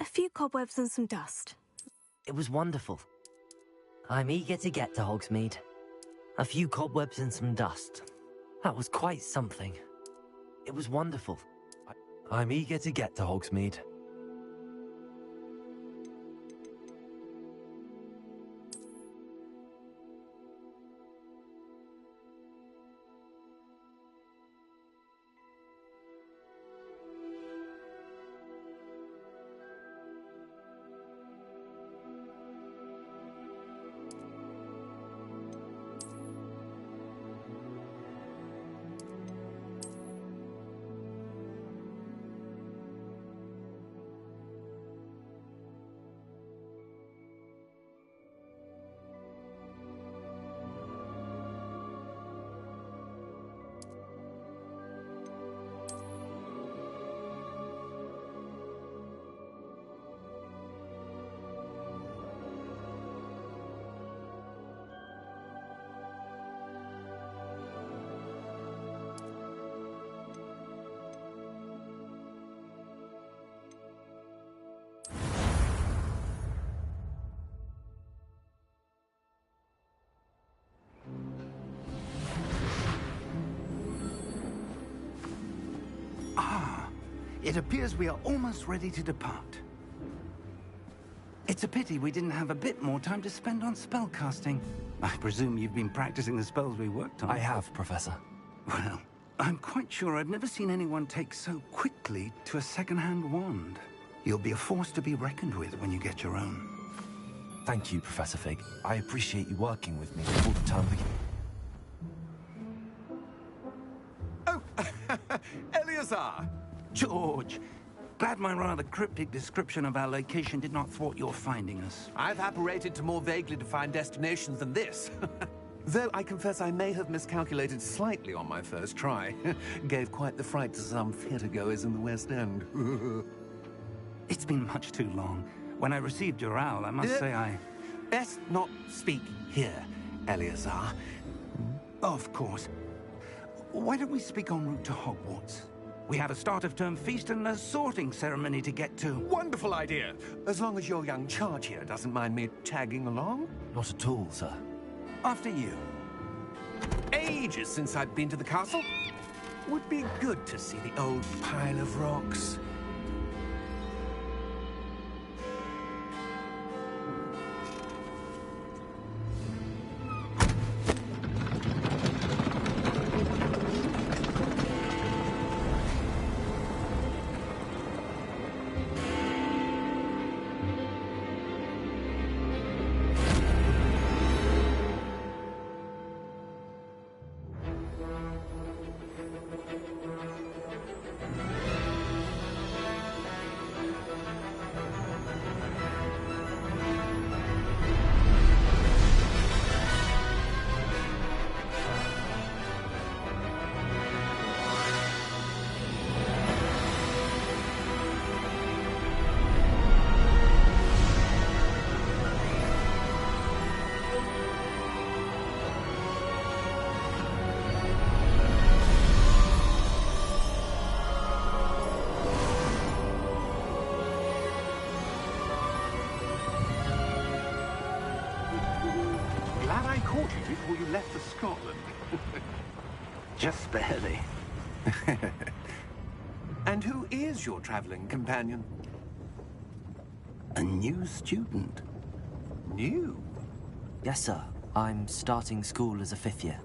A few cobwebs and some dust. It was wonderful. I'm eager to get to Hogsmeade. A few cobwebs and some dust. That was quite something. It was wonderful. I'm eager to get to Hogsmeade. It appears we are almost ready to depart. It's a pity we didn't have a bit more time to spend on spellcasting. I presume you've been practicing the spells we worked on. I have, Professor. Well, I'm quite sure I've never seen anyone take so quickly to a second-hand wand. You'll be a force to be reckoned with when you get your own. Thank you, Professor Fig. I appreciate you working with me before the term begins. Oh, Eleazar! George! Glad my rather cryptic description of our location did not thwart your finding us. I've apparated to more vaguely defined destinations than this. Though I confess I may have miscalculated slightly on my first try. Gave quite the fright to some theatergoers in the West End. It's been much too long. When I received your owl, I must say I... Best not speak here, Eleazar. Of course. Why don't we speak en route to Hogwarts? We have a start-of-term feast and a sorting ceremony to get to. Wonderful idea! As long as your young charge here doesn't mind me tagging along. Not at all, sir. After you. Ages since I've been to the castle. Would be good to see the old pile of rocks. Glad I caught you before you left for Scotland. Just barely. And who is your traveling companion? A new student. New? Yes, sir. I'm starting school as a 5th year.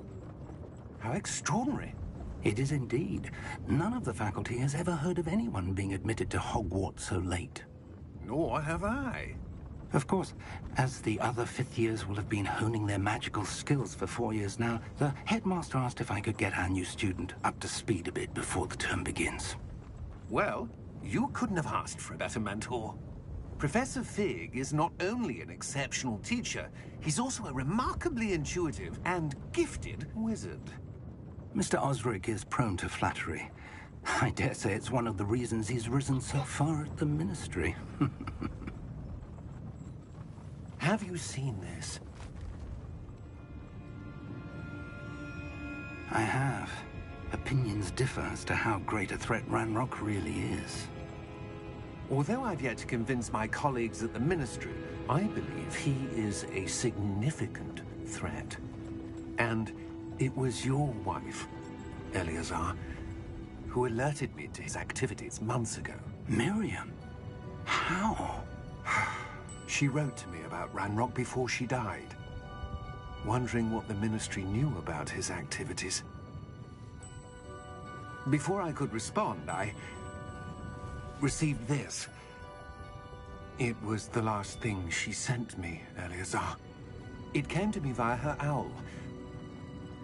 How extraordinary. It is indeed. None of the faculty has ever heard of anyone being admitted to Hogwarts so late. Nor have I. Of course, as the other 5th years will have been honing their magical skills for 4 years now, the headmaster asked if I could get our new student up to speed a bit before the term begins. Well, you couldn't have asked for a better mentor. Professor Fig is not only an exceptional teacher, he's also a remarkably intuitive and gifted wizard. Mr. Osric is prone to flattery. I dare say it's one of the reasons he's risen so far at the Ministry. Have you seen this? I have. Opinions differ as to how great a threat Ranrock really is. Although I've yet to convince my colleagues at the Ministry, I believe he is a significant threat. And it was your wife, Eleazar, who alerted me to his activities months ago. Miriam? How? She wrote to me about Ranrock before she died, wondering what the Ministry knew about his activities. Before I could respond, I received this. It was the last thing she sent me, Eleazar. It came to me via her owl,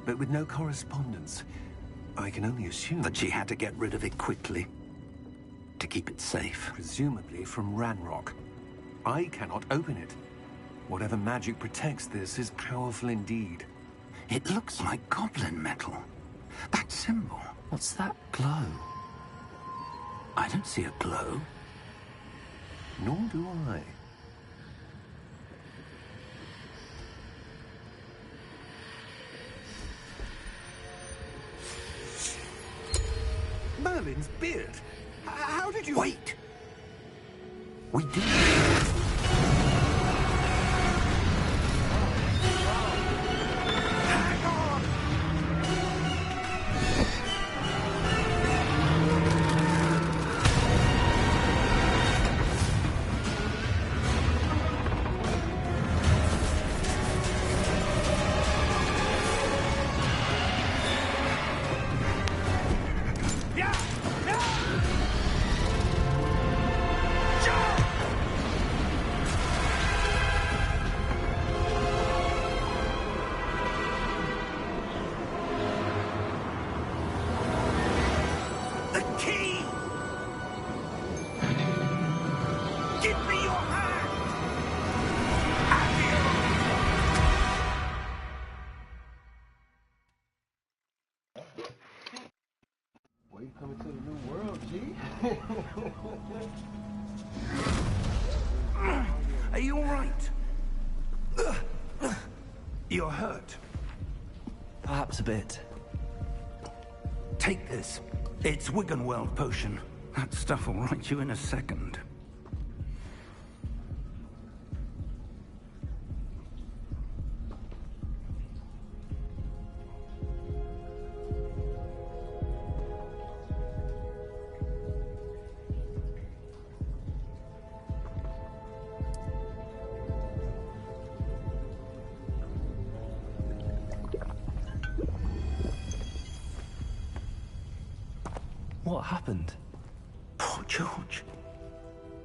but with no correspondence. I can only assume That she had to get rid of it quickly to keep it safe. presumably from Ranrock. I cannot open it. Whatever magic protects this is powerful indeed. It looks like goblin metal. That symbol. What's that glow? I don't see a glow. Nor do I. Merlin's beard. How did you... Wait! We do. The key! Give me your hand! Well, you coming to the new world, G? Are you all right? You're hurt. Perhaps a bit. Take this. It's Wiggenweld potion. That stuff will right you in a second. What happened? Poor George.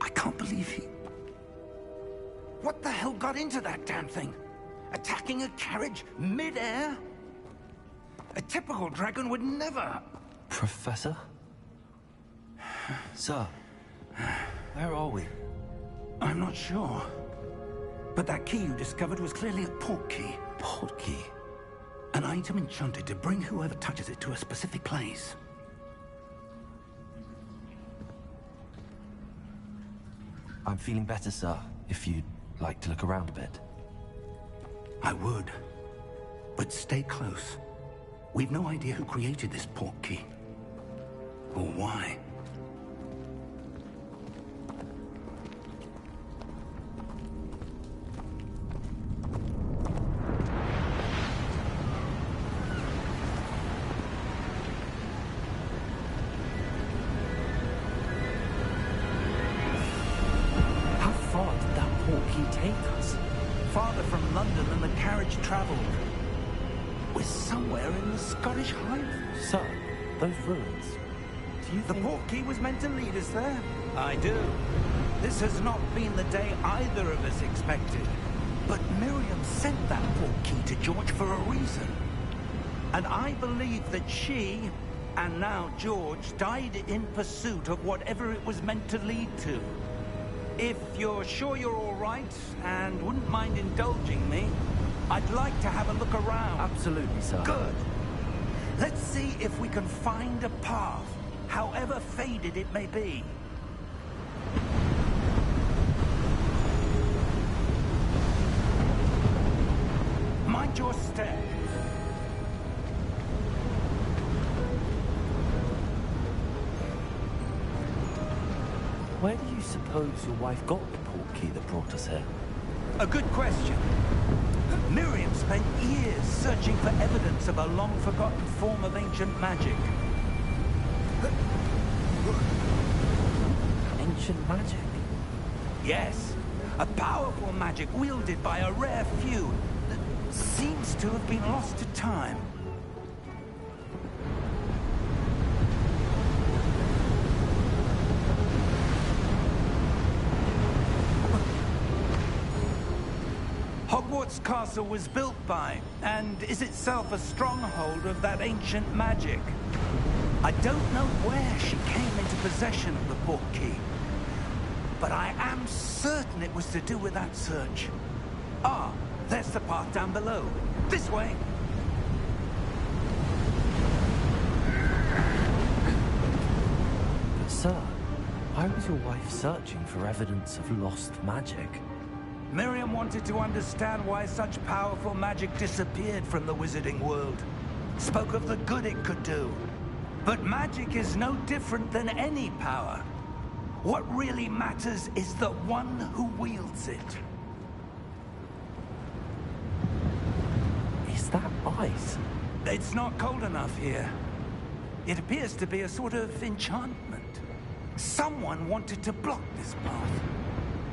I can't believe he... What the hell got into that damn thing? Attacking a carriage mid-air? A typical dragon would never... Professor? Sir, where are we? I'm not sure. But that key you discovered was clearly a port key. Port key? An item enchanted to bring whoever touches it to a specific place. I'm feeling better, sir, if you'd like to look around a bit. I would. But stay close. We've no idea who created this port key. Or why. How far did that port key take us? Farther from London than the carriage travelled. We're somewhere in the Scottish Highlands. Sir, those ruins. Do you The think... port key was meant to lead us there. I do. This has not been the day either of us expected. But Miriam sent that port key to George for a reason. And I believe that she, and now George, died in pursuit of whatever it was meant to lead to. If you're sure you're all right, and wouldn't mind indulging me, I'd like to have a look around. Absolutely, sir. Good. Let's see if we can find a path, however faded it may be. Mind your step. Where do you suppose your wife got the portkey that brought us here? A good question. Miriam spent years searching for evidence of a long-forgotten form of ancient magic. Ancient magic? Yes, a powerful magic wielded by a rare few that seems to have been lost to time. Hogwarts Castle was built by, and is itself a stronghold of that ancient magic. I don't know where she came into possession of the portkey, but I am certain it was to do with that search. Ah, there's the path down below. This way! But sir, why was your wife searching for evidence of lost magic? Miriam wanted to understand why such powerful magic disappeared from the wizarding world. Spoke of the good it could do. But magic is no different than any power. What really matters is the one who wields it. Is that ice? It's not cold enough here. It appears to be a sort of enchantment. Someone wanted to block this path.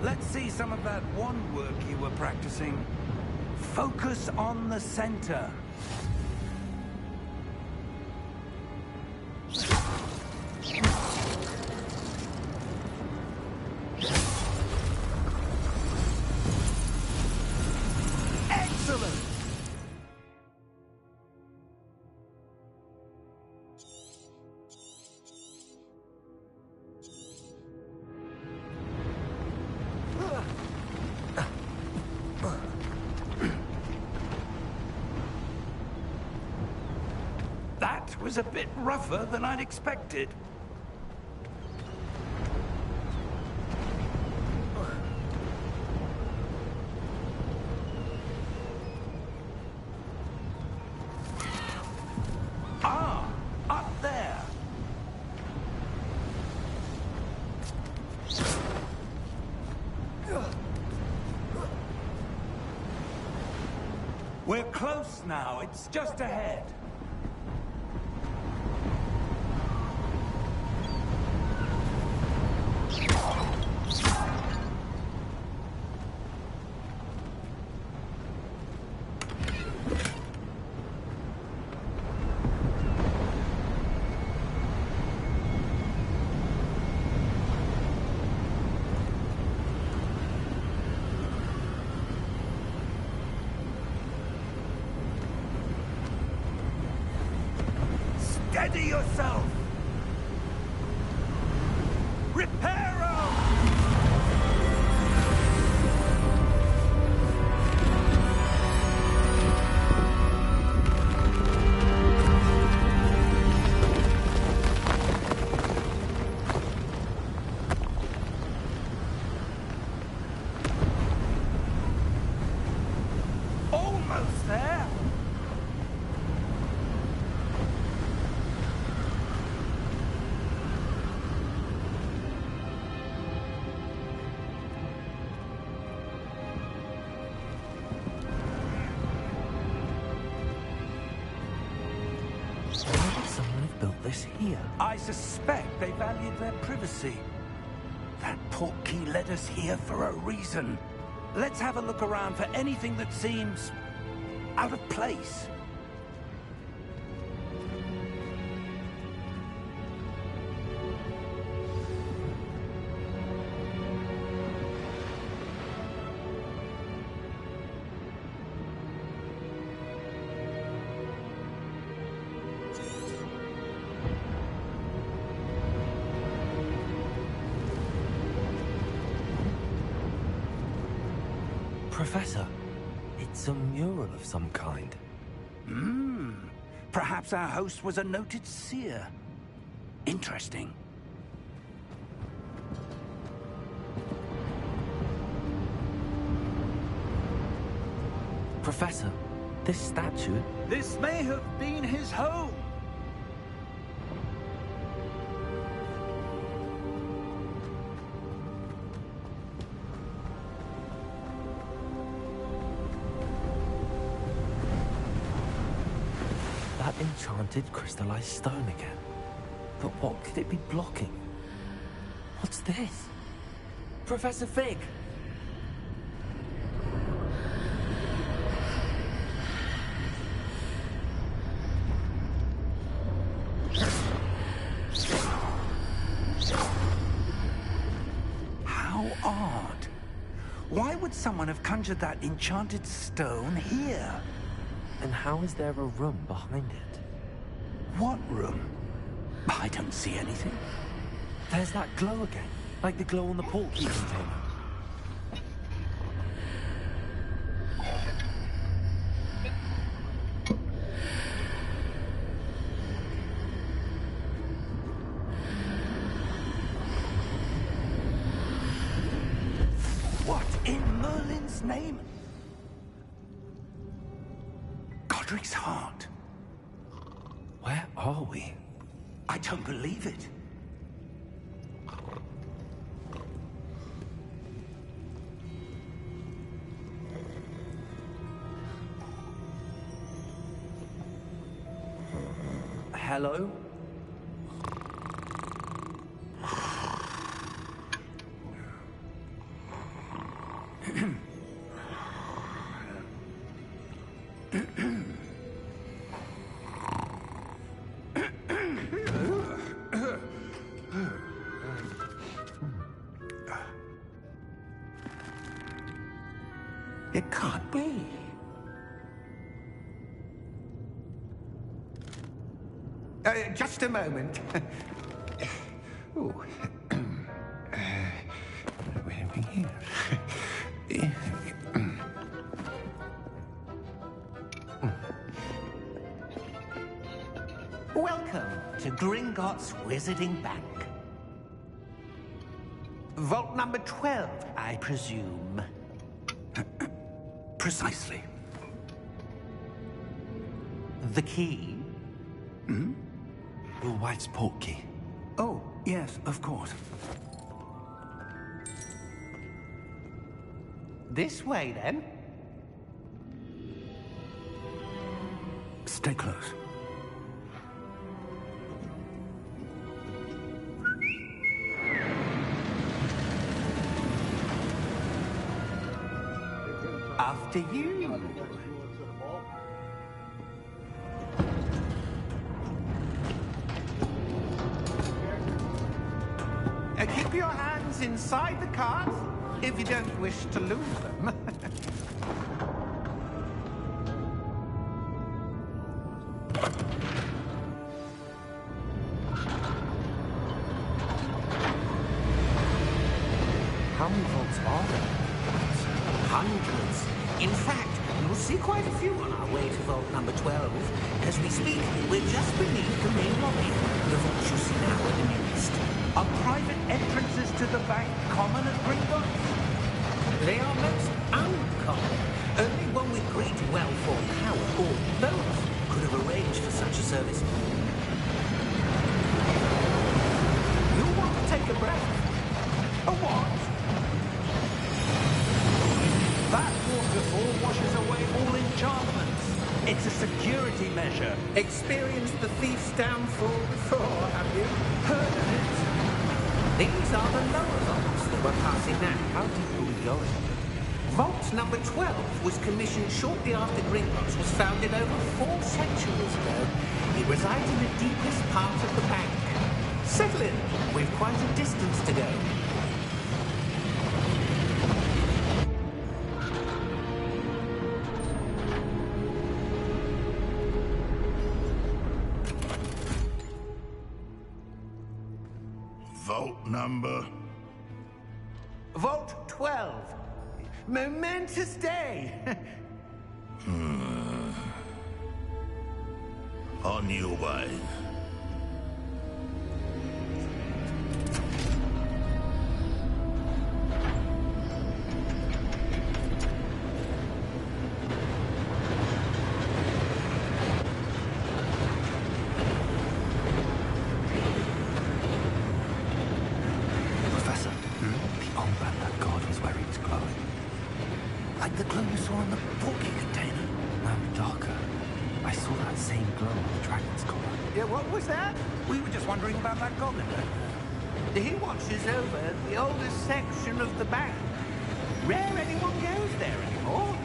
Let's see some of that wand work you were practicing. Focus on the center. Excellent! That was a bit rougher than I'd expected. Ah, up there. We're close now. It's just ahead. Steady yourself! Reparo! Almost there! Why would someone have built this here? I suspect they valued their privacy. That portkey led us here for a reason. Let's have a look around for anything that seems out of place. Professor, it's a mural of some kind. Perhaps our host was a noted seer. Interesting. Professor, this statue... This may have been his home. enchanted crystallized stone again. But what could it be blocking? What's this? Professor Fig! How odd. Why would someone have conjured that enchanted stone here? And how is there a room behind it? What room? I don't see anything. There's that glow again, like the glow on the portkey container. What in Merlin's name? Godric's heart. Where are we? I don't believe it. Hello? It can't be. Just a moment. Ooh. Where are we here? Welcome to Gringotts Wizarding Bank. Vault number 12, I presume. Precisely. The key? Will White's portkey. Oh, yes, of course. This way, then. Stay close. After you. Keep your hands inside the cart if you don't wish to lose them. How many vaults are there? Hundreds. In fact, you'll see quite a few on our way to vault number 12. As we speak, we're just beneath the main lobby. The vault you see now are the nearest. Are private entrances to the bank common at Gringotts? They are most uncommon. Only one with great wealth or power, or both, could have arranged for such a service. You want to take a breath? A what? That waterfall washes away all enchantments. It's a security measure. Experienced the thief's downfall before, have you? Heard of it? These are the lower vaults that we're passing now. How deep are we going? Vault number 12 was commissioned shortly after Gringotts was founded over 4 centuries ago. It resides in the deepest part of the bank. Settle in. We've quite a distance to go. Vault number? Vault 12. Momentous day. On your way. Professor, the old Bandit god was where he was glowing. Like the glow you saw in the portkey container. No, darker. I I saw that same glow on the dragon's collar. Yeah, what was that? We were just wondering about that goblin. He watches over the oldest section of the bank. Rare anyone goes there anymore.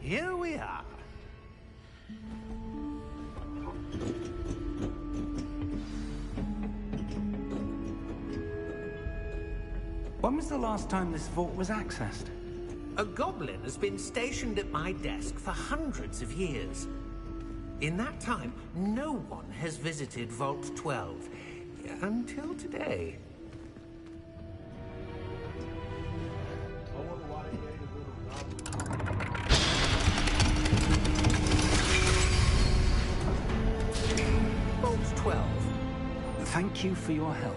Here we are. When was the last time this vault was accessed? A goblin has been stationed at my desk for hundreds of years. In that time, no one has visited Vault 12. Until today. Vault 12. Thank you for your help.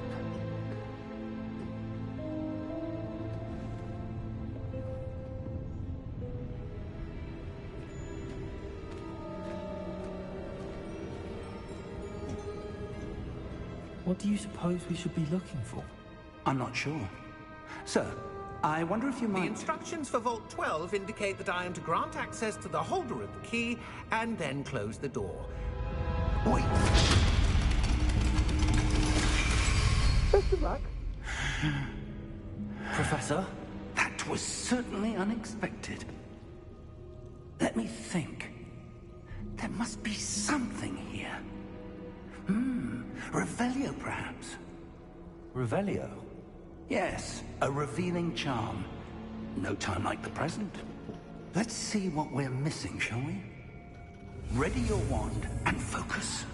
What do you suppose we should be looking for? I'm not sure. Sir, I wonder if you The might... instructions for Vault 12 indicate that I am to grant access to the holder of the key and then close the door. Wait. Best of luck. Professor? That was certainly unexpected. Let me think. There must be something here. Revelio, perhaps? Revelio? Yes, a revealing charm. No time like the present. Let's see what we're missing, shall we? Ready your wand and focus.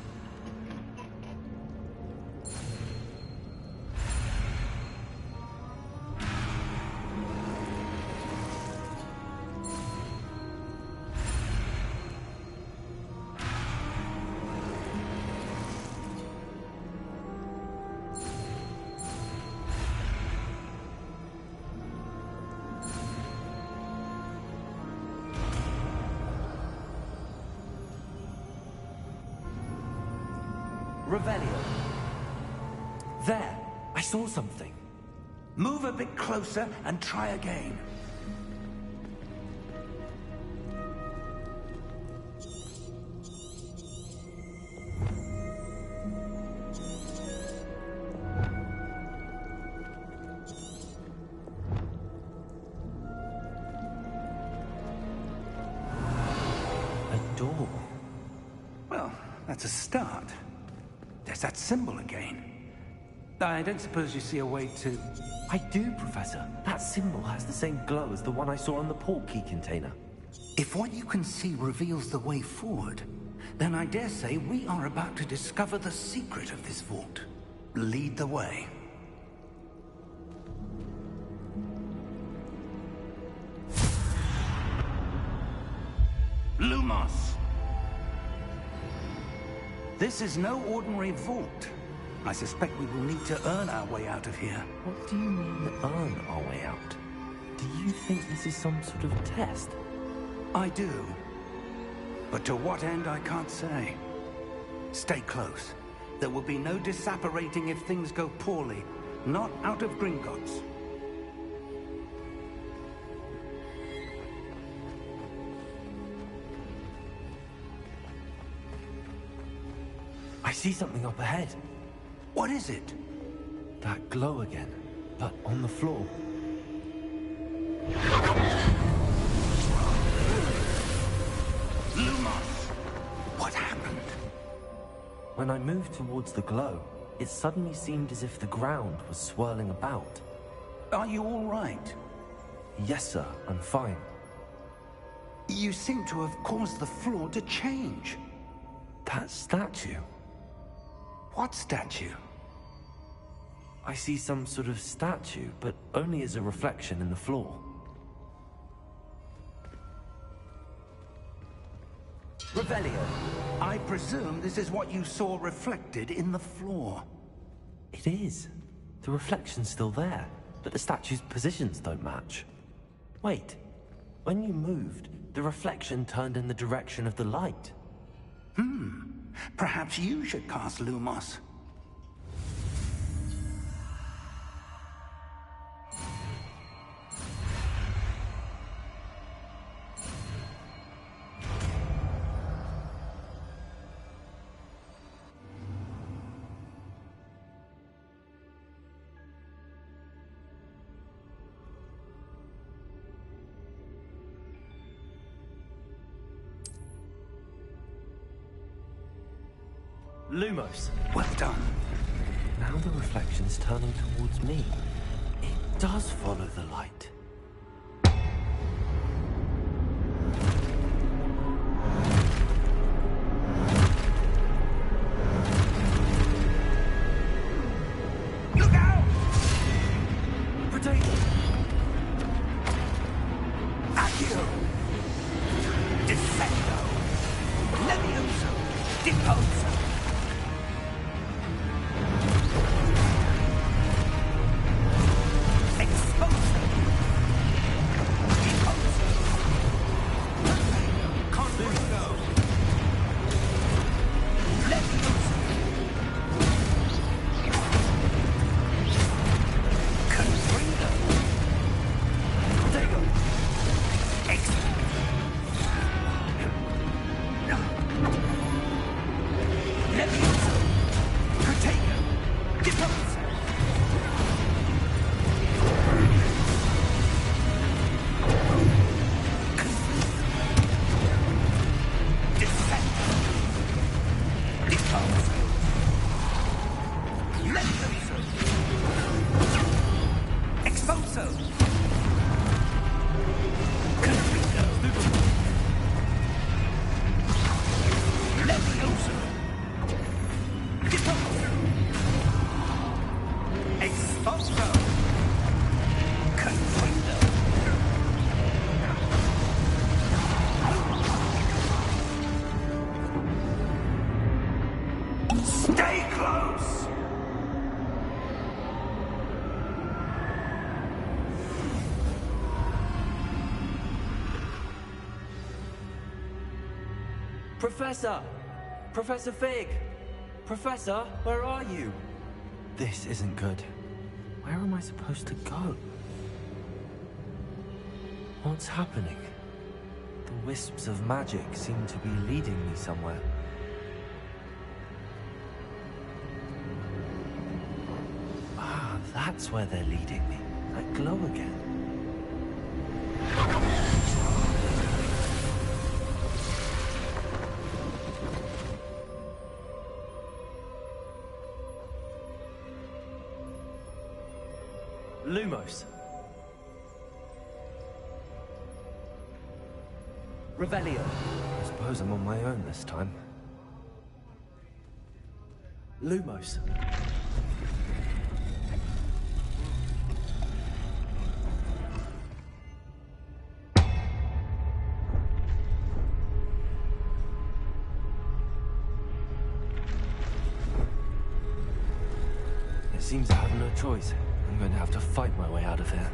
Revelio. There! I saw something. Move a bit closer and try again. A door. Well, that's a start. There's that symbol again. I don't suppose you see a way to... I do, Professor. That symbol has the same glow as the one I saw on the port key container. If what you can see reveals the way forward, then I dare say we are about to discover the secret of this vault. Lead the way. Lumos! This is no ordinary vault. I suspect we will need to earn our way out of here. What do you mean, earn our way out? Do you think this is some sort of test? I do. But to what end, I can't say. Stay close. There will be no disapparating if things go poorly. Not out of Gringotts. I see something up ahead. What is it? That glow again, but on the floor. Lumos! What happened? When I moved towards the glow, it suddenly seemed as if the ground was swirling about. Are you all right? Yes, sir, I'm fine. You seem to have caused the floor to change. That statue. What statue? I see some sort of statue, but only as a reflection in the floor. Revelio, I presume this is what you saw reflected in the floor. It is. The reflection's still there, but the statue's positions don't match. Wait, when you moved, the reflection turned in the direction of the light. Perhaps you should cast Lumos. Lumos. Well done. Now the reflection's turning towards me. It does follow the light. Look out! Potato! Accio! Defendo! Levioso! Deposo! Exposo! Deposo! Confringo! Levioso! Confringo! Protego! Levioso! Protego! Deposo! Defendo! Deposo! Levioso! Exposo! Confringo! Levioso! Deposo! Exposo! Confringo! Stay close! Professor! Professor Fig! Professor, where are you? This isn't good. Where am I supposed to go? What's happening? The wisps of magic seem to be leading me somewhere. Ah, that's where they're leading me. That glow again. Lumos. Revelio. I suppose I'm on my own this time. Lumos. It seems I have no choice. I'm going to have to fight my way out of here.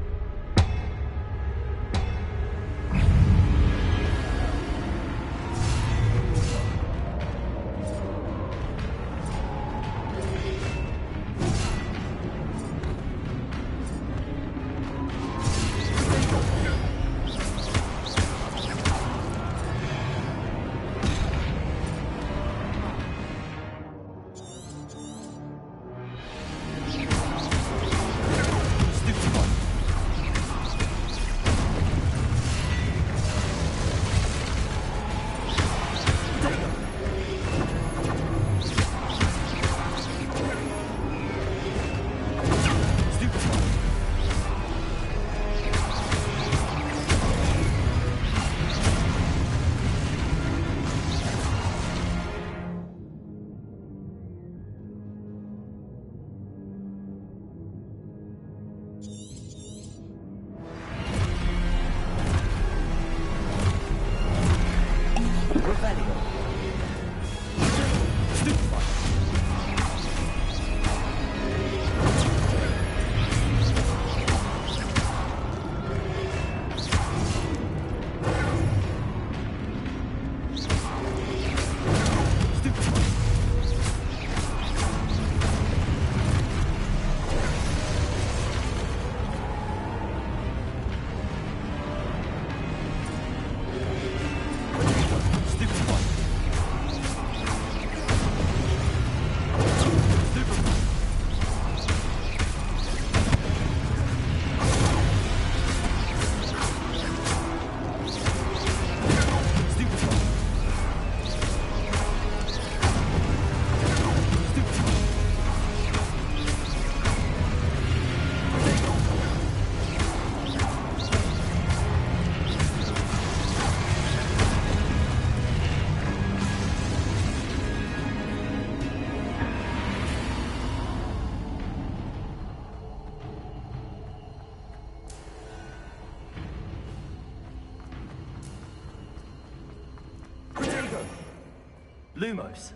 Lumos.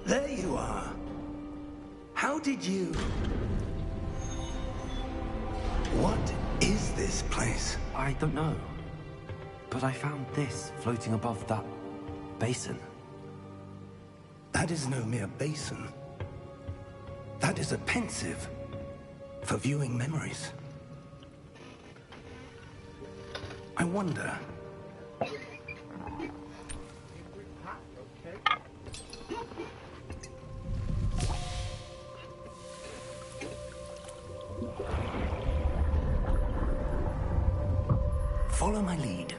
There you are. How did you... What is this place? I don't know. But I found this floating above that basin. That is no mere basin. That is a pensive for viewing memories. I wonder... Follow my lead.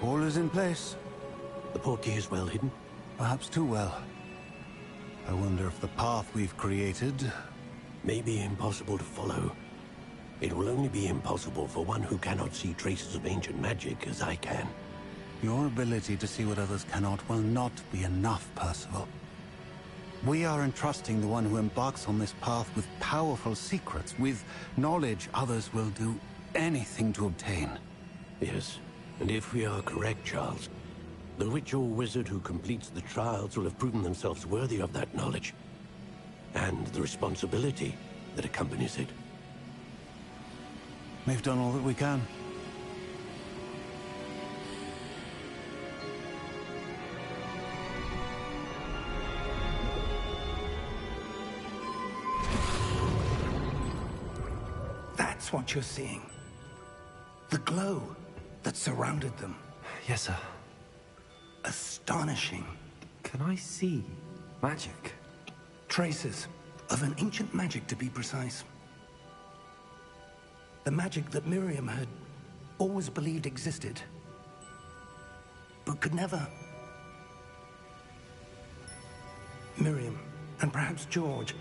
All is in place. The portkey is well hidden? Perhaps too well. I wonder if the path we've created... may be impossible to follow. It will only be impossible for one who cannot see traces of ancient magic as I can. Your ability to see what others cannot will not be enough, Percival. We are entrusting the one who embarks on this path with powerful secrets, with knowledge others will do anything to obtain. Yes, and if we are correct, Charles, the witch or wizard who completes the trials will have proven themselves worthy of that knowledge, and the responsibility that accompanies it. We've done all that we can. That's what you're seeing. The glow that surrounded them. Yes, sir. Astonishing. Can I see magic? Traces of an ancient magic, to be precise. The magic that Miriam had always believed existed, but could never. Miriam, and perhaps George,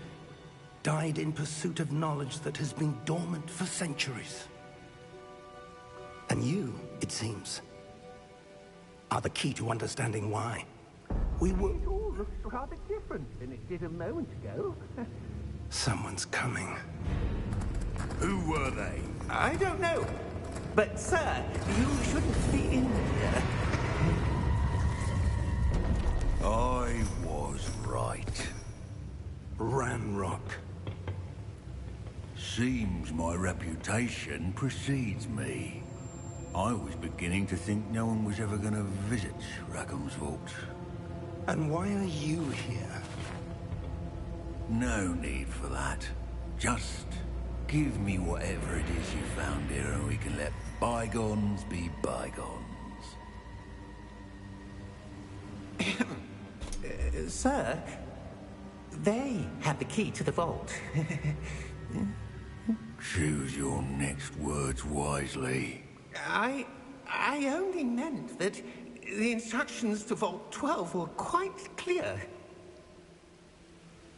died in pursuit of knowledge that has been dormant for centuries. And you, it seems, are the key to understanding why. We were... It all looks rather different than it did a moment ago. Someone's coming. Who were they? I don't know. But, sir, you shouldn't be in here. I was right. Ranrock. Seems my reputation precedes me. I was beginning to think no one was ever going to visit Rackham's vault. And why are you here? No need for that. Just give me whatever it is you found here and we can let bygones be bygones. Sir, they had the key to the vault. Choose your next words wisely. I only meant that the instructions to Vault 12 were quite clear.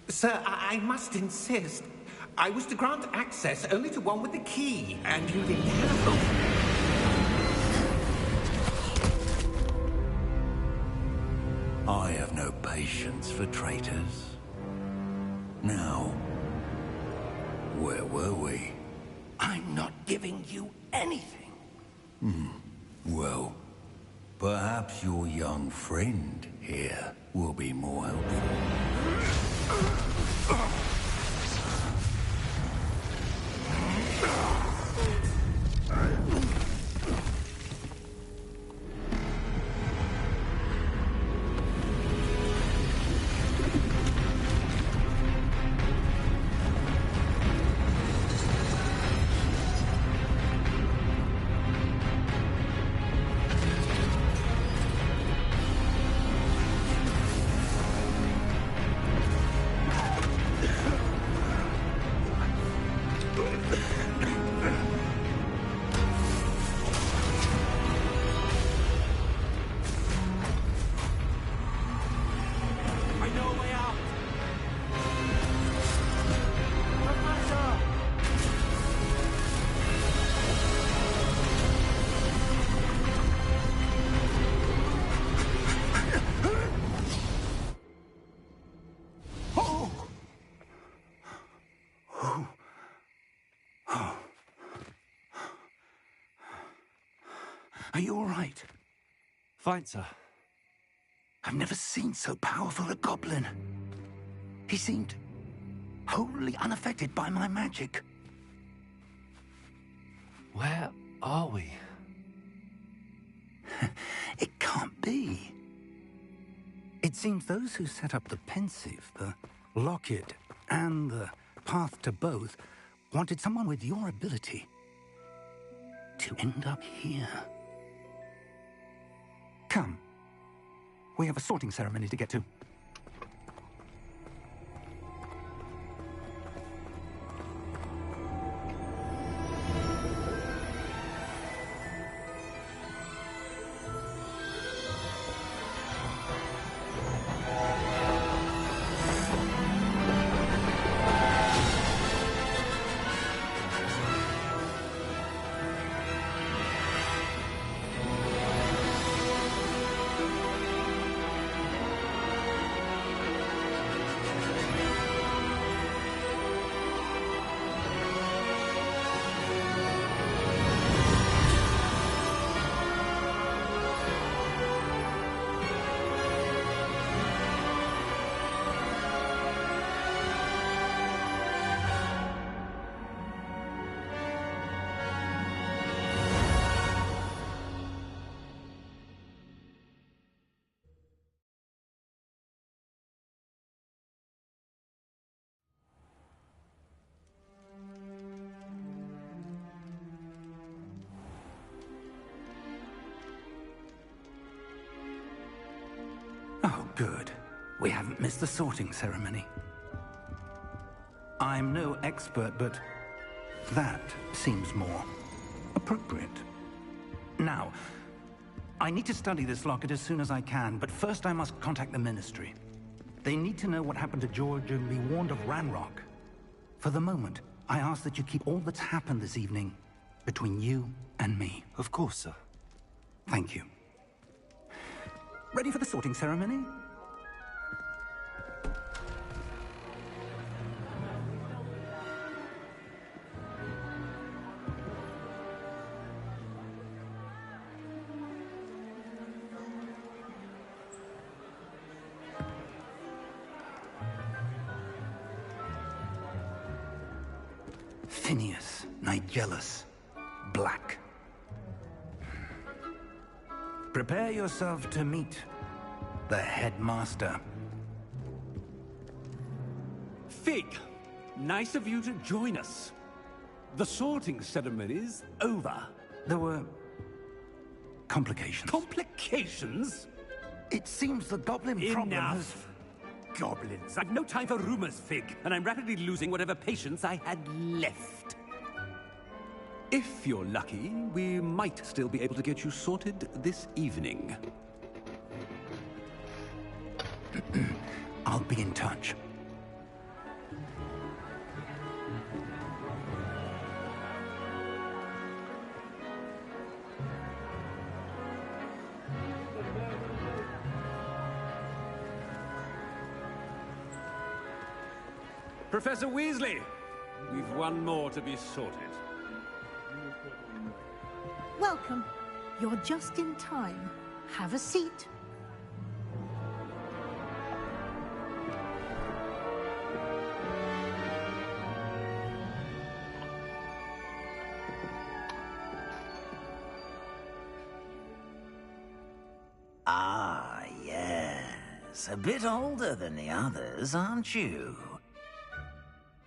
Sir, I must insist. I was to grant access only to one with the key, and you didn't have them. I have no patience for traitors. Now, where were we? I'm not giving you anything. Well, perhaps your young friend here will be more helpful. I know a way out! Professor! Are you all right? Fine, sir. I've never seen so powerful a goblin. He seemed wholly unaffected by my magic. Where are we? It can't be. It seems those who set up the Pensieve, the Locket, and the Path to Both wanted someone with your ability to end up here. Come. We have a sorting ceremony to get to. Oh, good. We haven't missed the sorting ceremony. I'm no expert, but that seems more appropriate. Now, I need to study this locket as soon as I can, but first I must contact the Ministry. They need to know what happened to George and be warned of Ranrock. For the moment, I ask that you keep all that's happened this evening between you and me. Of course, sir. Thank you. Ready for the sorting ceremony? Phineas Nigellus Black. Prepare yourself to meet the headmaster. Fig, nice of you to join us. The sorting ceremony's over. There were complications. Complications? It seems the goblin problem has... Enough! Goblins. I've no time for rumors, Fig, and I'm rapidly losing whatever patience I had left. If you're lucky, we might still be able to get you sorted this evening. I'll be in touch. Professor Weasley, we've one more to be sorted. Welcome. You're just in time. Have a seat. Ah, yes. A bit older than the others, aren't you?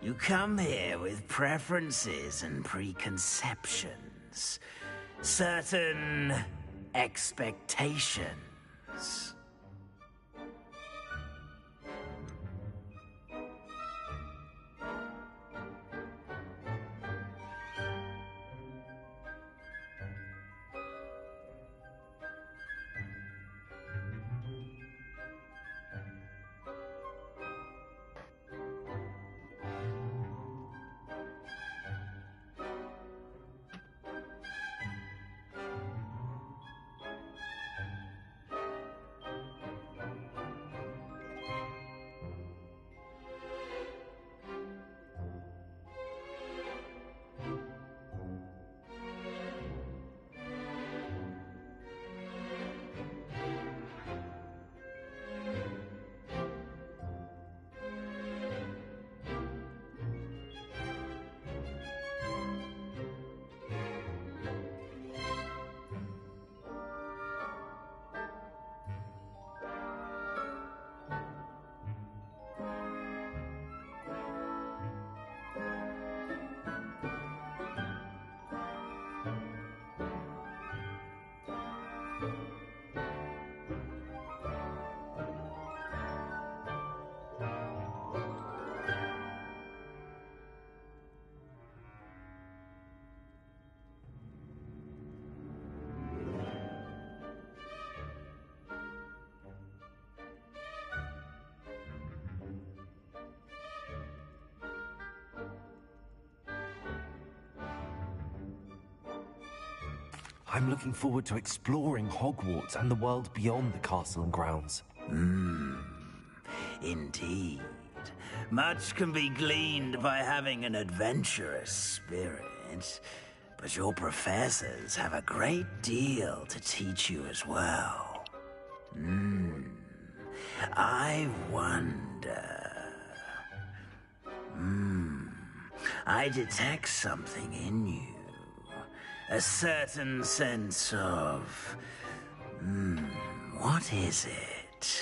You come here with preferences and preconceptions. Certain expectations. I'm looking forward to exploring Hogwarts and the world beyond the castle and grounds. Indeed. Much can be gleaned by having an adventurous spirit, but your professors have a great deal to teach you as well. I wonder... I detect something in you. A certain sense of... what is it?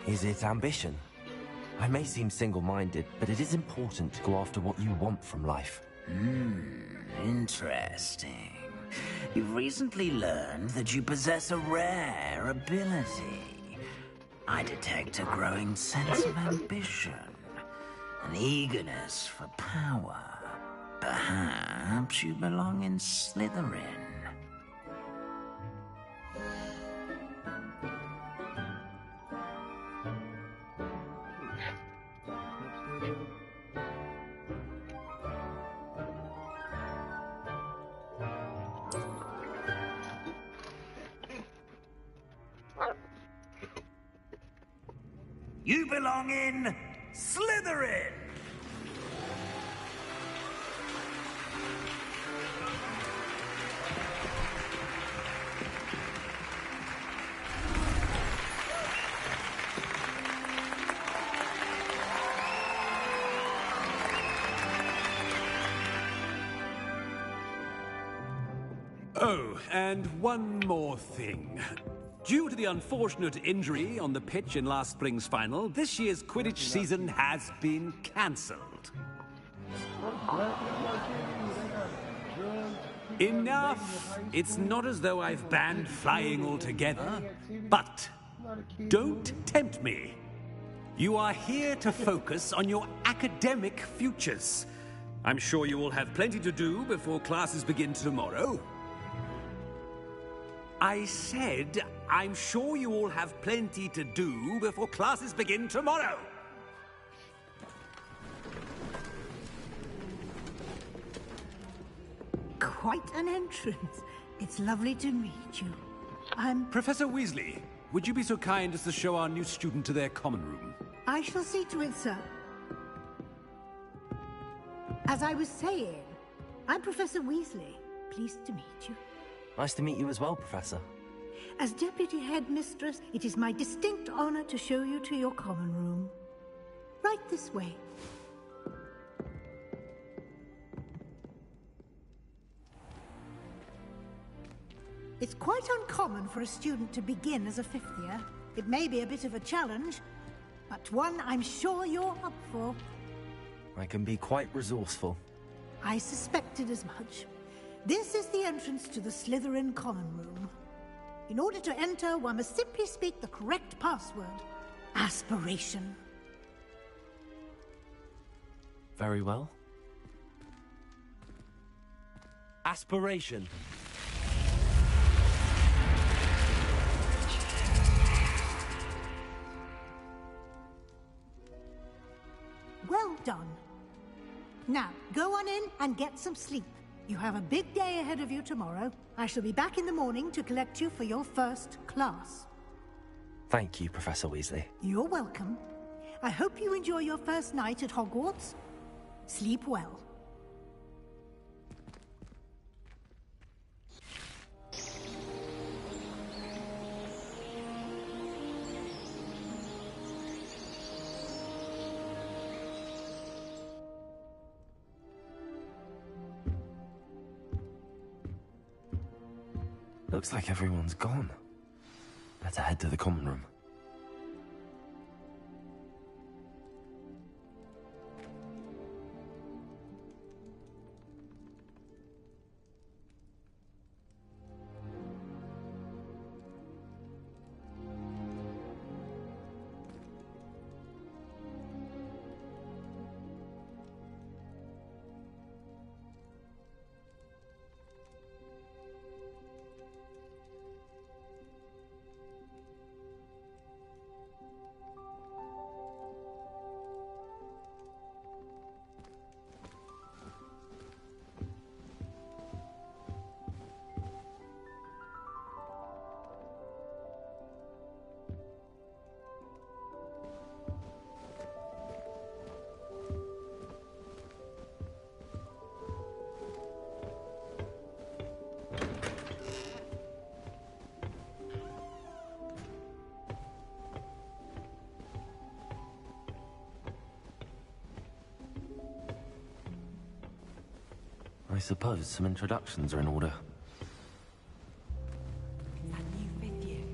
Is it ambition? I may seem single-minded, but it is important to go after what you want from life. Interesting. You've recently learned that you possess a rare ability. I detect a growing sense of ambition, an eagerness for power. Perhaps you belong in Slytherin. You belong in Slytherin! Oh, and one more thing. Due to the unfortunate injury on the pitch in last spring's final, this year's Quidditch season has been cancelled. Enough! It's not as though I've banned flying altogether, but don't tempt me. You are here to focus on your academic futures. I'm sure you will have plenty to do before classes begin tomorrow. I said, I'm sure you all have plenty to do before classes begin tomorrow. Quite an entrance. It's lovely to meet you. I'm... Professor Weasley, would you be so kind as to show our new student to their common room? I shall see to it, sir. As I was saying, I'm Professor Weasley. Pleased to meet you. Nice to meet you as well, Professor. As Deputy Headmistress, it is my distinct honor to show you to your common room. Right this way. It's quite uncommon for a student to begin as a fifth year. It may be a bit of a challenge, but one I'm sure you're up for. I can be quite resourceful. I suspected as much. This is the entrance to the Slytherin common room. In order to enter, one must simply speak the correct password. Aspiration. Very well. Aspiration. Well done. Now, go on in and get some sleep. You have a big day ahead of you tomorrow. I shall be back in the morning to collect you for your first class. Thank you, Professor Weasley. You're welcome. I hope you enjoy your first night at Hogwarts. Sleep well. Looks like everyone's gone. Better head to the common room. I suppose some introductions are in order. That new 5th year.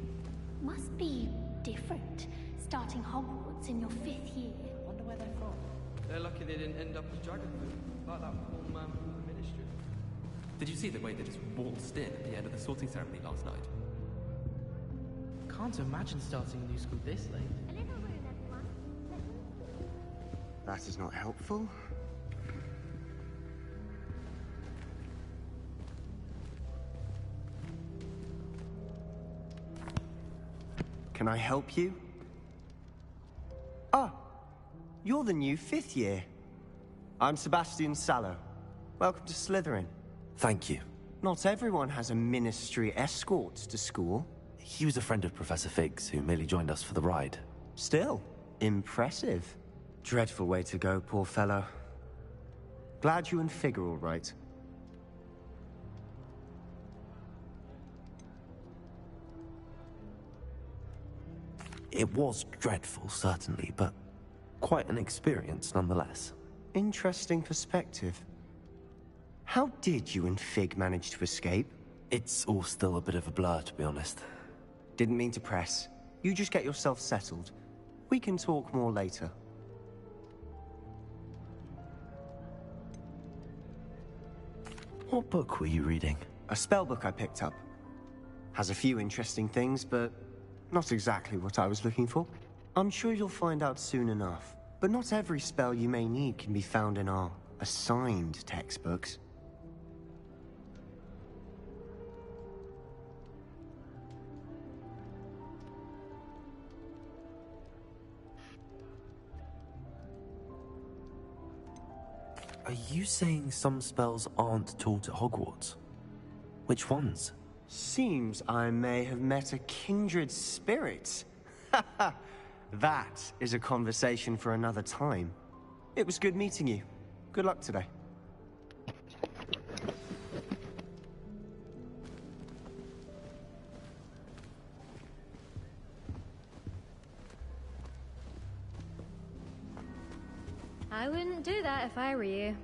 Must be different, starting Hogwarts in your 5th year. Wonder where they're from. They're lucky they didn't end up as dragon food, like that poor man from the Ministry. Did you see the way they just waltzed in at the end of the sorting ceremony last night? Can't imagine starting a new school this late. That is not helpful. Can I help you? Ah, you're the new 5th year. I'm Sebastian Sallow. Welcome to Slytherin. Thank you. Not everyone has a Ministry escort to school. He was a friend of Professor Fig's, who merely joined us for the ride. Still, impressive. Dreadful way to go, poor fellow. Glad you and Fig are all right. It was dreadful, certainly, but quite an experience nonetheless. Interesting perspective. How did you and Fig manage to escape? It's all still a bit of a blur, to be honest. Didn't mean to press. You just get yourself settled. We can talk more later. What book were you reading? A spell book I picked up. Has a few interesting things, but not exactly what I was looking for. I'm sure you'll find out soon enough. But not every spell you may need can be found in our assigned textbooks. Are you saying some spells aren't taught at Hogwarts? Which ones? Seems I may have met a kindred spirit. That is a conversation for another time. It was good meeting you. Good luck today. I wouldn't do that if I were you.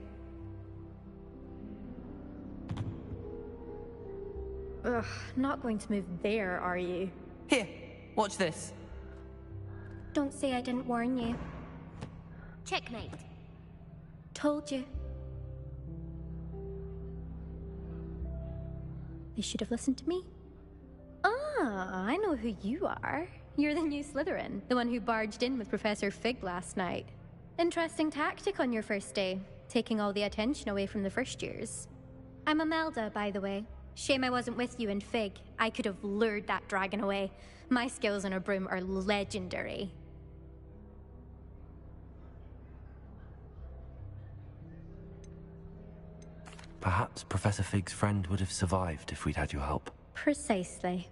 Ugh, not going to move there, are you? Here, watch this. Don't say I didn't warn you. Checkmate. Told you. They should have listened to me. Ah, I know who you are. You're the new Slytherin, the one who barged in with Professor Fig last night. Interesting tactic on your first day, taking all the attention away from the first years. I'm Imelda, by the way. Shame I wasn't with you in Fig. I could have lured that dragon away. My skills on a broom are legendary. Perhaps Professor Fig's friend would have survived if we'd had your help. Precisely.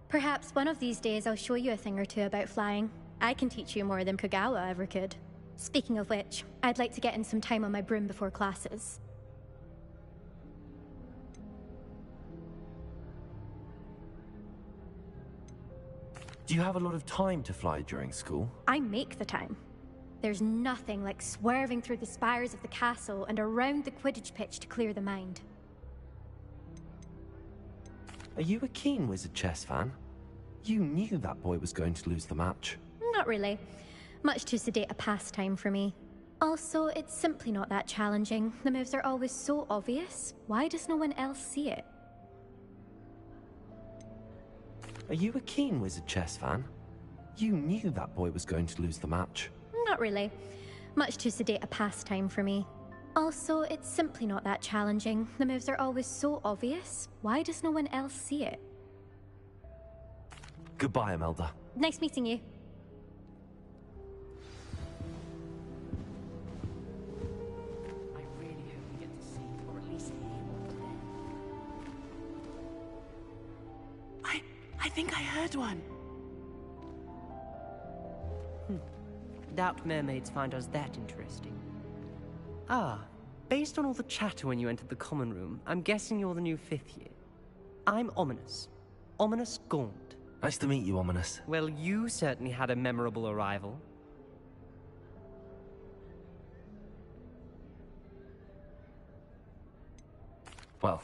Perhaps one of these days I'll show you a thing or two about flying. I can teach you more than Kogawa ever could. Speaking of which, I'd like to get in some time on my broom before classes. Do you have a lot of time to fly during school? I make the time. There's nothing like swerving through the spires of the castle and around the Quidditch pitch to clear the mind. Are you a keen Wizard chess fan? You knew that boy was going to lose the match. Not really. Much too sedate a pastime for me. Also, it's simply not that challenging. The moves are always so obvious. Why does no one else see it? Are you a keen Wizard chess fan? You knew that boy was going to lose the match. Not really. Much too sedate a pastime for me. Also, it's simply not that challenging. The moves are always so obvious. Why does no one else see it? Goodbye, Imelda. Nice meeting you. I really hope we get to see, or at least hear one today. I think I heard one. Doubt mermaids find us that interesting. Ah, based on all the chatter when you entered the common room, I'm guessing you're the new 5th year. I'm Ominous. Ominous Gaunt. Nice to meet you, Ominous. Well, you certainly had a memorable arrival. Well,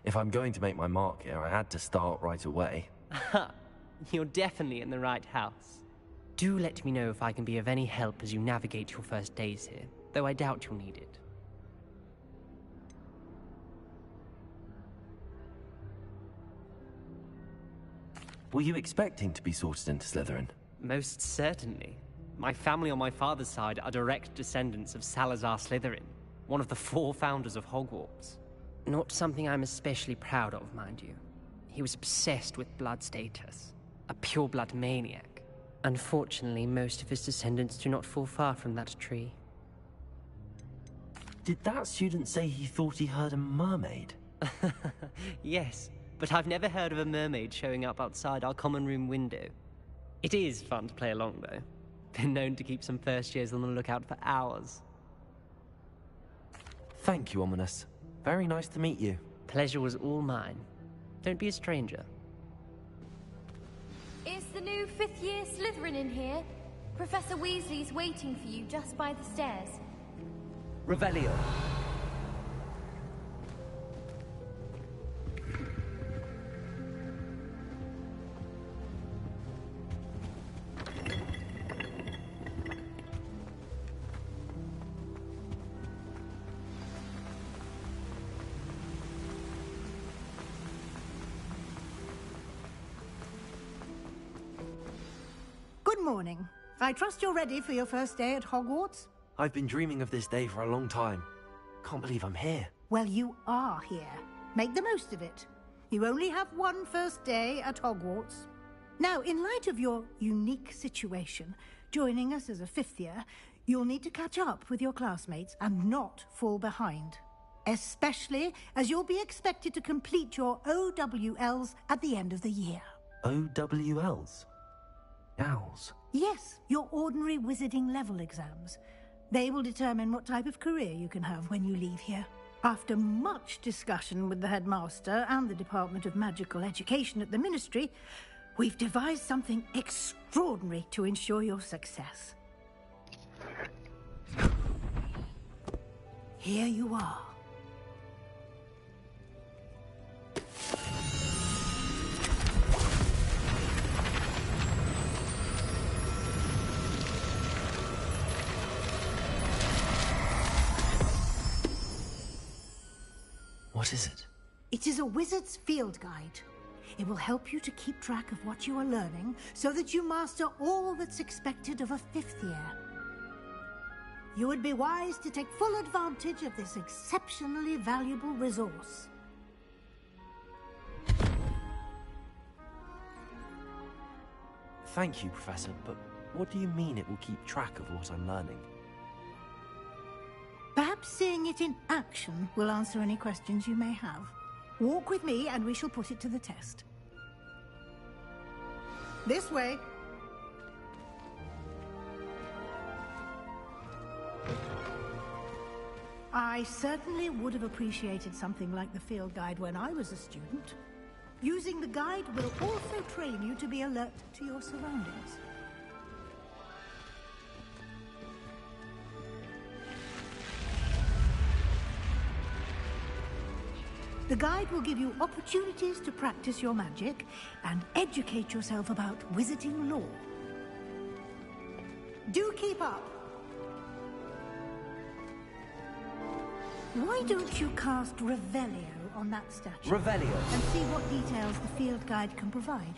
if I'm going to make my mark here, I had to start right away. You're definitely in the right house. Do let me know if I can be of any help as you navigate your first days here, though I doubt you'll need it. Were you expecting to be sorted into Slytherin? Most certainly. My family on my father's side are direct descendants of Salazar Slytherin, one of the 4 founders of Hogwarts. Not something I'm especially proud of, mind you. He was obsessed with blood status, a pure-blood maniac. Unfortunately, most of his descendants do not fall far from that tree. Did that student say he thought he heard a mermaid? Yes, but I've never heard of a mermaid showing up outside our common room window. It is fun to play along, though. Been known to keep some first years on the lookout for hours. Thank you, Ominis. Very nice to meet you. Pleasure was all mine. Don't be a stranger. Is the new 5th year Slytherin in here? Professor Weasley's waiting for you just by the stairs. Revelio. Good morning. I trust you're ready for your first day at Hogwarts? I've been dreaming of this day for a long time. Can't believe I'm here. Well, you are here. Make the most of it. You only have one first day at Hogwarts. Now, in light of your unique situation, joining us as a 5th year, you'll need to catch up with your classmates and not fall behind. Especially as you'll be expected to complete your OWLs at the end of the year. OWLs? Owls? Yes, your ordinary wizarding level exams. They will determine what type of career you can have when you leave here. After much discussion with the headmaster and the Department of Magical Education at the Ministry, we've devised something extraordinary to ensure your success. Here you are. What is it? It is a wizard's field guide. It will help you to keep track of what you are learning so that you master all that's expected of a 5th year. You would be wise to take full advantage of this exceptionally valuable resource. Thank you, Professor, but what do you mean it will keep track of what I'm learning? Perhaps seeing it in action will answer any questions you may have. Walk with me and we shall put it to the test. This way. I certainly would have appreciated something like the field guide when I was a student. Using the guide will also train you to be alert to your surroundings. The guide will give you opportunities to practice your magic and educate yourself about wizarding lore. Do keep up! Why don't you cast Revelio on that statue? Revelio. And see what details the field guide can provide.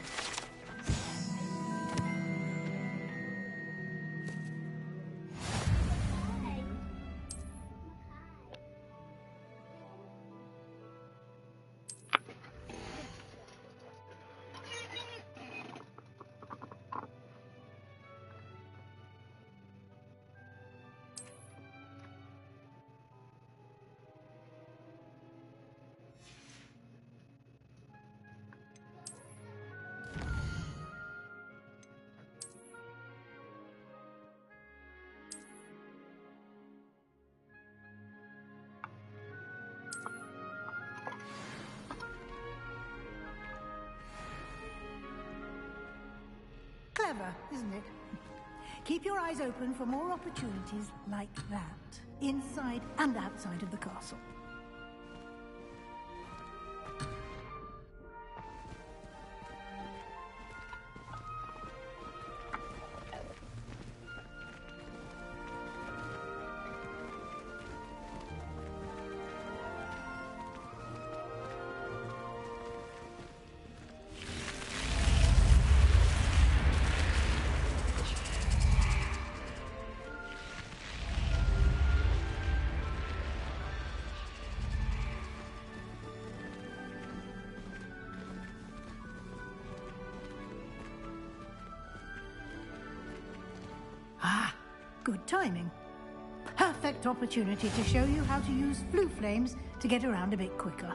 Clever, isn't it? Keep your eyes open for more opportunities like that, inside and outside of the castle. Good timing. Perfect opportunity to show you how to use flue flames to get around a bit quicker.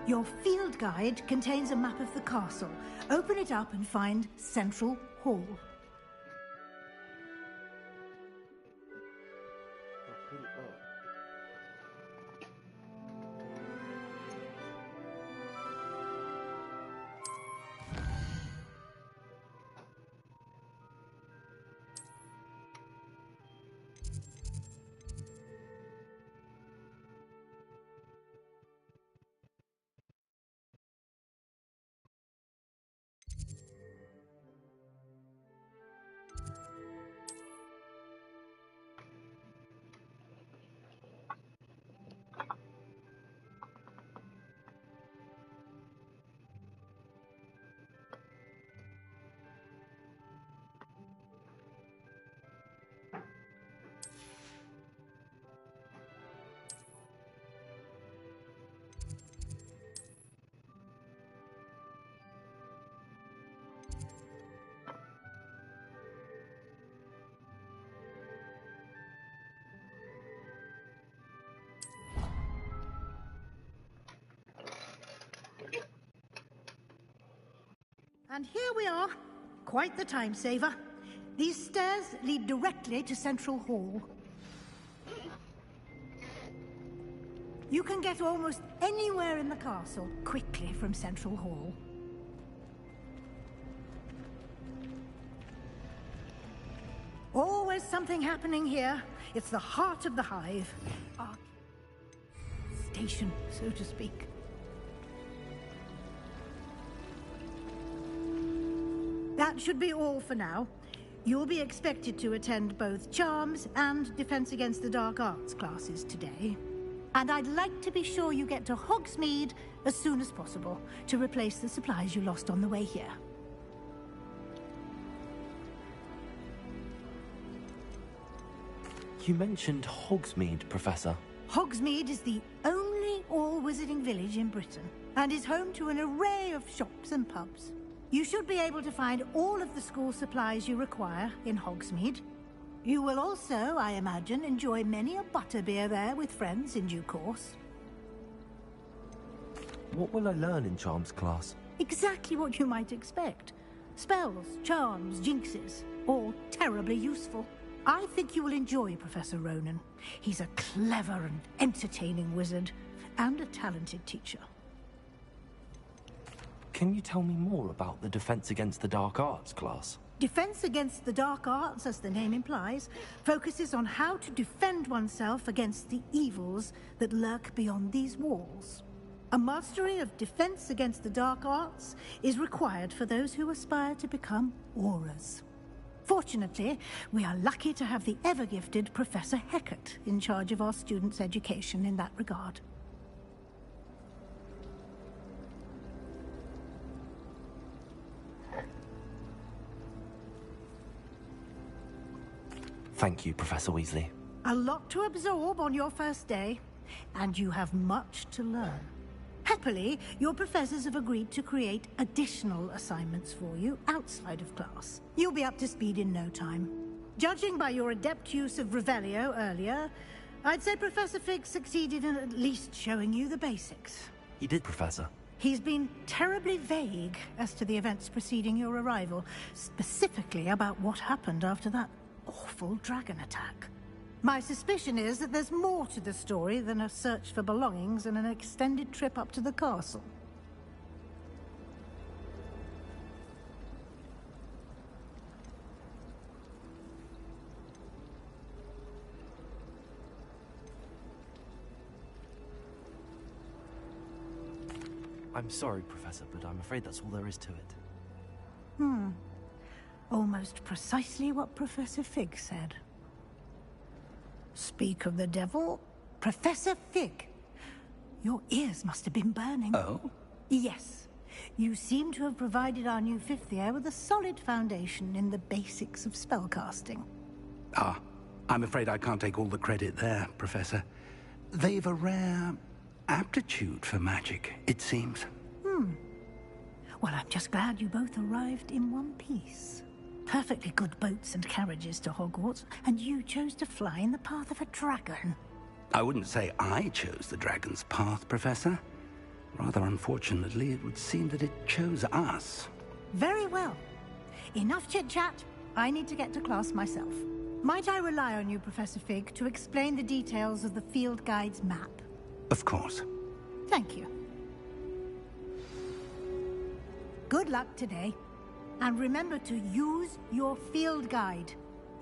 Your field guide contains a map of the castle. Open it up and find Central Hall. And here we are. Quite the time saver. These stairs lead directly to Central Hall. You can get almost anywhere in the castle quickly from Central Hall. Always something happening here. It's the heart of the hive. Our station, so to speak. That should be all for now. You'll be expected to attend both Charms and Defense Against the Dark Arts classes today. And I'd like to be sure you get to Hogsmeade as soon as possible to replace the supplies you lost on the way here. You mentioned Hogsmeade, Professor. Hogsmeade is the only all-wizarding village in Britain and is home to an array of shops and pubs. You should be able to find all of the school supplies you require in Hogsmeade. You will also, I imagine, enjoy many a butterbeer there with friends in due course. What will I learn in Charms class? Exactly what you might expect. Spells, charms, jinxes, all terribly useful. I think you will enjoy Professor Ronen. He's a clever and entertaining wizard, and a talented teacher. Can you tell me more about the Defense Against the Dark Arts class? Defense Against the Dark Arts, as the name implies, focuses on how to defend oneself against the evils that lurk beyond these walls. A mastery of Defense Against the Dark Arts is required for those who aspire to become Aurors. Fortunately, we are lucky to have the ever-gifted Professor Hecat in charge of our students' education in that regard. Thank you, Professor Weasley. A lot to absorb on your first day, and you have much to learn. Happily, your professors have agreed to create additional assignments for you outside of class. You'll be up to speed in no time. Judging by your adept use of Revelio earlier, I'd say Professor Fig succeeded in at least showing you the basics. He did, Professor. He's been terribly vague as to the events preceding your arrival, specifically about what happened after that awful dragon attack. My suspicion is that there's more to the story than a search for belongings and an extended trip up to the castle. I'm sorry, Professor, but I'm afraid that's all there is to it. Almost precisely what Professor Fig said. Speak of the devil, Professor Fig. Your ears must have been burning. Oh? Yes. You seem to have provided our new fifth year with a solid foundation in the basics of spellcasting. Ah, I'm afraid I can't take all the credit there, Professor. They've a rare aptitude for magic, it seems. Well, I'm just glad you both arrived in one piece. perfectly good boats and carriages to Hogwarts, and you chose to fly in the path of a dragon. I wouldn't say I chose the dragon's path, Professor. Rather unfortunately, it would seem that it chose us. Very well. Enough chit-chat. I need to get to class myself. Might I rely on you, Professor Fig, to explain the details of the field guide's map? Of course. Thank you. Good luck today. And remember to use your field guide.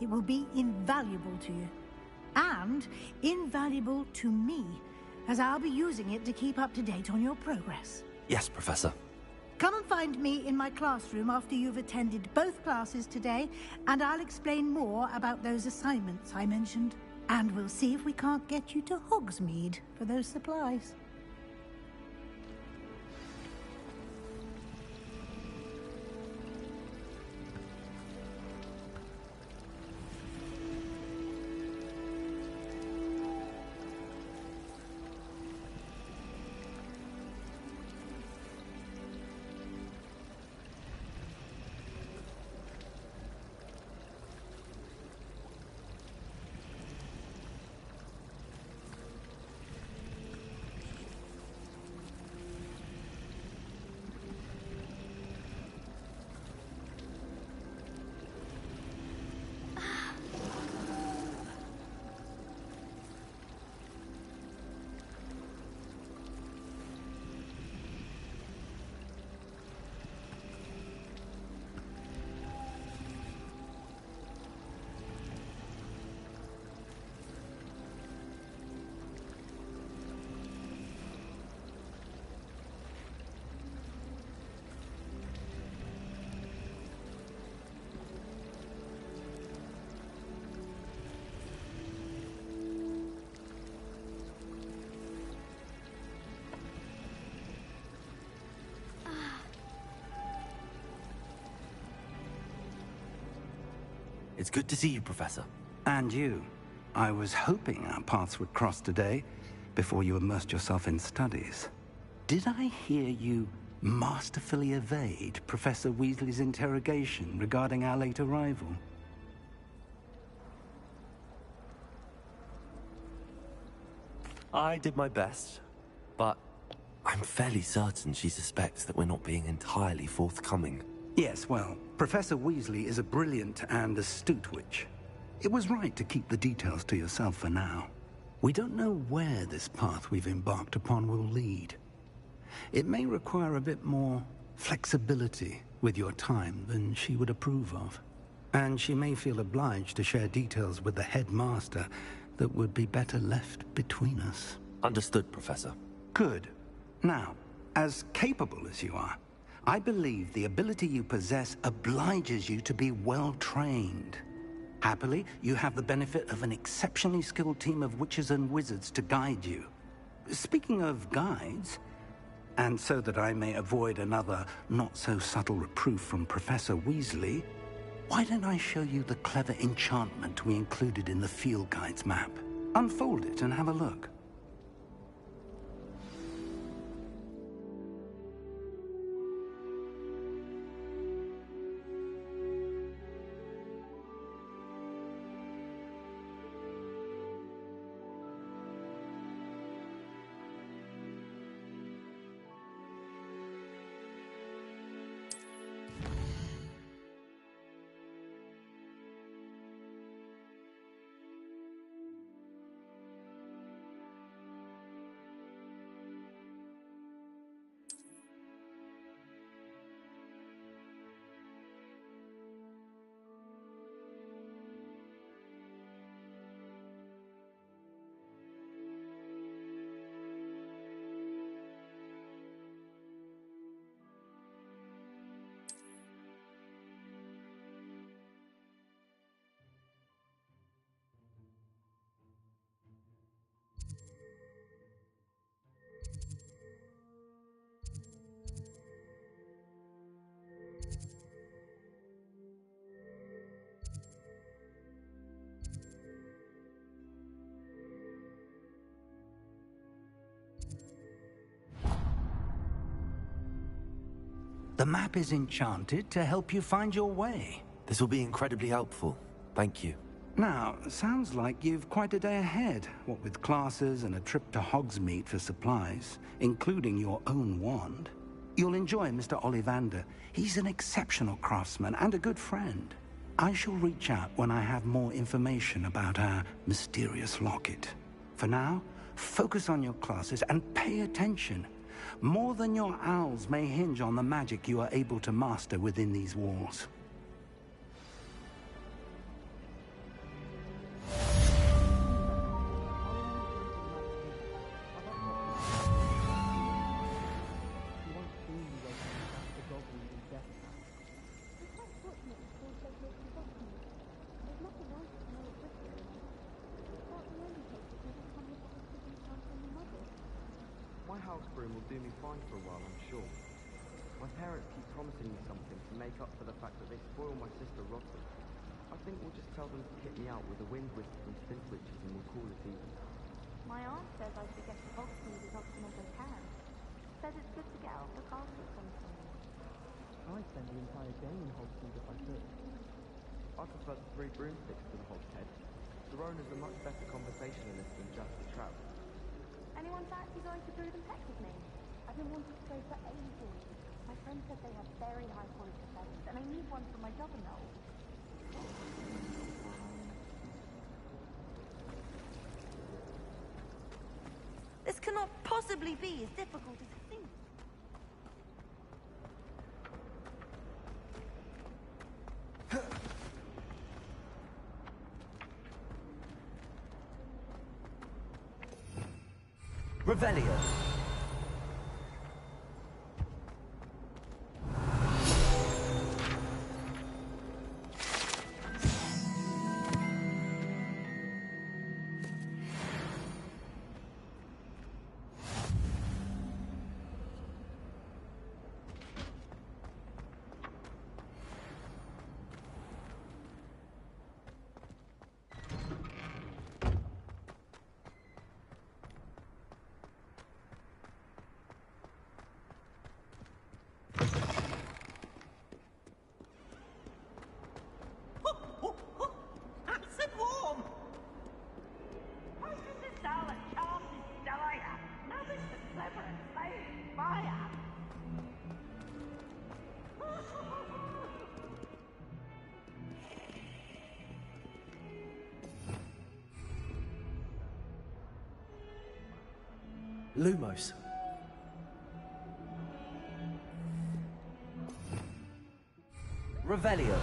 It will be invaluable to you. And invaluable to me, as I'll be using it to keep up to date on your progress. Yes, Professor. Come and find me in my classroom after you've attended both classes today, and I'll explain more about those assignments I mentioned. And we'll see if we can't get you to Hogsmeade for those supplies. It's good to see you, Professor. And you. I was hoping our paths would cross today, before you immersed yourself in studies. Did I hear you masterfully evade Professor Weasley's interrogation regarding our late arrival? I did my best, but I'm fairly certain she suspects that we're not being entirely forthcoming. Yes, well, Professor Weasley is a brilliant and astute witch. It was right to keep the details to yourself for now. We don't know where this path we've embarked upon will lead. It may require a bit more flexibility with your time than she would approve of. And she may feel obliged to share details with the headmaster that would be better left between us. Understood, Professor. Good. Now, as capable as you are, I believe the ability you possess obliges you to be well-trained. Happily, you have the benefit of an exceptionally skilled team of witches and wizards to guide you. Speaking of guides, and so that I may avoid another not-so-subtle reproof from Professor Weasley, why don't I show you the clever enchantment we included in the field guide's map? Unfold it and have a look. The map is enchanted to help you find your way. This will be incredibly helpful. Thank you. Now, sounds like you've quite a day ahead, what with classes and a trip to Hogsmeade for supplies, including your own wand. You'll enjoy Mr. Ollivander. He's an exceptional craftsman and a good friend. I shall reach out when I have more information about our mysterious locket. For now, focus on your classes and pay attention. More than your owls may hinge on the magic you are able to master within these walls. My house broom will do me fine for a while, I'm sure. My parents keep promising me something to make up for the fact that they spoil my sister rotten. I think we'll just tell them to kit me out with a wind whistle and spin switches and we'll call it even. My aunt says I should get to Hogsmeade as often as I can. Says it's good to get out of the castle sometimes. I'd spend the entire day in Hogsmeade if I could. I prefer the three broomsticks to the Hogshead. Sirona's a much better conversationalist than just a trout. Anyone fancy going to Brood and Peck with me? I've been wanting to go for ages. My friend said they have very high quality feathers, and I need one for my job and all. This cannot possibly be as difficult as it seems. Revelio. Lumos. Revelio.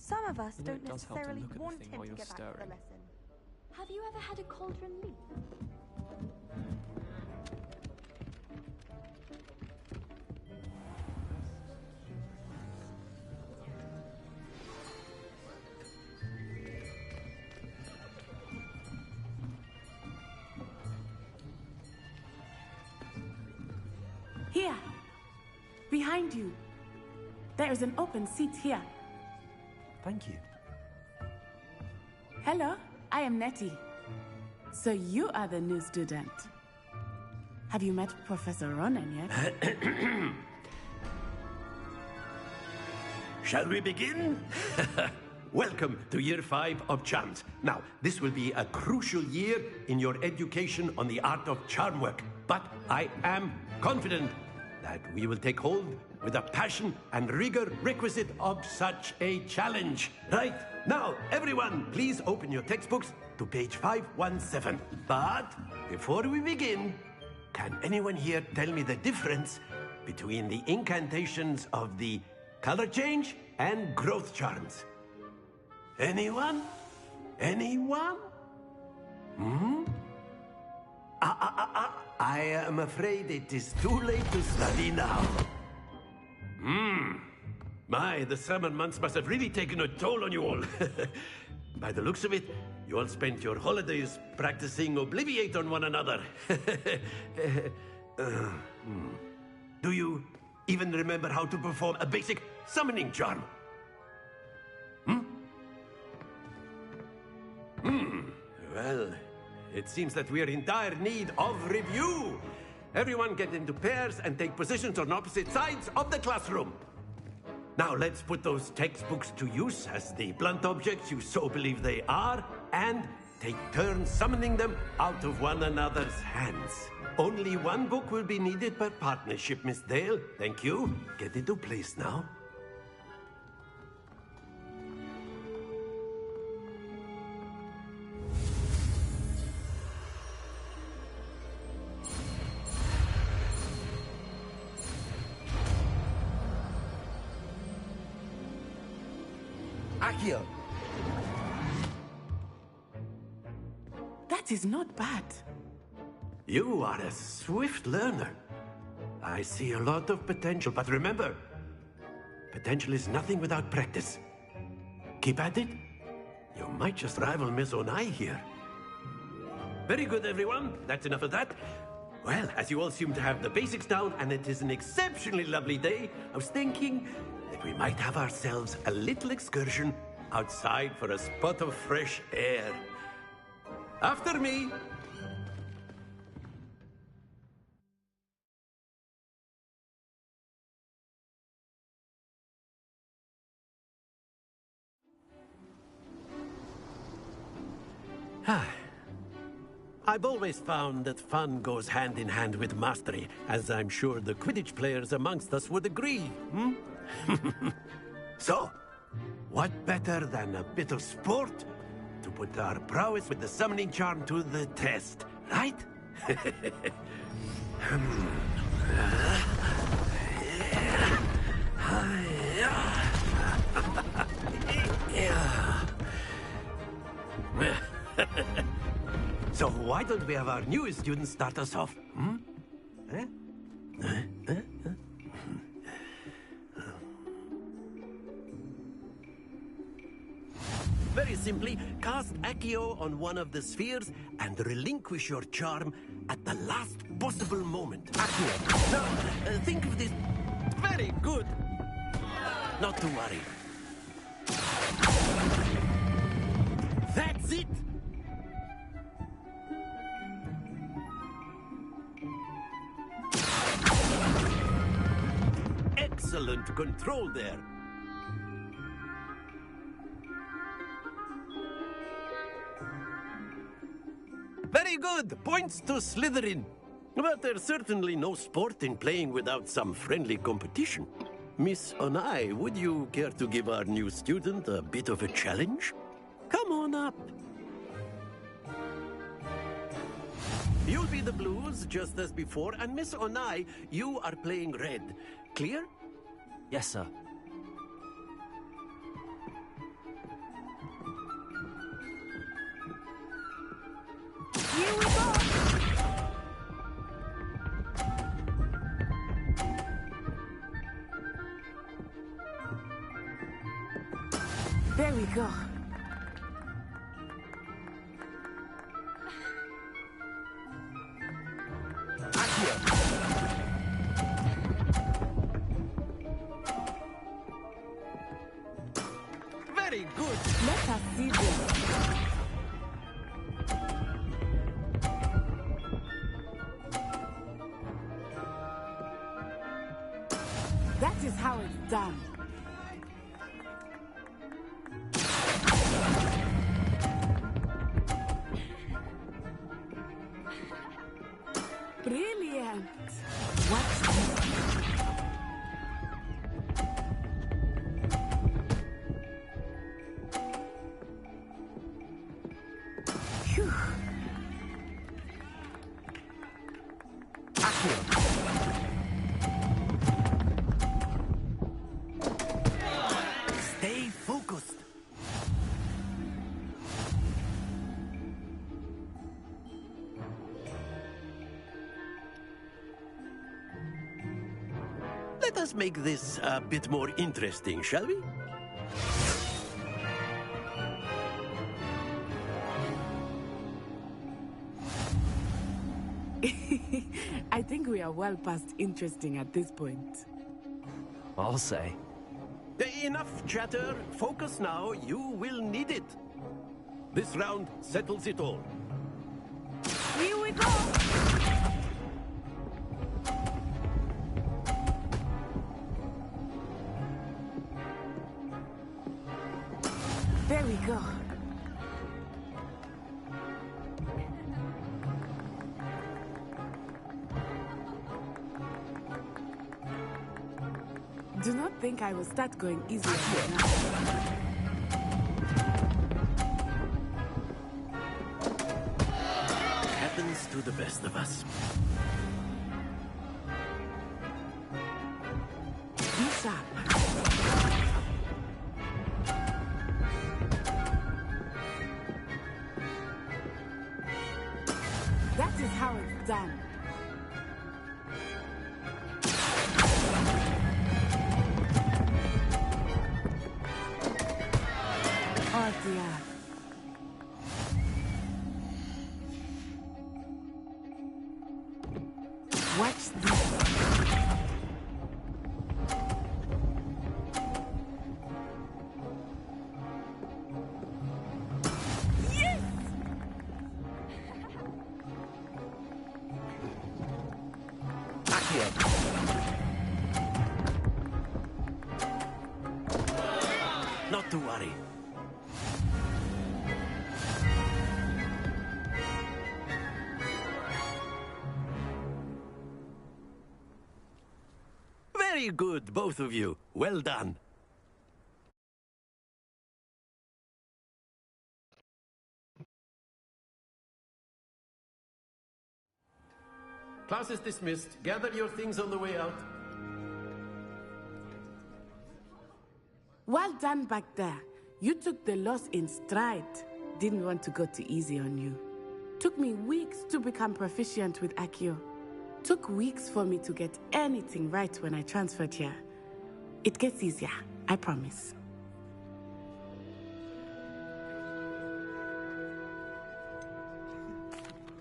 Some of us You know, don't it does help to necessarily look at the want thing him while to you're get back to the stirring. lesson. Have you ever had a cauldron leap? Here! Behind you! There is an open seat here. Thank you. Hello, I am Nettie. So you are the new student. Have you met Professor Ronan yet? Shall we begin? Welcome to Year 5 of Charms. Now, this will be a crucial year in your education on the art of charm work. But I am confident that we will take hold with the passion and rigor requisite of such a challenge. Right, now, everyone, please open your textbooks to page 517. But before we begin, can anyone here tell me the difference between the incantations of the color change, and growth charms. Anyone? Anyone? Hmm? I am afraid it is too late to study now. My, the summer months must have really taken a toll on you all. By the looks of it, you all spent your holidays practicing Obliviate on one another. Do you even remember how to perform a basic summoning charm? Well, it seems that we are in dire need of review. Everyone get into pairs and take positions on opposite sides of the classroom. Now let's put those textbooks to use as the blunt objects you so believe they are, and take turns summoning them out of one another's hands. Only one book will be needed per partnership, Miss Dale. Thank you. Get into place now. Accio! That is not bad. You are a swift learner. I see a lot of potential, but remember, potential is nothing without practice. Keep at it. You might just rival Miss Onai here. Very good, everyone. That's enough of that. Well, as you all seem to have the basics down, and it is an exceptionally lovely day, I was thinking that we might have ourselves a little excursion outside for a spot of fresh air. After me. I've always found that fun goes hand in hand with mastery, as I'm sure the Quidditch players amongst us would agree, So, what better than a bit of sport to put our prowess with the summoning charm to the test, right? So why don't we have our newest student start us off? Very simply, cast Accio on one of the spheres and relinquish your charm at the last possible moment. Accio. Now, think of this. Very good. Not to worry. That's it. Excellent control there. Very good. Points to Slytherin. But there's certainly no sport in playing without some friendly competition. Miss Onai, would you care to give our new student a bit of a challenge? Come on up. You'll be the blues, just as before, and Miss Onai, you are playing red. Clear? Yes, sir. Here we go! There we go. Very good. Let us see this. That is how it's done. Brilliant. What's this? Phew. Let us make this a bit more interesting, shall we? I think we are well past interesting at this point. I'll say. Enough chatter. Focus now. You will need it. This round settles it all. Here we go! There we go. Do not think I will start going easier now. Happens to the best of us. Be sharp. That is how it's done. Oh dear. Watch this. Yes! Accio. Not to worry. Very good, both of you. Well done. Class is dismissed. Gather your things on the way out. Well done back there. You took the loss in stride. Didn't want to go too easy on you. Took me weeks to become proficient with Accio. Took weeks for me to get anything right when I transferred here. It gets easier, I promise.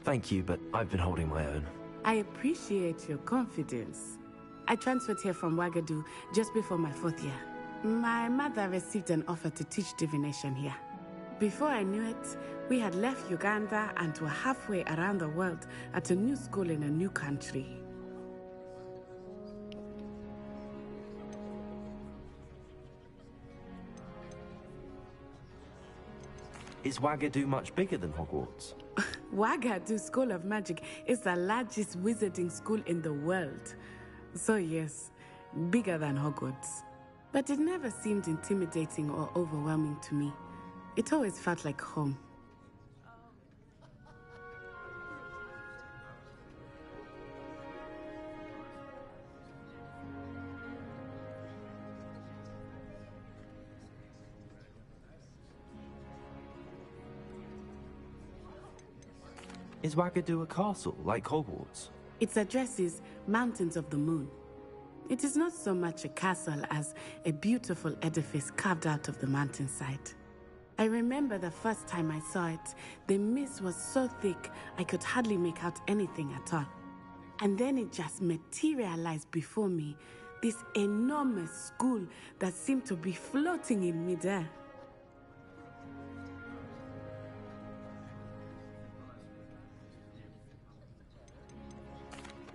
Thank you, but I've been holding my own. I appreciate your confidence. I transferred here from Wagadu just before my 4th year. My mother received an offer to teach divination here. Before I knew it, we had left Uganda and were halfway around the world at a new school in a new country. Is Wagadu much bigger than Hogwarts? Wagadu School of Magic is the largest wizarding school in the world. So yes, bigger than Hogwarts. But it never seemed intimidating or overwhelming to me. It always felt like home. Is Wagadu a castle, like Hogwarts? Its address is Mountains of the Moon. It is not so much a castle as a beautiful edifice carved out of the mountainside. I remember the first time I saw it, the mist was so thick I could hardly make out anything at all. And then it just materialized before me, this enormous school that seemed to be floating in midair.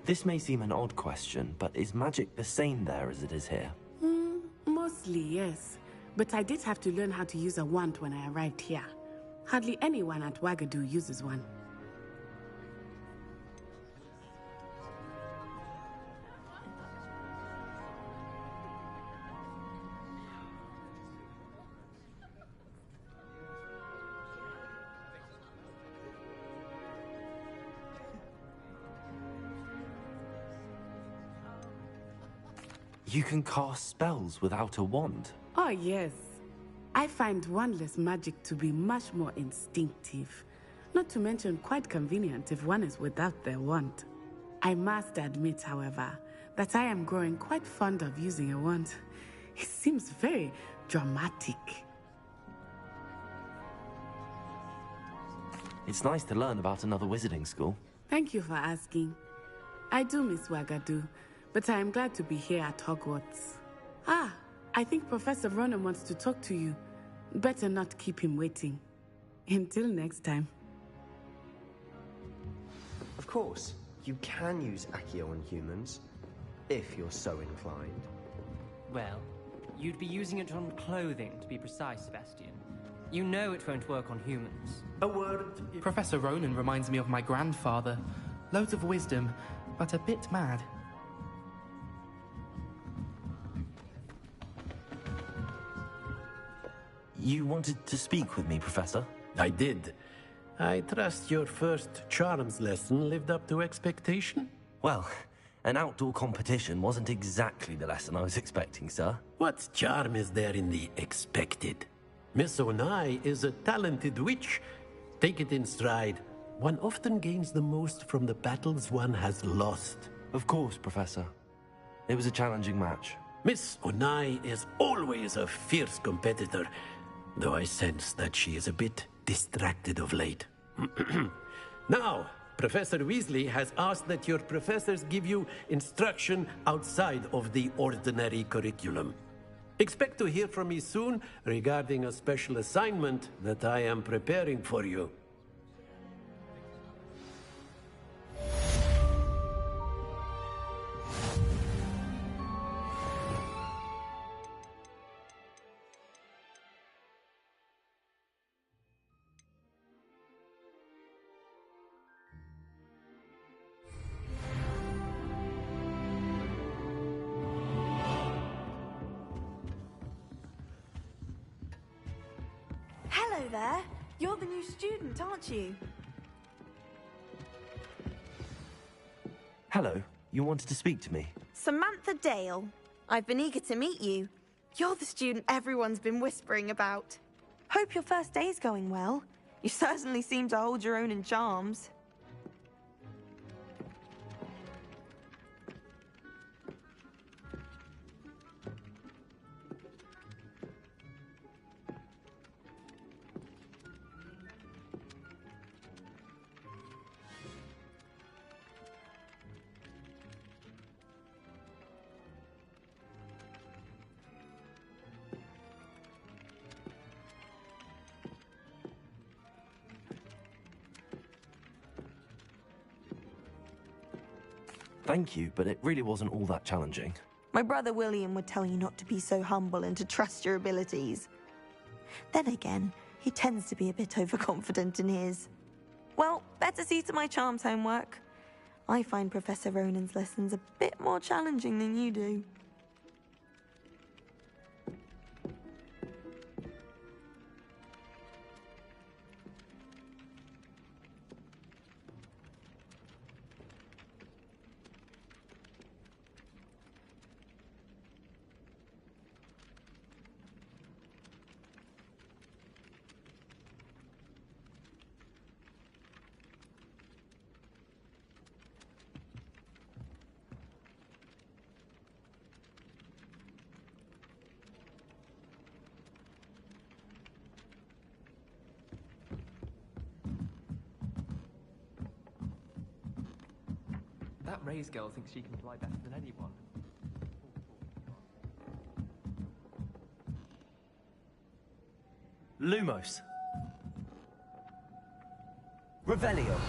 This may seem an odd question, but is magic the same there as it is here? Mostly, yes. But I did have to learn how to use a wand when I arrived here. Hardly anyone at Wagadu uses one. You can cast spells without a wand? Oh, yes. I find wandless magic to be much more instinctive. Not to mention quite convenient if one is without their wand. I must admit, however, that I am growing quite fond of using a wand. It seems very dramatic. It's nice to learn about another wizarding school. Thank you for asking. I do miss Wagadu, but I am glad to be here at Hogwarts. Ah, I think Professor Ronen wants to talk to you. Better not keep him waiting. Until next time. Of course, you can use Accio on humans, if you're so inclined. Well, you'd be using it on clothing, to be precise, Sebastian. You know it won't work on humans. A word. Professor Ronen reminds me of my grandfather. Loads of wisdom, but a bit mad. You wanted to speak with me, Professor? I did. I trust your first charms lesson lived up to expectation? Well, an outdoor competition wasn't exactly the lesson I was expecting, sir. What charm is there in the expected? Miss Onai is a talented witch. Take it in stride. One often gains the most from the battles one has lost. Of course, Professor. It was a challenging match. Miss Onai is always a fierce competitor, though I sense that she is a bit distracted of late. Now, Professor Weasley has asked that your professors give you instruction outside of the ordinary curriculum. Expect to hear from me soon regarding a special assignment that I am preparing for you. Hello there. You're the new student, aren't you? Hello. You wanted to speak to me? Samantha Dale. I've been eager to meet you. You're the student everyone's been whispering about. Hope your first day's going well. You certainly seem to hold your own in charms. Thank you, but it really wasn't all that challenging. My brother William would tell you not to be so humble and to trust your abilities. Then again, he tends to be a bit overconfident in his. Well, better see to my charms homework. I find Professor Ronen's lessons a bit more challenging than you do. That Ray's girl thinks she can fly better than anyone. Lumos. Revelio.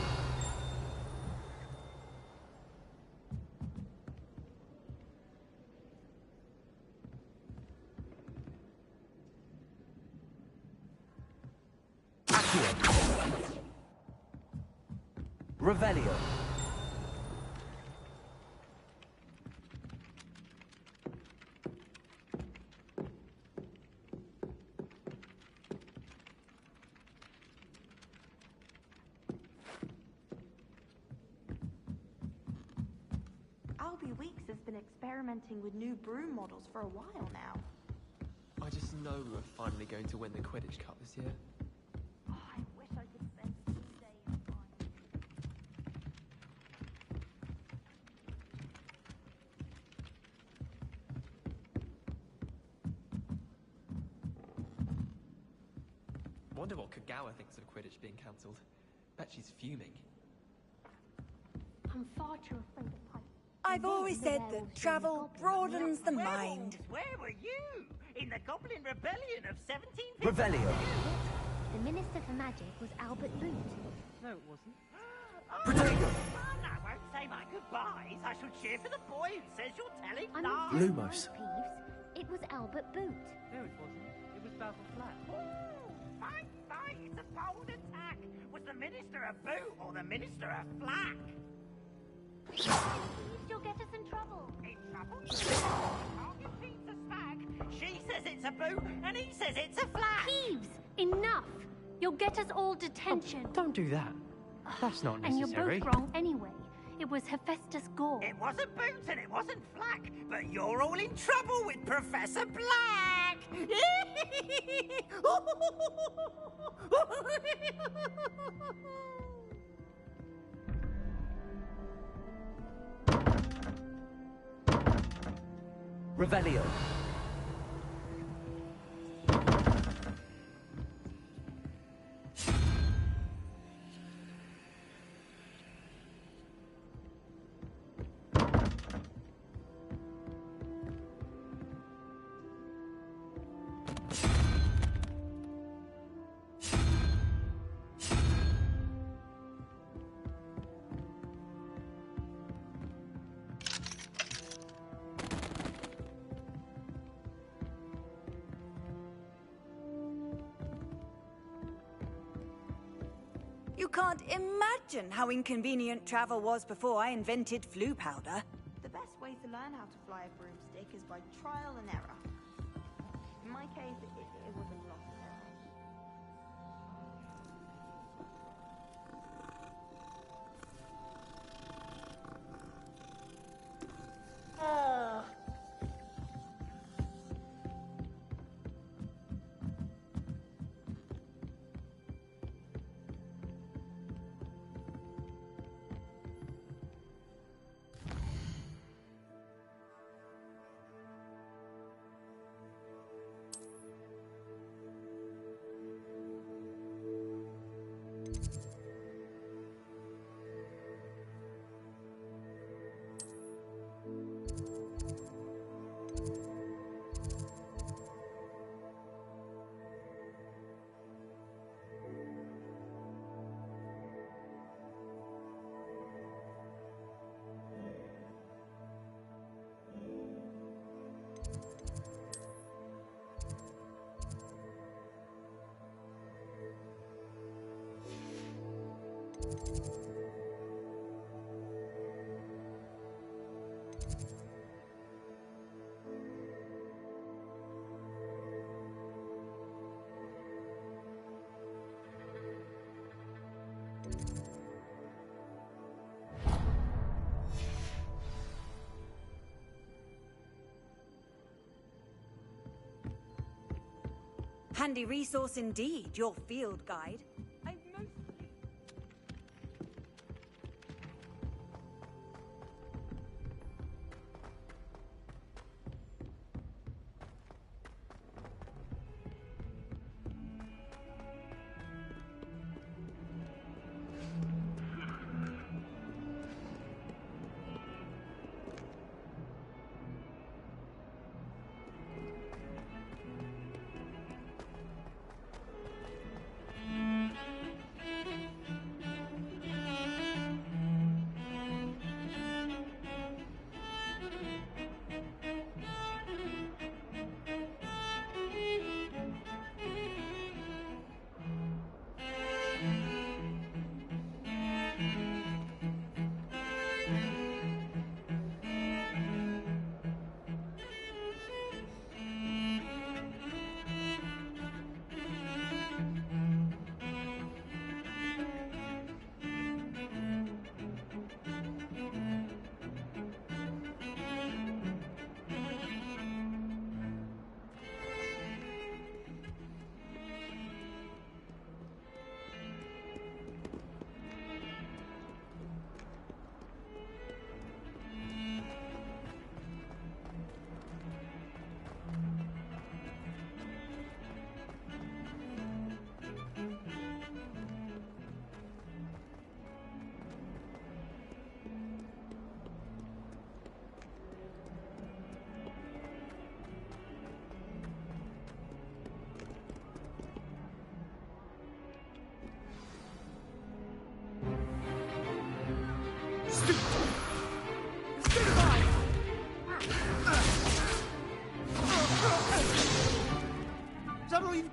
Accio. Revelio. Albie Weeks has been experimenting with new broom models for a while now. I just know we're finally going to win the Quidditch Cup this year. Oh, I wish I could spend some days flying. wonder what Kagawa thinks of Quidditch being cancelled. Bet she's fuming. I'm far too afraid of heights. I've always said that travel broadens the mind. Where were you? In the Goblin Rebellion of 1750? Revelio. The Minister for Magic was Albert Boot. No, it wasn't. Protego. I won't say my goodbyes. I shall cheer for the boy who says you're telling I'm lies. not Lumos. Peeves. It was Albert Boot. No, it wasn't. It was Basil Flat. Fight, fight! It's a bold attack. Was the Minister a boot or the Minister a flack? Peeves, you'll get us in trouble. In trouble? Target Pete's a spag. She says it's a boot and he says it's a flack. Peeves, enough. You'll get us all detention. Don't do that. That's not And necessary. you're both wrong anyway. It was Hephaestus Gore. It wasn't boot and it wasn't flack, but you're all in trouble with Professor Black. Revelio. You can't imagine how inconvenient travel was before I invented flu powder. The best way to learn how to fly a broomstick is by trial and error. In my case, it was a lot of error. Handy resource indeed, your field guide.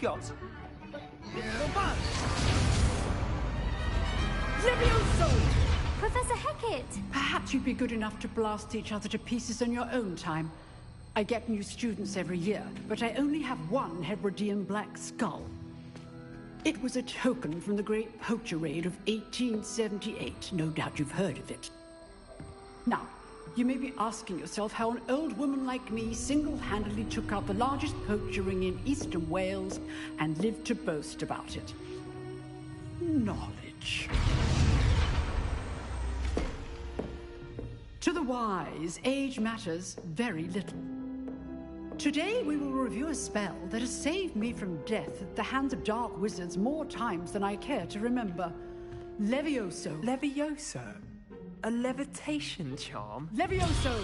got? Levioso! Professor Hecat! Perhaps you'd be good enough to blast each other to pieces in your own time. I get new students every year, but I only have one Hebridean black skull. It was a token from the Great Poacher Raid of 1878. No doubt you've heard of it. Now, you may be asking yourself how an old woman like me single-handedly took out the largest poacher ring in eastern Wales and lived to boast about it. Knowledge. To the wise, age matters very little. Today we will review a spell that has saved me from death at the hands of dark wizards more times than I care to remember. Levioso. Levioso? A levitation charm? Levioso!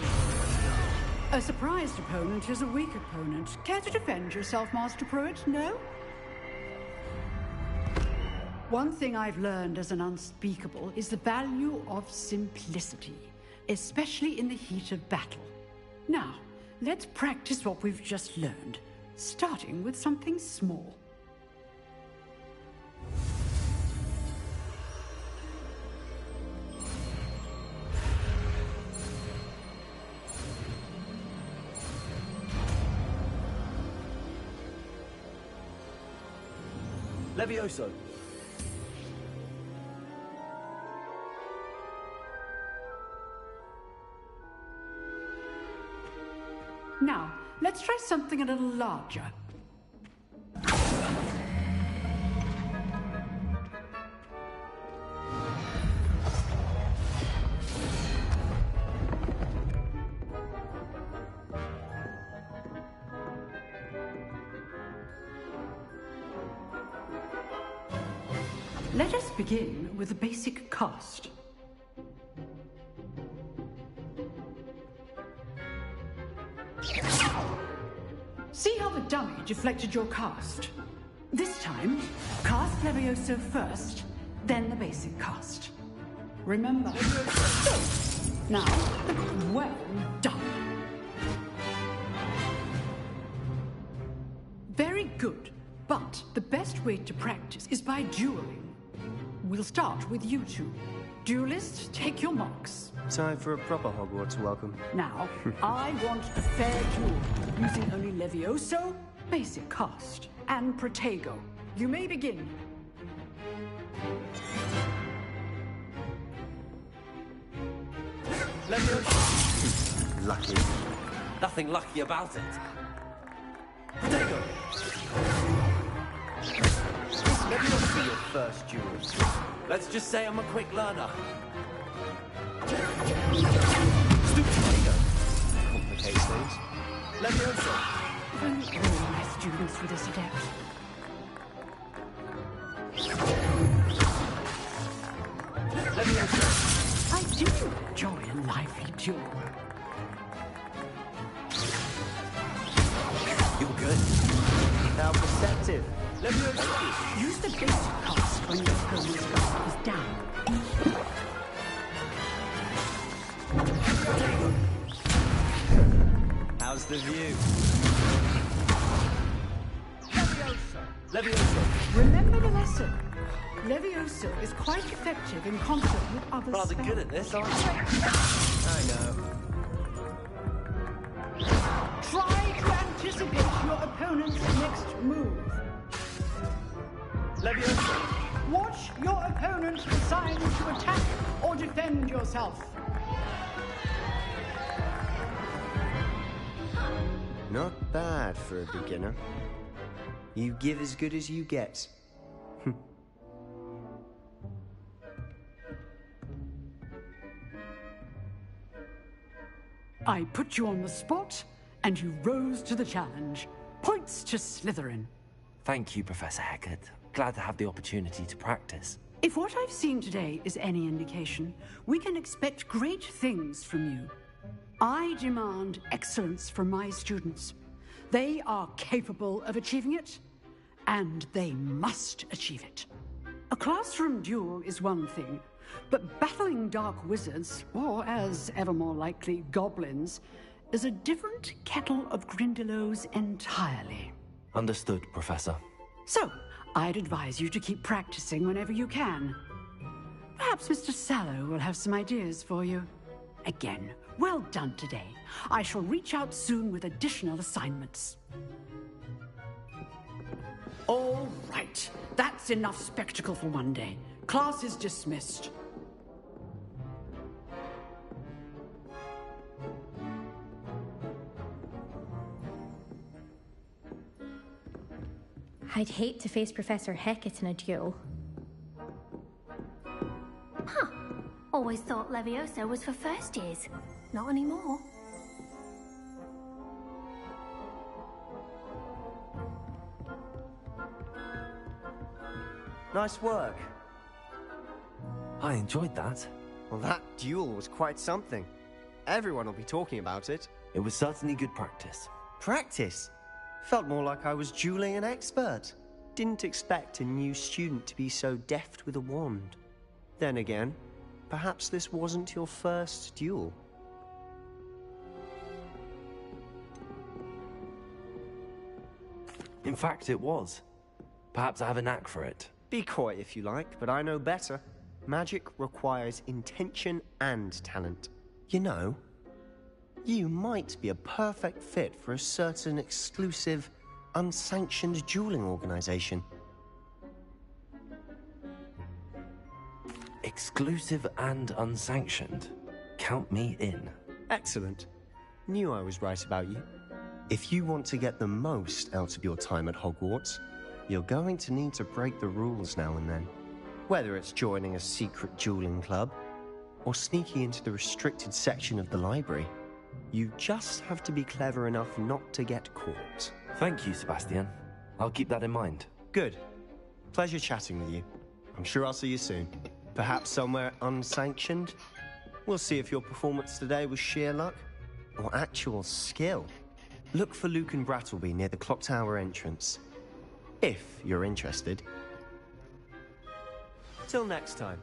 A surprised opponent is a weak opponent. Care to defend yourself, Master Pruitt? No? One thing I've learned as an unspeakable is the value of simplicity, especially in the heat of battle. Now, let's practice what we've just learned, starting with something small. Levioso. Now, let's try something a little larger. Let us begin with the basic cast. See how the dummy deflected your cast? This time, cast Levioso first, then the basic cast. Remember. Now, well done. Very good, but the best way to practice is by dueling. We'll start with you two. Duelists, take your marks. Time for a proper Hogwarts welcome. Now, I want a fair duel, using only Levioso, basic cast, and Protego. You may begin. Levioso. Lucky. Nothing lucky about it. Protego! Levioso, your first duel. Let's just say I'm a quick learner. Complicates things. Levioso. If only all my students were this adept. Levioso. I do enjoy a lively duel. You're good. How perceptive. Levioso. Use the basic cast when your opponent's guard is down. How's the view? Levioso. Levioso. Remember the lesson. Levioso is quite effective in concert with other Rather spells. good at this, aren't you? I know. Try to anticipate your opponent's next move. Levioso. Watch your opponent decide to attack or defend yourself. Not bad for a beginner. You give as good as you get. I put you on the spot, and you rose to the challenge. Points to Slytherin. Thank you, Professor Hecat. Glad to have the opportunity to practice. If what I've seen today is any indication, we can expect great things from you. I demand excellence from my students. They are capable of achieving it, and they must achieve it. A classroom duel is one thing, but battling dark wizards, or as ever more likely, goblins, is a different kettle of Grindylows entirely. Understood, Professor. So, I'd advise you to keep practicing whenever you can. Perhaps Mr. Sallow will have some ideas for you. Again, well done today. I shall reach out soon with additional assignments. All right. That's enough spectacle for one day. Class is dismissed. I'd hate to face Professor Hecat in a duel. Huh. Always thought Levioso was for first years. Not anymore. Nice work. I enjoyed that. Well, that duel was quite something. Everyone will be talking about it. It was certainly good practice. Practice? Felt more like I was dueling an expert. Didn't expect a new student to be so deft with a wand. Then again, perhaps this wasn't your first duel. In fact, it was. Perhaps I have a knack for it. Be coy if you like, but I know better. Magic requires intention and talent. You know, you might be a perfect fit for a certain exclusive, unsanctioned dueling organization. Exclusive and unsanctioned. Count me in. Excellent. Knew I was right about you. If you want to get the most out of your time at Hogwarts, you're going to need to break the rules now and then. Whether it's joining a secret dueling club, or sneaking into the restricted section of the library, you just have to be clever enough not to get caught. Thank you, Sebastian. I'll keep that in mind. Good. Pleasure chatting with you. I'm sure I'll see you soon. Perhaps somewhere unsanctioned? We'll see if your performance today was sheer luck, or actual skill. Look for Lucan Brattleby near the Clock Tower entrance. If you're interested. Till next time.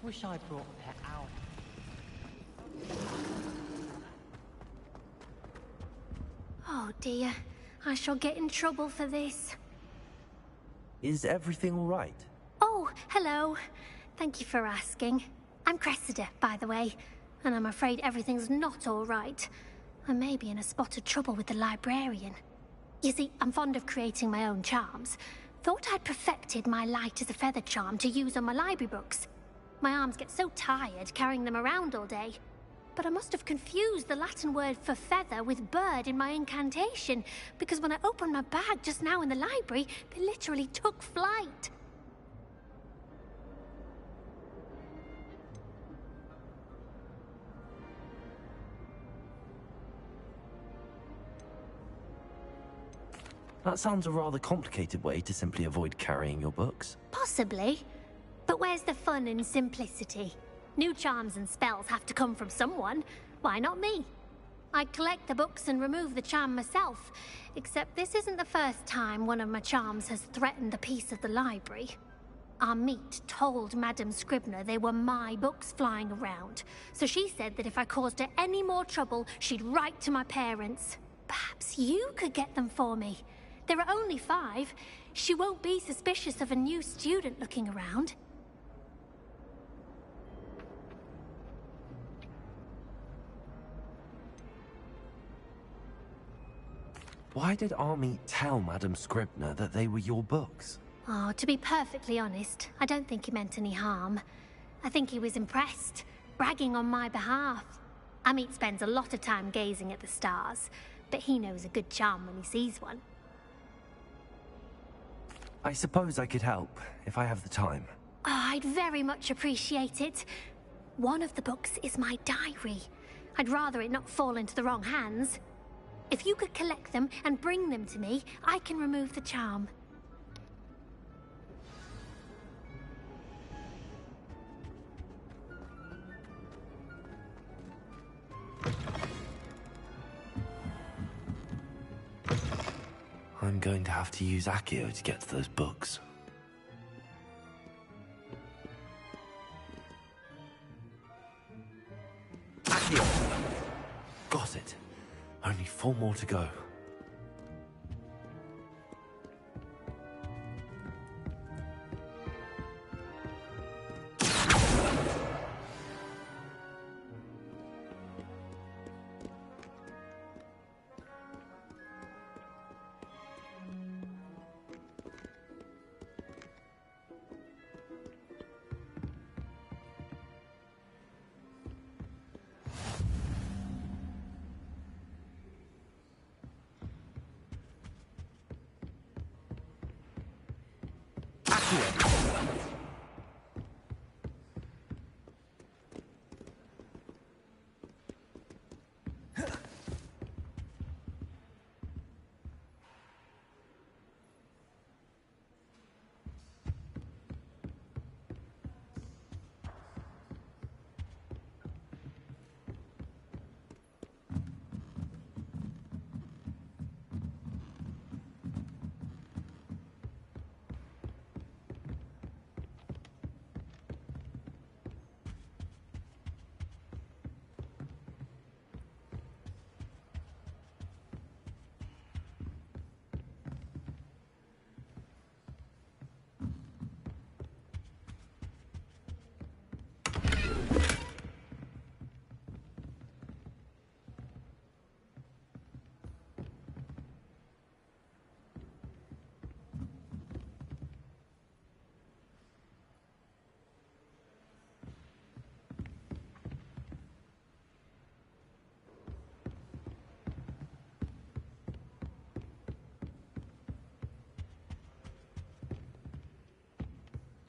Wish I brought a pet owl. Oh dear, I shall get in trouble for this. Is everything all right? Oh, hello. Thank you for asking. I'm Cressida, by the way, and I'm afraid everything's not all right. I may be in a spot of trouble with the librarian. You see, I'm fond of creating my own charms. Thought I'd perfected my light as a feather charm to use on my library books. My arms get so tired carrying them around all day. but I must have confused the Latin word for feather with bird in my incantation, because when I opened my bag just now in the library, they literally took flight. That sounds a rather complicated way to simply avoid carrying your books. Possibly. But where's the fun in simplicity? New charms and spells have to come from someone. Why not me? I collect the books and remove the charm myself, except this isn't the first time one of my charms has threatened the peace of the library. Amit told Madame Scribner they were my books flying around, so she said that if I caused her any more trouble, she'd write to my parents. Perhaps you could get them for me. There are only 5. She won't be suspicious of a new student looking around. Why did Army tell Madame Scribner that they were your books? Oh, to be perfectly honest, I don't think he meant any harm. I think he was impressed, bragging on my behalf. Amit spends a lot of time gazing at the stars, but he knows a good charm when he sees one. I suppose I could help, if I have the time. Oh, I'd very much appreciate it. One of the books is my diary. I'd rather it not fall into the wrong hands. If you could collect them and bring them to me, I can remove the charm. I'm going to have to use Accio to get to those books. Accio! Got it. Only 4 more to go.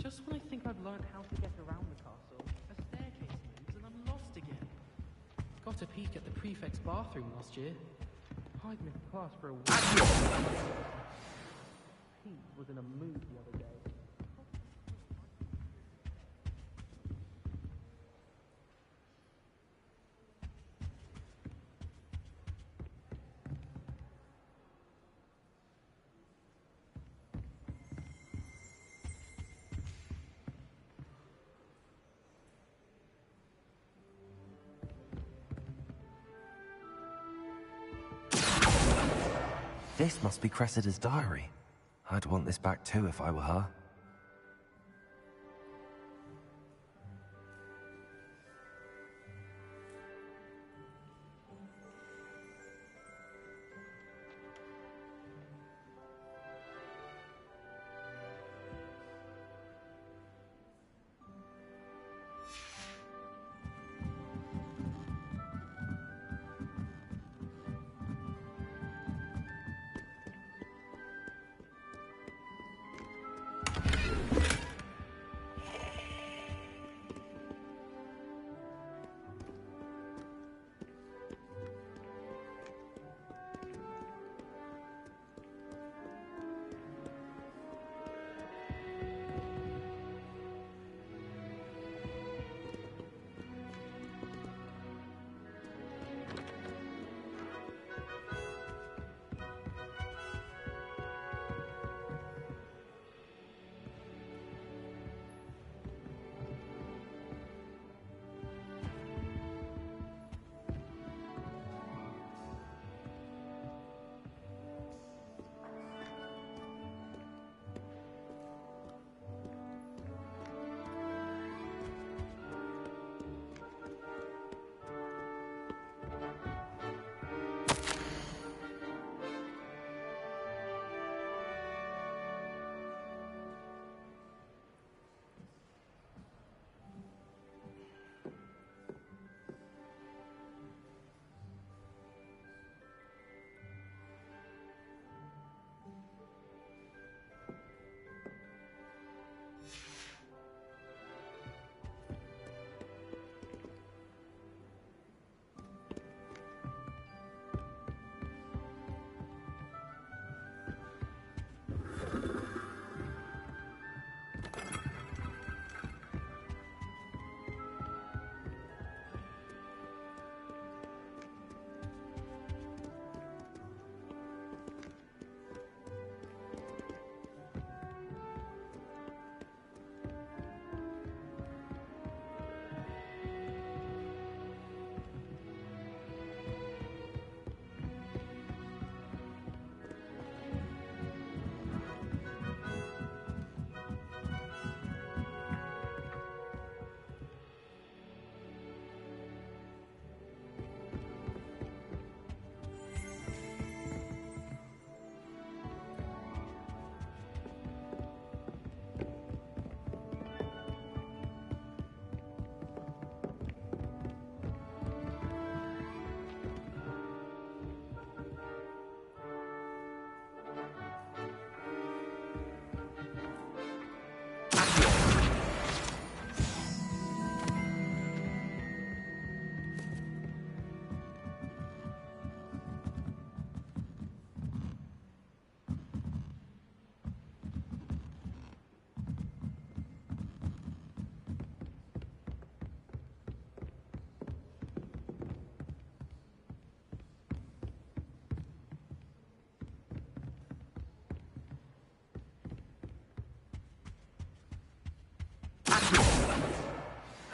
Just when I think I've learned how to get around the castle, a staircase moves and I'm lost again. Got a peek at the prefect's bathroom last year. Hiding in class for a while. He was in a mood the other day. This must be Cressida's diary. I'd want this back too if I were her.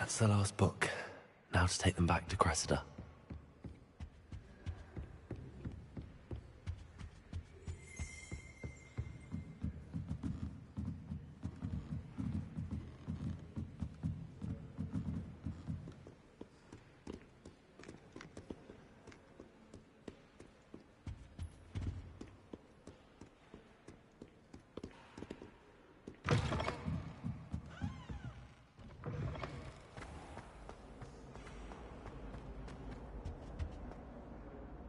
That's the last book. Now to take them back to Cressida.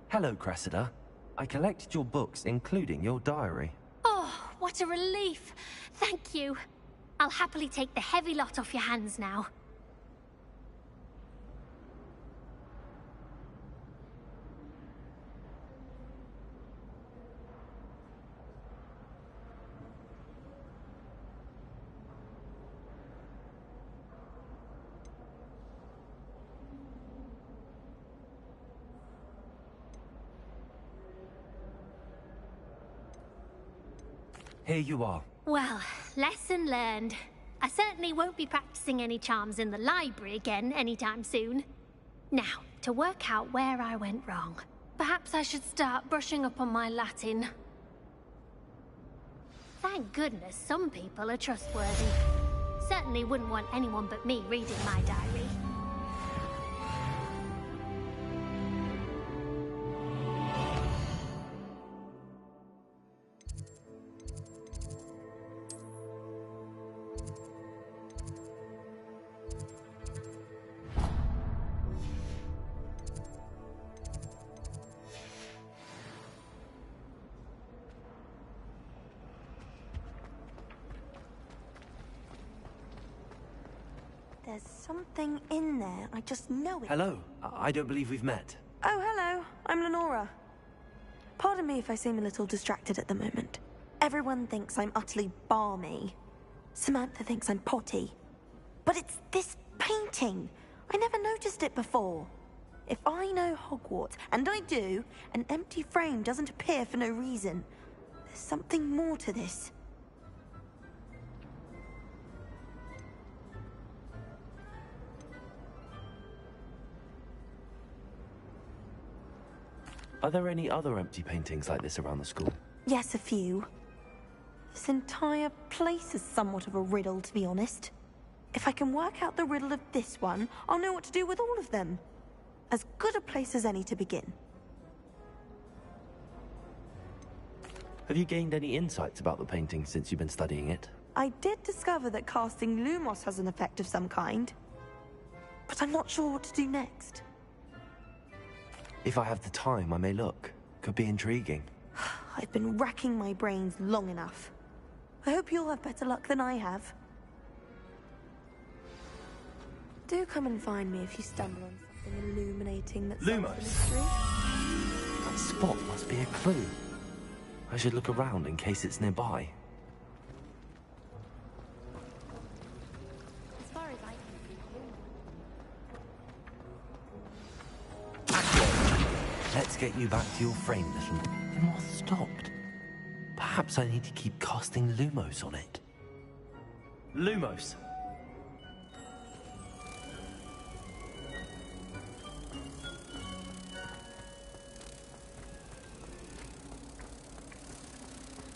Hello, Cressida. I collected your books, including your diary. Oh, what a relief. Thank you. I'll happily take the heavy lot off your hands now. Here you are. Well, lesson learned. I certainly won't be practicing any charms in the library again anytime soon. Now, to work out where I went wrong. Perhaps I should start brushing up on my Latin. Thank goodness some people are trustworthy. Certainly wouldn't want anyone but me reading my diary. There's something in there. I just know it. Hello. I don't believe we've met. Oh, hello. I'm Lenora. Pardon me if I seem a little distracted at the moment. Everyone thinks I'm utterly balmy. Samantha thinks I'm potty. But it's this painting. I never noticed it before. If I know Hogwarts, and I do, an empty frame doesn't appear for no reason. There's something more to this. Are there any other empty paintings like this around the school? Yes, a few. This entire place is somewhat of a riddle, to be honest. If I can work out the riddle of this one, I'll know what to do with all of them. As good a place as any to begin. Have you gained any insights about the painting since you've been studying it? I did discover that casting Lumos has an effect of some kind. But I'm not sure what to do next. If I have the time, I may look. Could be intriguing. I've been racking my brains long enough. I hope you'll have better luck than I have. Do come and find me if you stumble on something illuminating that solves the mystery. That spot must be a clue. I should look around in case it's nearby. As far as I can Let's get you back to your frame, little. The moth stopped. Perhaps I need to keep casting Lumos on it. Lumos!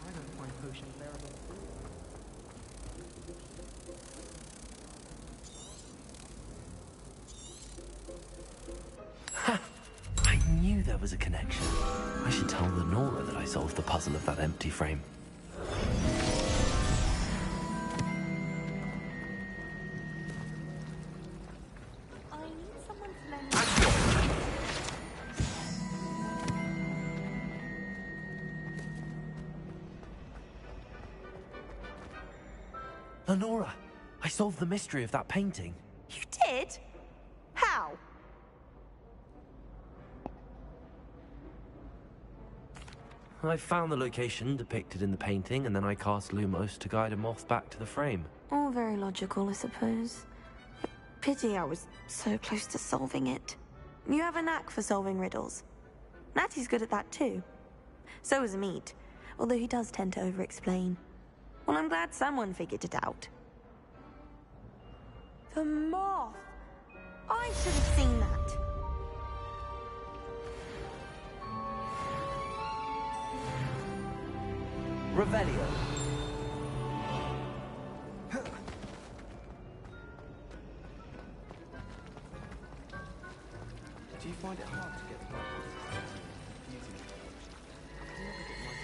I don't find potions there at all. I knew there was a connection. I should tell Lenora that I solved the puzzle of that empty frame. I need someone to lend Lenora, I solved the mystery of that painting. You did? How? I found the location depicted in the painting, and then I cast Lumos to guide a moth back to the frame. All very logical, I suppose. Pity I was so close to solving it. You have a knack for solving riddles. Natty's good at that too. So is Amit, although he does tend to over-explain. Well, I'm glad someone figured it out. The moth! I should have seen that. Revelio. Do you find it hard to get to work with this confusing approach? I can never get my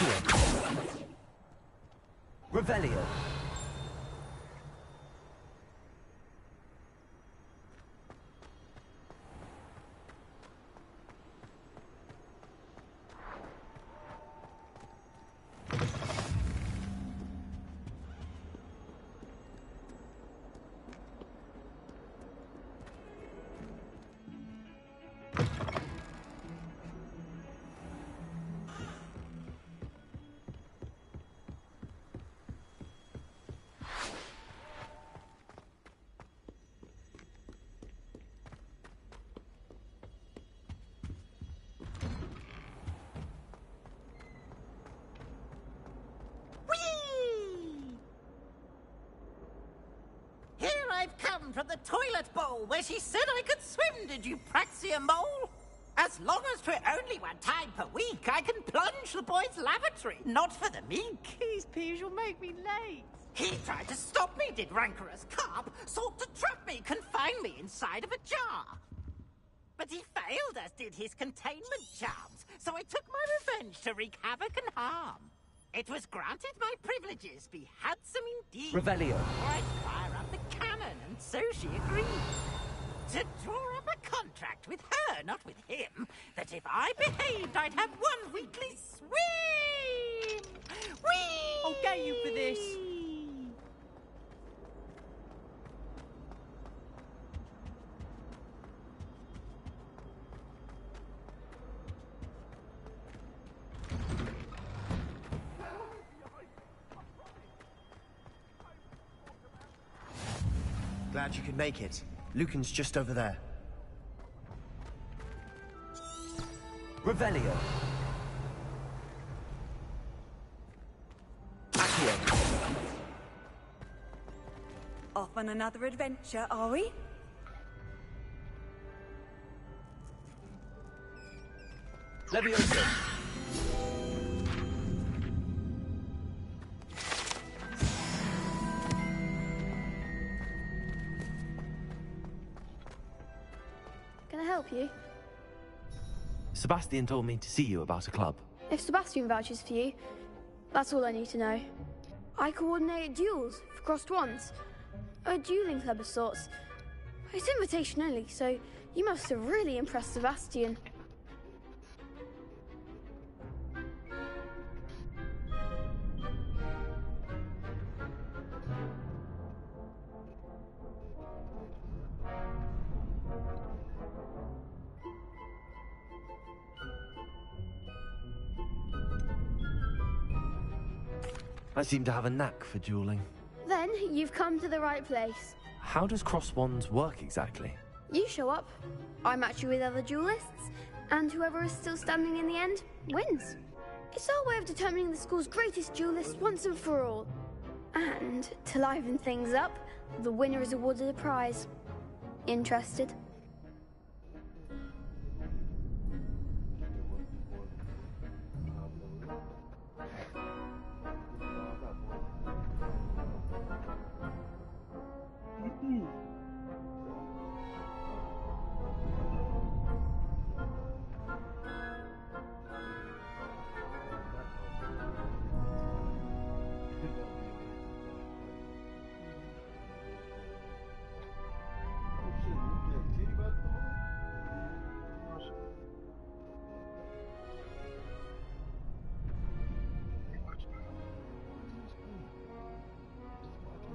Accio. Revelio. I've come from the toilet bowl where she said I could swim, did you Praxia mole? As long as 'twere only one time per week, I can plunge the boy's lavatory, not for the meek. These peas will make me late. He tried to stop me, did rancorous carp, sought to trap me, confine me inside of a jar. But he failed, as did his containment charms, so I took my revenge to wreak havoc and harm. It was granted my privileges be handsome indeed. Revelio. I'd fire up the cannon, and so she agreed. To draw up a contract with her, not with him, that if I behaved, I'd have one weekly swim! Whee! I'll get you for this. Glad you could make it. Lucan's just over there. Revelio. Accio. Off on another adventure, are we? Levioso. Can I help you? Sebastian told me to see you about a club. If Sebastian vouches for you, that's all I need to know. I coordinate duels for crossed ones. A dueling club of sorts. It's invitation only, so you must have really impressed Sebastian. I seem to have a knack for dueling. Then you've come to the right place. How does cross wands work exactly? You show up, I match you with other duelists, and whoever is still standing in the end wins. It's our way of determining the school's greatest duelist once and for all. And to liven things up, the winner is awarded a prize. Interested?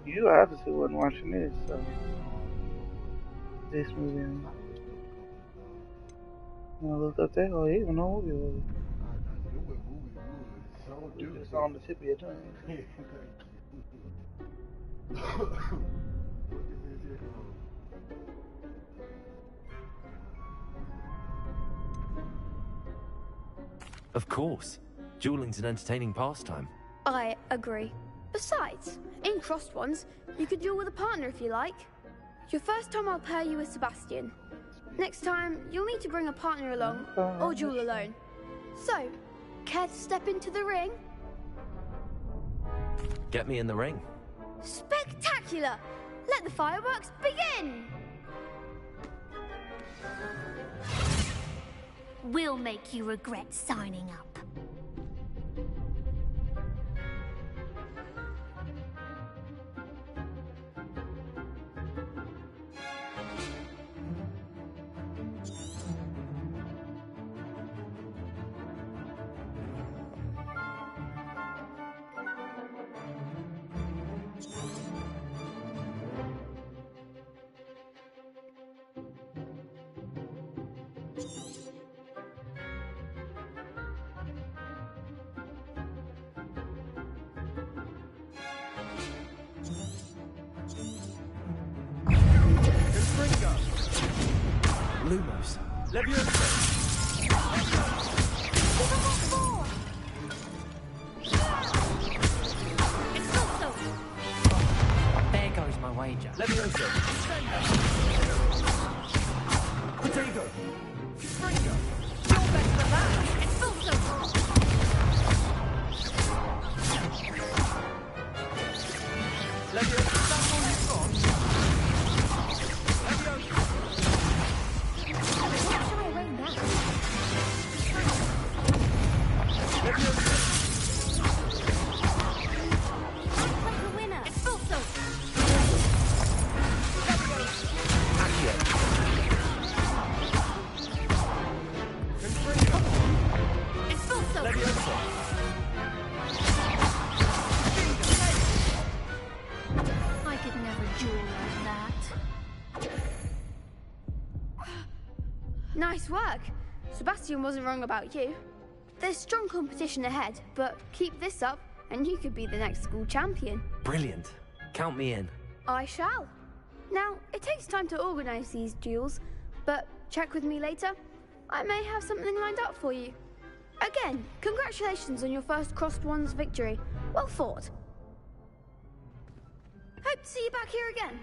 You obviously wasn't watching this, so this movie. When I looked up that, oh, he even know what movie it was. It's on the tip of your tongue. Of course. Dueling's an entertaining pastime. I agree. Besides, in crossed ones, you could duel with a partner if you like. Your first time I'll pair you with Sebastian. Next time, you'll need to bring a partner along, or duel alone. So, care to step into the ring? Get me in the ring. Spectacular! Let the fireworks begin! We'll make you regret signing up. Lumos. There goes my wager. Levioso. Potato. Stringer. You're better than that. It's also Levioso. That's all you've got? Levioso. What shall I rain down? Levioso. Looks like a winner. It's also It's also Levioso. I could never duel like that. Nice work. Sebastian wasn't wrong about you. There's strong competition ahead, but keep this up and you could be the next school champion. Brilliant. Count me in. I shall. Now, it takes time to organize these duels, but check with me later. I may have something lined up for you. Again, congratulations on your first Crossed Wands victory. Well fought. Hope to see you back here again.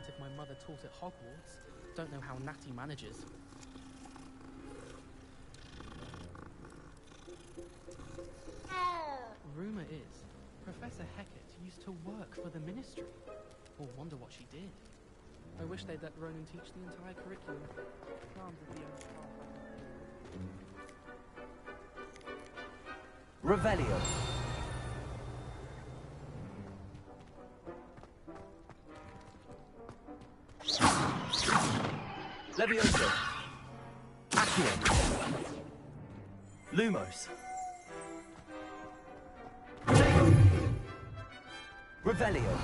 If my mother taught at Hogwarts. Don't know how Natty manages. Rumour is, Professor Hecat used to work for the Ministry. Or wonder what she did. I wish they'd let Ronan teach the entire curriculum. Charms is the only path. Revelio. Levioso. Accio. Lumos. Revelio.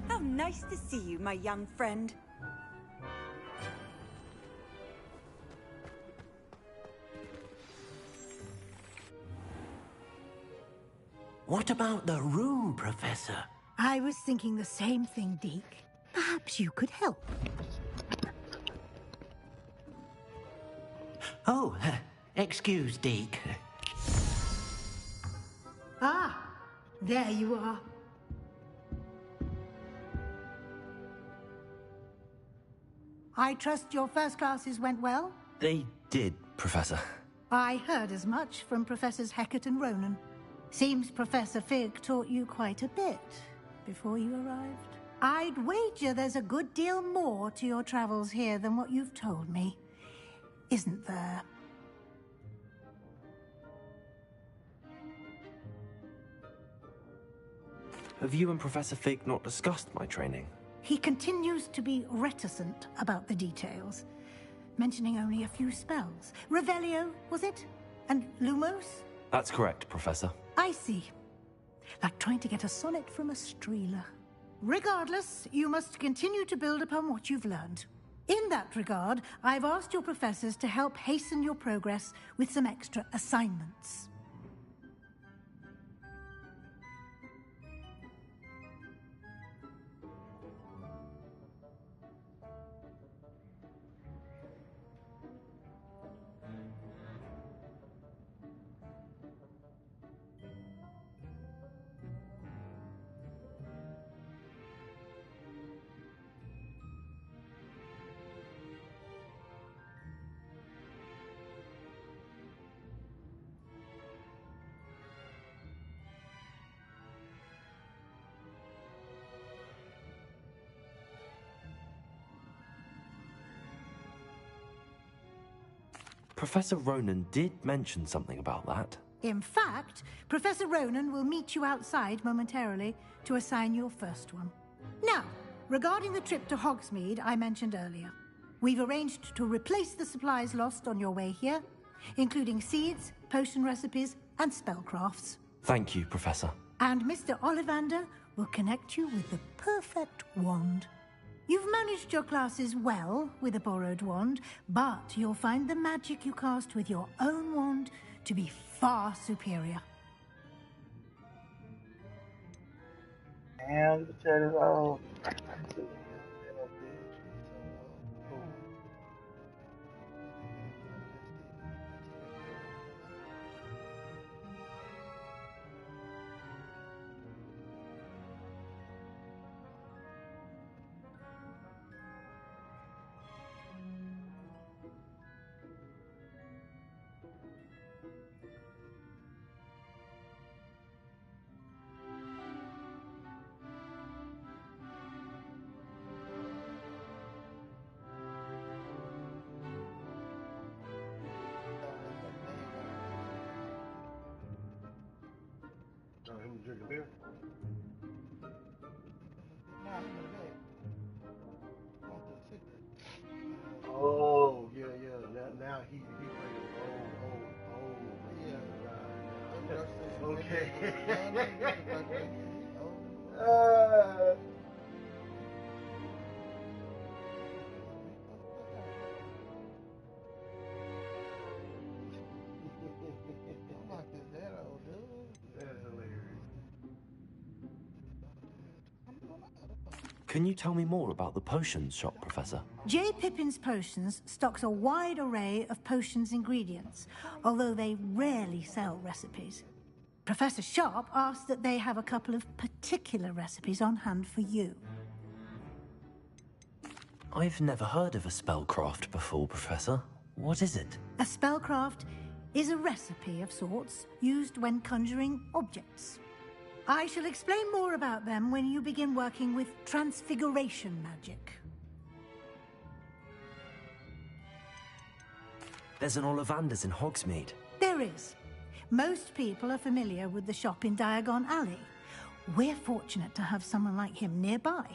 How nice to see you, my young friend. What about the room, Professor? I was thinking the same thing, Deke. Perhaps you could help. Oh, excuse, Deke. Ah, there you are. I trust your first classes went well? They did, Professor. I heard as much from Professors Hecat and Ronan. Seems Professor Fig taught you quite a bit before you arrived. I'd wager there's a good deal more to your travels here than what you've told me. Isn't there? Have you and Professor Fig not discussed my training? He continues to be reticent about the details, mentioning only a few spells. Revelio, was it? And Lumos? That's correct, Professor. I see. Like trying to get a sonnet from a Streeler. Regardless, you must continue to build upon what you've learned. In that regard, I've asked your professors to help hasten your progress with some extra assignments. Professor Ronan did mention something about that. In fact, Professor Ronan will meet you outside momentarily to assign your first one. Now, regarding the trip to Hogsmeade I mentioned earlier, we've arranged to replace the supplies lost on your way here, including seeds, potion recipes, and spellcrafts. Thank you, Professor. And Mr. Ollivander will connect you with the perfect wand. You've managed your classes well with a borrowed wand, but you'll find the magic you cast with your own wand to be far superior. And the chat is all. Drink a beer? Oh, yeah. Now he played okay. Can you tell me more about the potions shop, Professor? J. Pippin's Potions stocks a wide array of potions ingredients, although they rarely sell recipes. Professor Sharp asked that they have a couple of particular recipes on hand for you. I've never heard of a spellcraft before, Professor. What is it? A spellcraft is a recipe of sorts used when conjuring objects. I shall explain more about them when you begin working with transfiguration magic. There's an Ollivander's in Hogsmeade. There is. Most people are familiar with the shop in Diagon Alley. We're fortunate to have someone like him nearby.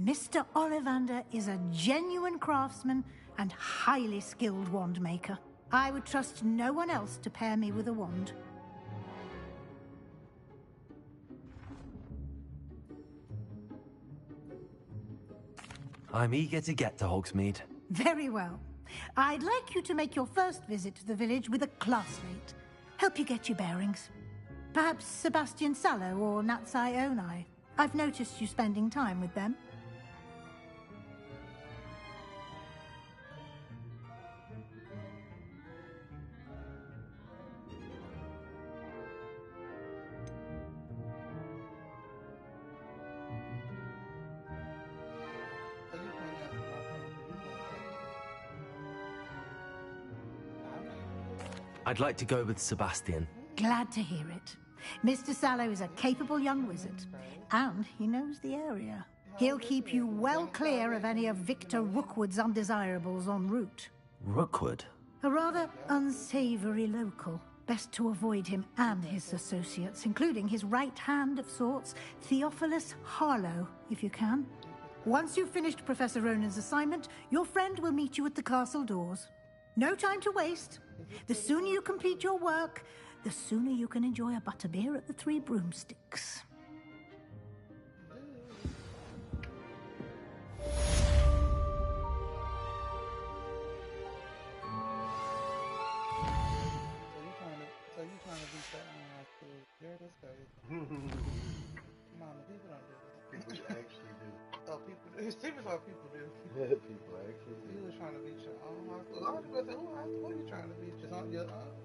Mr. Ollivander is a genuine craftsman and highly skilled wand maker. I would trust no one else to pair me with a wand. I'm eager to get to Hogsmeade. Very well. I'd like you to make your first visit to the village with a classmate. Help you get your bearings. Perhaps Sebastian Sallow or Natsai Onai. I've noticed you spending time with them. I'd like to go with Sebastian. Glad to hear it. Mr. Sallow is a capable young wizard, and he knows the area. He'll keep you well clear of any of Victor Rookwood's undesirables en route. Rookwood? A rather unsavory local. Best to avoid him and his associates, including his right hand of sorts, Theophilus Harlow, if you can. Once you've finished Professor Ronan's assignment, your friend will meet you at the castle doors. No time to waste. The sooner you complete your work, the sooner you can enjoy a butterbeer at the Three Broomsticks. So you trying to beat that on high school? Girl, that's crazy. Mama, people don't do that. People actually do. Oh, people do. People are people do. Yeah, people actually do. You was trying to beat your own high school. I was going to say, who high school are you trying to beat? Your own?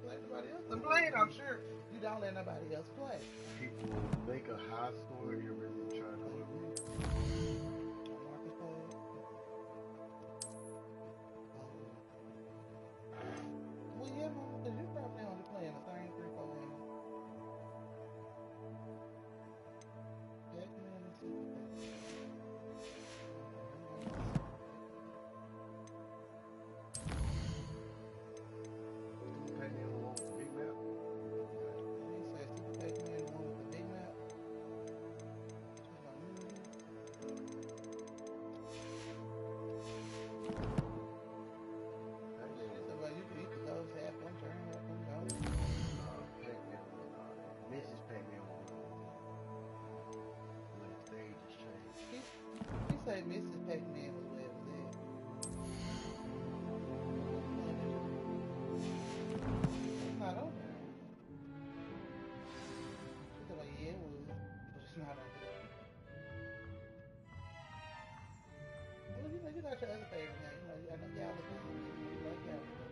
Let nobody else play it, I'm sure. You don't let nobody else play. People make a high score and you're really trying to win. Well, yeah, Mama, because you're probably only playing the same 3-4 games. Say Mrs. Pac-Man was where it was at. It's not on there. She said, well, yeah, it was, but it's not on there. Well, you got your other favorite now. I know Galaxy. You like Galaxy.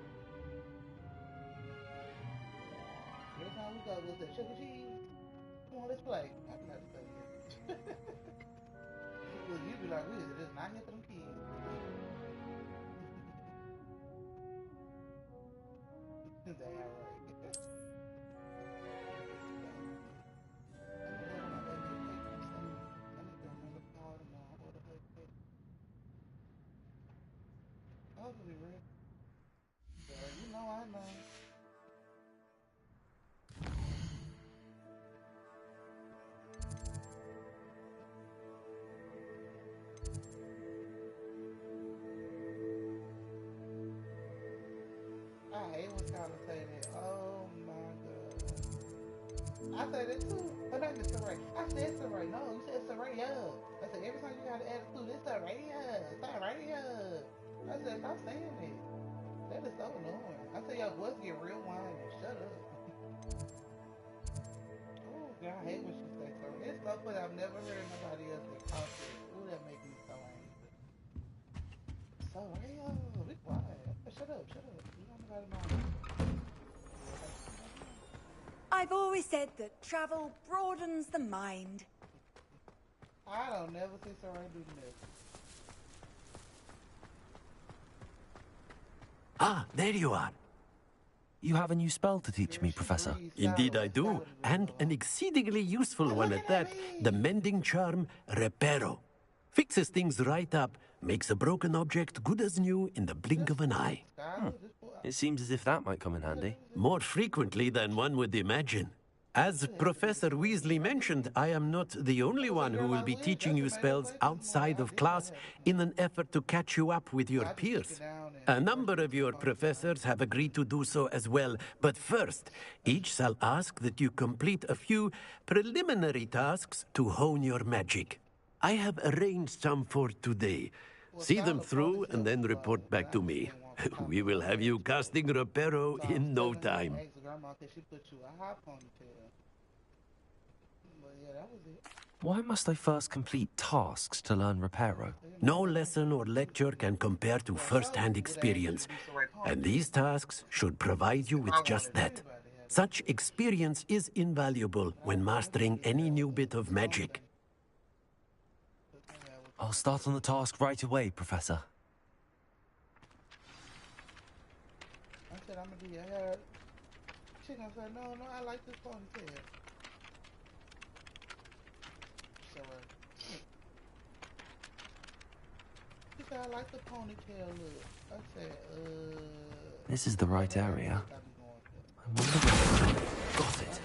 Every time we go, we'll say, Chuck E. Cheese. Come on, let's play. I can have to play here. Well, you be like, we is just not here for them kids. They all right. Probably real. You know I know. I hate when scholars say that. Oh my god. I say that too. Her name is Soraya. I said Soraya. No, you said Soraya. I said every time you gotta add a clue, it's Soraya. Soraya. I said stop saying it. That is so annoying. I said your voice get real whiny. Shut up. Oh god, I hate when she says so. It's so funny. I've never heard nobody else that talk to it. Ooh, that makes me so angry. Soraya, be quiet. Shut up, shut up. You don't know about it. I've always said that travel broadens the mind. I don't never see Soraya do this. Ah, there you are. You have a new spell to teach me, Professor. Indeed I do, and an exceedingly useful one at that. The mending charm, Reparo. Fixes things right up, makes a broken object good as new in the blink of an eye. It seems as if that might come in handy. More frequently than one would imagine. As Professor Weasley mentioned, I am not the only one who will be teaching you spells outside of class in an effort to catch you up with your peers. A number of your professors have agreed to do so as well, but first, each shall ask that you complete a few preliminary tasks to hone your magic. I have arranged some for today. See them through and then report back to me. We will have you casting Reparo in no time. Grandma, she put you a hot ponytail. Why must I first complete tasks to learn Reparo? No lesson or lecture can compare to first-hand experience, and these tasks should provide you with just that. Such experience is invaluable when mastering any new bit of magic. I'll start on the task right away, Professor. I said I'm gonna do your hair. She gonna say, no, I like this ponytail. So, she said, I like the ponytail look. I said, This is the right area. I wonder where... Got it.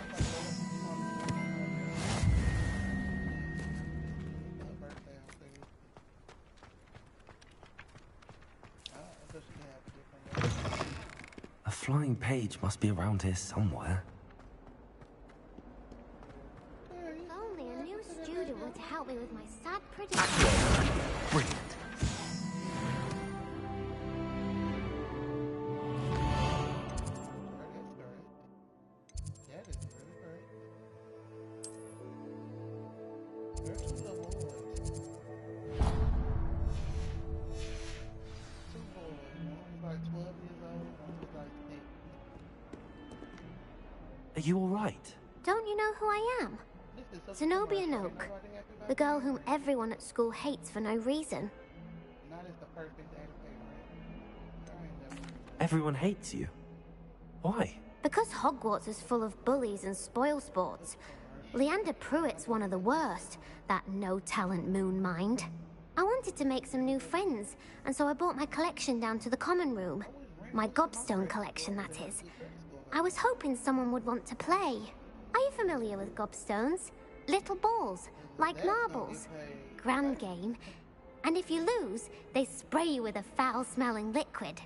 A flying page must be around here somewhere. If only a new student were to help me with my sad pretty... Brilliant. Are you all right? Don't you know who I am? Zenobia Noak, the girl whom everyone at school hates for no reason. Everyone hates you. Why? Because Hogwarts is full of bullies and spoilsports. Leander Pruitt's one of the worst, that no-talent moon mind. I wanted to make some new friends, and so I brought my collection down to the common room. My gobstone collection, that is. I was hoping someone would want to play. Are you familiar with gobstones? Little balls, like marbles. Grand game. And if you lose, they spray you with a foul-smelling liquid.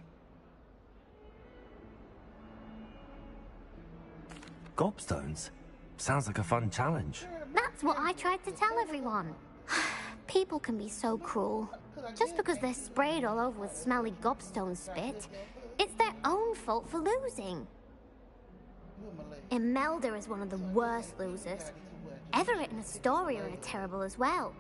Gobstones? Sounds like a fun challenge. That's what I tried to tell everyone. People can be so cruel. Just because they're sprayed all over with smelly gobstone spit, it's their own fault for losing. Imelda is one of the worst losers. Everett and Astoria are terrible as well.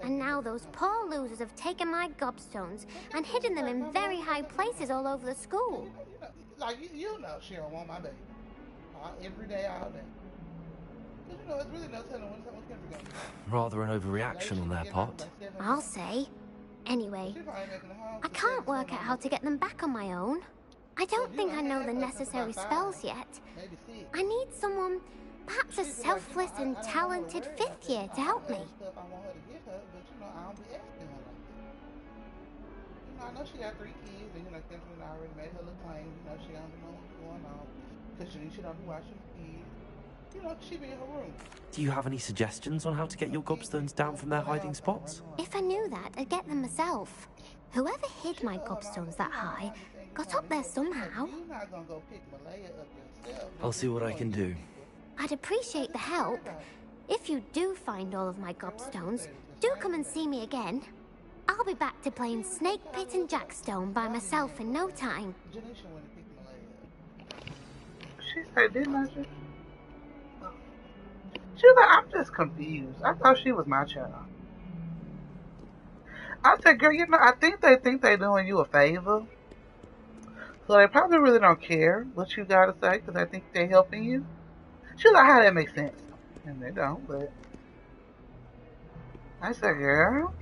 And now those poor losers have taken my gobstones and hidden them in very high places all over the school. Like, you know Cheryl want my baby. Every day, all day. But you know, it's really no telling when someone's going to go. Rather an overreaction on their part. I'll say. Anyway, I can't work out how to get them back on my own. I don't think I know the necessary spells yet. I need someone, perhaps a selfless and talented fifth year to help me. I know she got 3 kids, and Cynthia already made her look plain. She don't know what's going on. Because she don't be watching kids. She be in her room. Do you have any suggestions on how to get your gobstones down from their hiding spots? If I knew that, I'd get them myself. Whoever hid my gobstones that high got up there somehow. I'll see what I can do. I'd appreciate the help. If you do find all of my gobstones, do come and see me again. I'll be back to playing Snake Pit and Jackstone by myself in no time. She said, didn't I just... She was like, I'm just confused. I thought she was my child. I said, girl, I think they're doing you a favor. So they probably really don't care what you gotta say, because I think they're helping you. She was like, how that makes sense? And they don't, but... I said, girl...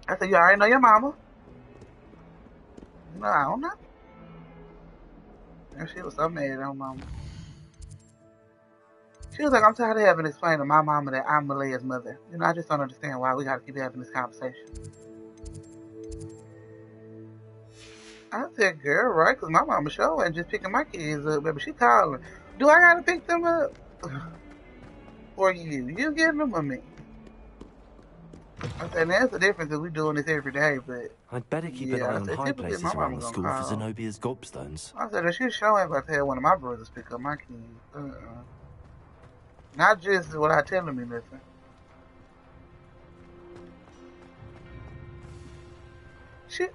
I said, you already know your mama? No, I don't know. And she was so mad at her mama. She was like, I'm tired of having to explain to my mama that I'm Malea's mother. I just don't understand why we gotta keep having this conversation. I said, girl, right? Because my mama sure ain't just picking my kids up, baby. She calling. Do I gotta pick them up? Or you? You getting them or me? I said, there's the difference if we're doing this every day, but... I'd better keep an eye on high places around the school for Zenobia's gobstones. I said, she sure ain't about to have one of my brothers pick up my kids. Not just what I tell them, listen.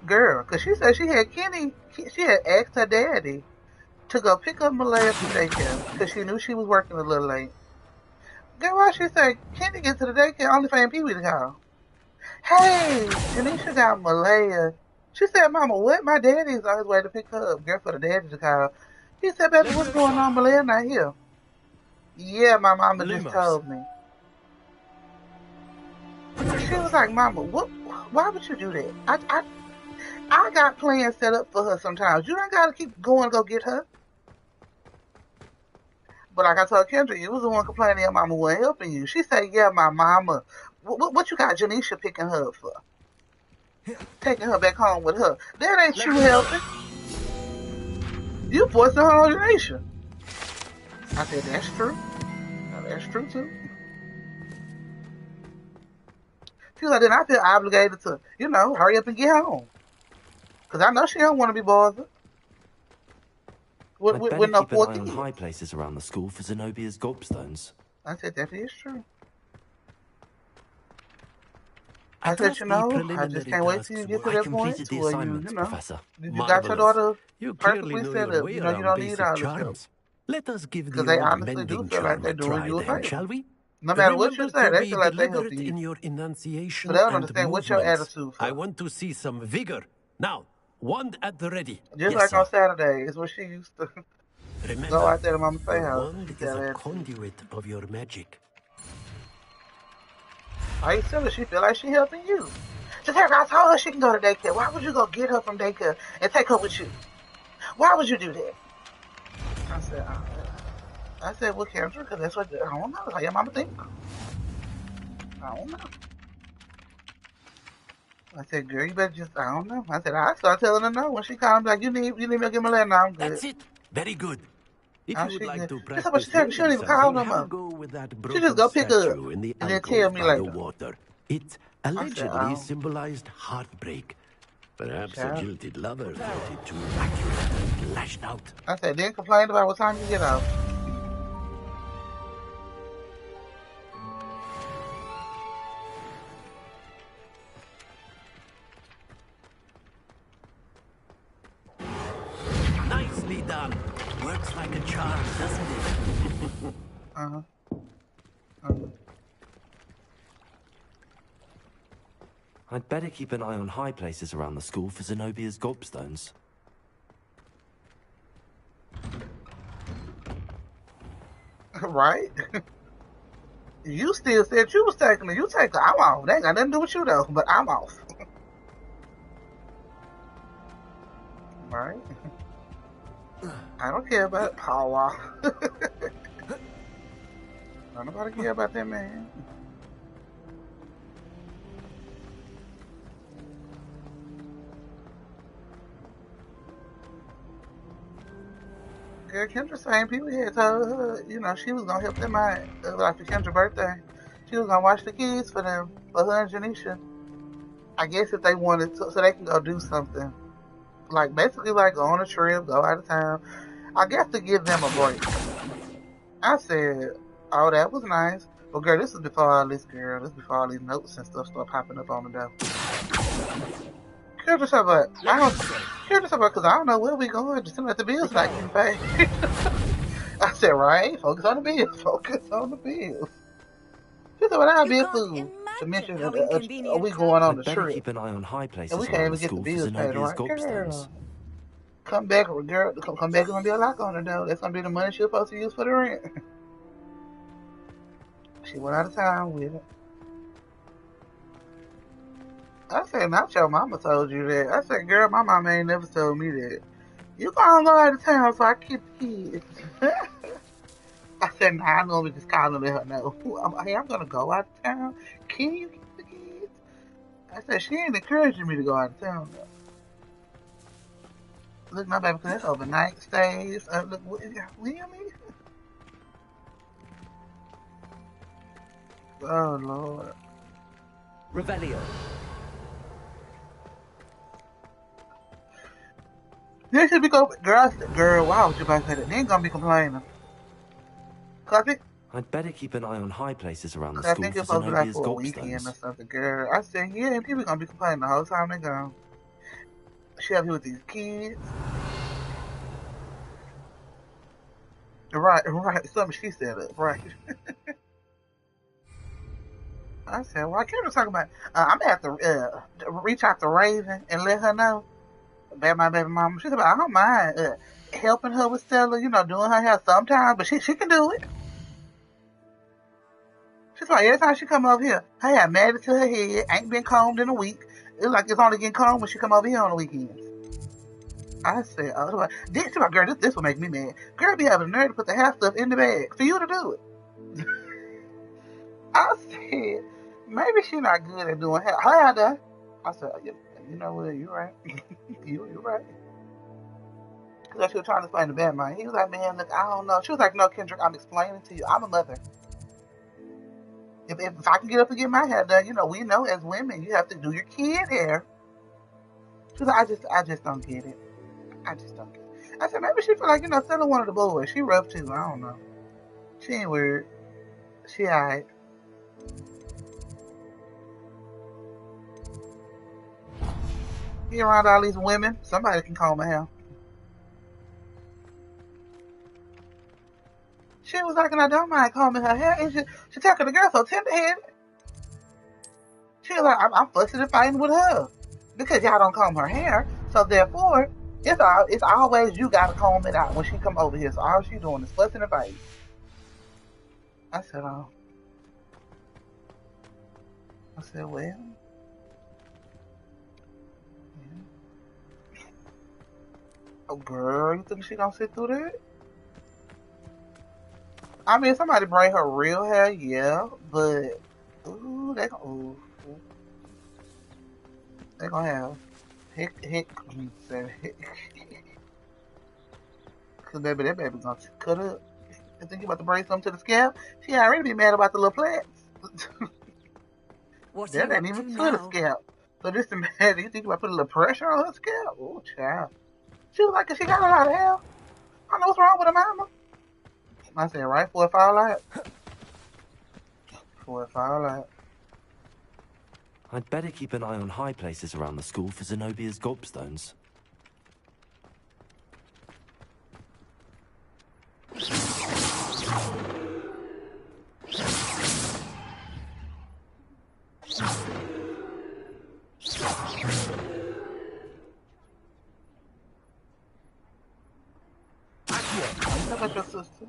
Girl, because she said she had Kenny, she had asked her daddy to go pick up Malaya from daycare because she knew she was working a little late. Girl, why she say, can you get to the daycare? Only for Pee Wee to call. Hey, Janisha got Malaya. She said, Mama, what? My daddy's on his way to pick her up. Girl, for the daddy to call. He said, baby, what's going on? Malaya not here. Yeah, my mama just told me. She was like, Mama, what? Why would you do that? I got plans set up for her sometimes. You don't got to keep going to go get her. But like I told Kendra, you was the one complaining your mama wasn't helping you. She said, yeah, my mama. What you got Janisha picking her up for? Taking her back home with her. That ain't you helping. You forcing her on Janisha. I said, that's true. That's true, too. She was like, then I feel obligated to, hurry up and get home. Because I know she don't want to be bothered. I'd better keep an eye on high places around the school for Zenobia's gobstones. I said, that is true. I said, I just can't wait till you get to that point where you got your daughter perfectly set up. You don't need all this stuff. Let us give the because they honestly do feel like they're doing you a favor. Shall we? No matter what you say, they feel like they help you. In your enunciation so they don't understand what your attitude for. I want to see some vigor. Now, wand at the ready. Just like on Saturday, is what she used to go out there to Mama Faye house. Wand is a conduit of your magic. Are you silly? She feel like she helping you. Just like I told her she can go to daycare. Why would you go get her from daycare and take her with you? Why would you do that? I said, well, Kendra, because that's what, I don't know, how your mama think. I don't know. I said, girl, you better just, I don't know. I said, I start telling her no. When she called me, like, you need me to give me a letter, now I'm good. That's it. Very good. If you would like to practice, she don't even call no more. She just go pick her up and then tell me later. Water. It allegedly symbolized heartbreak. Perhaps a jilted lover felt it too accurate and lashed out. I said, then complain about what time you get out. Nicely done. Works like a charm, doesn't it? I'd better keep an eye on high places around the school for Zenobia's gobstones. Right? You still said you was taking her. You take her. I'm off. They ain't got nothing to do with you, though, but I'm off. Right? I don't care about power. Don't nobody care about that man. Girl, Kendra saying people had told her, she was gonna help them out. Like for Kendra's birthday, she was gonna watch the kids for them, for her and Janisha. I guess if they wanted to, so they can go do something. Like, basically, like, go on a trip, go out of town. I guess to give them a break. I said, oh, that was nice. Well, girl, this is before all this, girl. This is before all these notes and stuff start popping up on the door. Kendra said, but because I don't know where we going. Just let the bills not getting paid. I said, right? Focus on the bills. Focus on the bills. She said, well, I'll be a fool to mention that we going on the trip. Keep an eye on high places and we can't even get the bills paid, right? Girl, come back, girl. Come back, gonna be a lock on her, though. That's gonna be the money she's supposed to use for the rent. She went out of town with it. I said, not your mama told you that. I said, girl, my mama ain't never told me that. You gonna go out of town so I keep the kids. I said, nah, I know we just calling to let her know. Hey, I'm gonna go out of town. Can you keep the kids? I said, she ain't encouraging me to go out of town, though. Look, my baby, because that's overnight stays. Look, really? Oh, Lord. Revelio. They should be going, girl, why would you about to say that? They ain't gonna be complaining. I'd better keep an eye on high places around the I school think for it's supposed to be like Zenobia's for a weekend or something, girl. I said, yeah, and people gonna be complaining the whole time they gone. She up here with these kids. Right, something she set up, right. I said, well, I can't talk about. I'm gonna have to reach out to Raven and let her know about my baby mama. She said, I don't mind helping her with Stella, you know, doing her hair sometimes, but she can do it. She's like, every time she come over here, her hair matted to her head, ain't been combed in a week. It's like it's only getting combed when she come over here on the weekends. I said, oh, she's like, girl, this will make me mad. Girl be having the nerve to put the hair stuff in the bag for you to do it. I said, maybe she's not good at doing hair. Her hair done. I said, you know what, you're right. You're right. Because she was trying to explain to Batman. He was like, man, look, I don't know. She was like, no, Kendrick, I'm explaining to you. I'm a mother. If I can get up and get my hair done, you know, we know as women, you have to do your kid hair. She was like, I just don't get it. I just don't get it. I said, maybe she feel like, you know, Stella one of the boys. She rough too. I don't know. She ain't weird. She alright. Be around all these women, somebody can comb her hair. She was like, and I don't mind combing her hair. And she talking to the girl so tender-headed. She was like, I'm fussing and fighting with her because y'all don't comb her hair. So therefore, it's always you gotta comb it out when she come over here. So all she doing is fussing and fighting. I said, oh. I said, well. Yeah. Oh, girl, you think she gonna sit through that? I mean, somebody braid her real hair, yeah, but ooh, they gonna have cause baby, that baby gonna cut up. You think you about to braid something to the scalp? She already be mad about the little plaits. That ain't even to the scalp. So just imagine, you think you about to put a little pressure on her scalp? Oh, child. She was like, cause she got a lot of hair. I know what's wrong with her mama. I said, right before it fall out. Before it fall out. I'd better keep an eye on high places around the school for Zenobia's gobstones. How about your sister?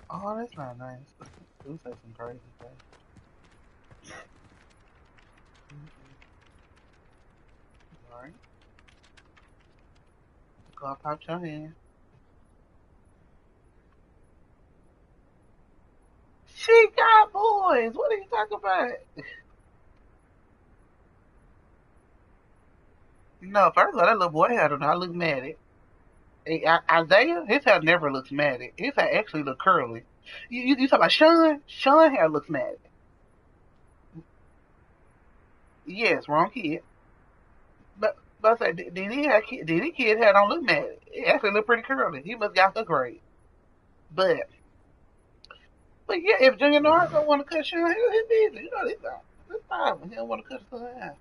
Oh, that's not nice. Do say some crazy things. Alright. Go up out your hand. She got boys! What are you talking about? No, first of all, that little boy hair do not look matted. Isaiah, his hair never looks matted. His hair actually look curly. You talk about Sean? Sean hair looks matted. Yes, wrong kid. But I say, DD kid hair don't look matted. It actually look pretty curly. He must got the grade. But yeah, if Junior Norris don't want to cut Sean hair, he's busy. You know, that's fine. He don't want to cut his hair.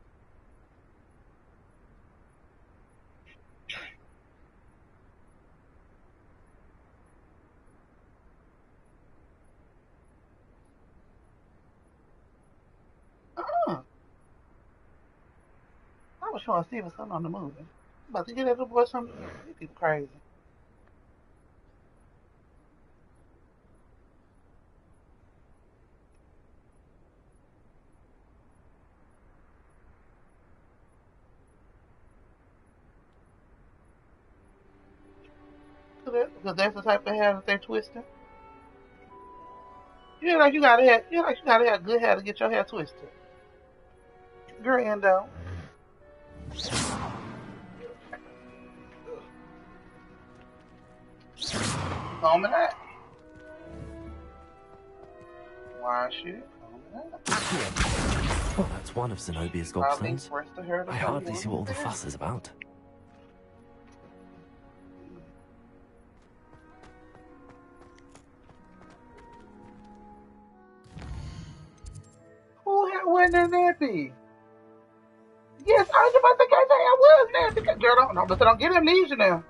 I was showing Steven something on the movie. About to get that little boy something. These people crazy. Because that's the type of hair that they twisting. You feel like you gotta have good hair to get your hair twisted. Girl, Endo. Comb it out. Wash it. Well, that's one of Zenobia's gobstones. I hardly see what all the fuss is about. Who had wearing that nappy? Yes, I was about to say I was nasty. Girl, don't get amnesia now.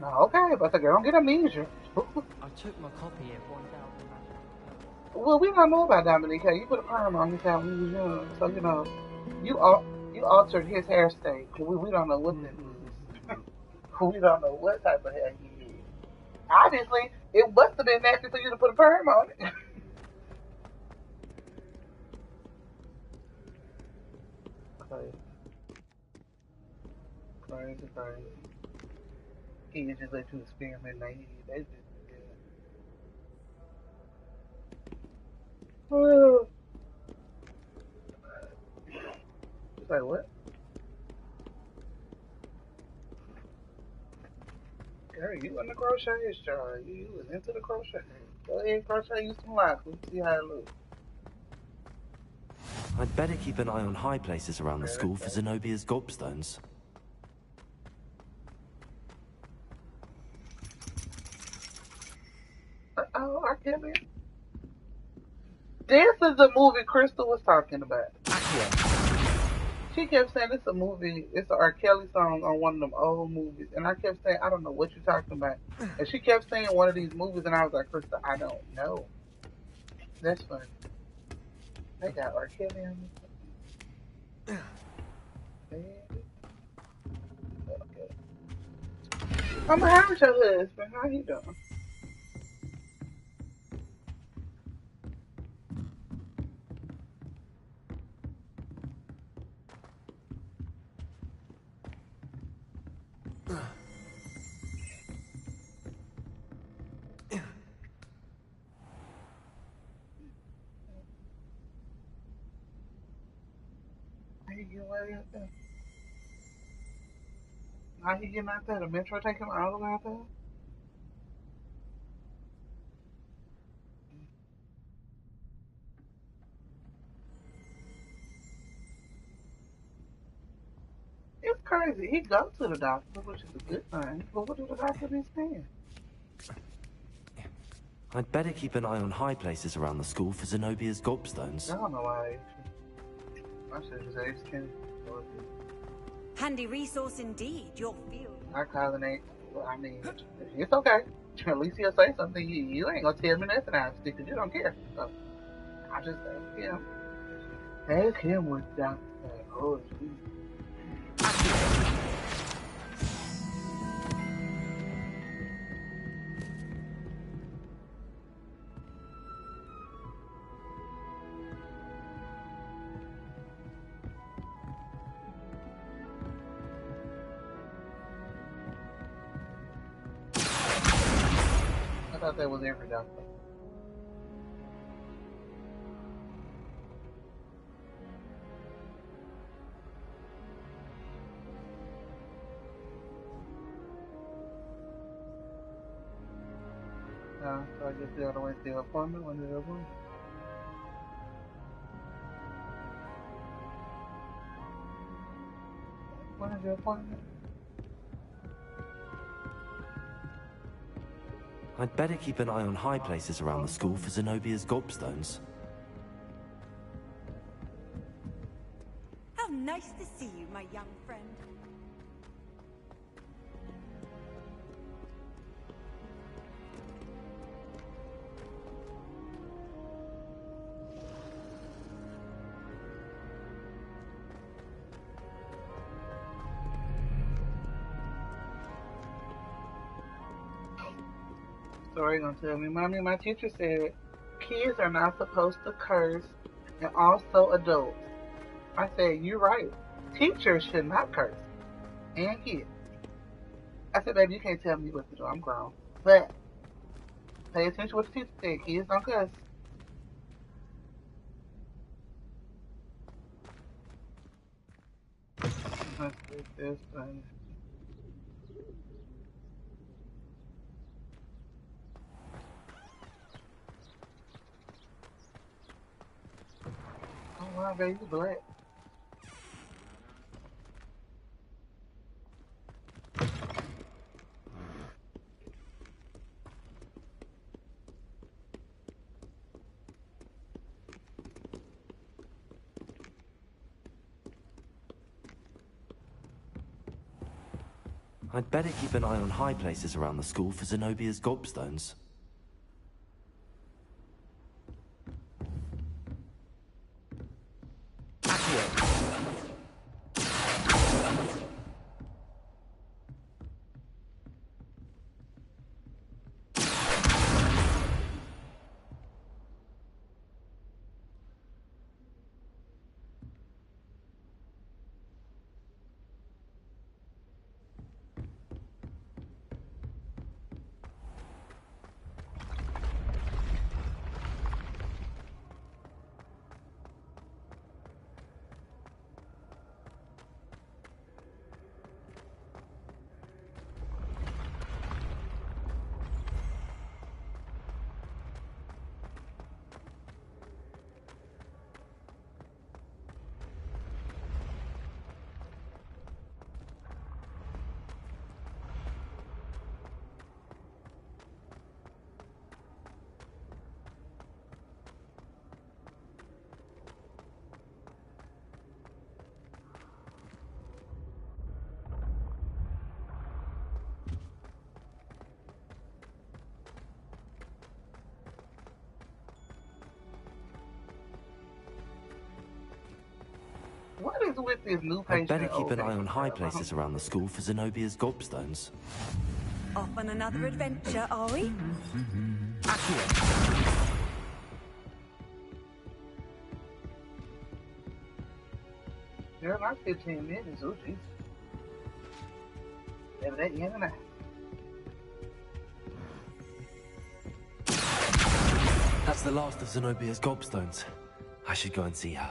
No, okay, but the girl don't get amnesia. I took my copy at 1,000 magic. Well, we don't know about Dominique. You put a perm on his hair when he was young, so you know, you altered his hair state. We don't know what that is. We don't know what type of hair he is. Obviously, it must have been nasty for you to put a perm on it. Crazy. He just let you experiment. They just, oh. Say what? Girl, you in the crochet jar. You was into the crochet. Go ahead and crochet you some locks. Let's see how it looks. I'd better keep an eye on high places around the school for Zenobia's gobstones. Oh, I can't be. This is the movie Crystal was talking about. She kept saying it's a movie, it's an R. Kelly song on one of them old movies. And I kept saying, I don't know what you're talking about. And she kept saying one of these movies, and I was like, Crystal, I don't know. That's funny. They got R. Kelly on this. Okay. How's your husband? How you doing? How he getting out there? The metro take him all the way out there? It's crazy. He goes to the doctor, which is a good thing. But what do the doctor be saying? I'd better keep an eye on high places around the school for Zenobia's gobstones. I don't know why. I should just ask him. Handy resource indeed, your field. I call it ain't. Well, I mean, it's okay. At least he'll say something. You ain't gonna tell me nothing. I stick because you don't care. So I just ask him. Ask him what the doctor said. Oh, geez. I thought that was every doctor. So I guess you gotta wait till the appointment when it's over. When is your appointment? I'd better keep an eye on high places around the school for Zenobia's gobstones. How nice to see you, my young friend. Story gonna tell me, Mommy, my teacher said kids are not supposed to curse, and also adults. I said, you're right. Teachers should not curse, and kids. I said, baby, you can't tell me what to do. I'm grown. But pay attention to what the teacher said. Kids don't cuss. That's funny. Oh wow, baby, you black. I'd better keep an eye on high places around the school for Zenobia's gobstones. What is with this new I'd patient? better keep an eye on high places around the school for Zenobia's gobstones. Off on another adventure, are we? They're like 15 minutes, oh jeez. Yeah, that in and out. That's the last of Zenobia's gobstones. I should go and see her.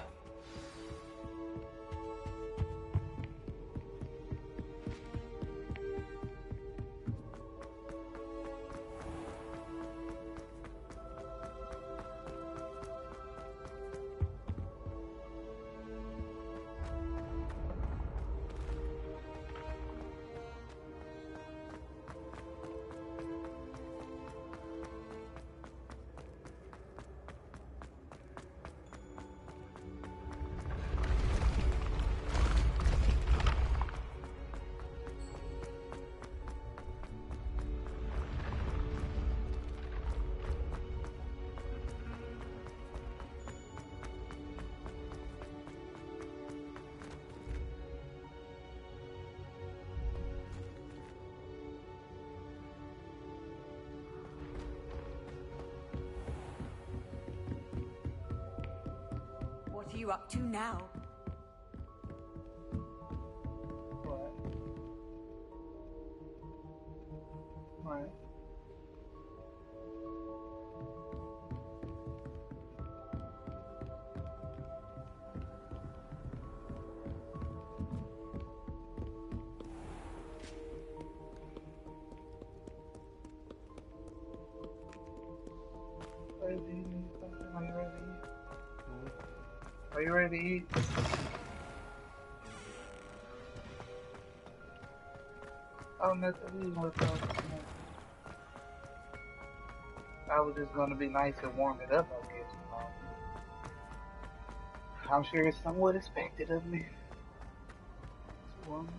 What are you up to now? Right. Are you ready to eat? Oh, nothing. We was I was just gonna be nice and warm it up, I guess. I'm sure it's somewhat expected of me. It's warm.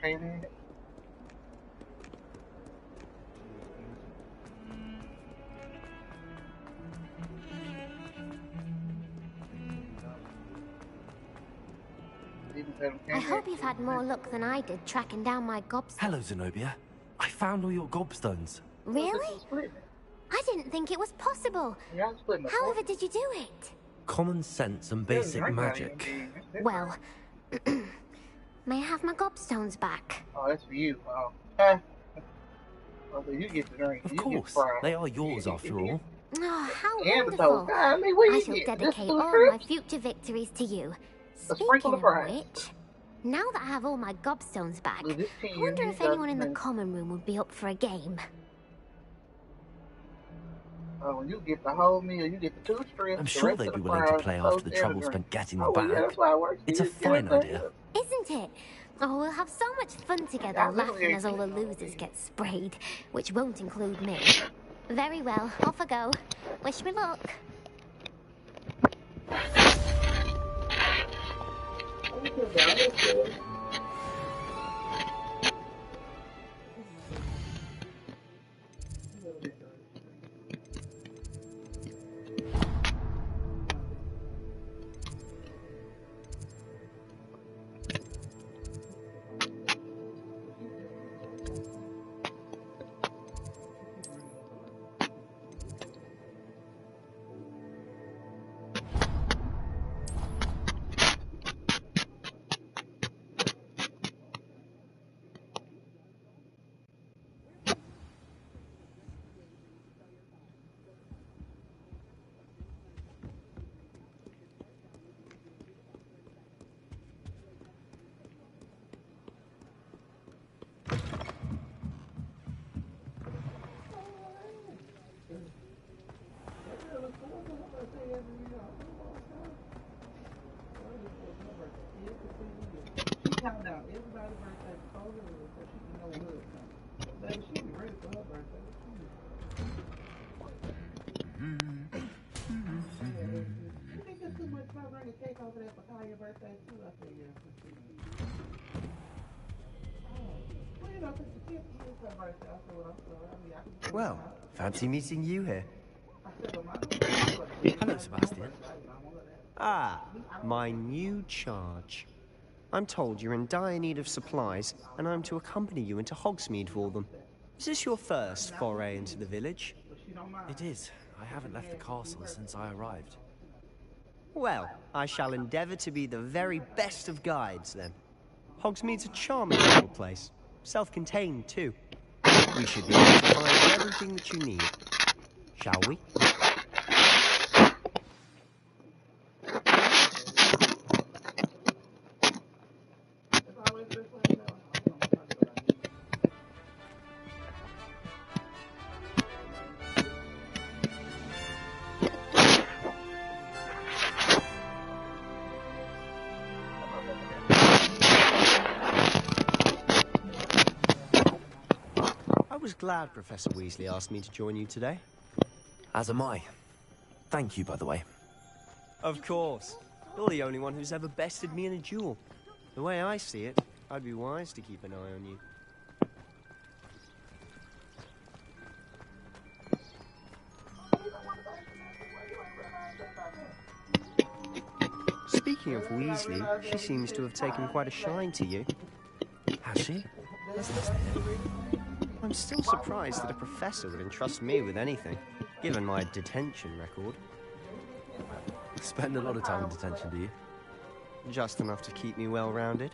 Training. I hope you've had more luck than I did tracking down my gobstones. Hello, Zenobia. I found all your gobstones. Really? I didn't think it was possible. However did you do it? Common sense and basic magic. Well, may I have my gobstones back? Oh, that's for you. Oh, you get the drink. Of course, they are yours after all. Oh, how And wonderful. I shall get? dedicate Just all for my future victories to you. A Speaking sprinkle of of fries. which, now that I have all my gobstones back, Well, this I tea wonder you if got anyone in the tonight. common room would be up for a game. When you get the whole meal, you get the 2 strips. I'm the sure rest they'd of be the willing to fries, play Coke, after the and a trouble drink. spent getting Oh, them yeah, back. that's how it works. It's a You get fine it, idea. Isn't it? Oh, we'll have so much fun together Yeah, I really laughing as all the losers get sprayed, which won't include me. Very well, off I go. Wish me luck. She counted out everybody's birthday before hers, so she can know when hers coming. Baby, she be ready for her birthday. You think it's too much if I bring a cake over there for Kaya's birthday too? I said, yeah. Well, you know, 'cause the 5th is her birthday. I said, well, I'm sorry. I mean, I can Well, fancy meeting you here. Hello, Sebastian. Ah, my new charge. I'm told you're in dire need of supplies, and I'm to accompany you into Hogsmeade for them. Is this your first foray into the village? It is. I haven't left the castle since I arrived. Well, I shall endeavour to be the very best of guides, then. Hogsmeade's a charming little place. Self-contained, too. We should be able to find everything that you need. Shall we? I was glad Professor Weasley asked me to join you today. As am I. Thank you, by the way. Of course. You're the only one who's ever bested me in a duel. The way I see it, I'd be wise to keep an eye on you. Speaking of Weasley, she seems to have taken quite a shine to you. Has she? That's nice to hear. I'm still surprised that a professor would entrust me with anything, given my detention record. Spend a lot of time in detention, do you? Just enough to keep me well-rounded.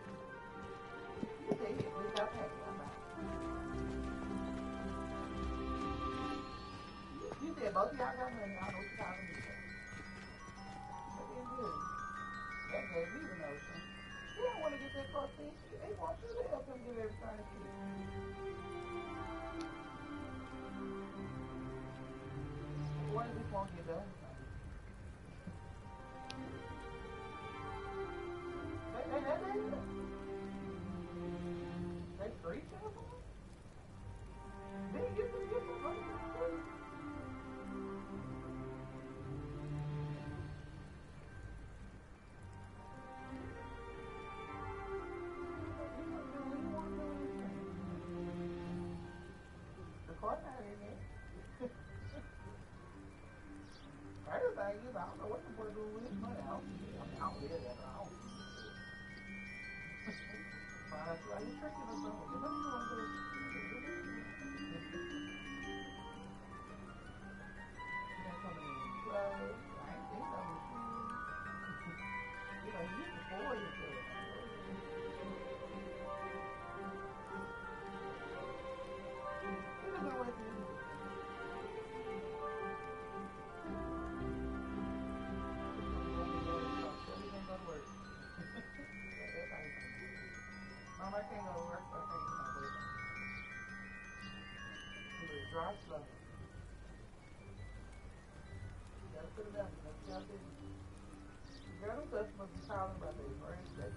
Girl, them customers be calling about their friends. That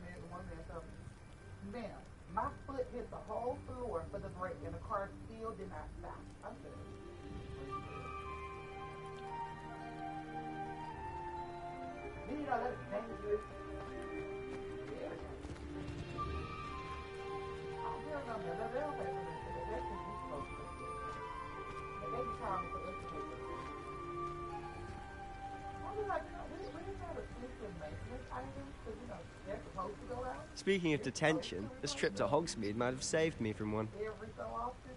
man, one man told me, ma'am, my foot hit the whole floor for the brake, and the car still did not stop. I said, you know, that's dangerous. Yeah. Oh, girl, no, they don't pay for this shit. That's what you supposed to do. They be calling for us to pay for this. I'll be like, you know, we didn't have a system maintenance item, because, you know, they're supposed to go out. Speaking of detention, this trip to Hogsmeade might have saved me from one. Every so often.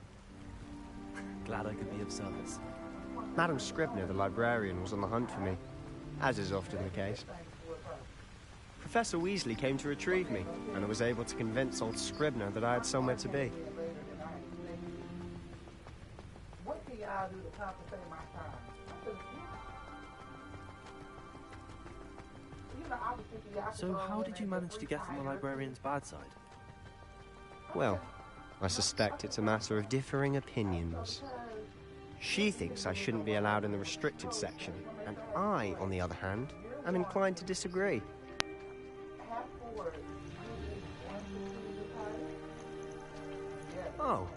Glad I could be of service. Madam Scribner, the librarian, was on the hunt for me, as is often the case. Professor Weasley came to retrieve me, and I was able to convince old Scribner that I had somewhere to be. What can y'all do to compensate my time? So how did you manage to get on the librarian's bad side? Well, I suspect it's a matter of differing opinions. She thinks I shouldn't be allowed in the restricted section, and I, on the other hand, am inclined to disagree. Oh,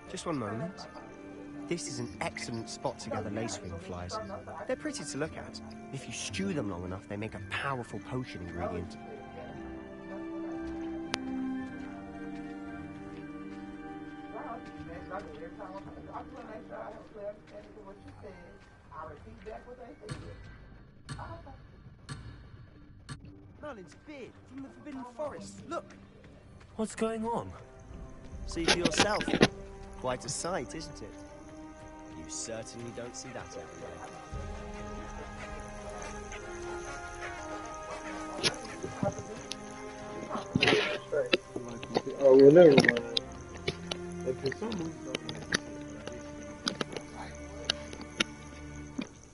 just one moment. This is an excellent spot to gather lacewing flies. They're pretty to look at. If you stew them long enough, they make a powerful potion ingredient. Merlin's beard from the Forbidden Forest. Look! What's going on? See for yourself. Quite a sight, isn't it? You certainly don't see that every day. Oh, well, never mind. If for some reason,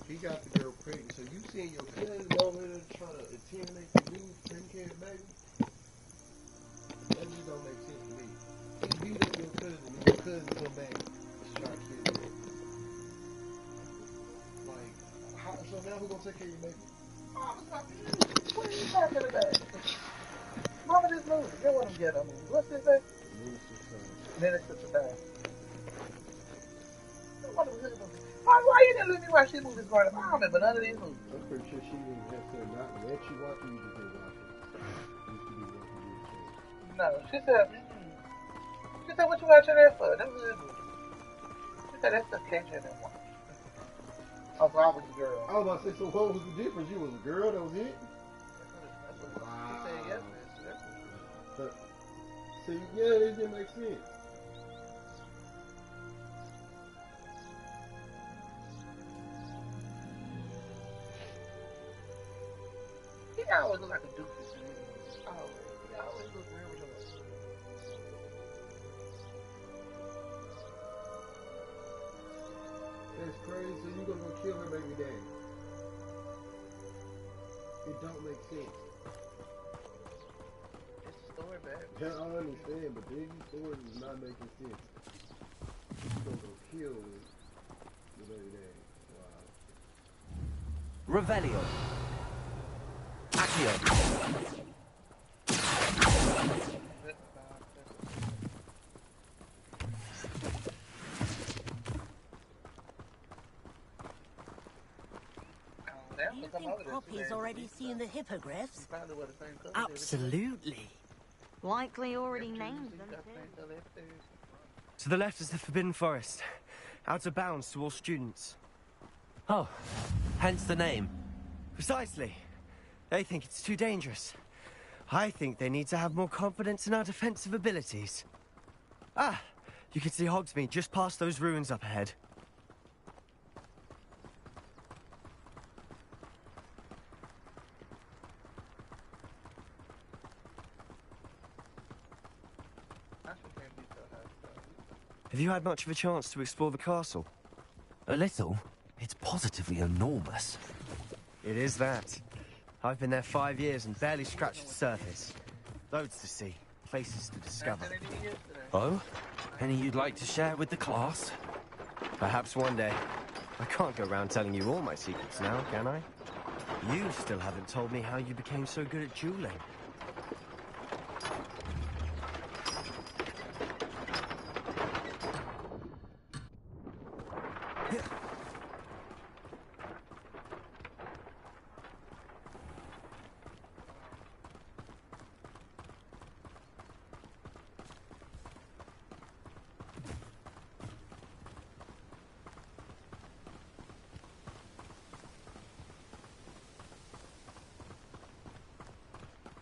he got the girl pregnant, so you seeing your cousin over there trying to intimidate the dude taking care of the baby? That just don't make sense to me. He beat up your cousin, and your cousin come back and try to kill you. Like, how, so now who's gonna take care of your baby? What are you talking about? Mama just moved. You want to get on me. What's his name? Minister Today. Why you didn't let me watch these movies growing up? I don't remember none of these movies. I'm pretty sure she didn't have to not let you watch it, you just didn't watch it. No, she said, what you watching that for? That was she said, that's the KJ that one. Oh, so I was a girl. I was about to say, so what was the difference? You was a girl, that was it? Wow. She said, yes, but, see, yeah, it didn't make sense. He always look like a doofus to me. Always. He always look real retarded. That's crazy. So you gonna go kill her baby daddy? It don't make sense. It's a story, baby. Yeah, I understand, but these stories is not making sense. You gonna go kill the baby daddy? Wow. Revelio. Accio. You think Poppy's already seen the hippogriffs? Absolutely. Likely already named them. To the left is the Forbidden Forest. Out of bounds to all students. Oh, hence the name. Precisely. They think it's too dangerous. I think they need to have more confidence in our defensive abilities. Ah, you can see Hogsmeade just past those ruins up ahead. Have you had much of a chance to explore the castle? A little. It's positively enormous. It is that. I've been there 5 years and barely scratched the surface. Loads to see, places to discover. Oh? Any you'd like to share with the class? Perhaps one day. I can't go around telling you all my secrets now, can I? You still haven't told me how you became so good at dueling.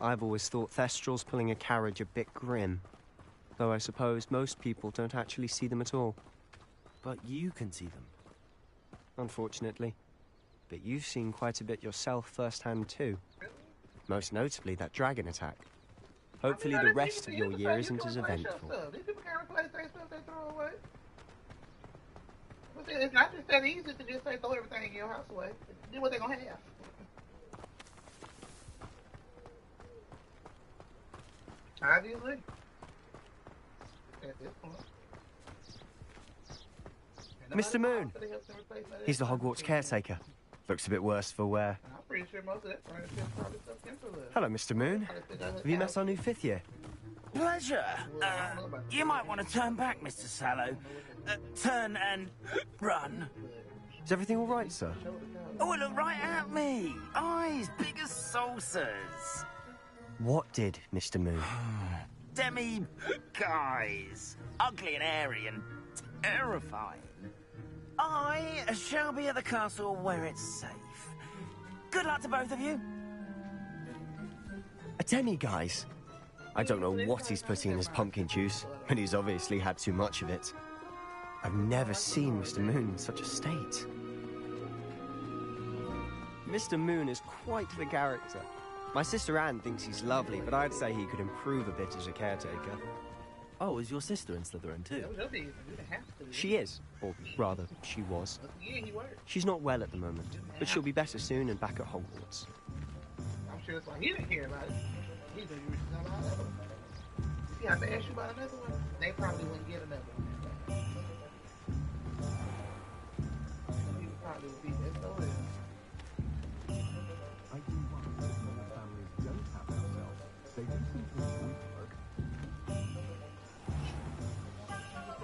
I've always thought Thestrals pulling a carriage a bit grim. Though I suppose most people don't actually see them at all. But you can see them. Unfortunately. But you've seen quite a bit yourself firsthand too. Most notably that dragon attack. Hopefully the rest of your year isn't as eventful. These people can't replace their stuff they throw away. It's not just that easy to just say throw everything in your house away. Do what they're gonna have. Obviously. At this point. Mr. Moon! He's the Hogwarts caretaker. Looks a bit worse for wear. I'm pretty sure most of that furniture is probably stuff into Hello, Mr. Moon. Have you met our new 5th year? Pleasure. You might want to turn back, Mr. Sallow. Turn and run. Is everything all right, sir? Oh, look right at me. Eyes big as saucers. What did, Mr. Moon? Demi-guys. Ugly and airy and terrifying. I shall be at the castle where it's safe. Good luck to both of you. A demi-guise? I don't know what he's putting in his pumpkin juice, but he's obviously had too much of it. I've never seen Mr. Moon in such a state. Mr. Moon is quite the character. My sister Anne thinks he's lovely, but I'd say he could improve a bit as a caretaker. Oh, is your sister in Slytherin too? She is, or rather, she was. She's not well at the moment, but she'll be better soon and back at Hogwarts. I'm sure it's like he didn't care about it. He didn't know about it. If you have to ask you about another one, they probably wouldn't get another one. He probably would be this over.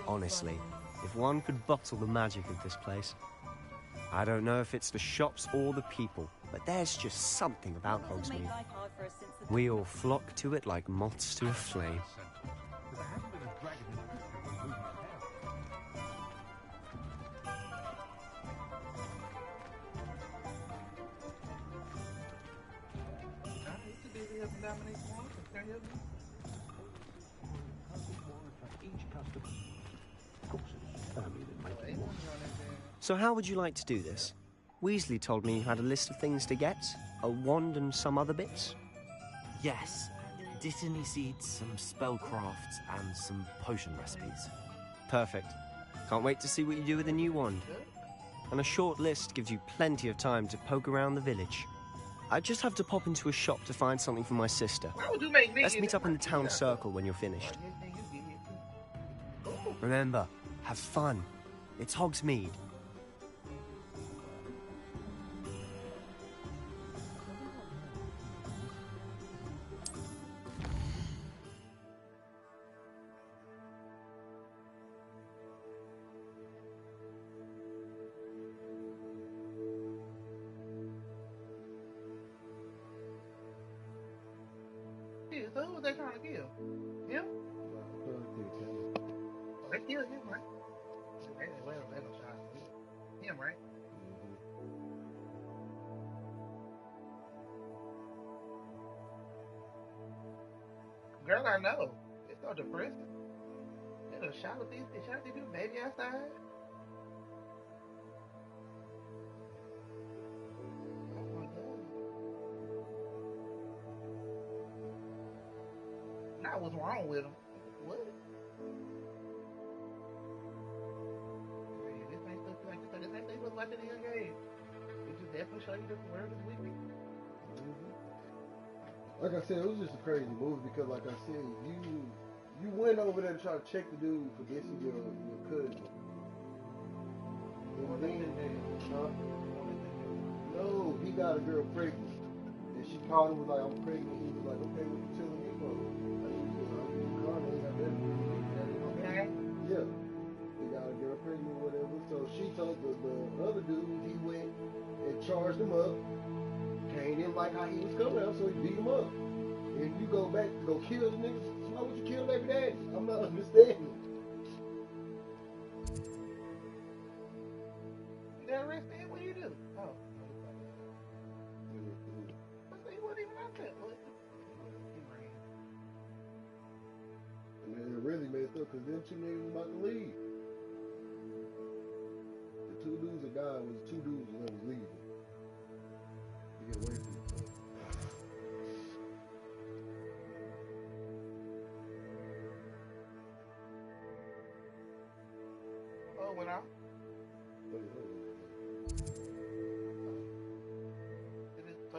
Honestly, if one could bottle the magic of this place. I don't know if it's the shops or the people, but there's just something about Hogsmeade. We all flock to it like moths to a flame. So how would you like to do this? Weasley told me you had a list of things to get, a wand and some other bits. Yes. Dittany seeds, some spellcrafts, and some potion recipes. Perfect. Can't wait to see what you do with the new wand. And a short list gives you plenty of time to poke around the village. I just have to pop into a shop to find something for my sister. Let's meet up in the town circle when you're finished. Remember, have fun. It's Hogsmeade. So who was they trying to kill? Him? They killed him, right? Well, they don't shot him, right? Girl, I know. It's so depressing. They done shot these people baby outside. Now what's wrong with him? What? Man, this ain't stuff like this. This ain't stuff like that in your game. It just definitely show you that the world is wicked. Like I said, it was just a crazy movie because, like I said, you went over there to try to check the dude for dissing your cousin. And then Huh? No, he got a girl pregnant. And she called him, was like, I'm pregnant. He was like, okay, what you telling me for? Okay. Yeah. He got a girl pregnant or whatever. So she told the other dude, he went and charged him up. Kane didn't like how he was coming out, so he beat him up. And you go back to go kill the niggas, so why would you kill baby daddy? I'm not understanding. You got arrested? What do you do? Oh. He wasn't even out there. He ran. And then it really messed up because them two niggas was about to leave. The two dudes that died was two dudes that was leaving. To get away from each other. Oh, went out? So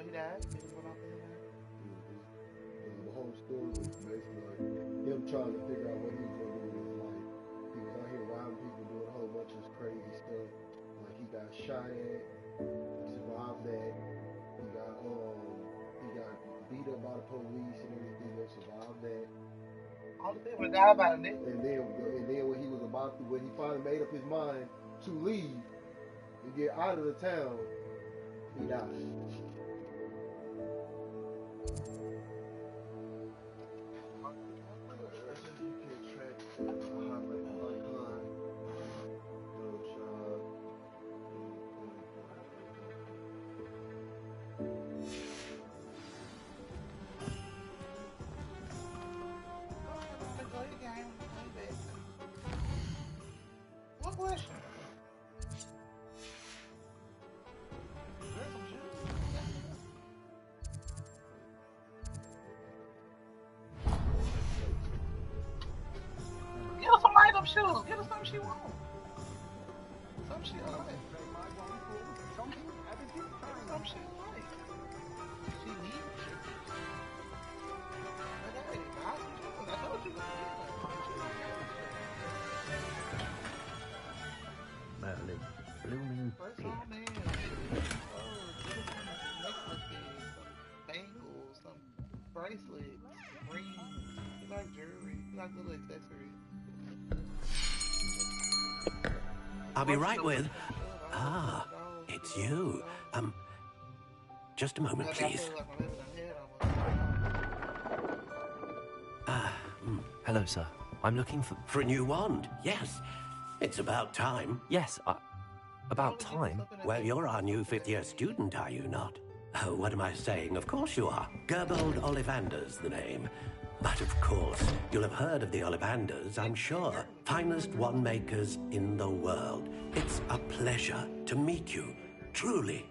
he died? He just went off and died? The whole story was basically like him trying to figure out what he was going to do with his life. He was out here robbing people, doing a whole bunch of crazy stuff. Like he got shot at, he survived that. He got beat up by the police and everything else, survived that. All the people died by the nigga. And then when he was about to, when he finally made up his mind to leave and get out of the town, he died. What question? Get her some light up shoes. Get her something she wants. Something she like. Something she like. She needs it. Hey, I told you. Merlin, blooming pig. Bangles, some bracelets, rings. You like jewelry. You like little accessories. I'll be right with. Ah, it's you. Just a moment, please. Hello, sir. I'm looking for a new wand. Yes. It's about time. Yes, about time? Well, you're our new fifth-year student, are you not? Oh, what am I saying? Of course you are. Gerbold Ollivander's the name. But of course, you'll have heard of the Ollivanders, I'm sure. Finest wand makers in the world. It's a pleasure to meet you, truly.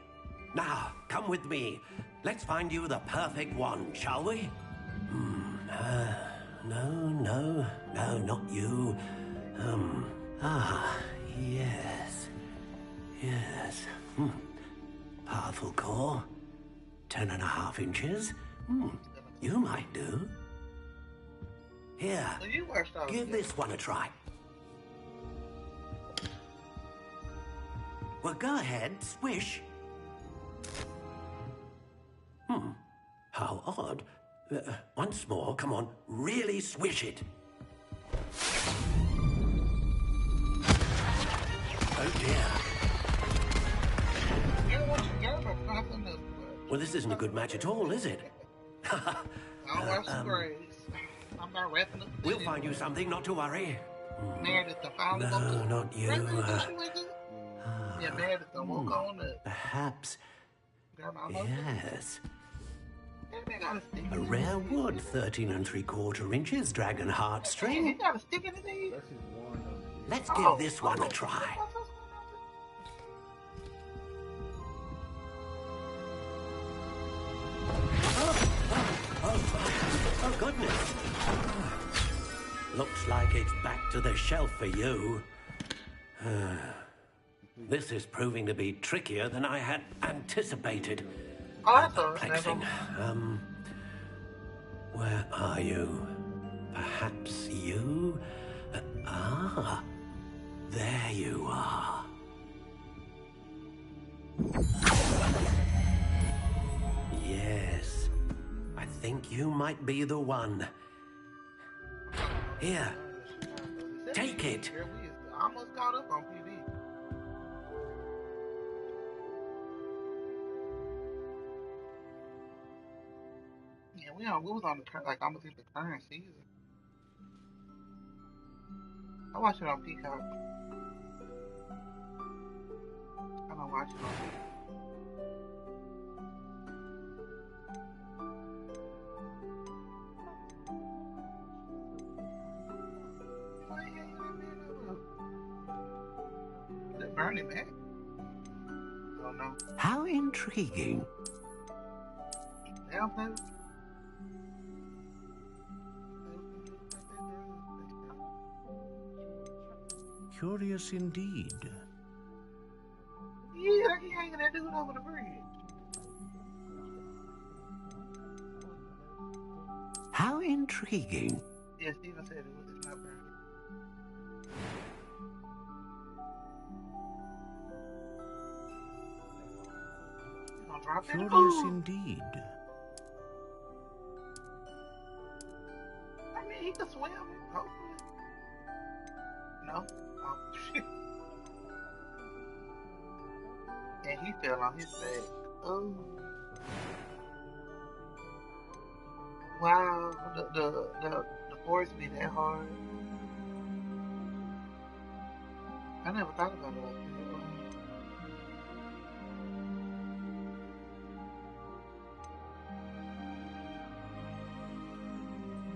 Now, come with me. Let's find you the perfect wand, shall we? No, not you. Yes. Powerful core. 10.5 inches. You might do. Here, give this one a try. Well, go ahead, swish. How odd. Once more, come on, really swish it. Oh dear. Well, this isn't a good match at all, is it? I'll watch the grades. I'm not wrapping up. We'll find you something, not to worry. Meredith, the final No, not you. Yeah, Meredith, the walk on it. Perhaps. Yes. A rare wood, 13 3/4 inches, dragon heartstring. He got a stick in his head. Let's give this one a try. Oh, goodness. Looks like it's back to the shelf for you. This is proving to be trickier than I had anticipated. Perplexing. Where are you? Perhaps you? There you are. think you might be the one. Here, take it. I almost caught up on PD. Yeah, we was on the like almost in the current season. I watched it on Peacock. I don't watch it on Peacock. Burning Man? Oh no. How intriguing. Yeah, play. Curious indeed. Yeah, like he hanging that dude over the bridge. How intriguing. Yeah, Steven said it's not burning. Curious indeed. I mean, he can swim, hopefully. No? Oh, shit. And he fell on his back. Oh. Wow, the force be that hard. I never thought about it like that.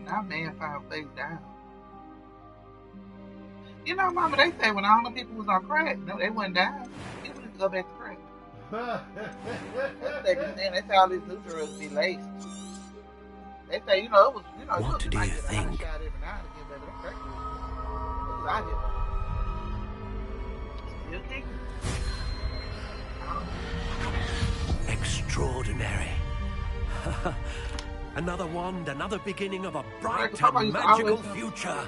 That man found face down. You know, Mama, they say when all the people was on crack, no, they went down. People need to go back to crack. They say all these new drugs be laced. They say, you know, it was, you know, what do you think? Shot every now and again, baby. Them crack was out here. Still kicking. Extraordinary. Another wand, another beginning of a bright and magical future.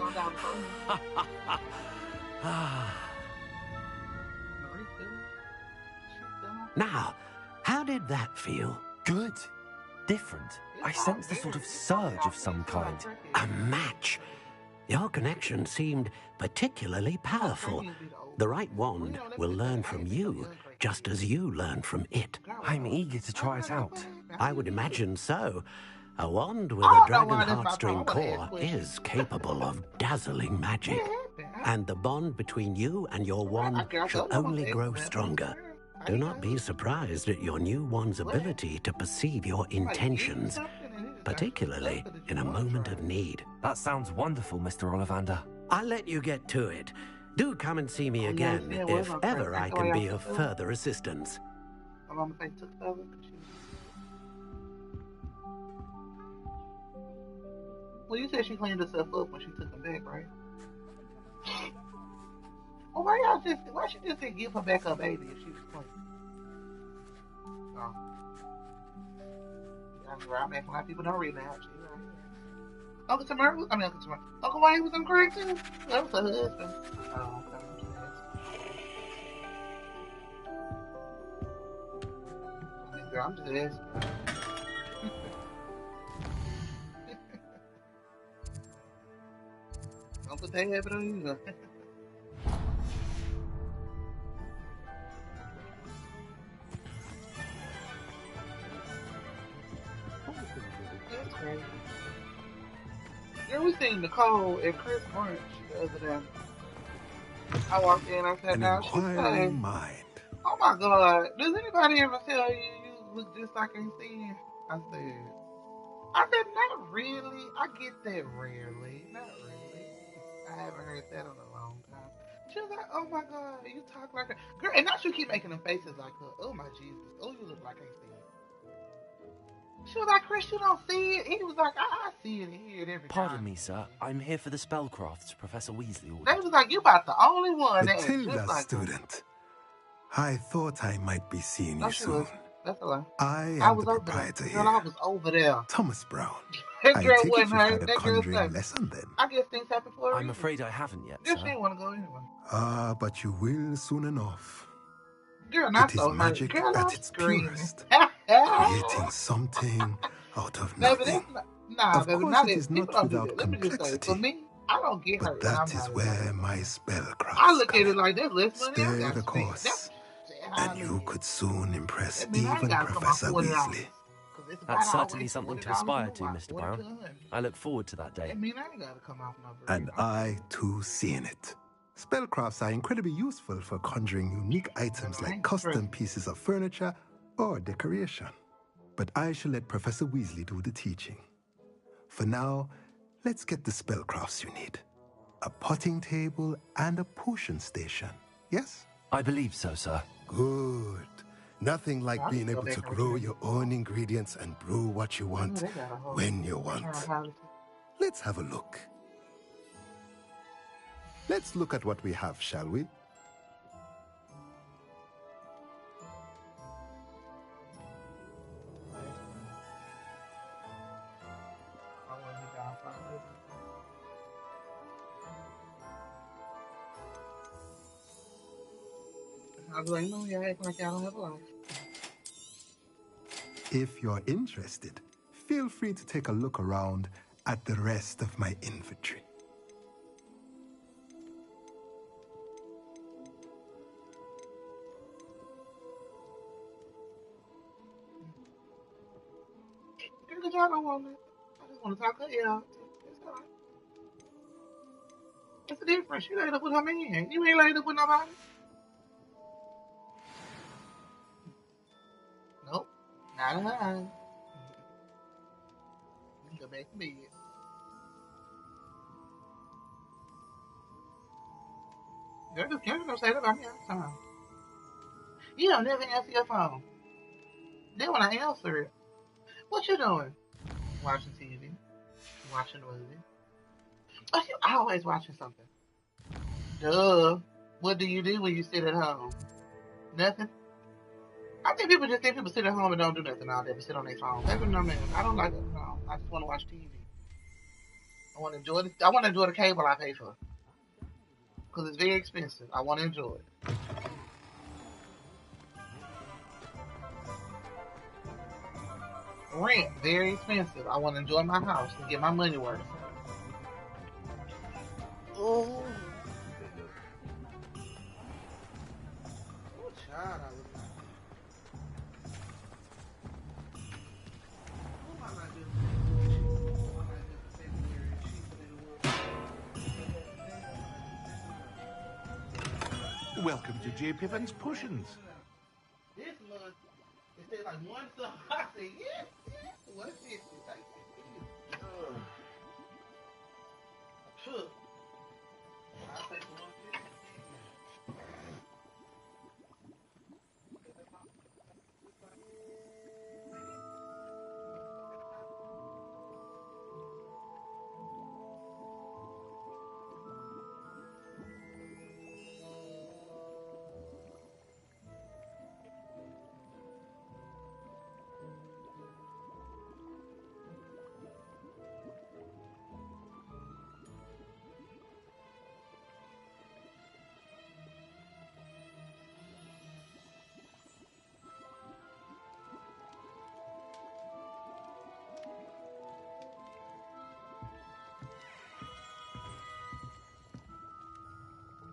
Now, how did that feel? Good. Different. I sensed a sort of surge of some kind. A match. Your connection seemed particularly powerful. The right wand will learn from you, just as you learn from it. I'm eager to try it out. I would imagine so. A wand with a dragon heartstring core is capable of dazzling magic. And the bond between you and your wand shall only grow stronger. Do not be surprised at your new wand's ability to perceive your intentions, particularly in a moment of need. That sounds wonderful, Mr. Ollivander. I'll let you get to it. Do come and see me again if ever I can be of further assistance. Well, you said she cleaned herself up when she took them back, right? Well, why she just didn't give her back her baby if she was clean? Oh. That's right, I'm acting like people don't read that. Uncle Tamara, Uncle Wayne was on crack too? That was her husband. Oh, okay. I'm just asking. Don't put that habit on you. That's crazy. Girl, we seen Nicole at Chris brunch the other day. I walked in, I sat down, she said, "Oh my God, does anybody ever tell you you look just like Auntie?" I said, not really. I get that rarely. Not really. I haven't heard that in a long time. She was like, "Oh my God, you talk like her." Girl, and now she keep making them faces like her. Oh my Jesus. Oh, you look like Auntie. She was like, "Chris, you don't see it." He was like, I see it and hear it every time. Pardon me, sir. I'm here for the spellcrafts Professor Weasley ordered. They was like, "You about the only one." Matilda, like student. I thought I might be seeing you soon. That's a lie. I am the proprietor here. Girl, I was over there. Thomas Brown. That I girl take it wasn't you've her. had a That girl conjuring said, lesson then. I guess things happen for a reason. I'm afraid I haven't yet, Girl, sir. she didn't want to go anyway. Ah, but you will soon enough. Girl, not it is so magic girl, at I'm its screaming. purest, creating something out of Baby, nothing. nah, Of baby, course not it it. is People not don't do without that. Let me just say, for complexity, me, I don't get but hurt when I'm that is not where my spellcrafts I look at come it in. like this. Listen, Stay the course, and you could soon impress That mean I ain't even gotta come out Professor $40. Weasley. That's certainly something to aspire to, Mr. Brown. I look forward to that day. That mean I ain't gotta come out no And I, too, seen it. Spellcrafts are incredibly useful for conjuring unique items like custom pieces of furniture or decoration. But I shall let Professor Weasley do the teaching. For now, let's get the spellcrafts you need. A potting table and a potion station, yes? I believe so, sir. Good. Nothing like being able to grow your own ingredients and brew what you want when you want. Let's have a look. Let's look at what we have, shall we? I was like, no, y'all act like y'all don't have a life. If you're interested, feel free to take a look around at the rest of my inventory. Good job, I want it. I just want to talk to y'all. It's all right. What's the difference? You laid up with her man. You ain't laid up with nobody. Nope. Not in her eyes. You go back to bed. Girl, just can't say that about me all the time. You don't never answer your phone. Then when I answer it, what you doing? Watching TV. Watching a movie. Oh, you always watching something. Duh. What do you do when you sit at home? Nothing? I think people just think people sit at home and don't do nothing all day, but sit on their phone. Baby, no, man. I don't like it. No. I just want to watch TV. I want to enjoy the cable I pay for. Because it's very expensive. I want to enjoy it. Rent, very expensive. I want to enjoy my house and get my money worth. Oh. What child I look like? Who am I doing? Welcome to J. Pippin's Potions. This month, it said like one song. I said, yes, yes. What is this? Thank you. Sure. I'll take the 150.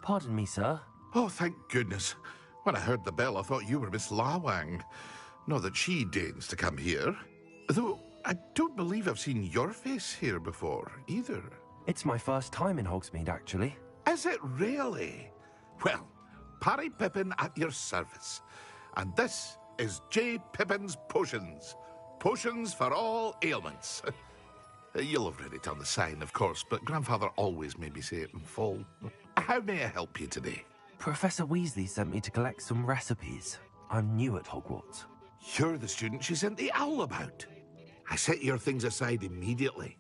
Pardon me, sir. Oh, thank goodness. When I heard the bell, I thought you were Miss Lawang. Not that she deigns to come here. Though, I don't believe I've seen your face here before, either. It's my first time in Hogsmeade, actually. Is it really? Well, Parry Pippin at your service. And this is J. Pippin's Potions. Potions for all ailments. You'll have read it on the sign, of course, but Grandfather always made me say it in full. How may I help you today? Professor Weasley sent me to collect some recipes. I'm new at Hogwarts. You're the student she sent the owl about. I set your things aside immediately.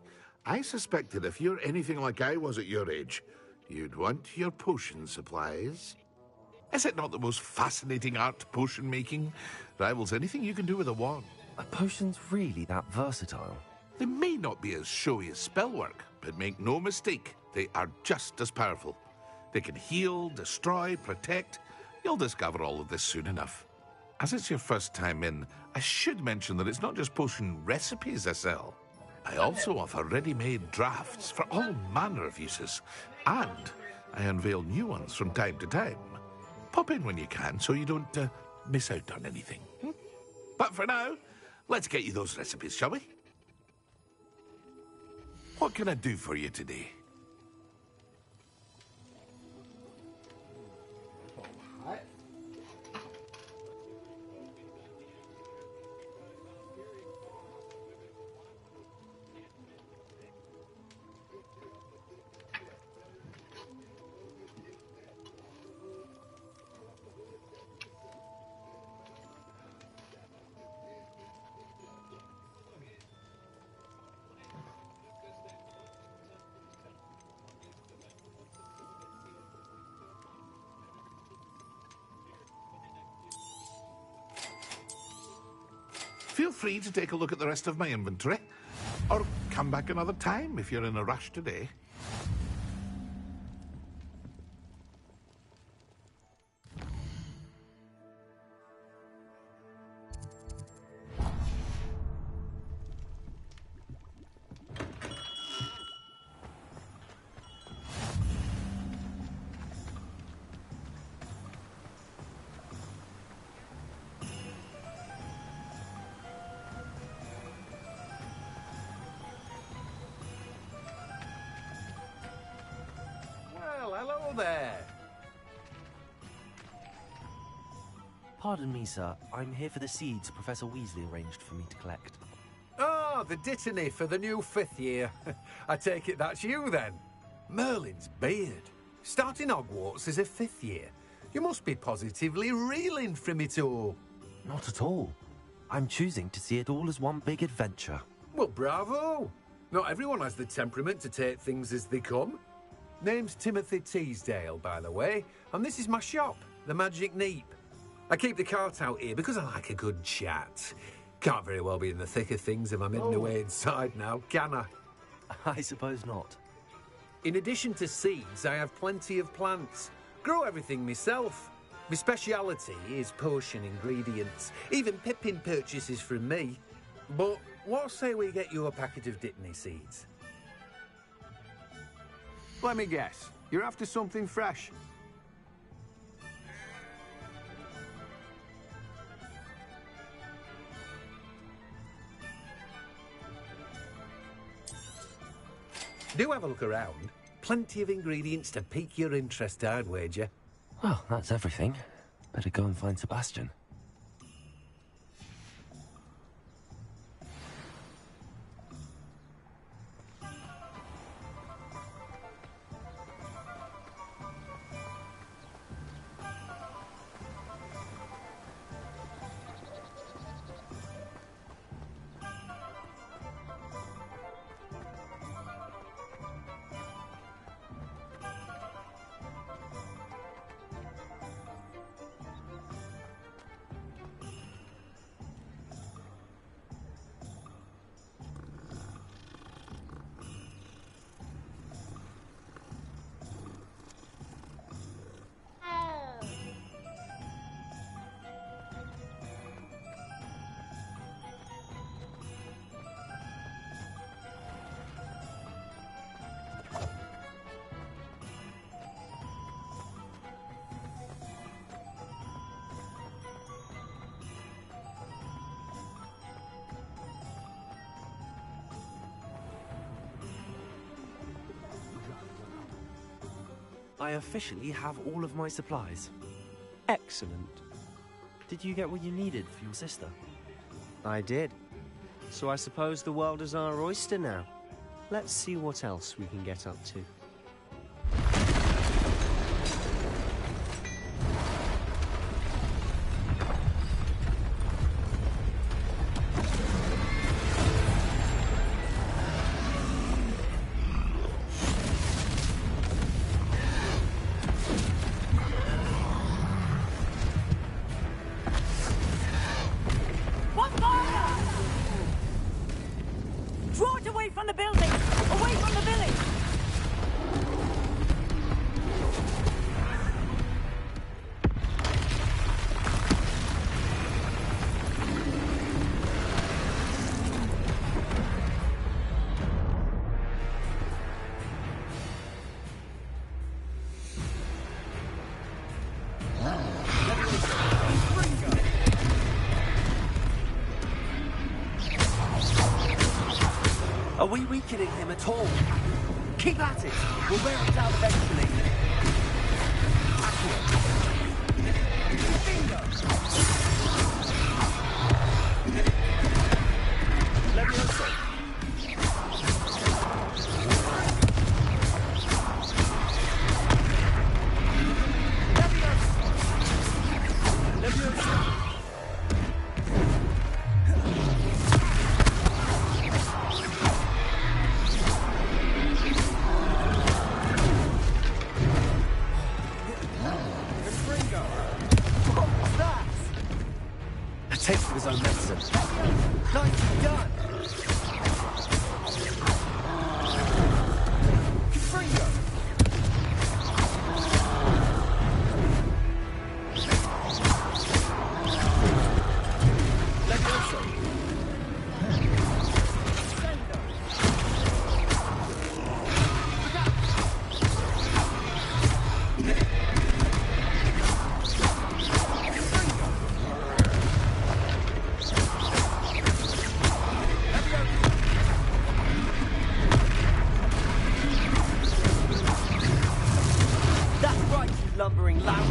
I suspected if you're anything like I was at your age, you'd want your potion supplies. Is it not the most fascinating art, potion making? Rivals anything you can do with a wand. Are potions really that versatile? They may not be as showy as spellwork, but make no mistake, they are just as powerful. They can heal, destroy, protect. You'll discover all of this soon enough. As it's your first time in, I should mention that it's not just potion recipes I sell. I also offer ready-made drafts for all manner of uses, and I unveil new ones from time to time. Pop in when you can so you don't miss out on anything. But for now, let's get you those recipes, shall we? What can I do for you today? Feel free to take a look at the rest of my inventory, or come back another time if you're in a rush today. Hello there. Pardon me, sir. I'm here for the seeds Professor Weasley arranged for me to collect. Oh, the dittany for the new 5th year. I take it that's you, then. Merlin's beard. Starting Hogwarts as a 5th year. You must be positively reeling from it all. Not at all. I'm choosing to see it all as one big adventure. Well, bravo. Not everyone has the temperament to take things as they come. Name's Timothy Teasdale, by the way, and this is my shop, the Magic Neep. I keep the cart out here because I like a good chat. Can't very well be in the thick of things if I'm hidden away inside now, can I? I suppose not. In addition to seeds, I have plenty of plants. Grow everything myself. My speciality is potion ingredients. Even Pippin purchases from me. But what say we get you a packet of Dittany seeds? Let me guess. You're after something fresh. Do have a look around. Plenty of ingredients to pique your interest, I'd wager. Well, that's everything. Better go and find Sebastian. I officially have all of my supplies. Excellent. Did you get what you needed for your sister? I did. So I suppose the world is our oyster now. Let's see what else we can get up to. Draw it away from the building! Away from the village! we weakening him at all? Keep at it! We'll wear him down eventually. Levioso! Taste of his own medicine. Nicely done! Fringo! Levioso! Lumbering lout.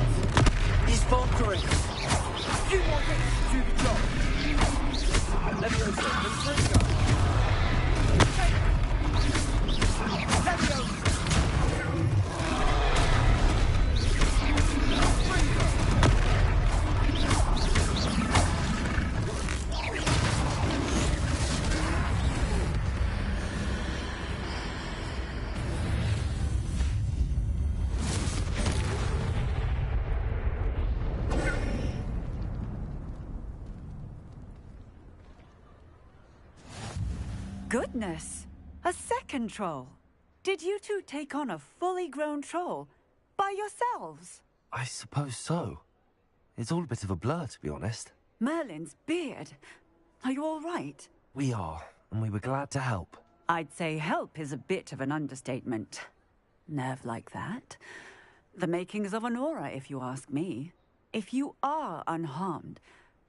He's faltering. You want him to do the job. Levioso and Fringo. Levioso. Goodness! A second troll! Did you two take on a fully grown troll by yourselves? I suppose so. It's all a bit of a blur, to be honest. Merlin's beard. Are you all right? We are, and we were glad to help. I'd say help is a bit of an understatement. Nerve like that. The makings of an aura, if you ask me. If you are unharmed,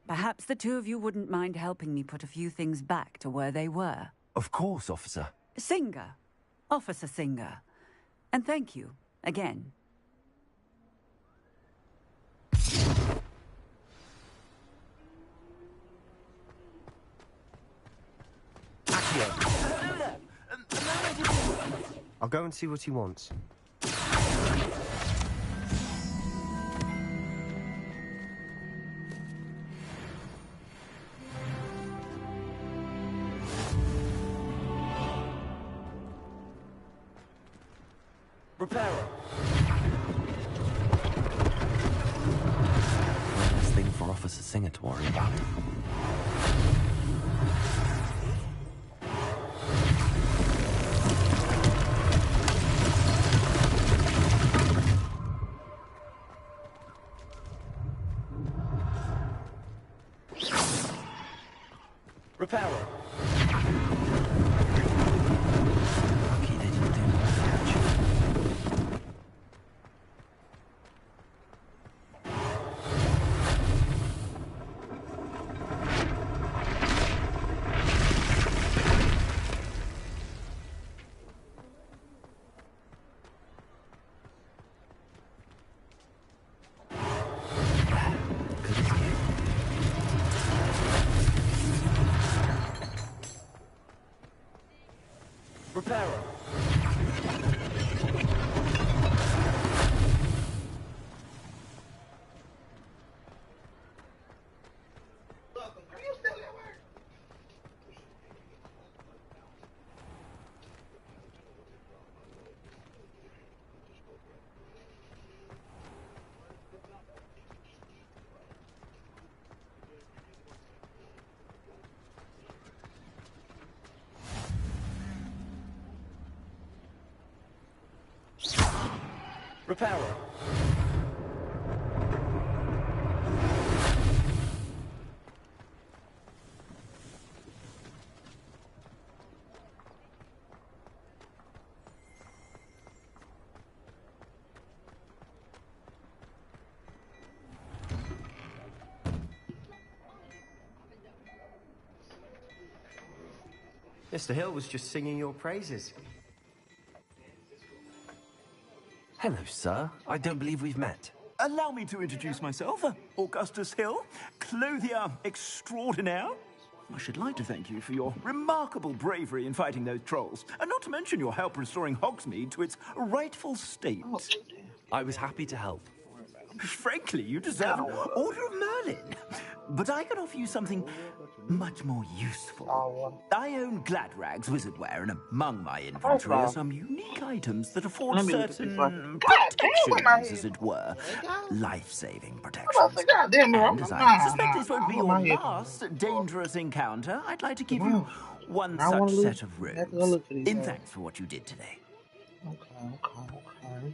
perhaps the two of you wouldn't mind helping me put a few things back to where they were. Of course, officer. Singer. Officer Singer. And thank you, again. I'll go and see what he wants. Reparo. One less thing for Officer Singer to worry about. Reparo. Lucky they didn't do more damage. Reparo. Reparo. Mr. Hill was just singing your praises. Hello, sir. I don't believe we've met. Allow me to introduce myself, Augustus Hill, clothier extraordinaire. I should like to thank you for your remarkable bravery in fighting those trolls, and not to mention your help restoring Hogsmeade to its rightful state. I was happy to help. Frankly, you deserve an Order of Merlin. But I can offer you something much more useful. I own Gladrag's Wizardwear, and among my inventory are some unique items that afford certain protections, as it were. Life-saving protections. And as I suspect this won't be your last dangerous encounter, I'd like to give you one such set of robes, in thanks for what you did today. Okay.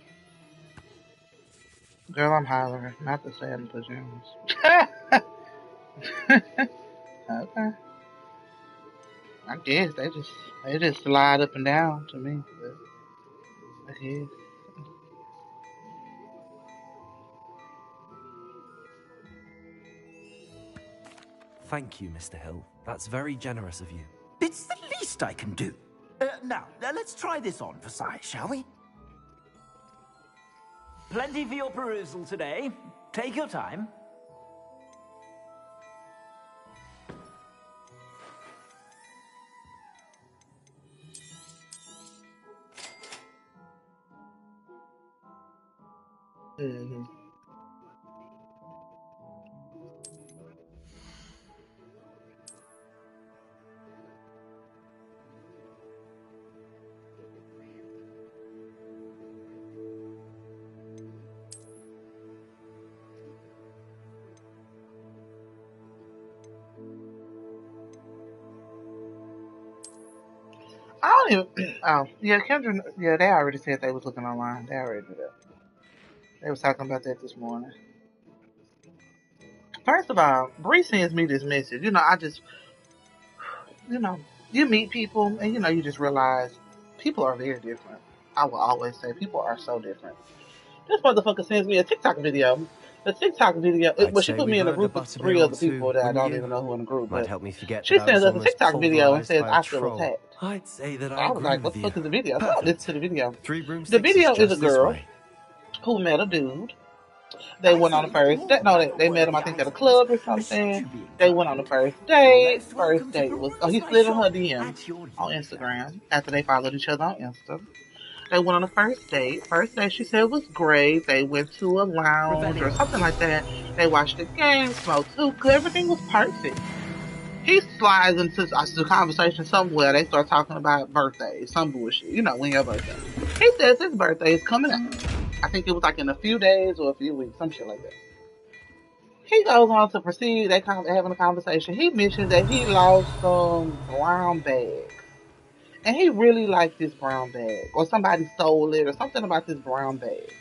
Girl, I'm hollering, not the sad pajamas. Okay. I guess they just slide up and down to me. But I guess. Thank you, Mr. Hill. That's very generous of you. It's the least I can do. Now, let's try this on for size, shall we? Plenty for your perusal today. Take your time. I don't even. Oh, yeah, Kendra. Yeah, they already said they was looking online. They already did that. They was talking about that this morning. First of all, Bree sends me this message. You know, you meet people and you just realize people are very different. I will always say people are so different. This motherfucker sends me a TikTok video. The TikTok video, she put me in a group of 3 other people that I don't even know who in the group. Might help me forget. She sends us a TikTok video and says, I feel attacked. I'd say that I was like, what the fuck is the video? No, listen to the video. 3 rooms. The video is a girl who met a dude. They went on the first date. No, they met him, I think, at a club or something. They went on the first date. First date was, he slid in her DM on Instagram after they followed each other on Insta. They went on a first date. First date, she said, was great. They went to a lounge or something like that. They watched the game, smoked hookah. Everything was perfect. He slides into the conversation somewhere. They start talking about birthdays, some bullshit. You know, when your birthday. He says his birthday is coming up. I think it was like in a few days or a few weeks, some shit like that. He goes on to proceed. They having a conversation. He mentions that he lost some brown bag. And he really liked this brown bag. Or somebody stole it or something about this brown bag.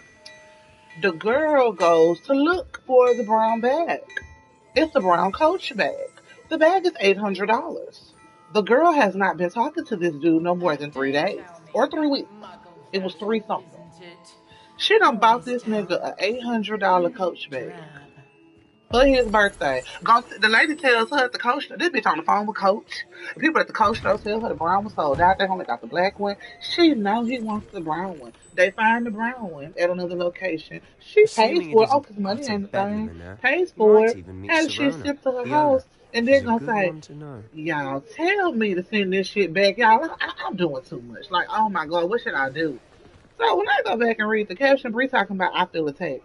The girl goes to look for the brown bag. It's a brown Coach bag. The bag is $800. The girl has not been talking to this dude no more than 3 days. Or 3 weeks. It was 3 something. She done bought this nigga an $800 Coach bag. For his birthday. The lady tells her at the Coach, this bitch on the phone with Coach. The people at the Coach store tell her the brown was sold out. They only got the black one. She know he wants the brown one. They find the brown one at another location. She pays for it. Oh, because money ain't the thing. Pays for it. And she shipped to her house. And they're gonna say, y'all tell me to send this shit back. Y'all, I'm doing too much. Like, oh my God, what should I do? So when I go back and read the caption, Bree talking about I feel attacked.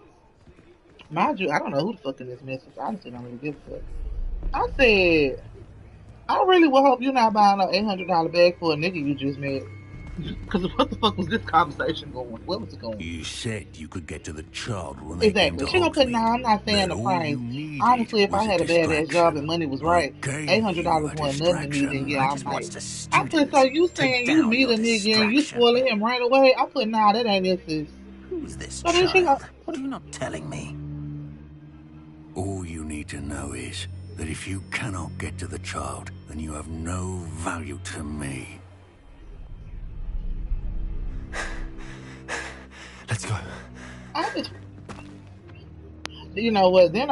Mind you, I don't know who the fuck in this message. I honestly don't really give a fuck. I said, I really would hope you're not buying an $800 bag for a nigga you just met. Because what the fuck was this conversation going? Where was it going? You said you could get to the child when they exactly. She gonna put, I'm not saying the price. Honestly, if I had a badass job and money was right, $800 wasn't nothing to me, then yeah, I might. I put, so you saying you meet a nigga and you spoiling him right away? I put, nah, that ain't this. Who's this so then she child? What are you not telling me? All you need to know is that if you cannot get to the child, then you have no value to me. You know what? Then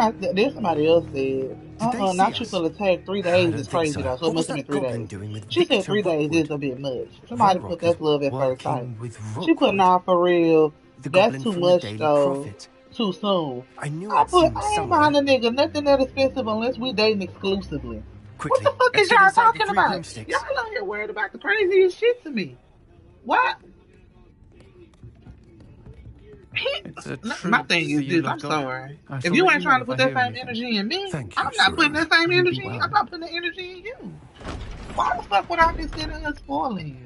somebody else said, not you full attack 3 days is crazy though. So it must have been 3 days. She said 3 days is a bit much. Somebody put that's love at first sight. She put nah for real. That's too much though. Too soon. I ain't behind a nigga nothing that expensive unless we dating exclusively. What the fuck is y'all talking about? Y'all out here worried about the craziest shit to me. What? My thing is this, I'm sorry. If you ain't trying to put that same energy in me, I'm not putting that same energy in. I'm not putting the energy in you. Why the fuck would I be sitting here spoiling you?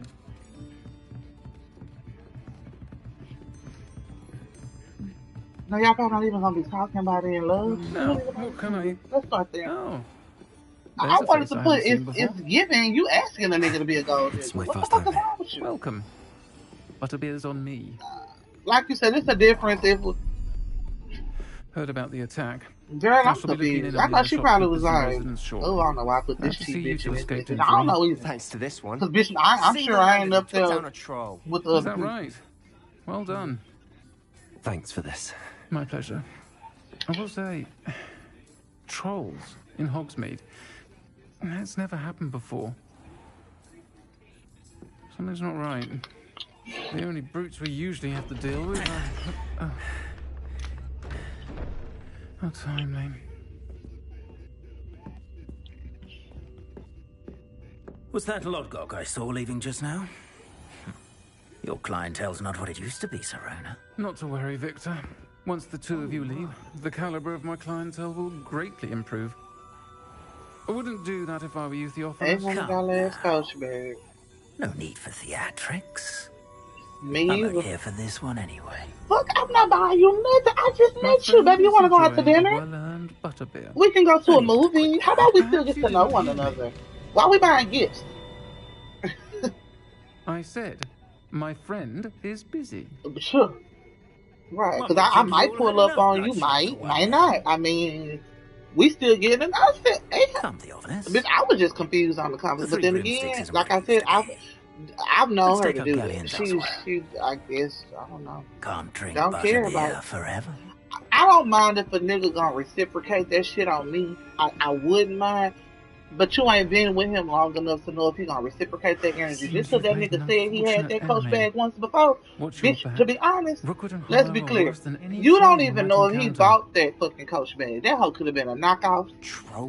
No, y'all probably not even gonna be talking about it in love. No, what can I? Let's start there. Oh. I wanted to put it's giving you asking a nigga to be a gold digger. What the fuck is wrong with you? Welcome. Butterbeer's on me. Like you said, it's a difference if... Heard about the attack. Girl, I'm confused. I thought she probably was like, oh, I don't know why I put this cheap bitch in this. I don't know either. Thanks to this one. Because, bitch, I'm sure I ain't up there with the Is that right? Well done. Thanks for this. My pleasure. I will say, trolls in Hogsmeade. That's never happened before. Something's not right. The only brutes we usually have to deal with are... How timely. Was that Lodgok I saw leaving just now? Your clientele's not what it used to be, Sirona. Not to worry, Victor. Once the two of you leave, the caliber of my clientele will greatly improve. I wouldn't do that if I were you, Theophilus. No need for theatrics. Me I'm either. not here for this one anyway. Look, I'm not buying you nothing. I just met you, baby. You want to go out to dinner? Well-earned butterbeer. We can go to a movie. How about we still get to know one another? Why are we buying gifts? I said, my friend is busy. Sure. Right, because I might pull up on you, might not. I mean, we still getting it. I said, bitch, I was just confused on the conversation. But then again, like I said, I've known her to do it. She, I guess, I don't know. Can't drink don't care about it forever. I don't mind if a nigga gonna reciprocate that shit on me. I wouldn't mind. But you ain't been with him long enough to know if he gonna reciprocate that energy. Just because that nigga said he had that coach bag once before. Bitch, to be honest, let's be clear. You don't even know if he bought that fucking coach bag. That hoe could have been a knockoff.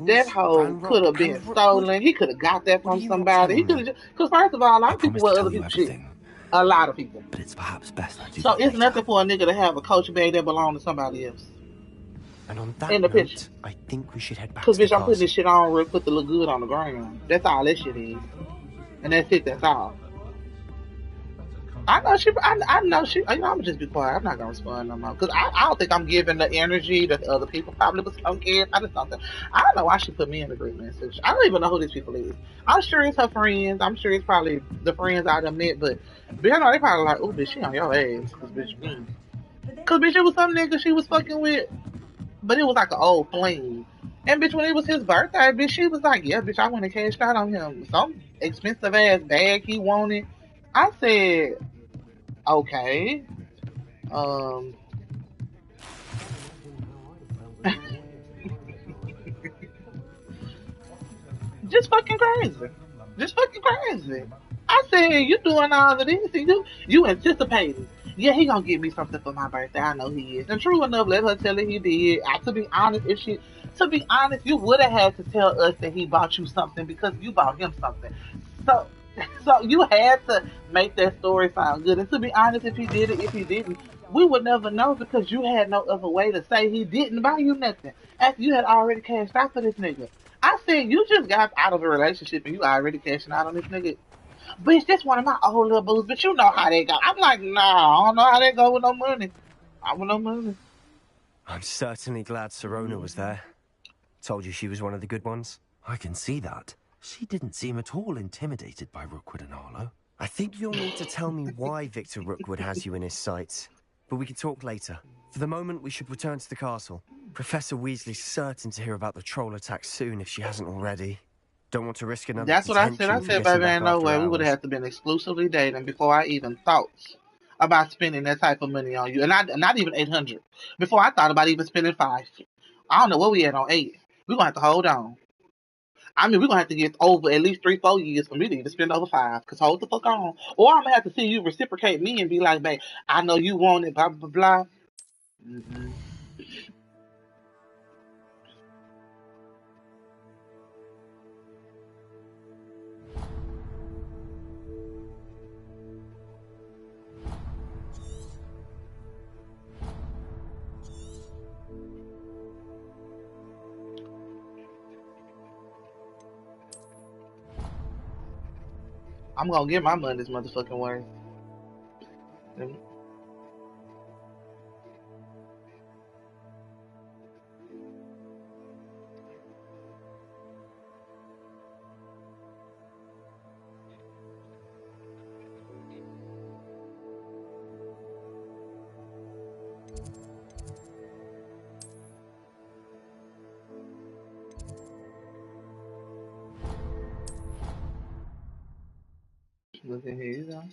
That hoe could have been stolen. He could have got that from somebody. He could have just... Because first of all, a lot of people wear other people's shit. A lot of people. But it's perhaps best I do. So it's nothing for a nigga to have a coach bag that belongs to somebody else. And on that in the note, picture. I think we should head back Because, to the bitch, I'm putting castle. this shit on real quick to look good on the ground. That's all that shit is. And that's it, that's all. I know she, you know, I'm gonna just be quiet. I'm not gonna respond no more. Because I don't think I'm giving the energy that the other people probably was some kids. I just don't think. I don't know why she put me in the group message. I don't even know who these people is. I'm sure it's her friends. I'm sure it's probably the friends I done met. But, bitch, I know they probably like, oh, bitch, she on your ass. Because, bitch, me. Because, bitch, it was some nigga she was fucking with. But it was like an old fling. And bitch, when it was his birthday, bitch, she was like, yeah, bitch, I went and cashed out on him. Some expensive ass bag he wanted. I said, okay. Just fucking crazy. Just fucking crazy. I said, you doing all of this and you anticipating. Yeah, he gonna get me something for my birthday. I know he is. And true enough, let her tell her he did. To be honest, you would have had to tell us that he bought you something because you bought him something. So you had to make that story sound good. And to be honest, if he did it, if he didn't, we would never know because you had no other way to say he didn't buy you nothing after you had already cashed out for this nigga. I said, you just got out of a relationship and you already cashing out on this nigga. Bitch, that's one of my old little boos, but you know how they go. I'm like, nah, I don't know how they go with no money. I want no money. I'm certainly glad Sirona was there. Told you she was one of the good ones. I can see that. She didn't seem at all intimidated by Rookwood and Arlo. I think you'll need to tell me why Victor Rookwood has you in his sights. But we can talk later. For the moment, we should return to the castle. Professor Weasley's certain to hear about the troll attack soon if she hasn't already. Don't want to risk another. That's what I said. I said, baby, ain't no way. We would have had to been exclusively dating before I even thought about spending that type of money on you, and not even 800. Before I thought about even spending 5. I don't know what we at on 8. We're gonna have to hold on. I mean, we're gonna have to get over at least 3-4 years for me to even spend over 5. Cause hold the fuck on, or I'm gonna have to see you reciprocate me and be like, babe, I know you want it, blah blah blah. Mm-hmm. I'm gonna get my money's motherfucking worth. Look at here, you go.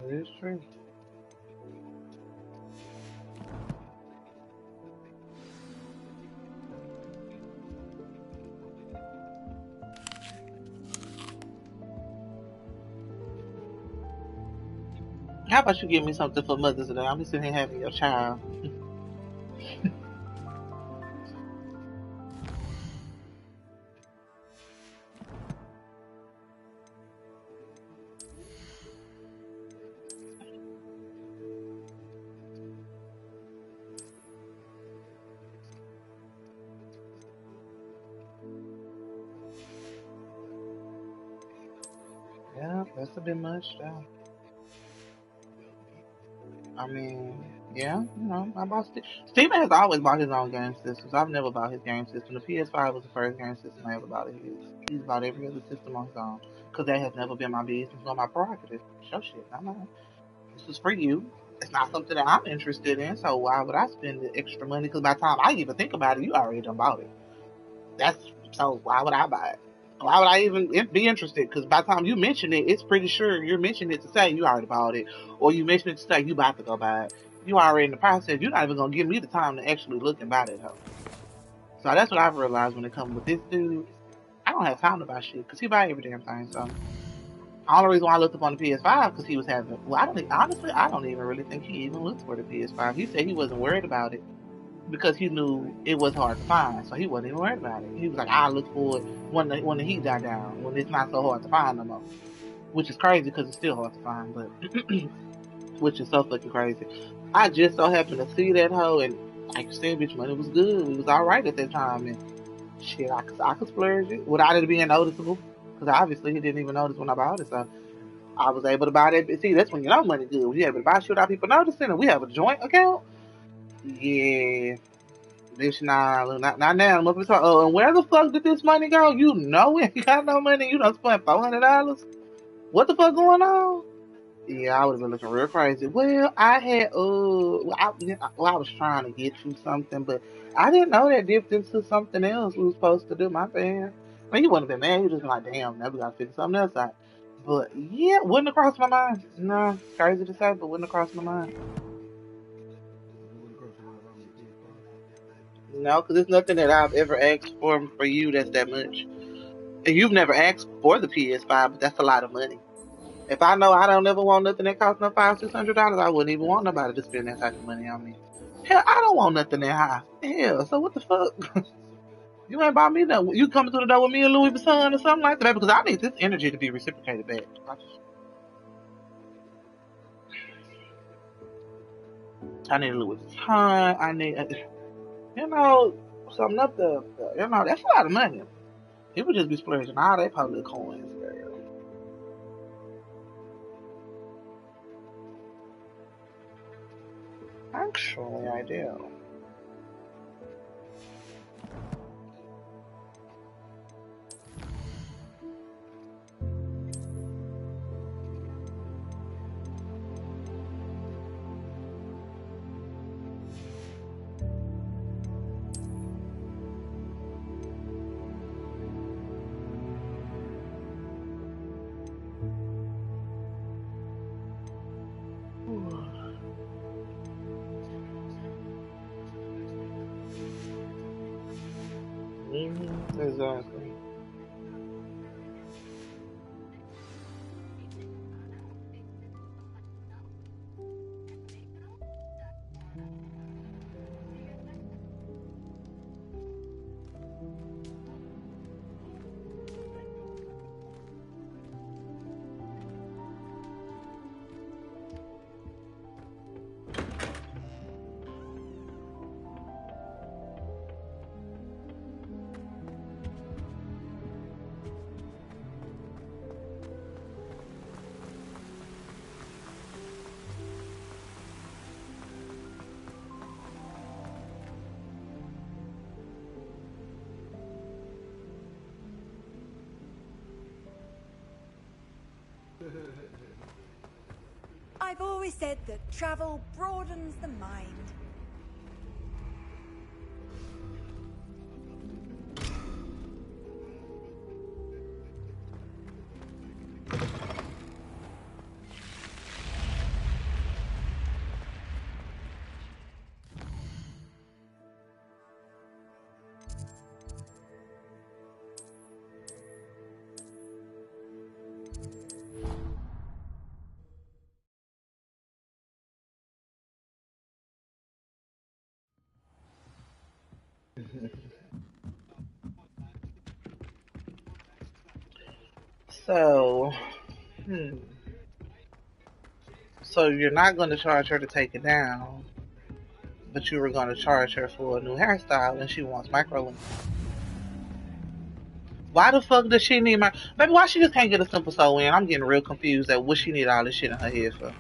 It is true. How about you give me something for Mother's Day? I'm just sitting here having your child. Yeah, that's a bit much. Yeah. I mean, yeah, you know, I bought Steven has always bought his own game systems. I've never bought his game system. The PS5 was the first game system I ever bought. He's bought every other system on his own. Because that has never been my business or my prerogative. Show shit. I'm not. This is for you. It's not something that I'm interested in, so why would I spend the extra money? Because by the time I even think about it, you already done bought it. So why would I buy it? Why would I even be interested? Because by the time you mention it, it's pretty sure you're mentioning it to say you already bought it, or you mention it to say you about to go buy it. You already in the process. You're not even gonna give me the time to actually look and buy that hoe. So that's what I've realized when it comes with this dude. I don't have time to buy shit because he buy every damn thing. So the only reason why I looked up on the PS5 because he was having. Well, I don't even really think he even looked for the PS5. He said he wasn't worried about it because he knew it was hard to find, so he wasn't even worried about it. He was like, I'll look for it when the heat died down, when it's not so hard to find no more. Which is crazy because it's still hard to find, but which is so fucking crazy. I just so happened to see that hoe, and like you said, bitch, money was good. It was alright at that time, and shit, I could splurge it without it being noticeable, because obviously he didn't even notice when I bought it, so I was able to buy that. See, that's when you know money good. When you able to buy shit without people noticing, and we have a joint account. Yeah, bitch, not now. Oh, and where the fuck did this money go? You know we ain't got no money. You done spent $400. What the fuck going on? Yeah, I would have been looking real crazy. Well, I had I was trying to get you something, but I didn't know that dipped into something else we was supposed to do. My bad. I mean, you wouldn't have been mad. You just been like, damn, now we gotta figure something else out. But yeah, wouldn't have crossed my mind. No, crazy to say, but wouldn't have crossed my mind. No, because it's nothing that I've ever asked for you that's that much. And you've never asked for the PS5, but that's a lot of money. If I know I don't ever want nothing that costs no $500-$600, I wouldn't even want nobody to spend that type of money on me. Hell, I don't want nothing that high. Hell, so what the fuck? You ain't bought me nothing. You coming through the door with me and Louis Vuitton or something like that? Because I need this energy to be reciprocated back. I need a Louis Vuitton. I need, something up there. That's a lot of money. People just be splurging all their public coins, girl. Actually, I do. Exactly. I've always said that travel broadens the mind. So, So you're not going to charge her to take it down, but you were going to charge her for a new hairstyle, and she wants microlink. Why the fuck does she need my... Maybe why she just can't get a simple sew in? I'm getting real confused at what she need all this shit in her head for.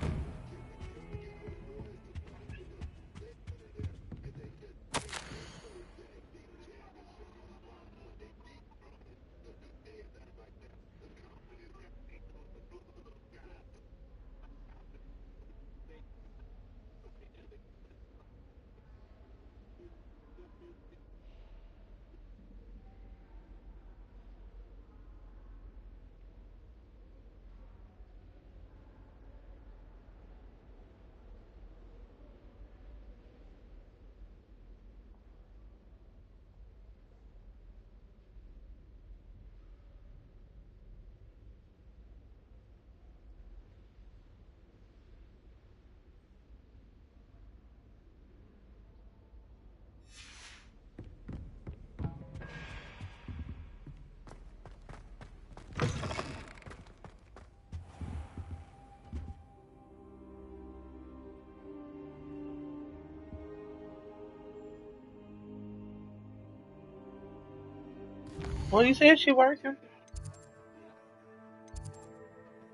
Well, you said she working.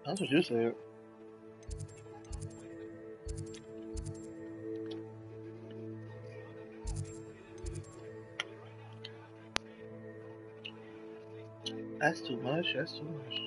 That's what you said. That's too much. That's too much.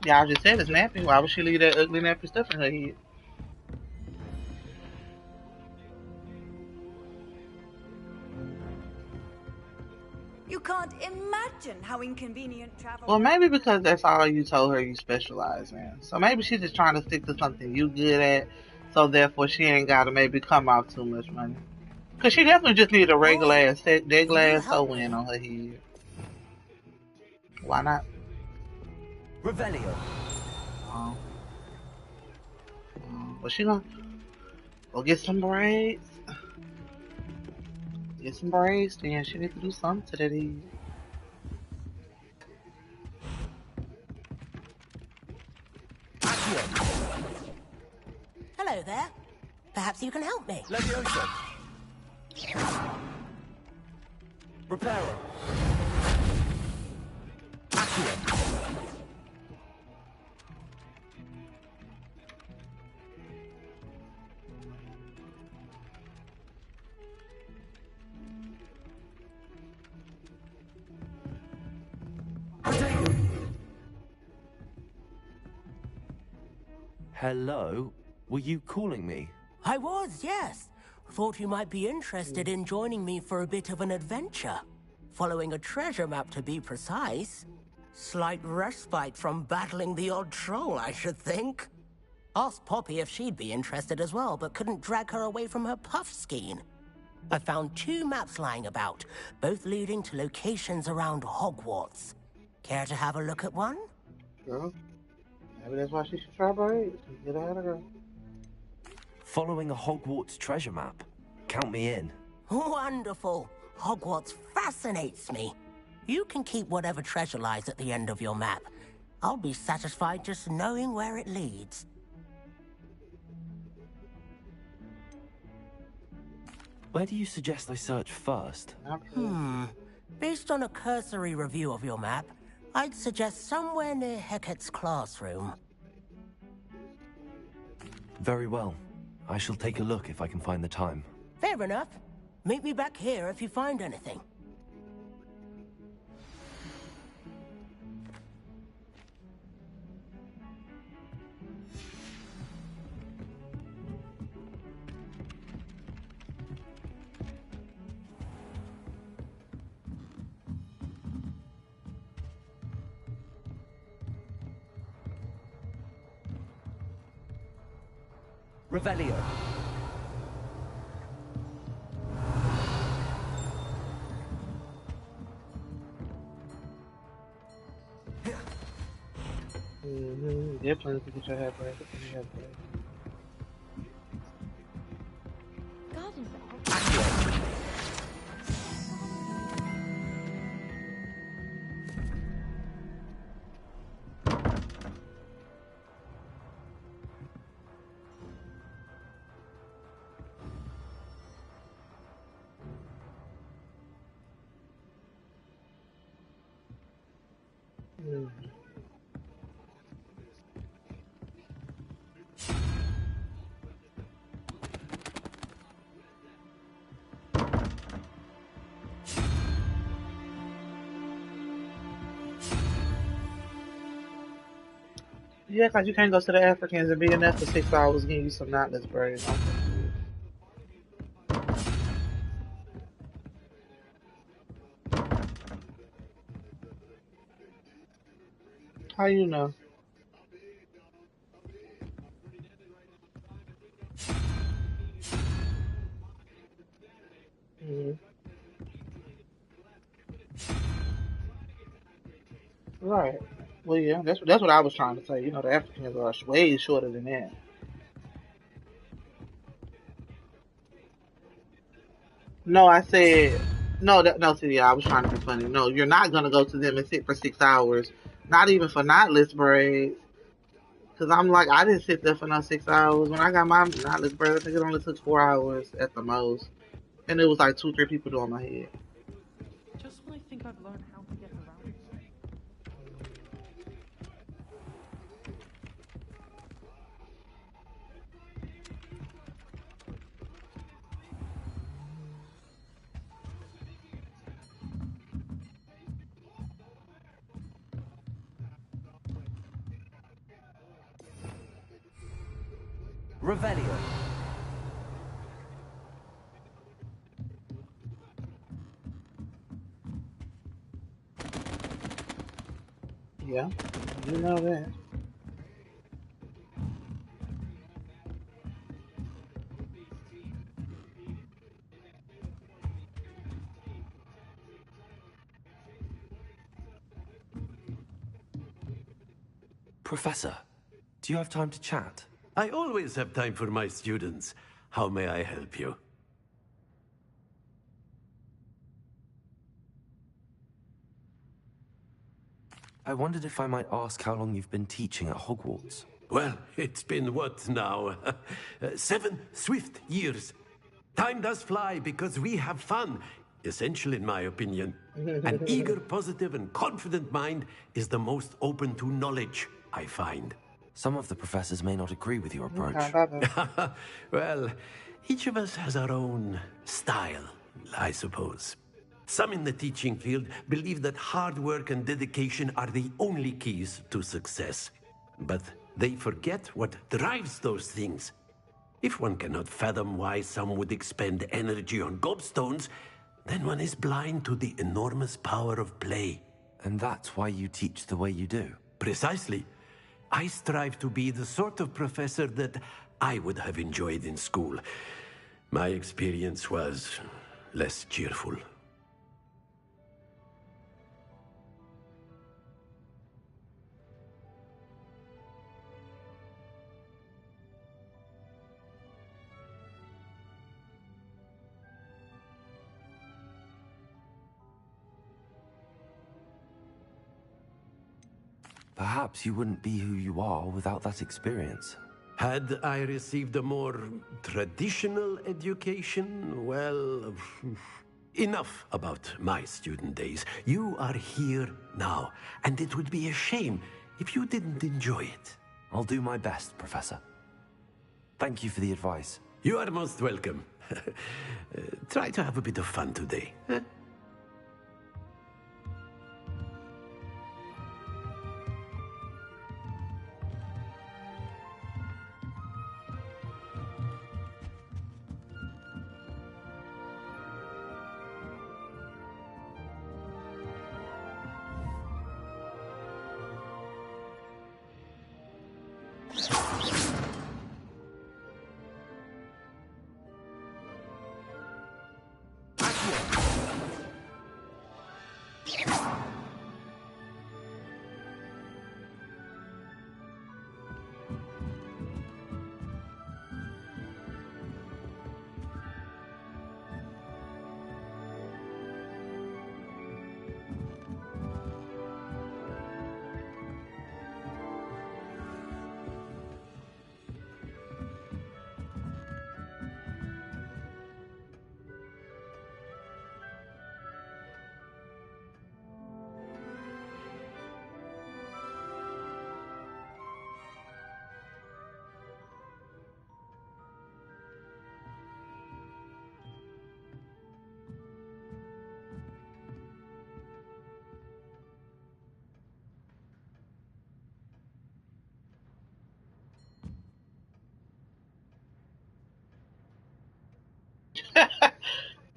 Y'all just said it's nappy. Why would she leave that ugly nappy stuff in her head? You can't imagine how inconvenient travel. Well, maybe because that's all you told her you specialize in. So maybe she's just trying to stick to something you good at, so therefore she ain't got to maybe come out too much money. Because she definitely just need a regular ass that glass sew-in on her head. Why not? Revelio. Well, she gonna go get some braids. Get some braids, then she need to do something to that head. Hello there. Perhaps you can help me. Leviosa. Reparo. Accio. Hello? Were you calling me? I was, yes. Thought you might be interested in joining me for a bit of an adventure. Following a treasure map, to be precise. Slight respite from battling the odd troll, I should think. Asked Poppy if she'd be interested as well, but couldn't drag her away from her puff skein. I found 2 maps lying about, both leading to locations around Hogwarts. Care to have a look at one? Girl, maybe that's why she should try braids. Get out of her. Following a Hogwarts treasure map. Count me in. Wonderful. Hogwarts fascinates me. You can keep whatever treasure lies at the end of your map. I'll be satisfied just knowing where it leads. Where do you suggest I search first? Based on a cursory review of your map, I'd suggest somewhere near Hecat's classroom. Very well. I shall take a look if I can find the time. Fair enough. Meet me back here if you find anything. Revelio. Definitely to get your hair braided. You act like you can't go to the Africans and be in there for 6 hours getting you some knotless braids. How you know? Right. Well, yeah, that's what I was trying to say. You know, the Africans are way shorter than that. No, I said no. No, see, yeah, I was trying to be funny. No, you're not gonna go to them and sit for 6 hours. Not even for knotless braids. Cause I'm like, I didn't sit there for no 6 hours. When I got my knotless braids, I think it only took 4 hours at the most, and it was like 2, 3 people doing my head. Just when I think I've learned how to get around it. Revelio. Yeah, you know that. Professor, do you have time to chat? I always have time for my students. How may I help you? I wondered if I might ask how long you've been teaching at Hogwarts. Well, it's been what now? 7 swift years. Time does fly because we have fun. Essential, in my opinion. An eager, positive, and confident mind is the most open to knowledge, I find. Some of the professors may not agree with your approach. Well, each of us has our own style, I suppose. Some in the teaching field believe that hard work and dedication are the only keys to success. But they forget what drives those things. If one cannot fathom why some would expend energy on gobstones, then one is blind to the enormous power of play. And that's why you teach the way you do? Precisely. I strive to be the sort of professor that I would have enjoyed in school. My experience was less cheerful. Perhaps you wouldn't be who you are without that experience. Had I received a more traditional education, well, enough about my student days. You are here now, and it would be a shame if you didn't enjoy it. I'll do my best, Professor. Thank you for the advice. You are most welcome. Try to have a bit of fun today. Huh?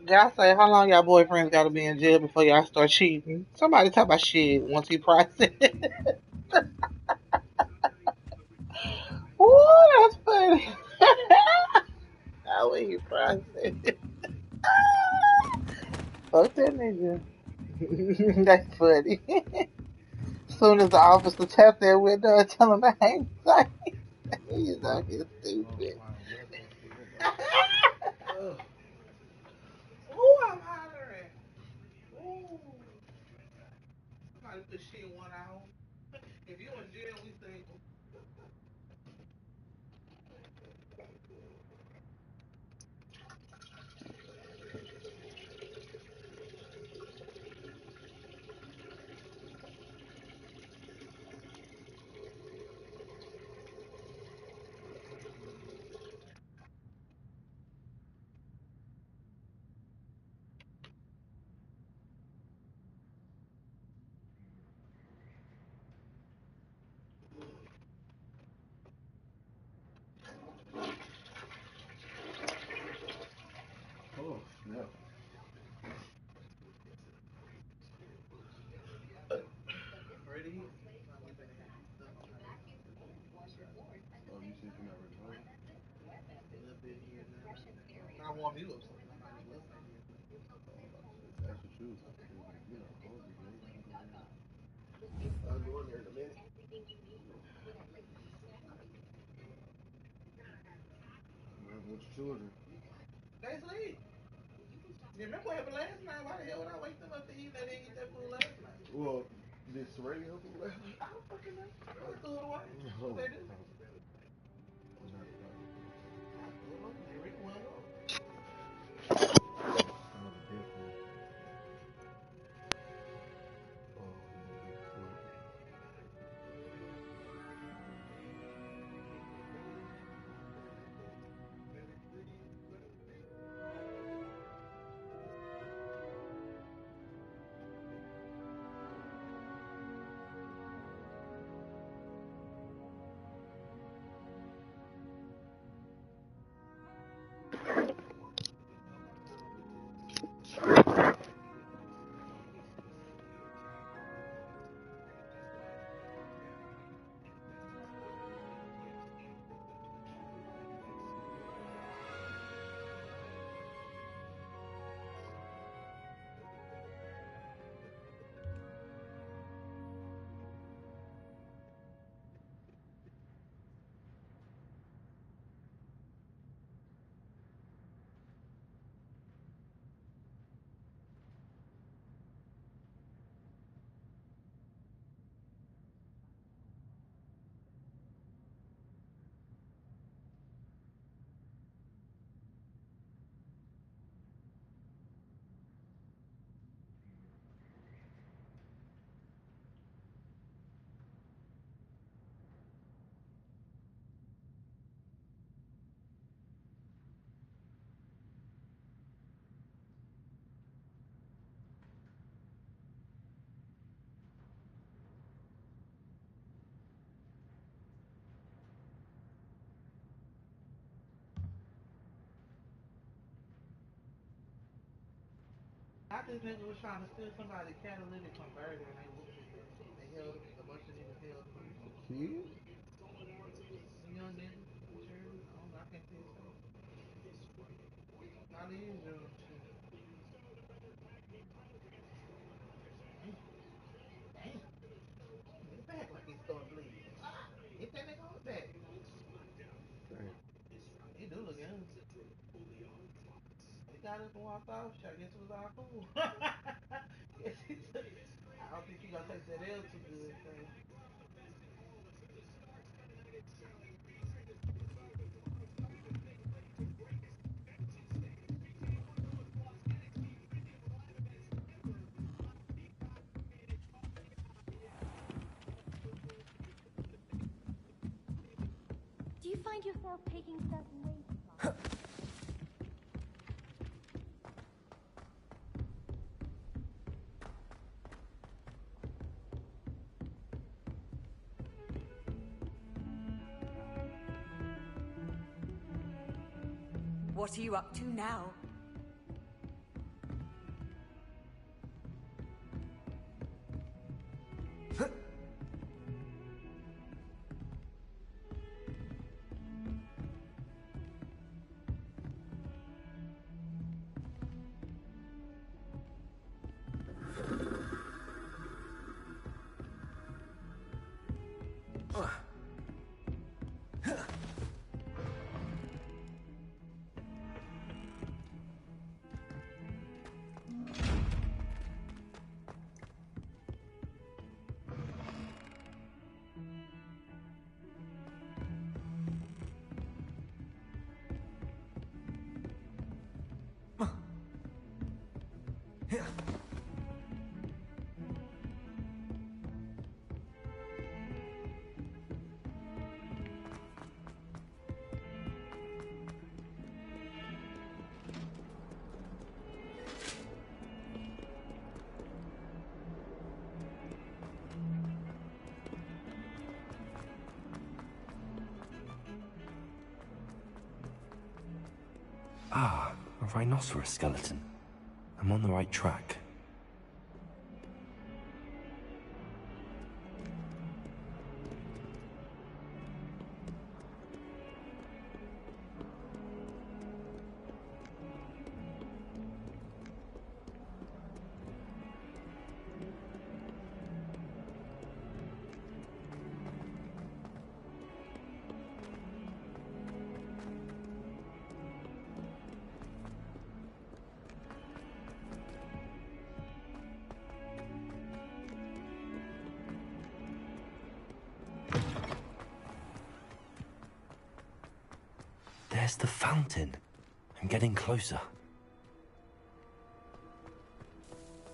Y'all say how long y'all boyfriends gotta be in jail before y'all start cheating? Somebody talk about shit once he processed. Ooh, that's funny. How will he process? Fuck that nigga. That's funny. As soon as the officer tapped that window and tell him to hang tight, he's out here stupid. Ooh, I'm hollering. Ooh. Somebody put shit in 1 hour. If you in jail, we single. might warm you up something. I might just love That's the truth. You know, hungry, man. I'll go in there in a minute. Where's your children? They sleep. You remember what happened last night? Why the hell would I wake them up to eat? They didn't eat that food last night. Well, did Saray help you last night? I don't fucking know. I threw it away. What they do? I this nigga was trying to steal somebody's catalytic converter and they whooped his ass. They held him, a bunch of niggas held him. Kid? A young nigga, sure. I don't know, I can't see his face. Probably is young shit. Damn. Get back like he started bleeding. Get that nigga on the back. Damn. He do look young. He got up and walked off. I guess it was all cool. Guess he took, I don't think he gonna take that L too good. So. Do you find yourself taking certain ways of life? What are you up to now? Ah, a rhinoceros skeleton. I'm on the right track. There's the fountain. I'm getting closer.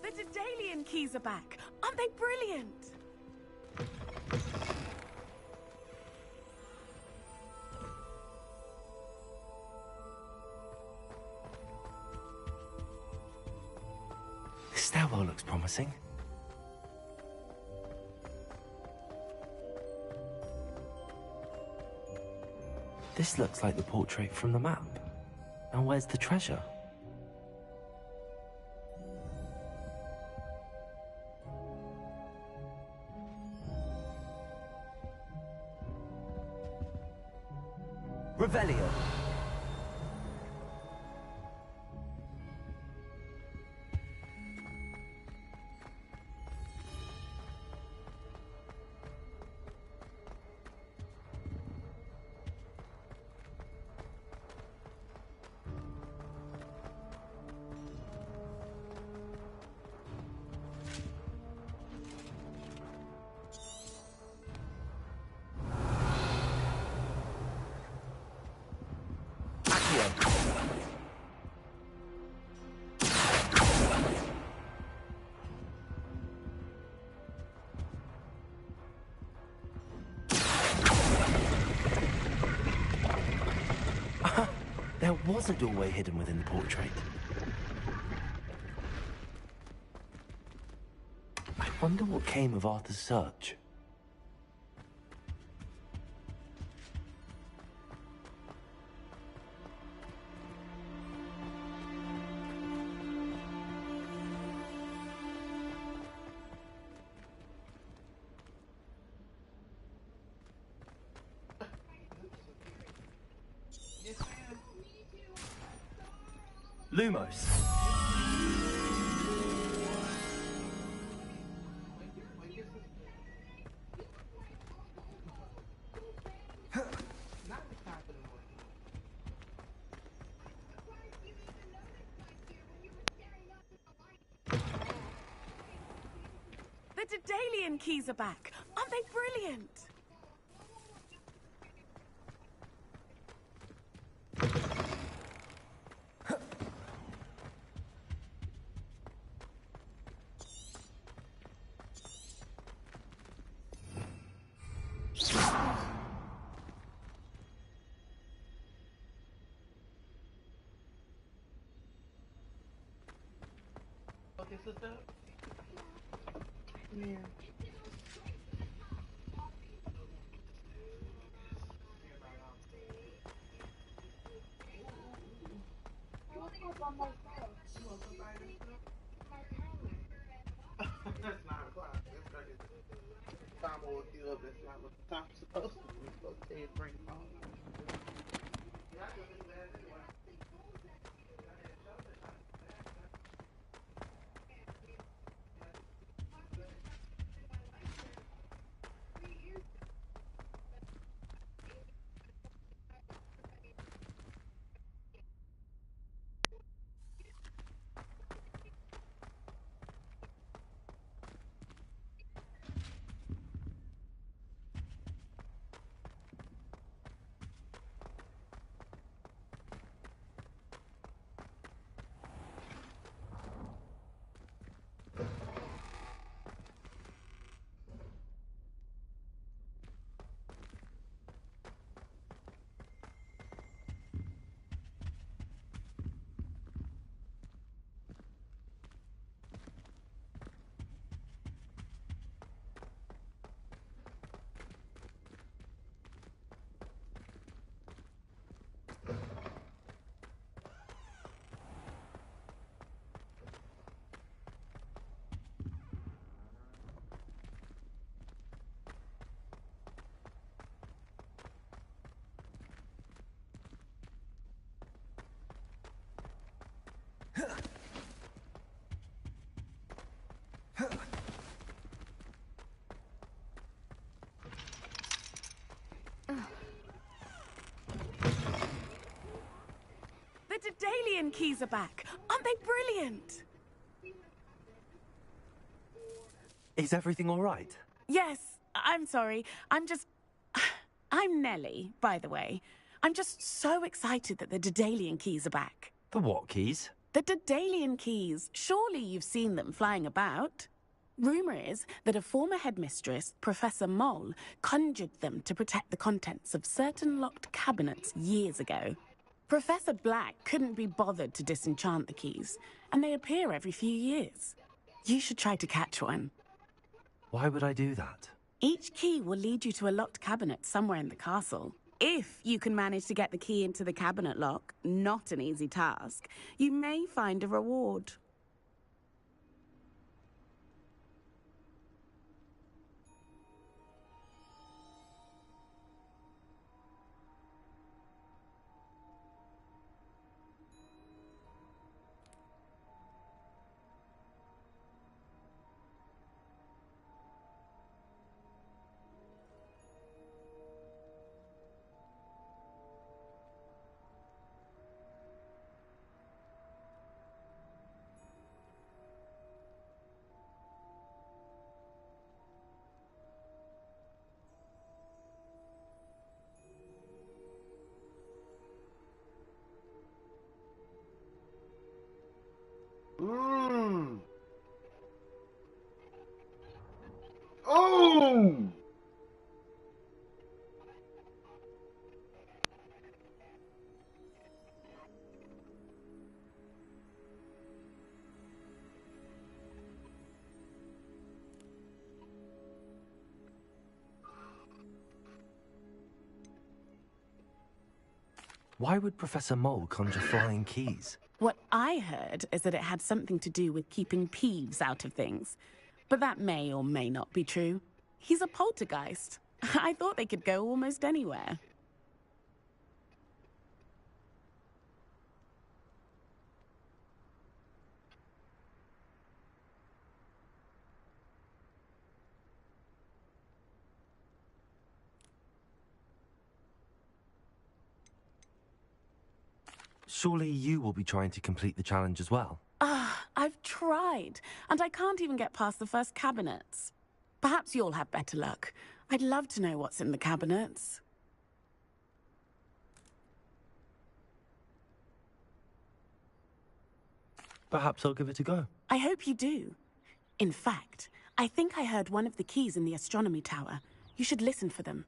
The Daedalian keys are back. Aren't they brilliant? This stairwell looks promising. This looks like the portrait from the map. Now where's the treasure? Revelio. There was a doorway hidden within the portrait. I wonder what came of Arthur's search. Lumos. The Daedalian keys are back. Aren't they brilliant? Okay, sister. Yeah. That's 9 o'clock. That's crazy. Time will look you up. That's not what the time's supposed to be. We're supposed to tell you to bring it home. Yeah, I just do that anyway. The Daedalian keys are back. Aren't they brilliant? Is everything all right? Yes, I'm sorry. I'm Nellie, by the way. I'm just so excited that the Daedalian keys are back. The what keys? The Daedalian keys. Surely you've seen them flying about. Rumour is that a former headmistress, Professor Mole, conjured them to protect the contents of certain locked cabinets years ago. Professor Black couldn't be bothered to disenchant the keys, and they appear every few years. You should try to catch one. Why would I do that? Each key will lead you to a locked cabinet somewhere in the castle. If you can manage to get the key into the cabinet lock, not an easy task, you may find a reward. Oh! Why would Professor Mole conjure flying keys? What I heard is that it had something to do with keeping Peeves out of things. But that may or may not be true. He's a poltergeist. I thought they could go almost anywhere. Surely you will be trying to complete the challenge as well. I've tried, and I can't even get past the first cabinets. Perhaps you'll have better luck. I'd love to know what's in the cabinets. Perhaps I'll give it a go. I hope you do. In fact, I think I heard one of the keys in the astronomy tower. You should listen for them.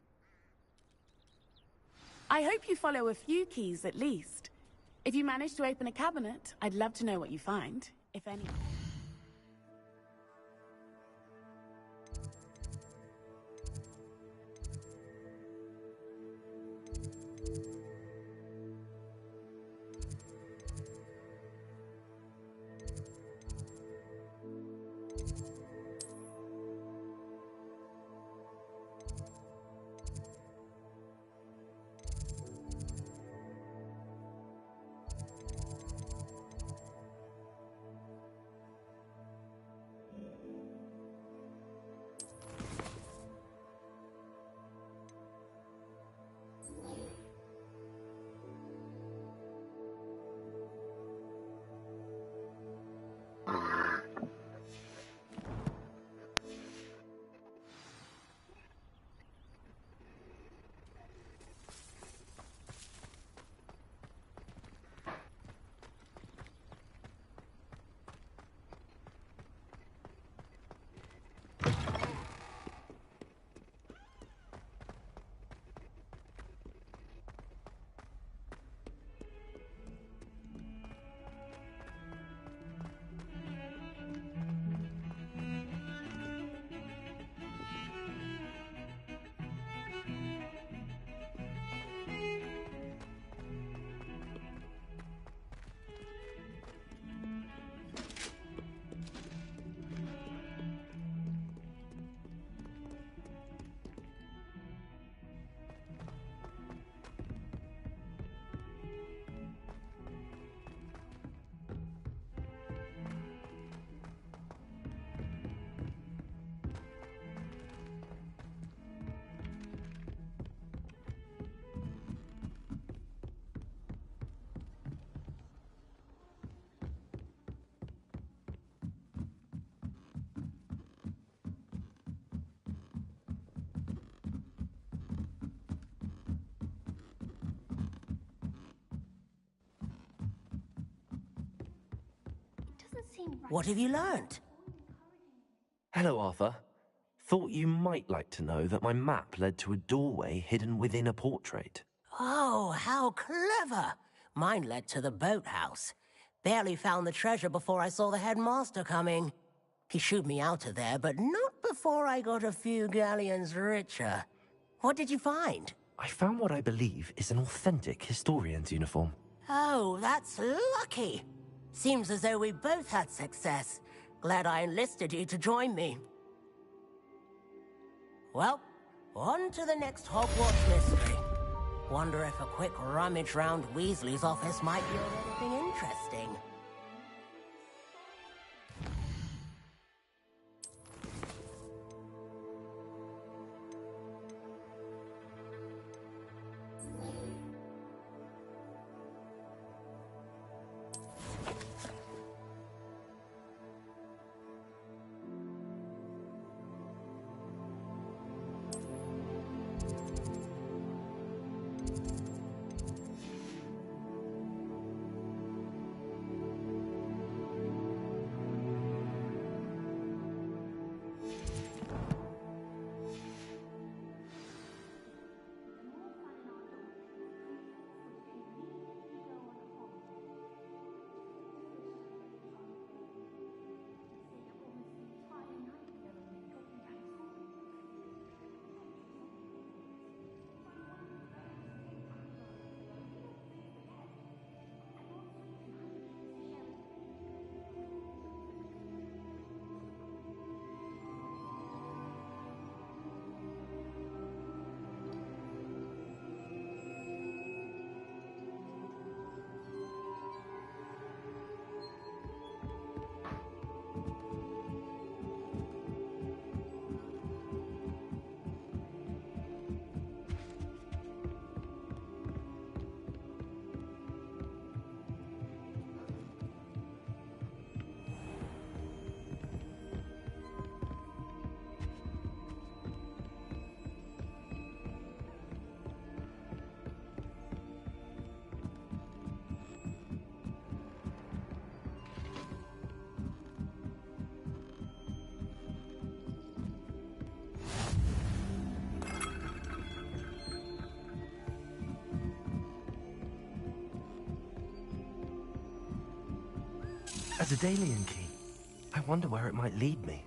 I hope you follow a few keys at least. If you manage to open a cabinet, I'd love to know what you find, if any. What have you learned? Hello, Arthur. Thought you might like to know that my map led to a doorway hidden within a portrait. Oh, how clever! Mine led to the boathouse. Barely found the treasure before I saw the headmaster coming. He shooed me out of there, but not before I got a few galleons richer. What did you find? I found what I believe is an authentic historian's uniform. Oh, that's lucky. Seems as though we both had success. Glad I enlisted you to join me. Well, on to the next Hogwarts mystery. Wonder if a quick rummage round Weasley's office might yield anything interesting. A Daedalian key. I wonder where it might lead me.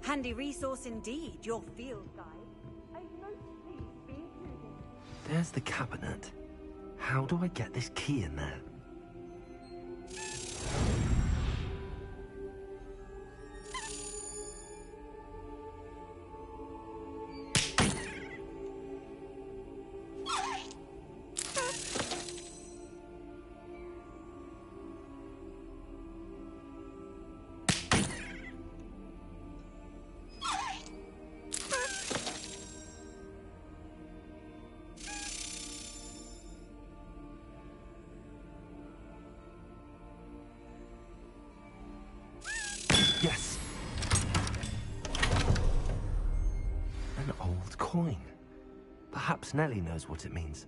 Handy resource indeed, your field guide. I'm most pleased being included. There's the cabinet. How do I get this key in there? Yes! An old coin. Perhaps Nellie knows what it means.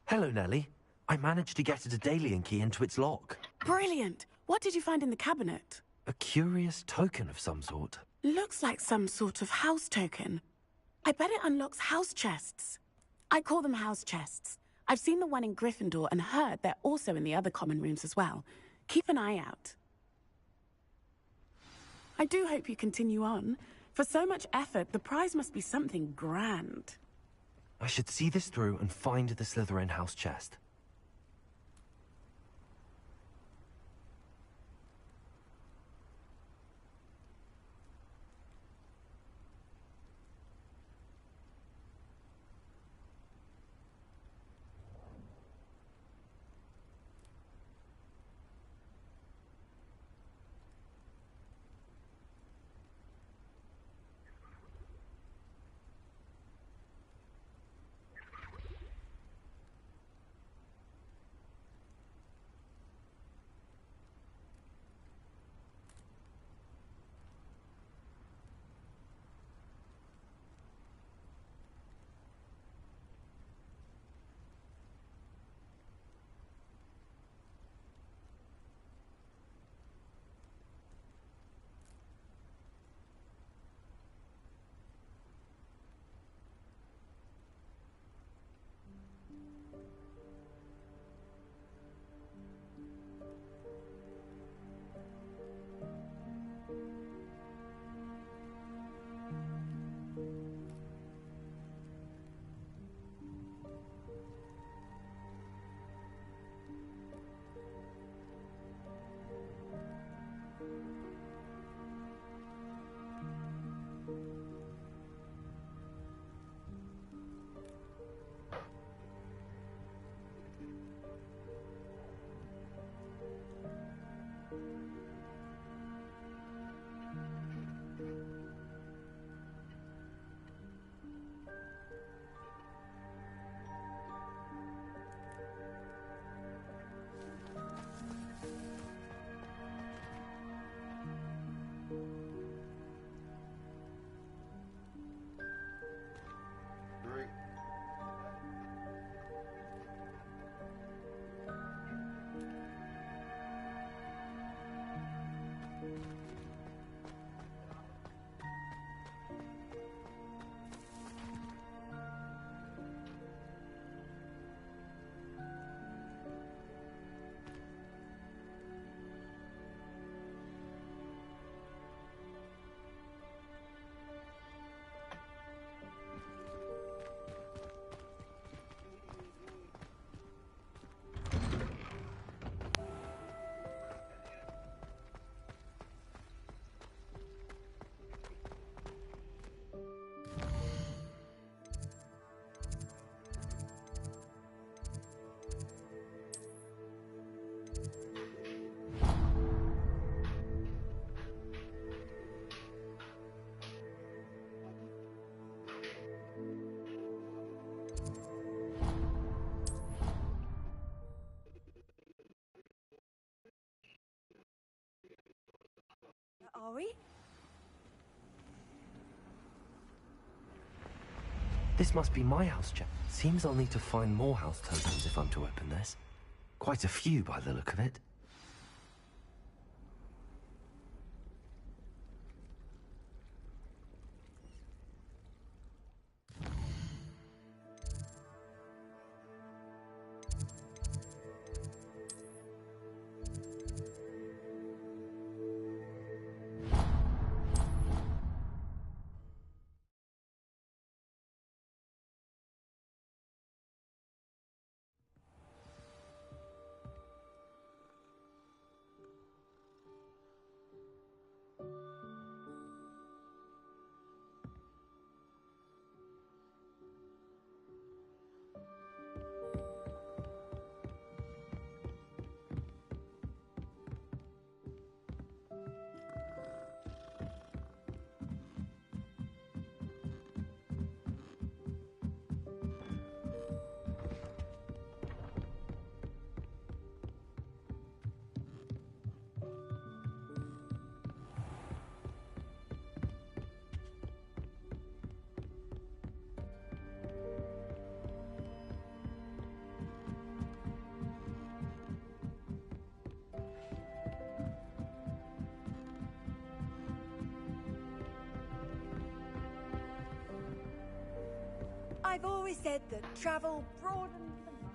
Hello, Nellie. I managed to get a Daedalian key into its lock. Brilliant! What did you find in the cabinet? A curious token of some sort. Looks like some sort of house token. I bet it unlocks house chests. I call them house chests. I've seen the one in Gryffindor and heard they're also in the other common rooms as well. Keep an eye out. I do hope you continue on. For so much effort, the prize must be something grand. I should see this through and find the Slytherin house chest. Are we? This must be my house chest. Seems I'll need to find more house tokens if I'm to open this. Quite a few by the look of it. I've always said that travel broadens the mind.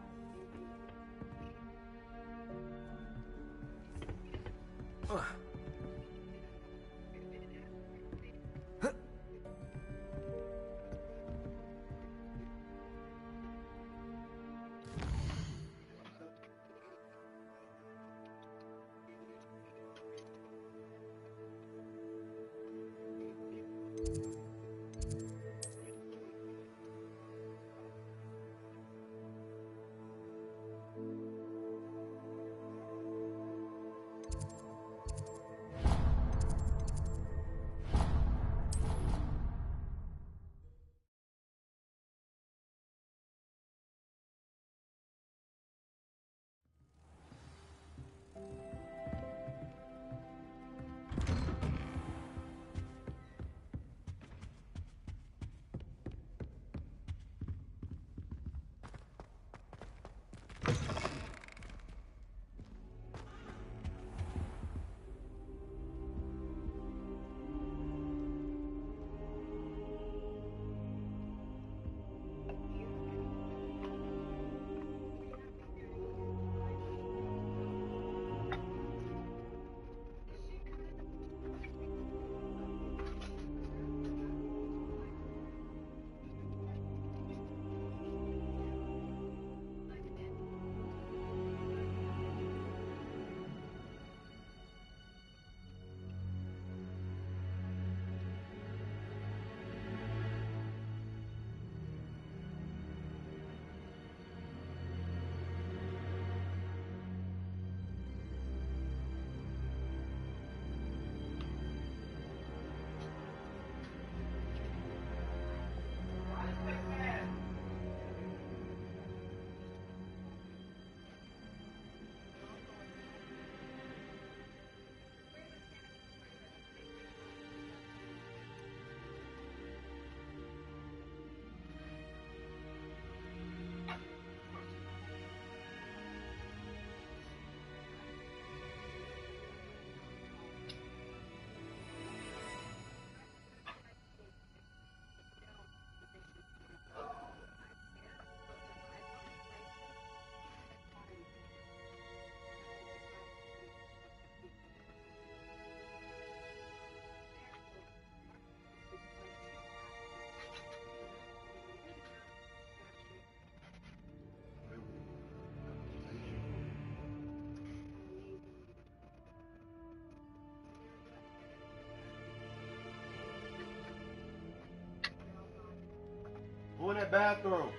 Go in that bathroom.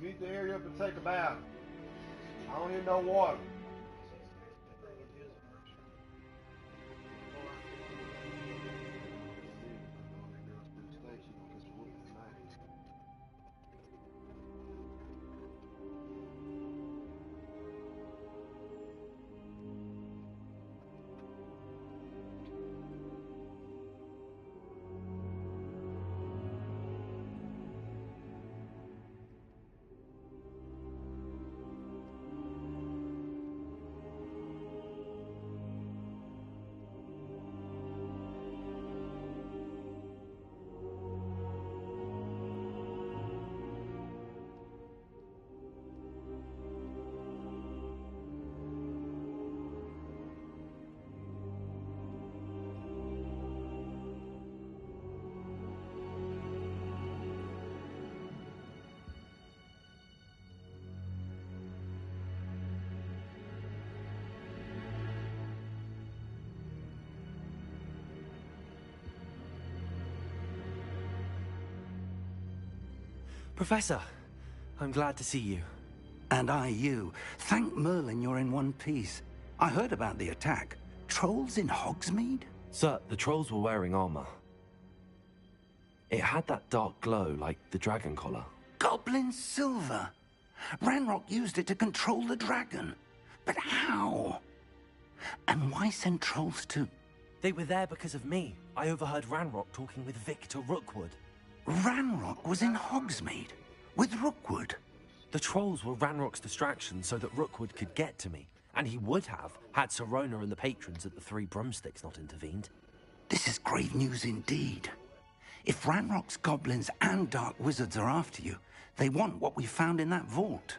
You need to hurry up and take a bath. I don't need no water. Professor, I'm glad to see you. And I you. Thank Merlin you're in one piece. I heard about the attack. Trolls in Hogsmeade? Sir, the trolls were wearing armor. It had that dark glow like the dragon collar. Goblin silver. Ranrock used it to control the dragon. But how? And why send trolls to... They were there because of me. I overheard Ranrock talking with Victor Rookwood. Ranrock was in Hogsmeade? With Rookwood? The trolls were Ranrock's distraction so that Rookwood could get to me. And he would have, had Sirona and the patrons at the Three Broomsticks not intervened. This is grave news indeed. If Ranrock's goblins and dark wizards are after you, they want what we found in that vault.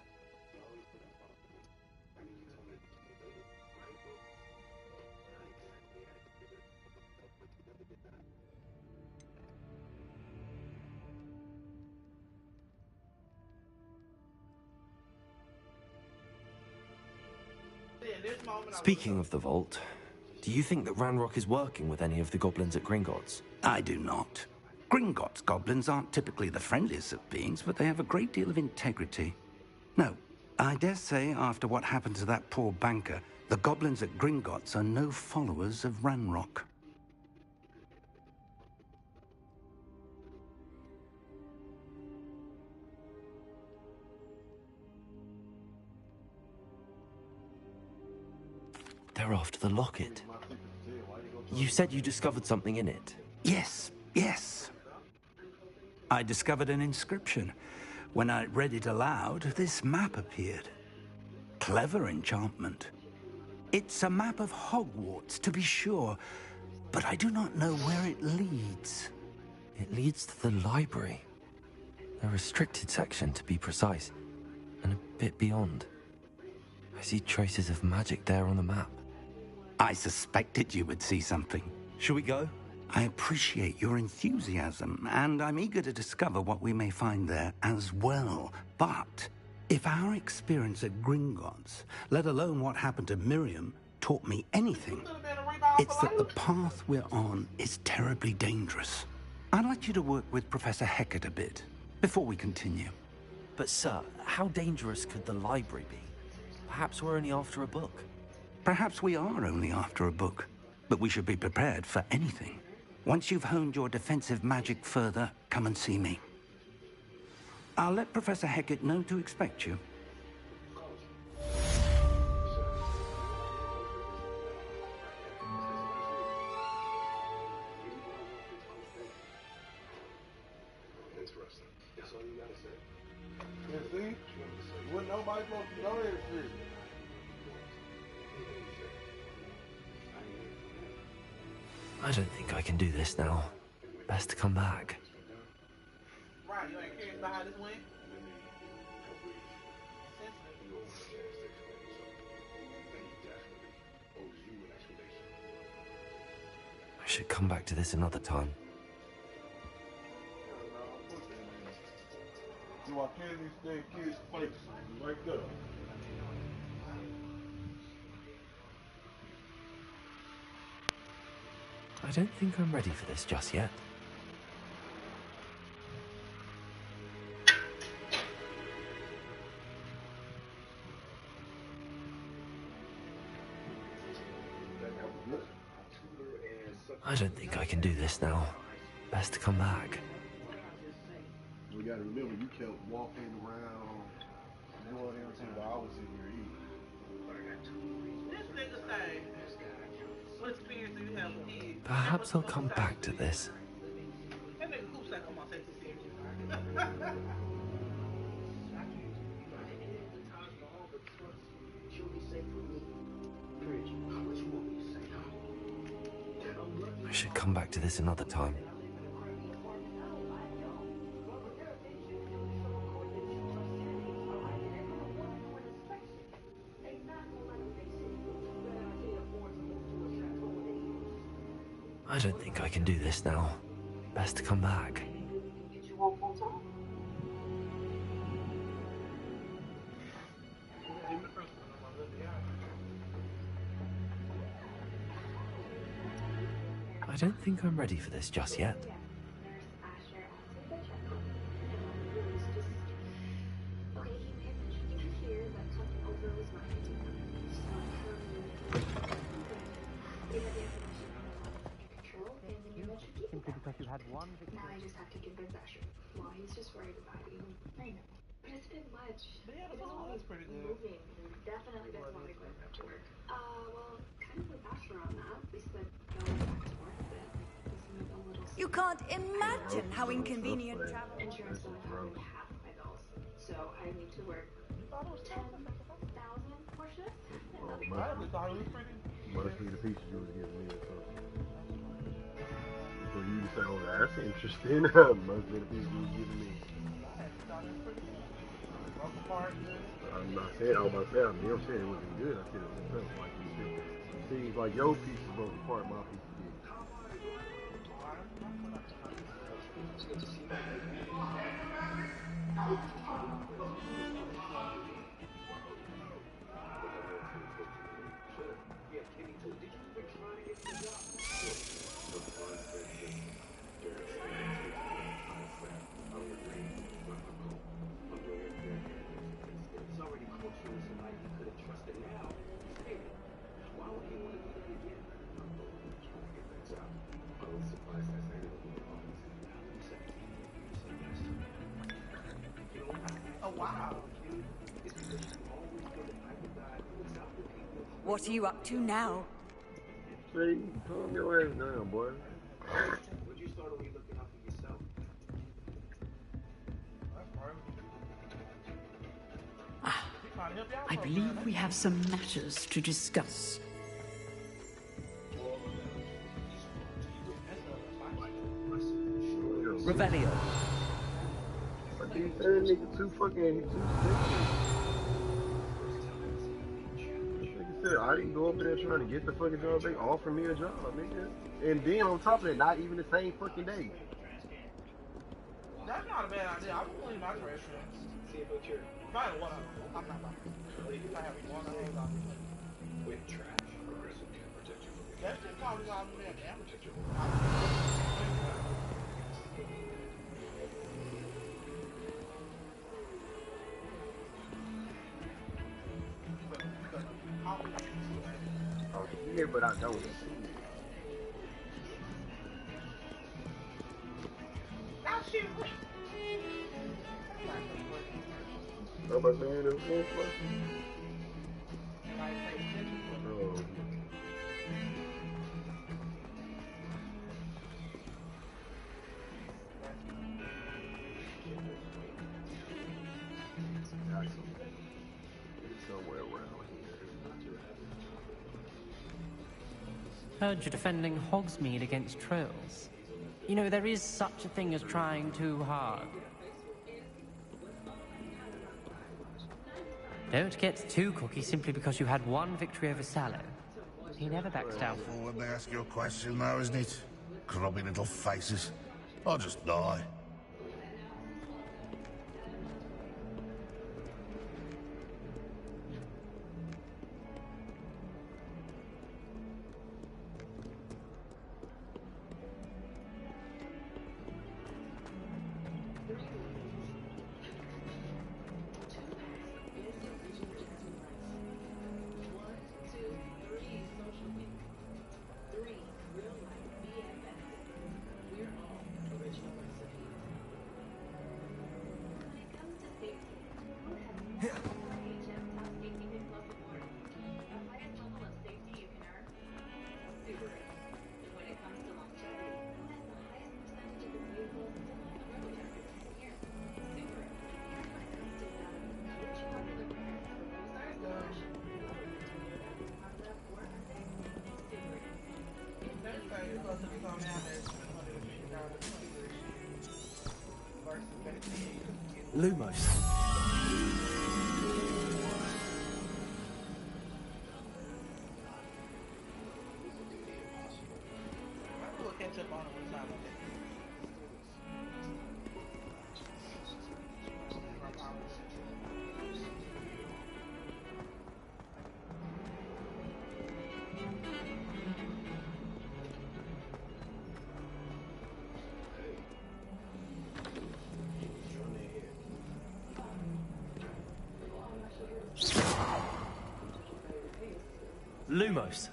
Speaking of the vault, do you think that Ranrock is working with any of the goblins at Gringotts? I do not. Gringotts goblins aren't typically the friendliest of beings, but they have a great deal of integrity. No, I dare say after what happened to that poor banker, the goblins at Gringotts are no followers of Ranrock. They're after the locket. You said you discovered something in it. Yes, yes. I discovered an inscription. When I read it aloud, this map appeared. Clever enchantment. It's a map of Hogwarts, to be sure, but I do not know where it leads. It leads to the library. A restricted section, to be precise, and a bit beyond. I see traces of magic there on the map. I suspected you would see something. Shall we go? I appreciate your enthusiasm, and I'm eager to discover what we may find there as well. But if our experience at Gringotts, let alone what happened to Miriam, taught me anything, it's that the path we're on is terribly dangerous. I'd like you to work with Professor Hecat a bit before we continue. But sir, how dangerous could the library be? Perhaps we're only after a book. Perhaps we are only after a book, but we should be prepared for anything. Once you've honed your defensive magic further, come and see me. I'll let Professor Hecat know to expect you. Interesting. That's all you gotta say. Yeah, see? When nobody supposed to go there, see? I don't think I can do this now. Best to come back. Right, you ain't curious about how this went? I should come back to this another time. You are killing these damn kids' face right there. I don't think I'm ready for this just yet. I don't think I can do this now. Best to come back. We gotta remember, you kept walking around, doing everything while I was in here eating. This nigga say, what experience do you have with kids? Perhaps I'll come back to this. That nigga Coop said, come on, say some I should come back to this another time. I don't think I can do this now. Best to come back. I don't think I'm ready for this just yet. Simply because you had one victim. Now I just have to convince Asher. Well, he's just worried about you. I know. But it's a bit much. It doesn't want me moving. Definitely doesn't want me going back to work. Well, kind of with Asher on that. We said going back to work, but he's a little... You can't imagine how inconvenient travel. Insurance doesn't cover half my bills. So I need to work 10,000 more shifts. Mostly the pieces you was giving me. So you said, oh, that's interesting. Must be the people you giving me. I'm not saying, I was about to say, I'm never saying it wasn't good. I said it was like you said. It seems like your piece is broken apart, my piece is good. What are you up to now? Say, calm your ass down, boy. I believe we have some matters to discuss. Revelio. But these nigga too fucking, too sticky. I didn't go up there trying to get the fucking job. They offered me a job, nigga. And then on top of that, not even the same fucking day. That's not a bad idea. I would believe my restaurant. If I had one of them, I'm not buying it. If I have one of those, I'll be with trash. That shit probably got me an amateur. Yeah, but I don't. How about saying it was Oh. Somewhere around here. Heard you're defending Hogsmeade against trolls. You know, there is such a thing as trying too hard. Don't get too cocky simply because you had one victory over Sallow. He never backs down. When they ask you a question now, isn't it? Grubby little faces. I'll just die. Lumos. We'll catch up on it one time. Lumos.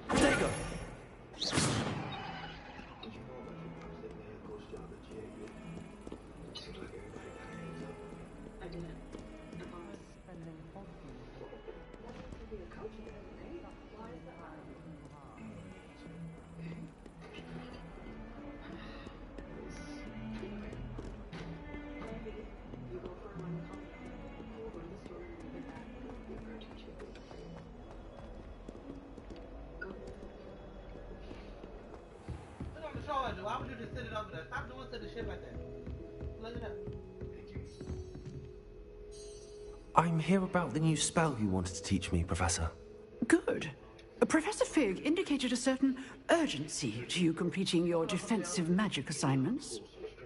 Dago. I'm here about the new spell you wanted to teach me, Professor. Good. Professor Fig indicated a certain urgency to you completing your defensive magic assignments.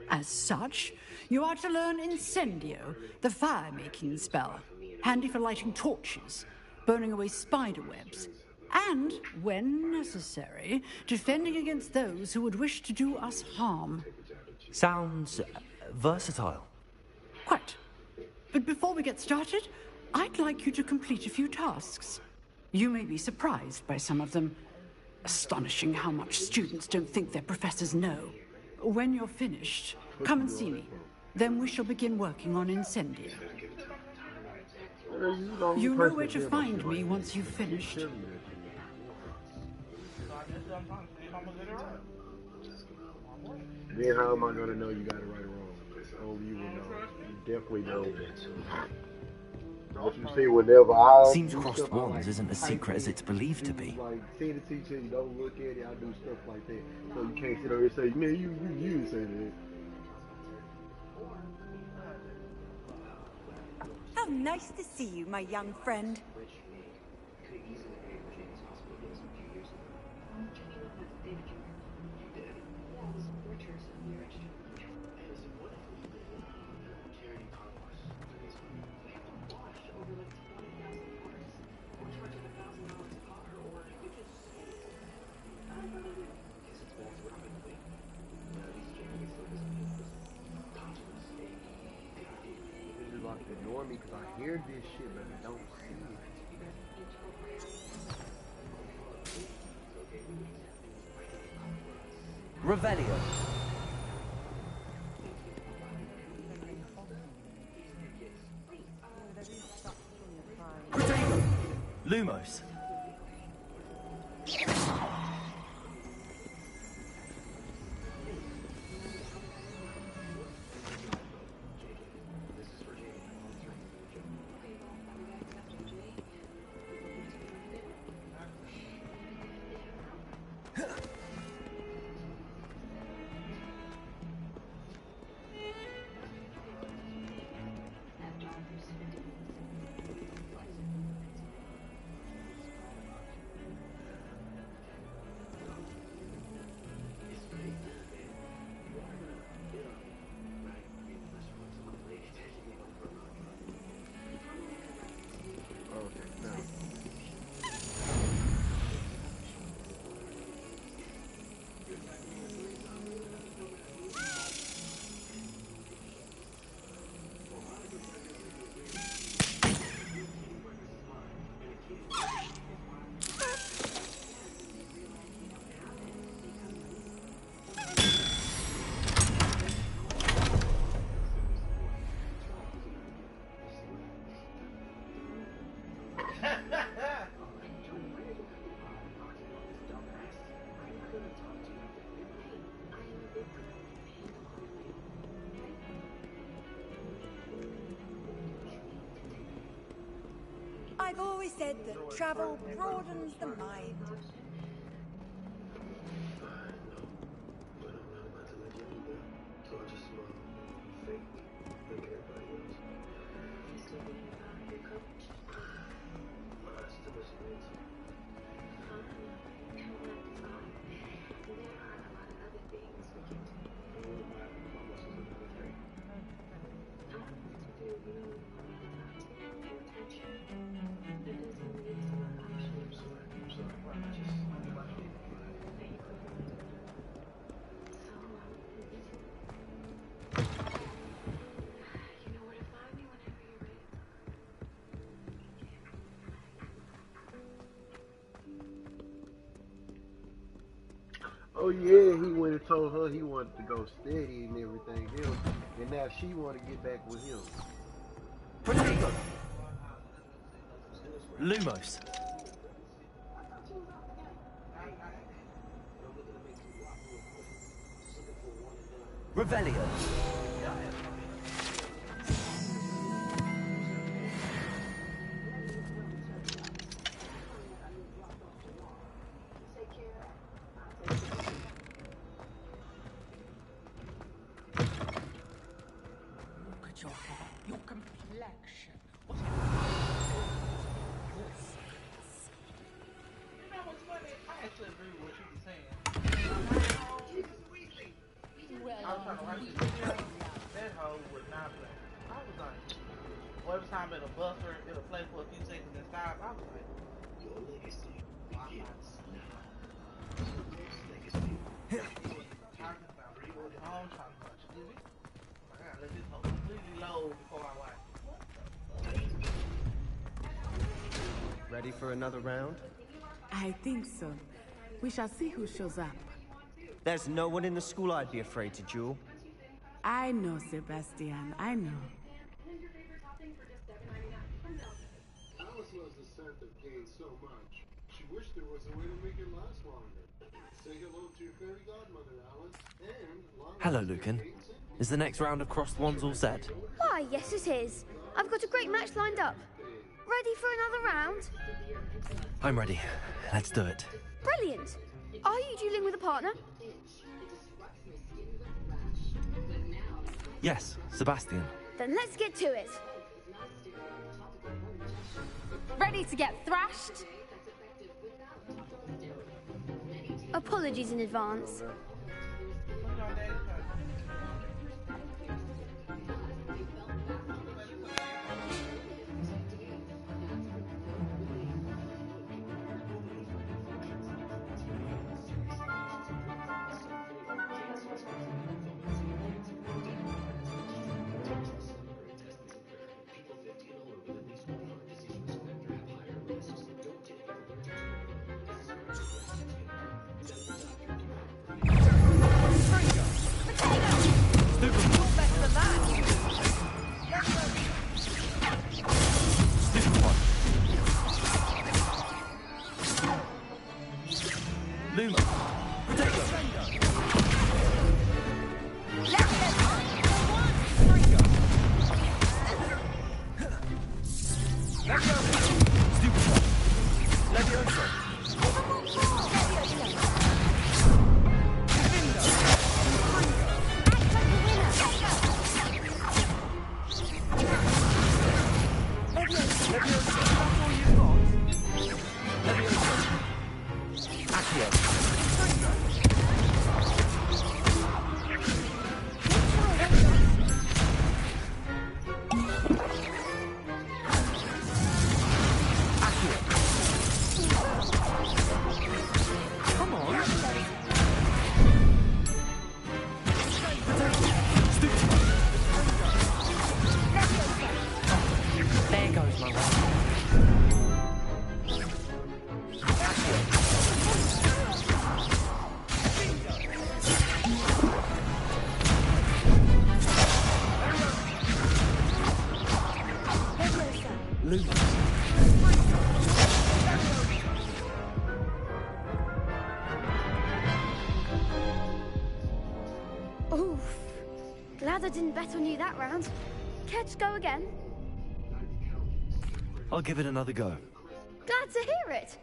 As such, you are to learn Incendio, the fire-making spell, handy for lighting torches, burning away spider webs, and, when necessary, defending against those who would wish to do us harm. Sounds versatile. Quite. But before we get started, I'd like you to complete a few tasks. You may be surprised by some of them. Astonishing how much students don't think their professors know. When you're finished, come and see me. Then we shall begin working on Incendio. You know where to find me once you've finished. Then how am I gonna know you got it right or wrong? Only you will know. You definitely know. Don't you see whenever I Seems crossed wands isn't as secret as it's believed to be. Like, see the teacher, you don't look at it, I do stuff like that. So you can't sit over here and say, man, you say that. How nice to see you, my young friend. Ignore me because I hear this shit, but I don't see it. Revelio. Protego. Lumos. I've always said that travel broadens the mind. Oh yeah, he went and told her he wanted to go steady and everything else, and now she want to get back with him. Protego. Lumos. Revelio. Your complexion. What you know what's funny? I actually agree with what you were saying. I was trying to watch this video. That hoe would not play. I was like, every time it'll buffer, it'll play for a few seconds and stop. I was like, your legacy begins now. Talking about reloading home, trying to watch TV. I gotta let this hoe completely load before I watch it. Ready for another round? I think so. We shall see who shows up. There's no one in the school I'd be afraid to duel. I know, Sebastian. I know. Alice loves the scent of pain so much. She wished there was a way to make it last longer. Say hello to your fairy godmother, Alice. And Hello, Lucan. Is the next round of Crossed Wands all set? Why, yes it is. I've got a great match lined up. Ready for another round? I'm ready. Let's do it. Brilliant. Are you dueling with a partner? Yes, Sebastian. Then let's get to it. Ready to get thrashed? Apologies in advance. Oof. Glad I didn't bet on you that round. Care to go again? I'll give it another go. Glad to hear it.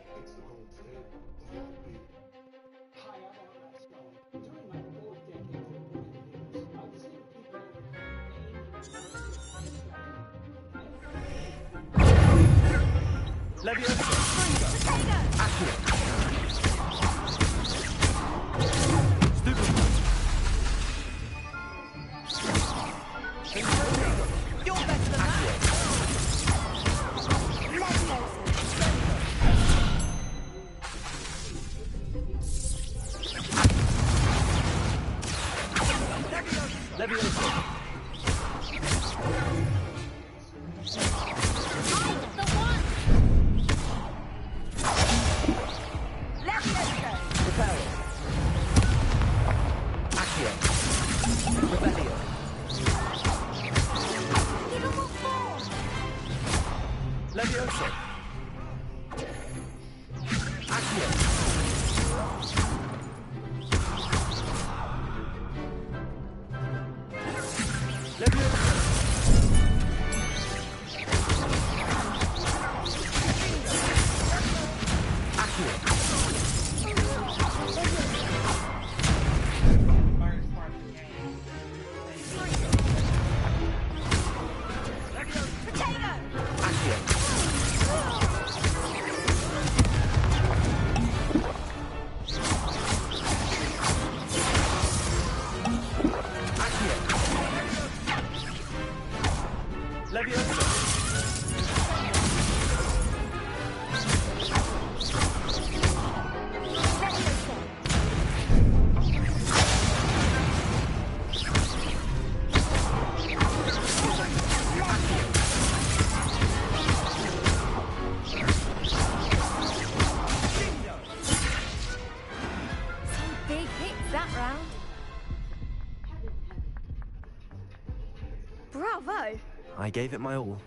Bravo! I gave it my all.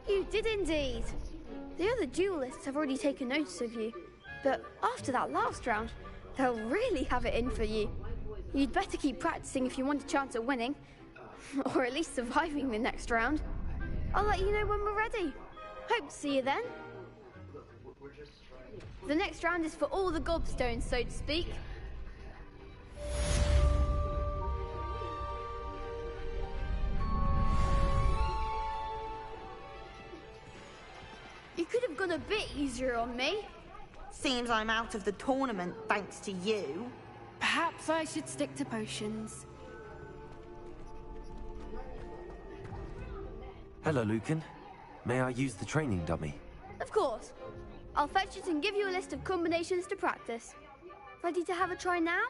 You did indeed. The other duelists have already taken notice of you, but after that last round, they'll really have it in for you. You'd better keep practicing if you want a chance at winning, or at least surviving the next round. I'll let you know when we're ready. Hope to see you then. The next round is for all the gobstones, so to speak. You could have gone a bit easier on me. Seems I'm out of the tournament thanks to you. Perhaps I should stick to potions. Hello, Lucan. May I use the training dummy? Of course. I'll fetch it and give you a list of combinations to practice. Ready to have a try now?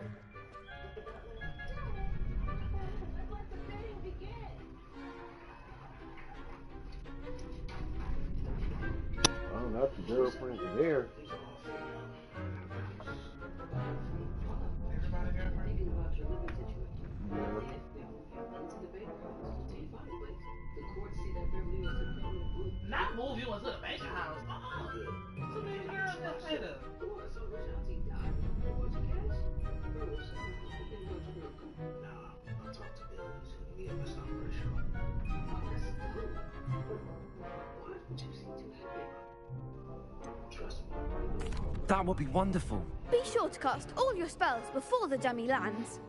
Oh, that's the girlfriend there. Not move you into the bank house. Too many girls that say that. That would be wonderful. Be sure to cast all your spells before the dummy lands.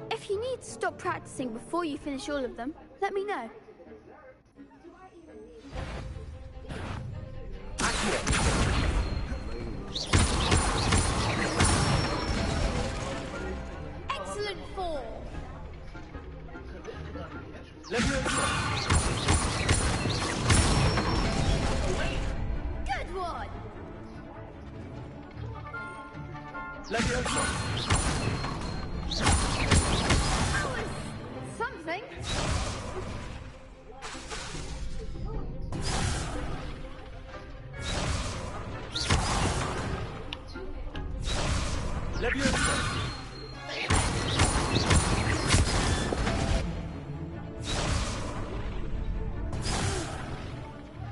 If you need to stop practicing before you finish all of them, let me know. Excellent form. Good one. That was something.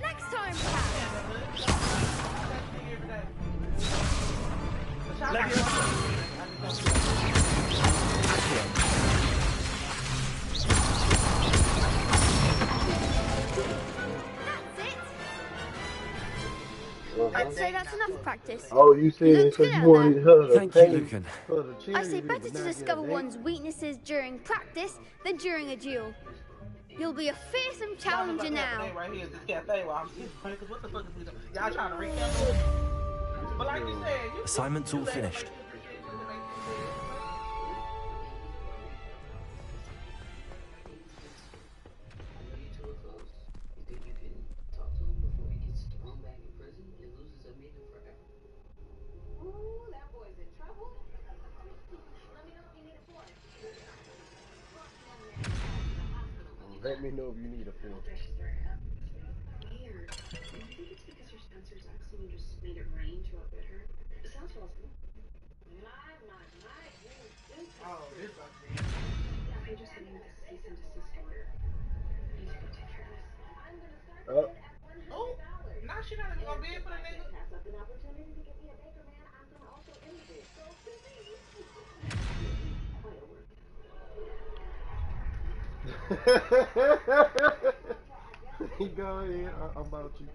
Next time, I'd say that's enough practice. Oh, you said because you wanted her to Thank you, Lucan. I say better to discover one's weaknesses during practice than during a duel. You'll be a fearsome challenger now. Right here is this cafe while I'm sitting because what the fuck is we doing? Y'all trying to recap? But like you said, Assignment's all finished. Let me know if you need a film. Weird. Do you think it's because your Spencer's accident just made it rain to a bit her? It sounds plausible. oh, this about to be. I just sent him this cease and desist order. I need to go take care of this. Oh. Oh, now she not even gonna be for the nigga. Pass up an opportunity to get me a baker, man. I'm gonna also immigrate. So please. Quite a work. Go ahead. I'm about you.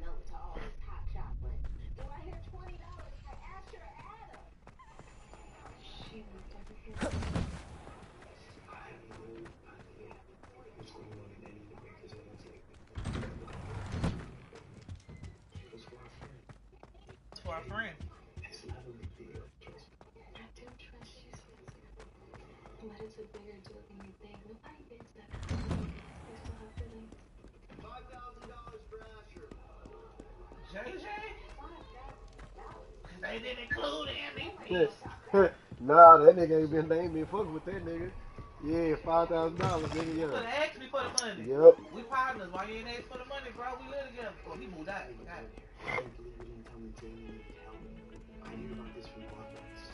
It's for our friend. I do trust you, Spencer. But it's a bigger deal than you think. Nobody gets that. We still have feelings. $5,000 They didn't include him. Nah, that nigga ain't been fucking with that nigga. Yeah, $5,000, nigga. You could have asked me for the money. Yep. We partners. Why you ain't asked for the money, bro? We live together. Oh, he moved out. Forgot. I knew about this from Hogwarts.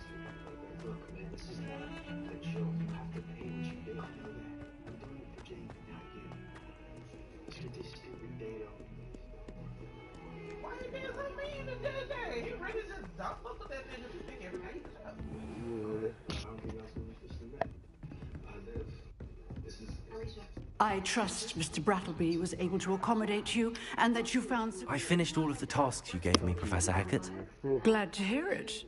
Look, man, this is not a joke. You have to pay what you did. I know that. I'm doing it for Jake, not you. Look at this stupid data. Why you being so mean to JJ? He really just don't fuck with that nigga. You think every day. Yeah. I don't think that's what we're supposed to make. This is... I trust Mr. Brattleby was able to accommodate you and that you found... I finished all of the tasks you gave me, Professor Hackett. Glad to hear it.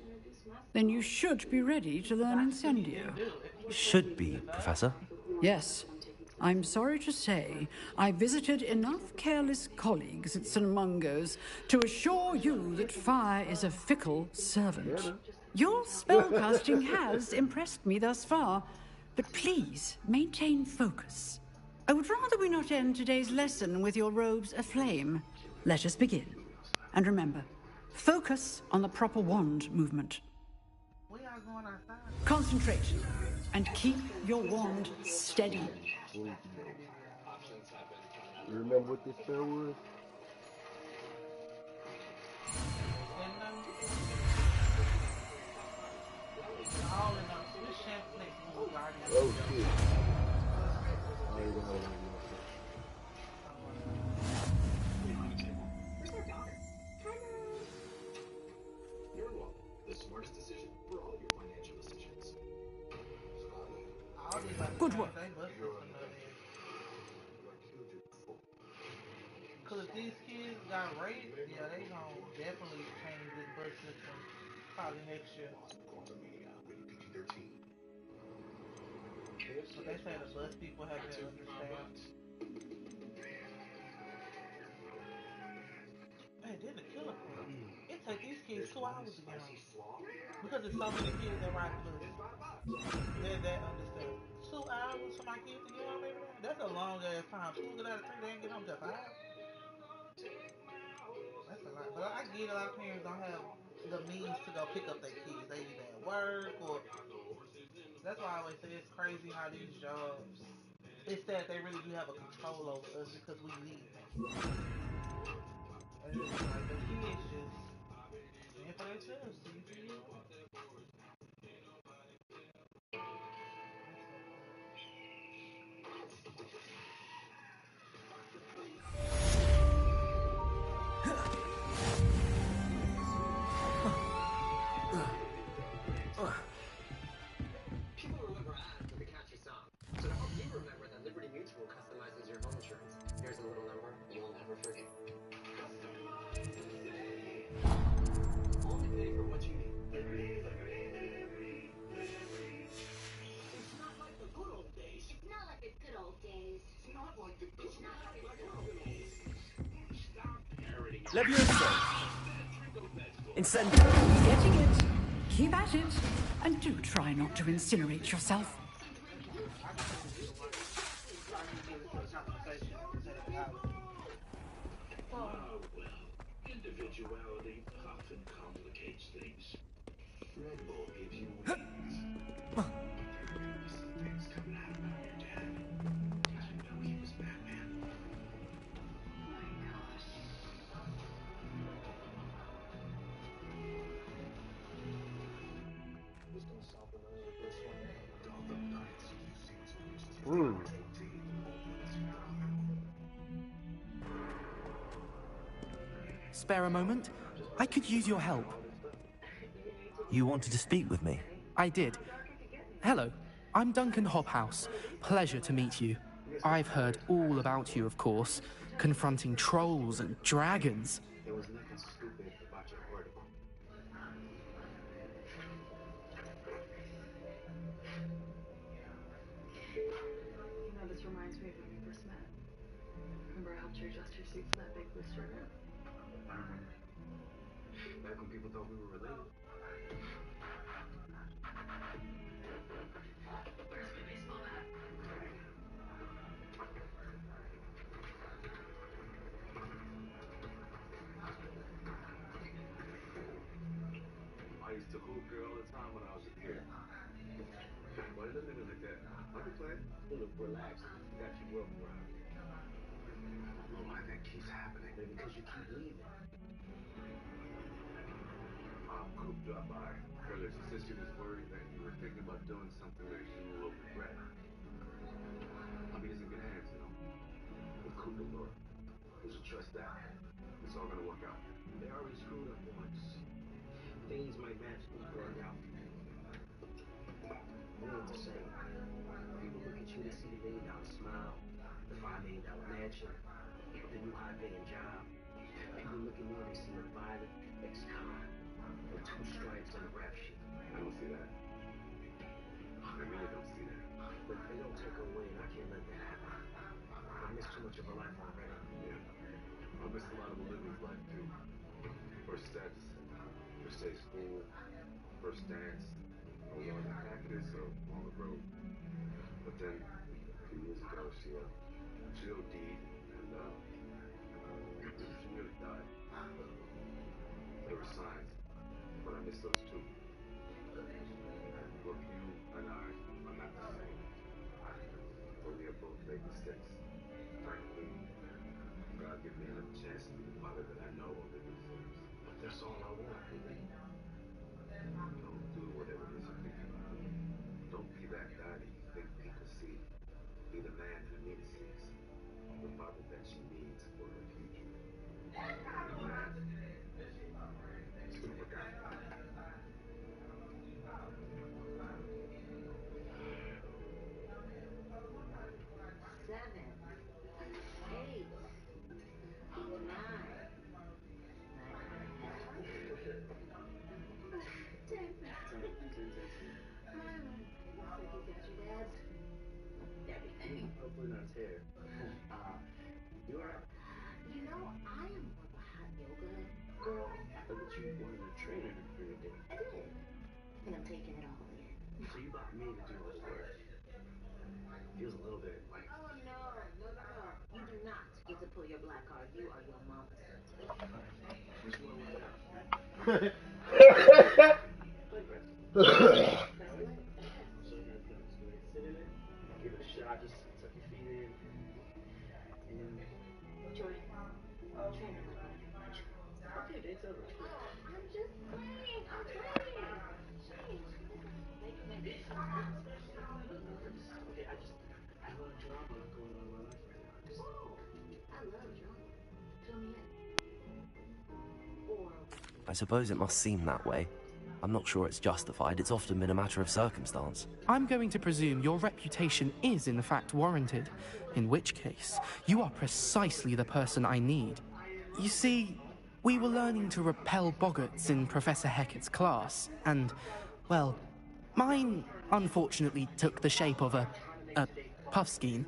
Then you should be ready to learn Incendio. Should be, Professor. Yes. I'm sorry to say, I visited enough careless colleagues at St. Mungo's to assure you that fire is a fickle servant. Your spellcasting has impressed me thus far, but please maintain focus. I would rather we not end today's lesson with your robes aflame. Let us begin. And remember, focus on the proper wand movement. Concentrate, and keep your wand steady. You remember what this spell was? Oh shit. The smartest decision for all your financial decisions. Good work. Cause if these kids got raped, yeah, they gon' definitely change this bus system probably next year. So they say the bus people have been understaffed. Hey, didn't the killer quit? It take these kids 2 hours to get home. Because there's so many kids that ride the bus. They're that understaffed. 2 hours for my kids to get home every day? That's a long ass time. School get out at 3, they ain't get home till 5. That's a lot. But I get a lot of parents don't have the means to go pick up their kids. They either at work or... That's why I always say it's crazy how these jobs... It's that they really do have a control over us because we need them. And it's like the kids just... stand for themselves. People remember us with a catchy song. So I hope you remember that Liberty Mutual customizes your home insurance. Here's a little number you'll never forget. Only pay for what you need. It's not like the good old days. It's not like the good old days. It's not like the good old days. Stop parroting. Levioso! Incendio! Getting it. Keep at it. And do try not to incinerate yourself. Individuality often complicates things. Red Bull gives you wings. Things coming out about your dad. I didn't know he was Batman. Oh my gosh. Who's gonna stop the rain with this one? Gotham Knights. Spare a moment? I could use your help. You wanted to speak with me? I did. Hello, I'm Duncan Hobhouse. Pleasure to meet you. I've heard all about you, of course, confronting trolls and dragons. There was nothing stupid about your article. You know, this reminds me of when we first met. Remember I helped you adjust your seat for that big booster event? I remember. Back when people thought we were related. Where's my baseball bat? used to hoop here all the time when I was a kid. Why you looking at me like that? I'll be playing. You look relaxed. You got your work around. I don't know why that keeps happening. Maybe because you keep leaving. Coop dropped by earlier. She said she was worried that you were thinking about doing something that you will regret. I mean, he's in good hands, you know. With Coop and Laura. You should trust that. It's all gonna work out. They already screwed up once. Things might magically work out. We ain't the same. People look at you, they see the $1 million smile, the $5 million mansion, the new high-paying job. People look at me and they see a violent ex-con with 2 stripes and a rap sheet. I don't see that. I really don't see that. But they don't take her away, and I can't let that happen. I miss too much of her life already. Yeah. I miss a lot of Olivia's life, too. First steps, first day school, first dance, no longer in practice or on the road. But then, a few years ago, she OD'd, and she really died. There were signs, but I miss those too. Look, you and I are not the same. But we have both made mistakes. Frankly, God give me another chance to be the father that I know Olivia deserves. But that's all I want, baby. Don't do whatever it is you think you can do. Don't be that guy that you think people see. Be the man that Anita sees. The father that she needs for her future. Man, it's gonna work out. 7, 8, 9. Hopefully not tear. You alright? You know, I am more of a hot yoga girl. I thought that you wanted a trainer for your day. I did. And I'm taking it all in. So you bought me to do this work. Feels a little bit like... Oh, no. You do not get to pull your black card. You are your mama's. Which one was that? So you're gonna sit in it, give it a shot, just tuck your feet in, and... Jordan, trainer. Okay, date's over. I'm just playing. I'm trying. Okay, I have a lot of drama going on in my life right now. I love drama. Fill me in. Or... I suppose it must seem that way. I'm not sure it's justified. It's often been a matter of circumstance. I'm going to presume your reputation is in fact warranted, in which case, you are precisely the person I need. You see, we were learning to repel boggarts in Professor Hecat's class, and, well, mine unfortunately took the shape of a Puffskein.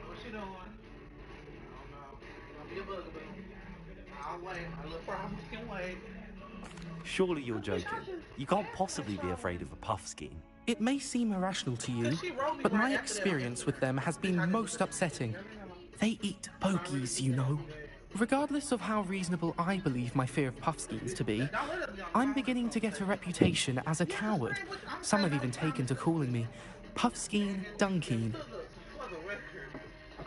What's she doing? I don't know. Don't be a bugaboo. I'll wait. My little problems can wait. Surely you're joking. You can't possibly be afraid of a Puffskein. It may seem irrational to you, but my experience with them has been most upsetting. They eat pokies, you know. Regardless of how reasonable I believe my fear of Puffskeins to be, I'm beginning to get a reputation as a coward. Some have even taken to calling me Puffskeen Dunkeen.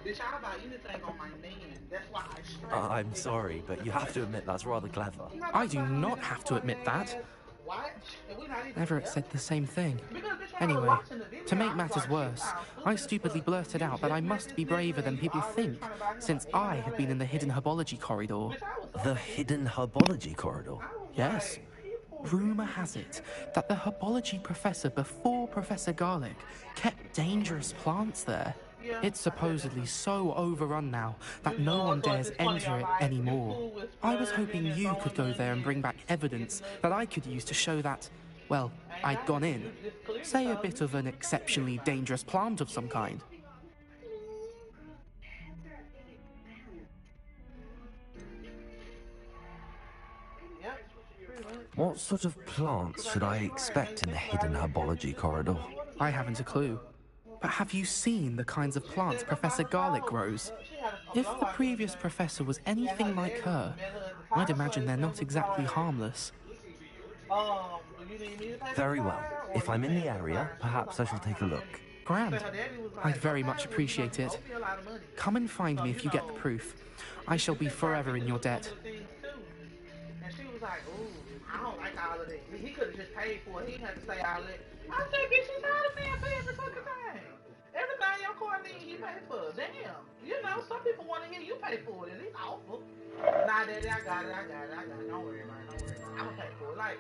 Bitch, I'll buy anything on my name. That's why I straight. I'm sorry, but you have to admit that's rather clever. I do not have to admit that. Everett said the same thing. Anyway, to make matters worse, I stupidly blurted out that I must be braver than people think, since I had been in the hidden herbology corridor. The hidden herbology corridor? Yes. Rumour has it that the herbology professor before Professor Garlic kept dangerous plants there. It's supposedly so overrun now that no one dares enter it anymore. I was hoping you could go there and bring back evidence that I could use to show that, well, I'd gone in. Say a bit of an exceptionally dangerous plant of some kind. What sort of plants should I expect in the hidden herbology corridor? I haven't a clue. But have you seen the kinds of plants Professor Garlic grows? If the previous professor was anything like her, I'd imagine they're not exactly harmless. Very well. If I'm in the area, perhaps I shall take a look. Grand. I'd very much appreciate it. Come and find me if you get the proof. I shall be forever in your debt. And she was like, ooh, I don't like all of that. He could have just paid for it. He didn't have to say all that. I said, bitch, he's tired of being paid for fucking thing. Everything your car needs, he paid for. Damn. You know, some people want to hear you pay for it, and it's awful. Nah, daddy, I got it. Don't worry about it. I'm going to pay for it. Like,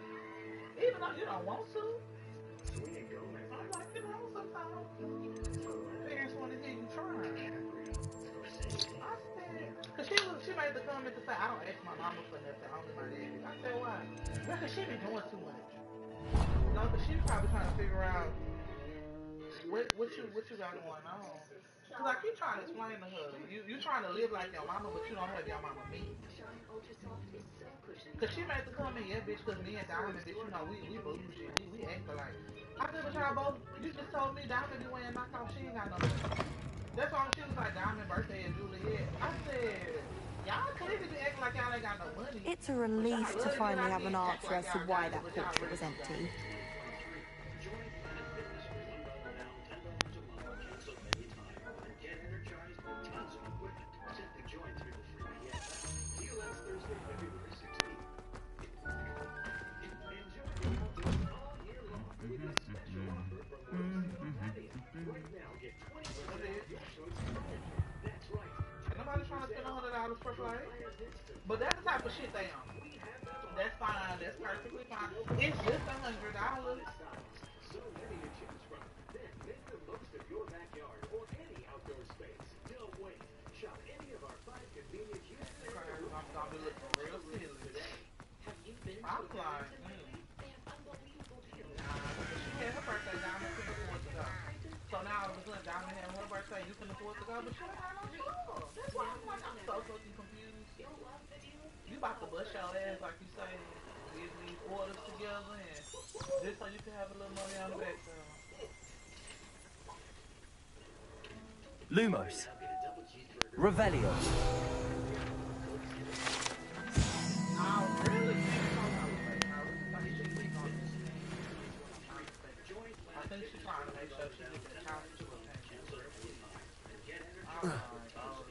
even though you don't want to. I'm like, you know, sometimes parents want to hear you trying. I said, because she made the comment to say, I don't ask my mama for nothing, only my daddy. I said, why? Because she be doing too much. No, but she's probably trying to figure out what you got going on. Cause I keep trying to explain to her, you trying to live like your mama, but you don't have your mama me. Cause she made the comment, yeah, bitch, cause me and Diamond, bitch, you know, we bougie, we act alike. I said, but y'all both, you just told me Diamond be wearing knockoff, she ain't got no money. That's why she was like, Diamond birthday and Juliet. I said, y'all clearly be acting like y'all ain't got no money. It's a relief to finally have an answer as to why that portrait was empty. Nobody's trying to spend $100 for flight. But that's the type of shit they on. That's fine. That's perfectly fine. It's just $100. I'm gonna be looking real silly. I'm like, she had her birthday, Diamond couldn't afford to go. So now all of a sudden, Diamond had her birthday, you can afford to go, but she don't have no show. That's why I'm like, I'm so fucking confused. You about to bust your ass, like you say, get these orders together, and just so you can have a little money on the back side. Lumos. Revelio. I think she's trying to make sure she gets the house to attention. Oh,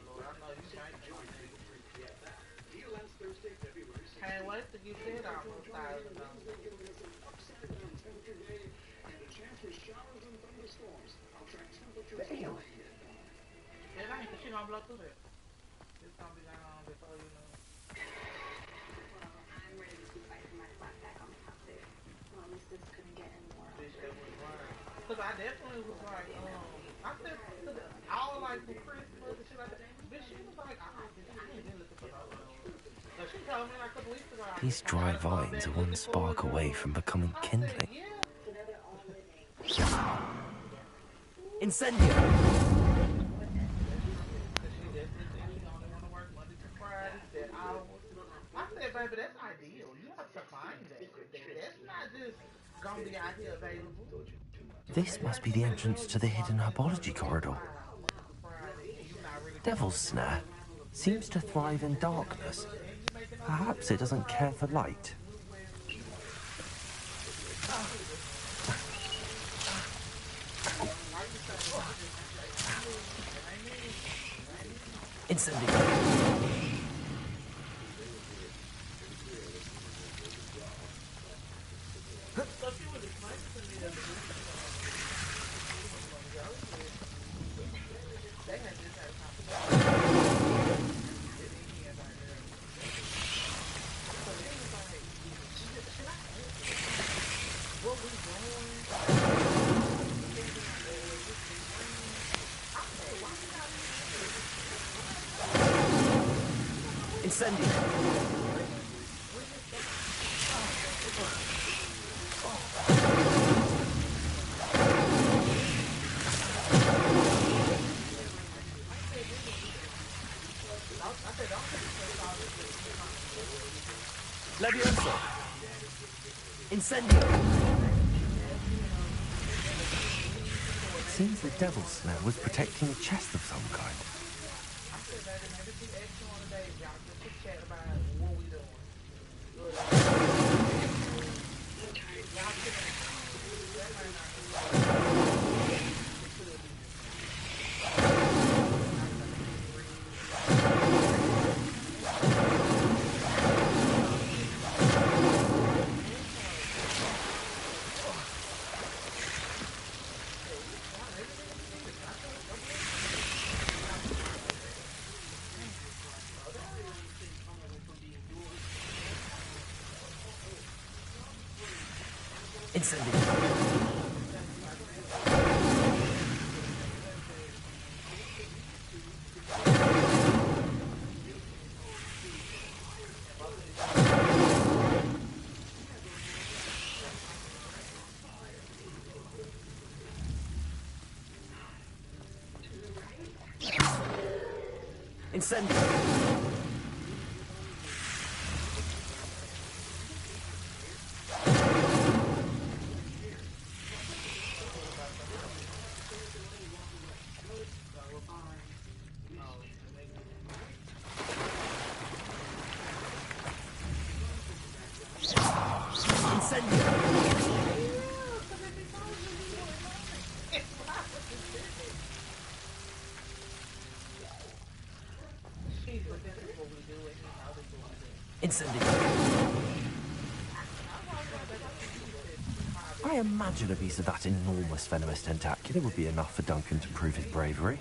Lord, I know you can't join me. Can't wait to get that off the side of the dome. Damn. It ain't, because she gonna blow through that. It's gonna be down before you know. I'm ready to fight for my spot back on the top there. Well, at least this couldn't get any more. Because I definitely was like, I said, all like for Christmas and shit like that. But she was like, I ain't been looking for no. So she told me like a couple weeks ago. These dry vines are one spark away from becoming kindling. Incendio! I said, baby, that's ideal. You have to find that. That's not just gonna be out here available. This must be the entrance to the hidden herbology corridor. Devil's Snare. seems to thrive in darkness. Perhaps it doesn't care for light. Incendiary. Levioso! Incendio! It seems the devil snare was protecting a chest of some kind. Incendio! I imagine a piece of that enormous venomous tentacula would be enough for Duncan to prove his bravery.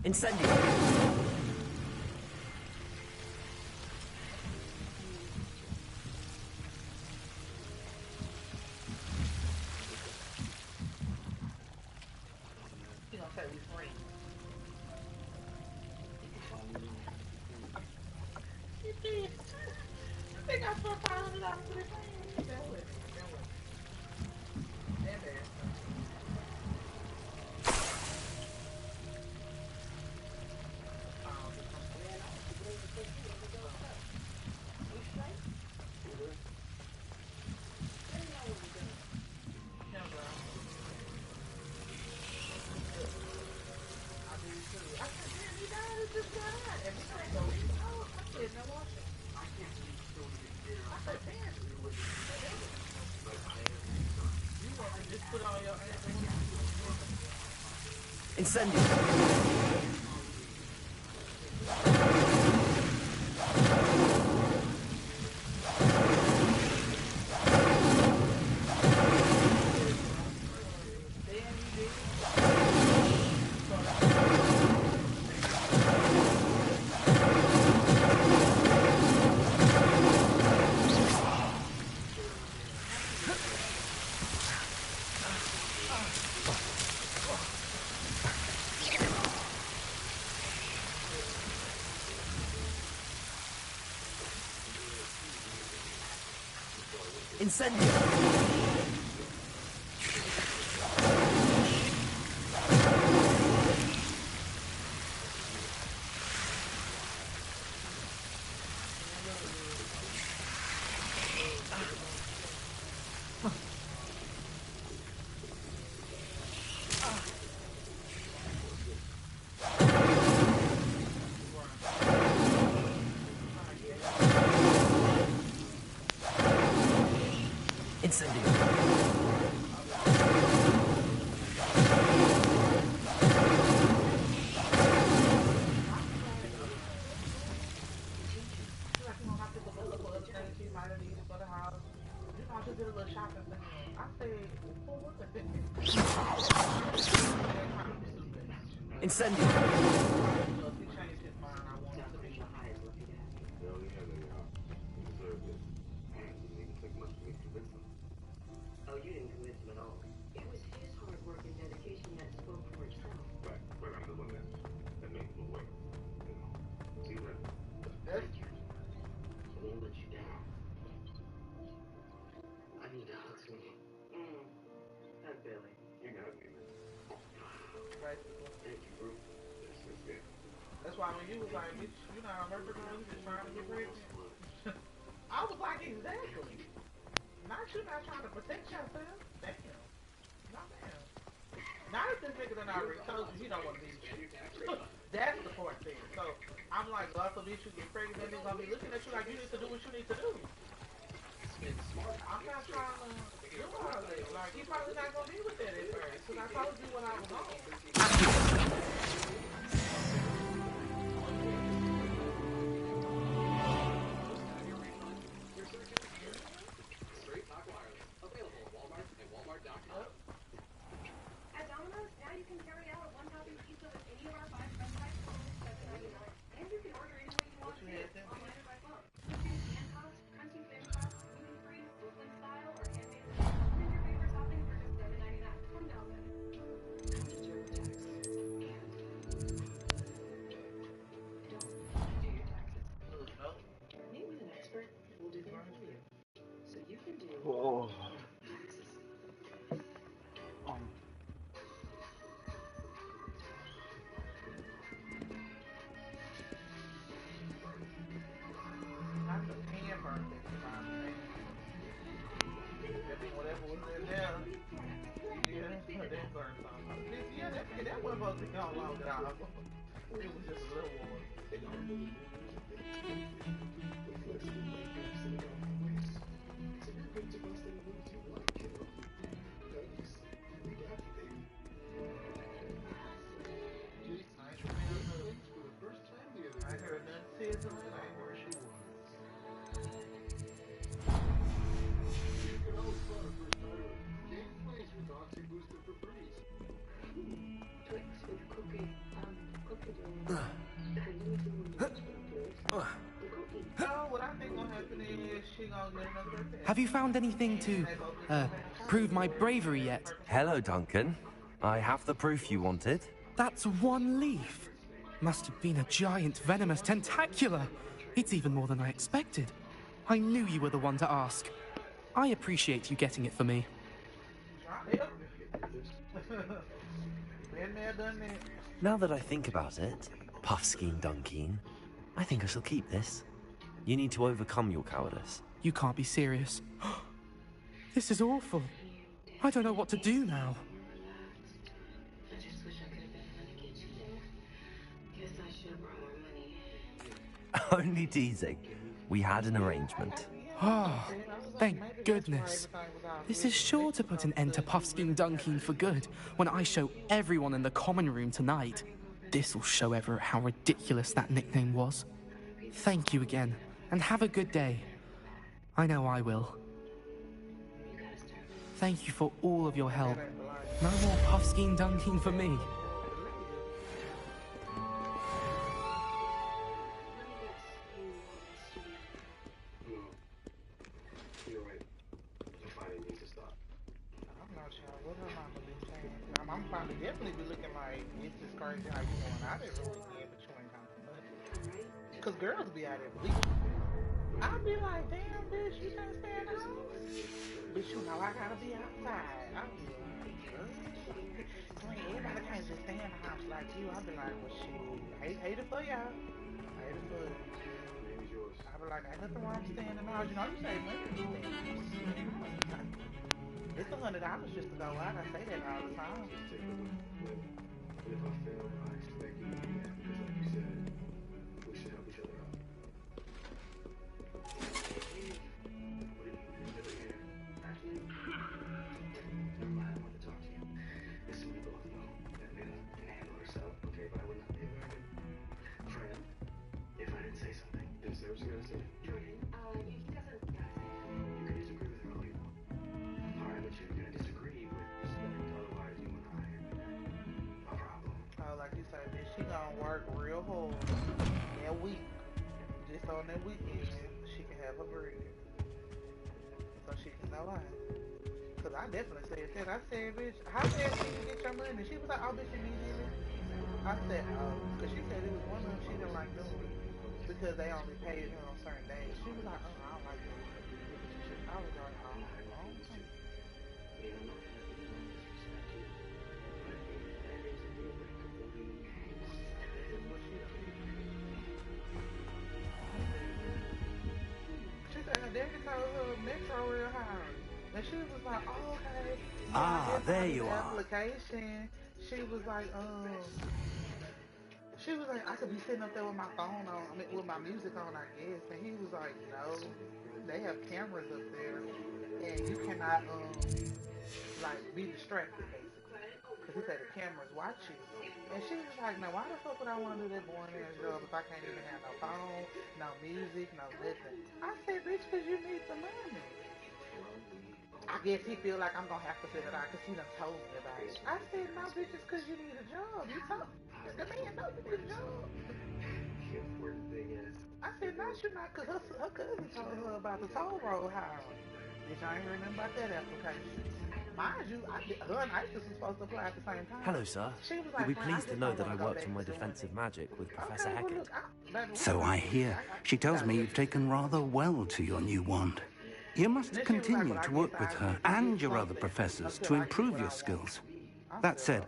Incendio! Incendio! Incendio! Incendio! Oh, you didn't convince him at all. It was his hard work and dedication that spoke for itself. Right, I'm the one that made him away. See that? Thank you. I won't let you down. I need to hug me. Not Billy. You got me, man. Right. Thank you, bro. That's why when you was like, bitch, you not a murder girl, you just trying to get pregnant. I was like, exactly. Not you not trying to protect yourself. Damn. No, damn. Now if this nigga done already told you he don't want to be with you. That's the part thing. So I'm like, God forbid you get pregnant, then they're gonna be looking at you like you need to do what you need to do. I'm not trying to do all this. Like, he probably not gonna be with that at first. Because I told you when I was on. At Domino's, now you can carry out a one-topping pizza with any of our 5 french fries for only $7.99. And you can order any way you want to, online or by phone. Choose hand tossed, crunchy thin crust, gluten-free, Brooklyn style, or handmade with choose your favorite topping for just $7.99 from Domino's. Meet with an expert who will do the work for you. So you can do Whoa. Not the pan burn thing, whatever was in there. Yeah, that burned something. Yeah, that wasn't supposed to be all long at all. It was just a little one. I heard nothing sizzling. I ain't where she was. Twix with cookie dough. So what I think gonna happen is she gonna get another birthday. Have you found anything to, prove my bravery yet? Hello, Duncan. I have the proof you wanted. That's one leaf. Must have been a giant venomous tentacula. It's even more than I expected. I knew you were the one to ask. I appreciate you getting it for me. Now that I think about it, Puffskein Dunkeen, I think I shall keep this. You need to overcome your cowardice. You can't be serious. This is awful. I don't know what to do now. I just wish I could have been able to get you there. Guess I should have brought more money. Only teasing. We had an arrangement. Oh, thank goodness. This is sure to put an end to Puffskein Dunking for good when I show everyone in the common room tonight. This'll show Everett how ridiculous that nickname was. Thank you again, and have a good day. I know I will. Thank you for all of your help. No more Puffskein Dunking for me. You're right. The fighting needs to stop. I'm not sure what her mama be saying. I'm probably definitely be looking like, it's just crazy how you going out there really again, but you ain't got no money. Cause girls be out there bleeding. I'll be like, damn, bitch, you can't stay in the house? Bitch, you know I gotta be outside. I'll be like, everybody can't just stay in the house like you. I'll be like, well, shit, hate it for y'all. Hate it for you. I'll be like, ain't nothing wrong with staying in the house. You know, you save money to stay in the house. It's $100 just to go out. I say that all the time. If I fail, I expect you to do that because, like you said, we should help each other out. Never mind, I want to talk to you. Listen, we both know that Mila can handle herself, okay? But I would not be a very good friend if I didn't say something. Didn't say what you gotta say. Jordan, he doesn't gotta say anything. You can disagree with her all you want. Alright, but you're gonna disagree with respect. Otherwise, you and I are a problem. Oh, like you said, bitch, she gonna work real hard that week. Just on that weekend, she can have her bread. So she can go out. Cause I definitely said that. I said, bitch, how fast can you get your money? She was like, oh, bitch, immediately. I said, oh, cause she said it was one of them she didn't like doing because they only paid her on certain days. She was like, oh, I don't like doing it. I was like, oh, okay. She said her daddy told her Metro real high. And she was like, oh, okay. Ah, there you are. Application. She was like, I could be sitting up there with my phone on, I mean, with my music on, I guess. And he was like, no, they have cameras up there, and you cannot, like, be distracted, basically. Because he said the cameras watch you. And she was like, now, why the fuck would I want to do that boring ass job if I can't even have no phone, no music, no nothing? I said, bitch, because you need the money. I guess he feel like I'm gonna have to figure it out because he done told me about it. I said, no, bitch, it's because you need a job. You told the man know you need a job. I said, no, she not, because her cousin told her about the toll road hiring. Bitch, I ain't heard nothing about that application. Mind you, her and Isis was supposed to apply at the same time. Hello, sir. She was You'll like, be pleased to know that I worked on my defensive magic with Professor Hecat. So I hear. She tells me you've taken rather well to your new wand. You must continue to work with her and your other professors to improve your skills. That said,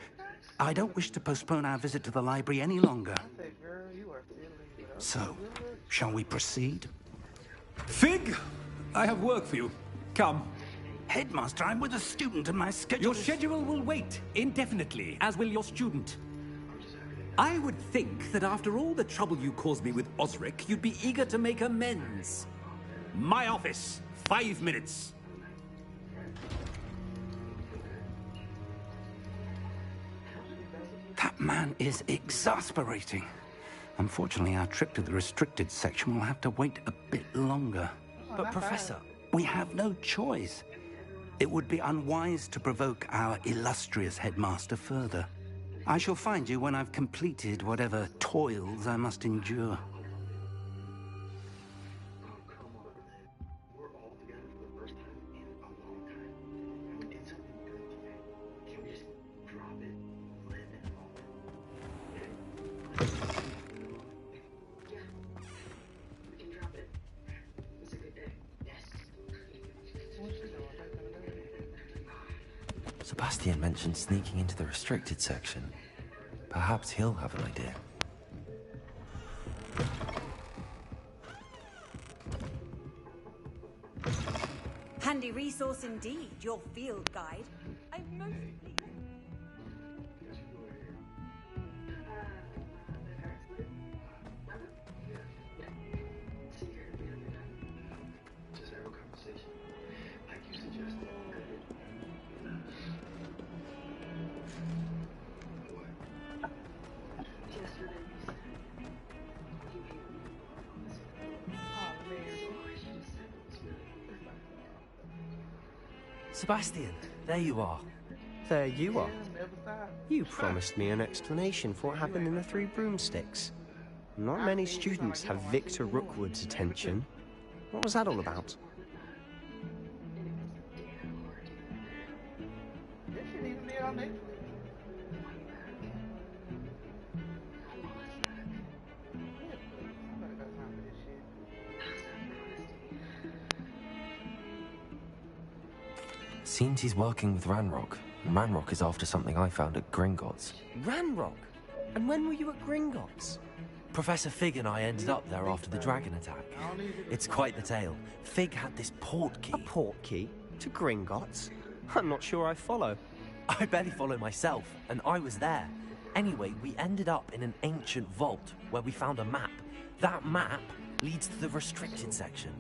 I don't wish to postpone our visit to the library any longer. So, shall we proceed? Fig, I have work for you. Come. Headmaster, I'm with a student and my schedule Your schedule will wait indefinitely, as will your student. I would think that after all the trouble you caused me with Osric, you'd be eager to make amends. My office. 5 minutes. That man is exasperating. Unfortunately, our trip to the restricted section will have to wait a bit longer. But, Professor... We have no choice. It would be unwise to provoke our illustrious headmaster further. I shall find you when I've completed whatever toils I must endure. Sebastian mentioned sneaking into the restricted section. Perhaps he'll have an idea. Handy resource indeed, your field guide. I'm most pleased. Sebastian, there you are. There you are. Never stop. You promised me an explanation for what happened in the Three Broomsticks. Not many students have Victor Rookwood's attention. What was that all about? This shouldn't even be on Netflix. Somebody got time for this shit. Seems he's working with Ranrock, and Ranrock is after something I found at Gringotts. Ranrock? And when were you at Gringotts? Professor Fig and I ended up there after the dragon attack. It's quite the tale. Fig had this port key. A port key? To Gringotts? I'm not sure I follow. I barely follow myself, and I was there. Anyway, we ended up in an ancient vault where we found a map. That map leads to the restricted section.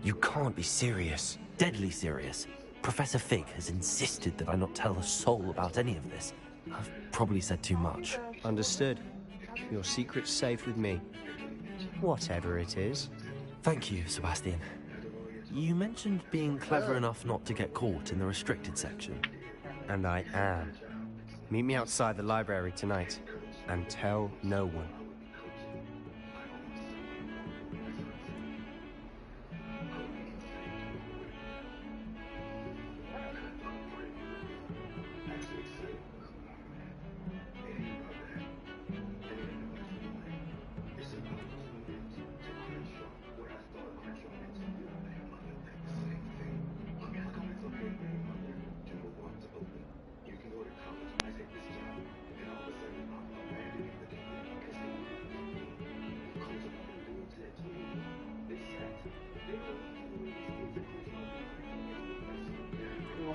You can't be serious. Deadly serious. Professor Fig has insisted that I not tell a soul about any of this. I've probably said too much. Understood. Your secret's safe with me. Whatever it is. Thank you, Sebastian. You mentioned being clever enough not to get caught in the restricted section. And I am. Meet me outside the library tonight, and tell no one.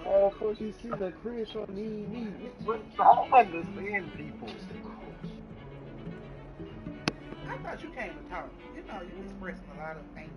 How the fuck you see that Crenshaw need me? But don't understand people. I thought you came to talk. You know, you expressing a lot of anger.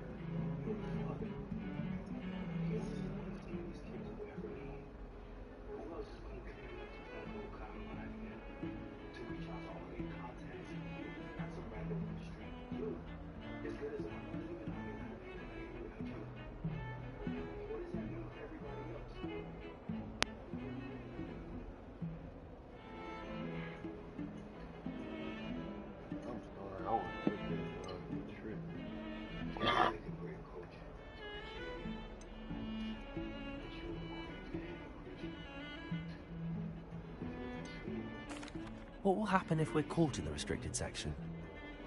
What will happen if we're caught in the restricted section?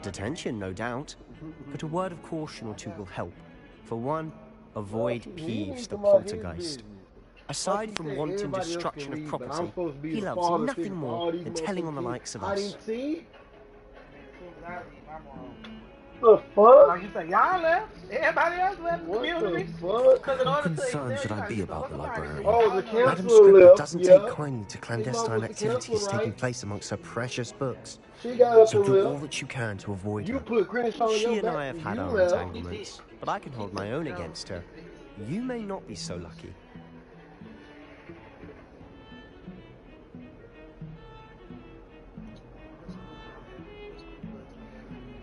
Detention, no doubt. But a word of caution or two will help. For one, avoid Peeves the poltergeist. Aside from wanton destruction of property, he loves nothing more than telling on the likes of us. The fuck? Like you say, y'all left. Everybody else left. What Community. the fuck? How concerned should I be about the librarian? Oh, the Madam council Scribner left. doesn't Yeah. take kindly to clandestine activities taking place amongst her precious books. She got up So and do left. all that you can to avoid You her. put Crenshaw in She your and back I have had you our left. entanglements, but I can hold my own against her. You may not be so lucky.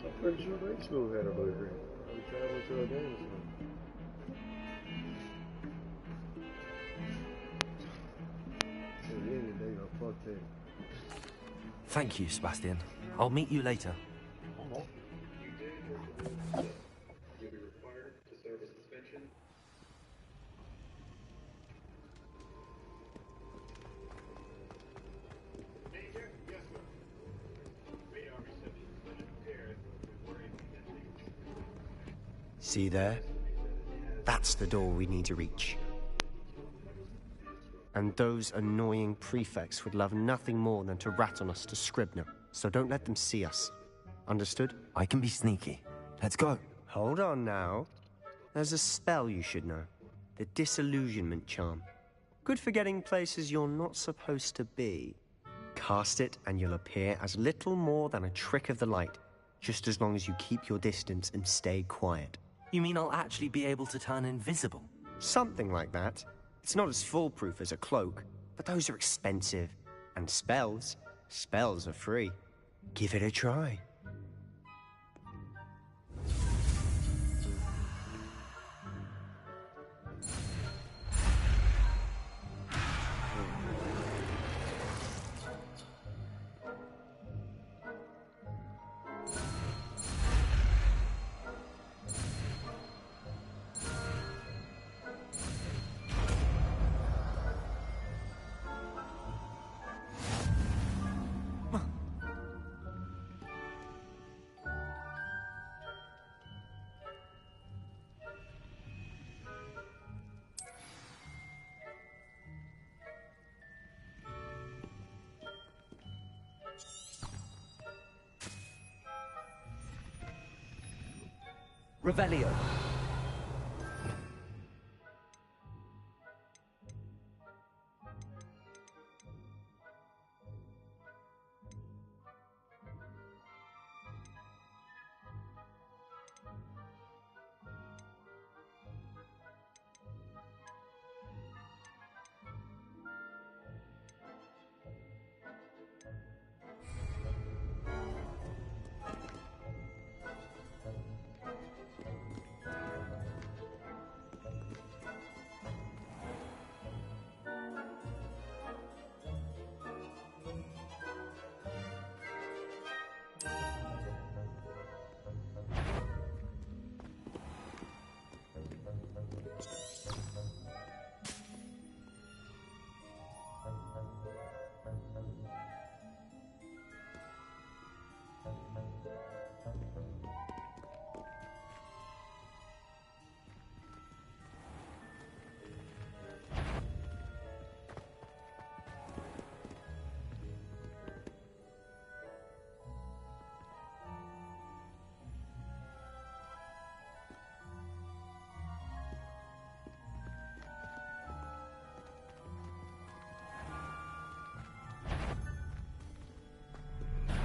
I'm pretty sure they still had a boyfriend. I'm traveling to a game or something. So the end of the day, fuck that. Thank you, Sebastian. I'll meet you later. You'll be required to serve a suspension. Major, yes, sir. Radar reception is unimpaired. We're worried against See there? That's the door we need to reach. And those annoying prefects would love nothing more than to rat on us to Scribner, so don't let them see us. Understood? I can be sneaky. Let's go. Hold on now. There's a spell you should know. The Disillusionment Charm. Good for getting places you're not supposed to be. Cast it and you'll appear as little more than a trick of the light, just as long as you keep your distance and stay quiet. You mean I'll actually be able to turn invisible? Something like that. It's not as foolproof as a cloak, but those are expensive. And spells are free. Give it a try. Revelio.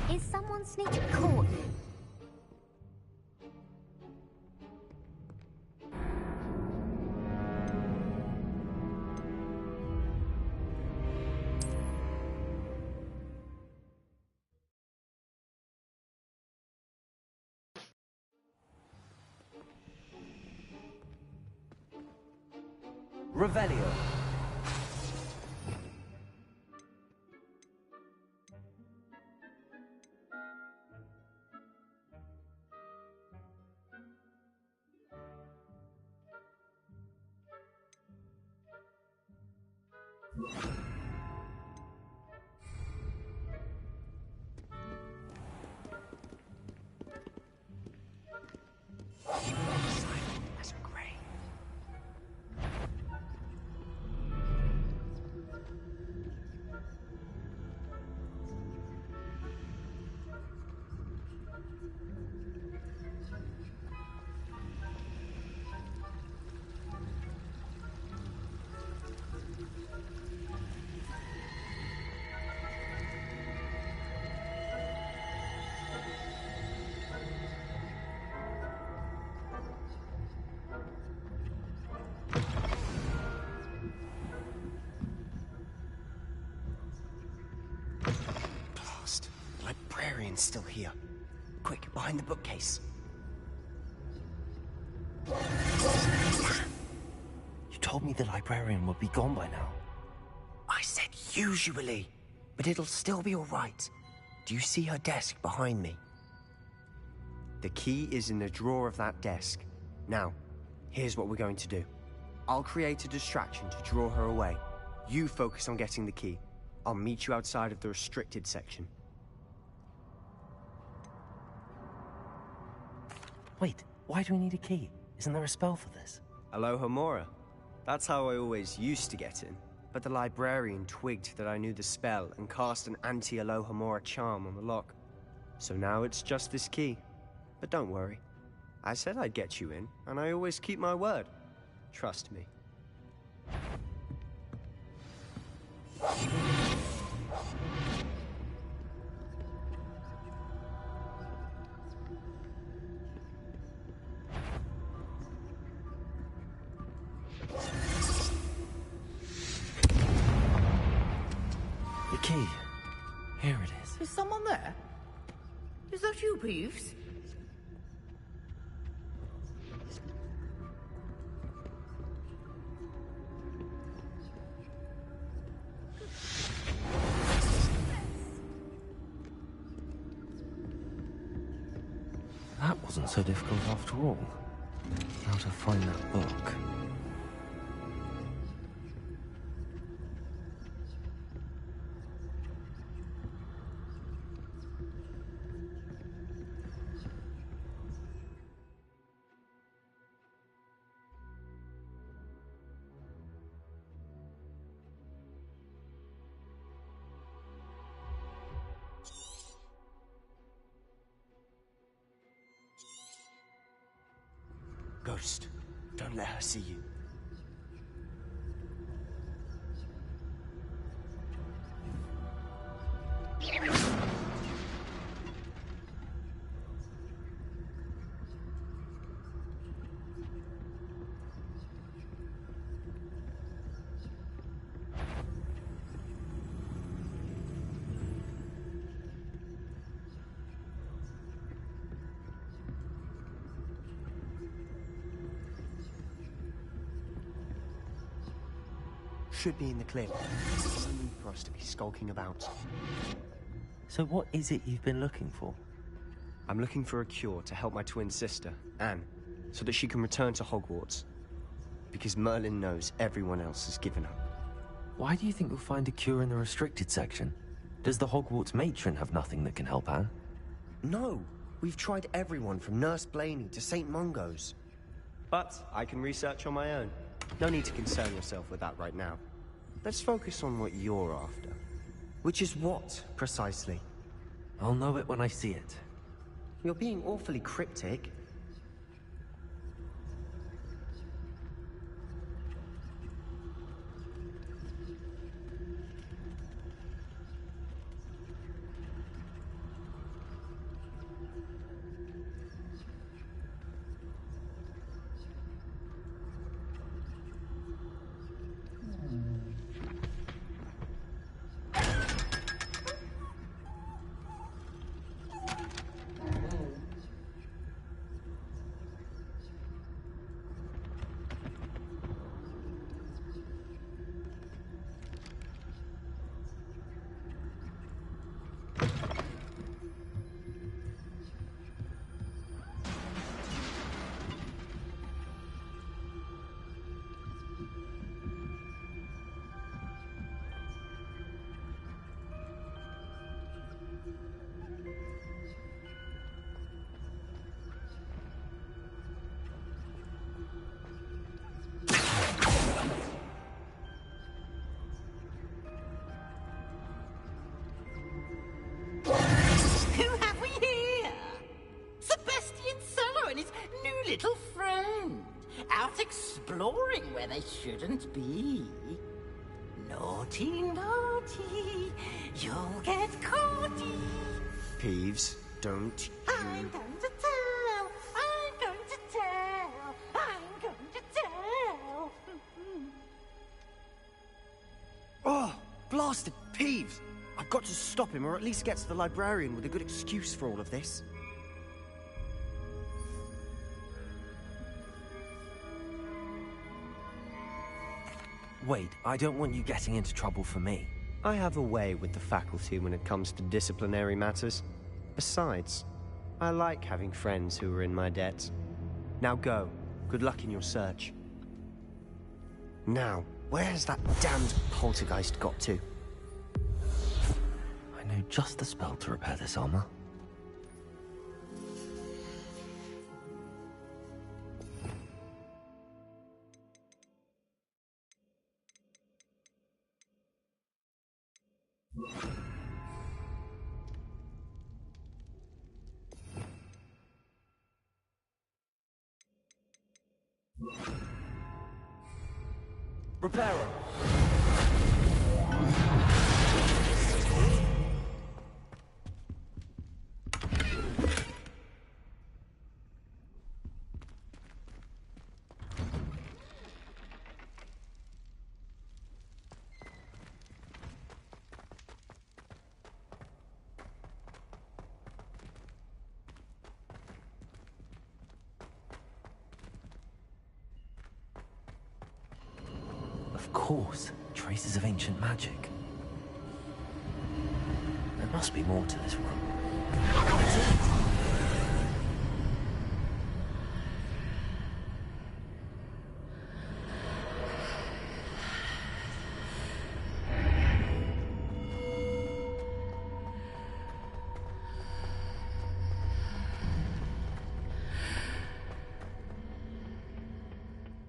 Is someone sneaking caught? Revelio. Blast. The librarian's still here. Quick, behind the bookcase. You told me the librarian would be gone by now. I said usually, but it'll still be all right. Do you see her desk behind me? The key is in the drawer of that desk. Now, here's what we're going to do. I'll create a distraction to draw her away. You focus on getting the key. I'll meet you outside of the restricted section. Wait, why do we need a key? Isn't there a spell for this? Alohomora. That's how I always used to get in. But the librarian twigged that I knew the spell and cast an anti-Alohomora charm on the lock. So now it's just this key. But don't worry. I said I'd get you in, and I always keep my word. Trust me. The key. Here it is. Is someone there? Is that you, Peeves? That wasn't so difficult after all. Now to find that book. Ghost, don't let her see you. Should be in the clip. There's no need for us to be skulking about. So what is it you've been looking for? I'm looking for a cure to help my twin sister, Anne, so that she can return to Hogwarts. Because Merlin knows everyone else has given up. Why do you think you'll find a cure in the restricted section? Does the Hogwarts matron have nothing that can help Anne? No! We've tried everyone from Nurse Blaney to St. Mungo's. But I can research on my own. No need to concern yourself with that right now. Let's focus on what you're after. Which is what, precisely? I'll know it when I see it. You're being awfully cryptic. Little friend, out exploring where they shouldn't be. Naughty, naughty, you'll get caughty. Peeves, don't I'm going to tell, I'm going to tell, I'm going to tell. Oh, blasted Peeves! I've got to stop him, or at least get to the librarian with a good excuse for all of this. Wait, I don't want you getting into trouble for me. I have a way with the faculty when it comes to disciplinary matters. Besides, I like having friends who are in my debt. Now go. Good luck in your search. Now, where has that damned poltergeist got to? I know just the spell to repair this armor. Repairer! Of course, traces of ancient magic. There must be more to this room. That's it!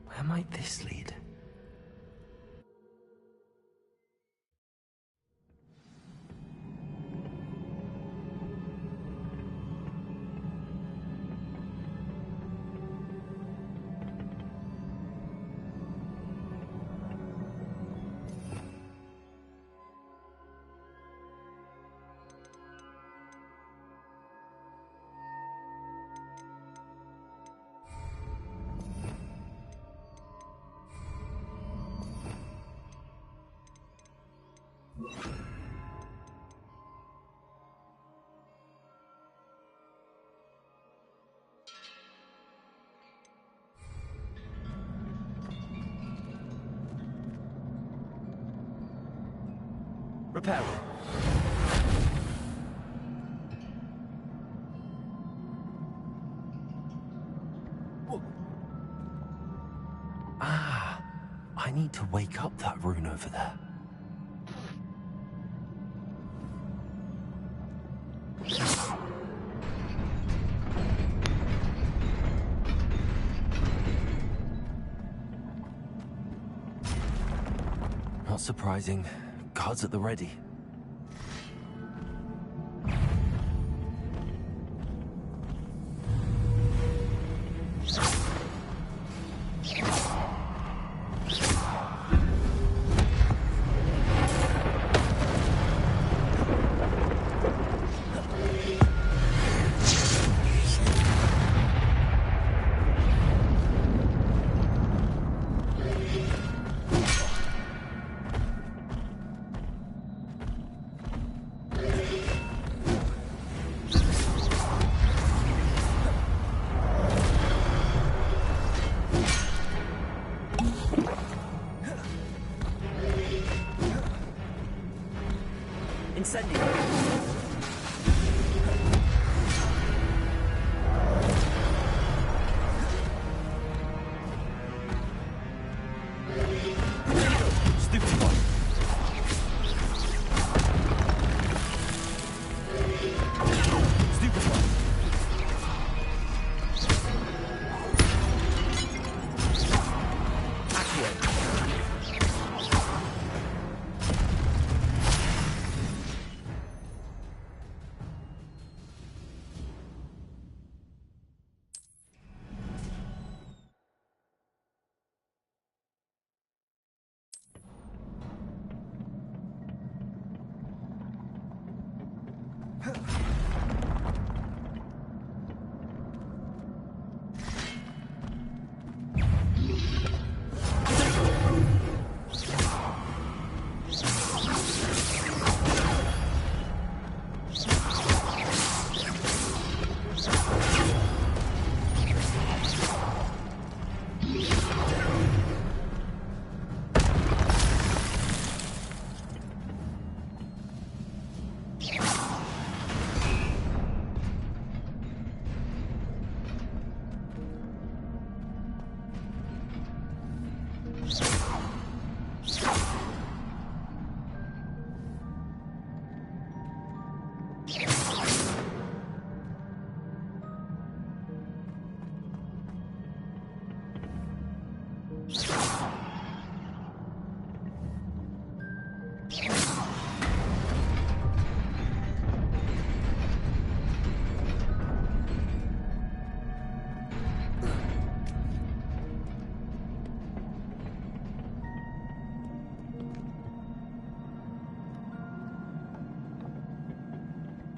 Where might this lead? peril. Ah, I need to wake up that rune over there. Not surprising. Guards at the ready.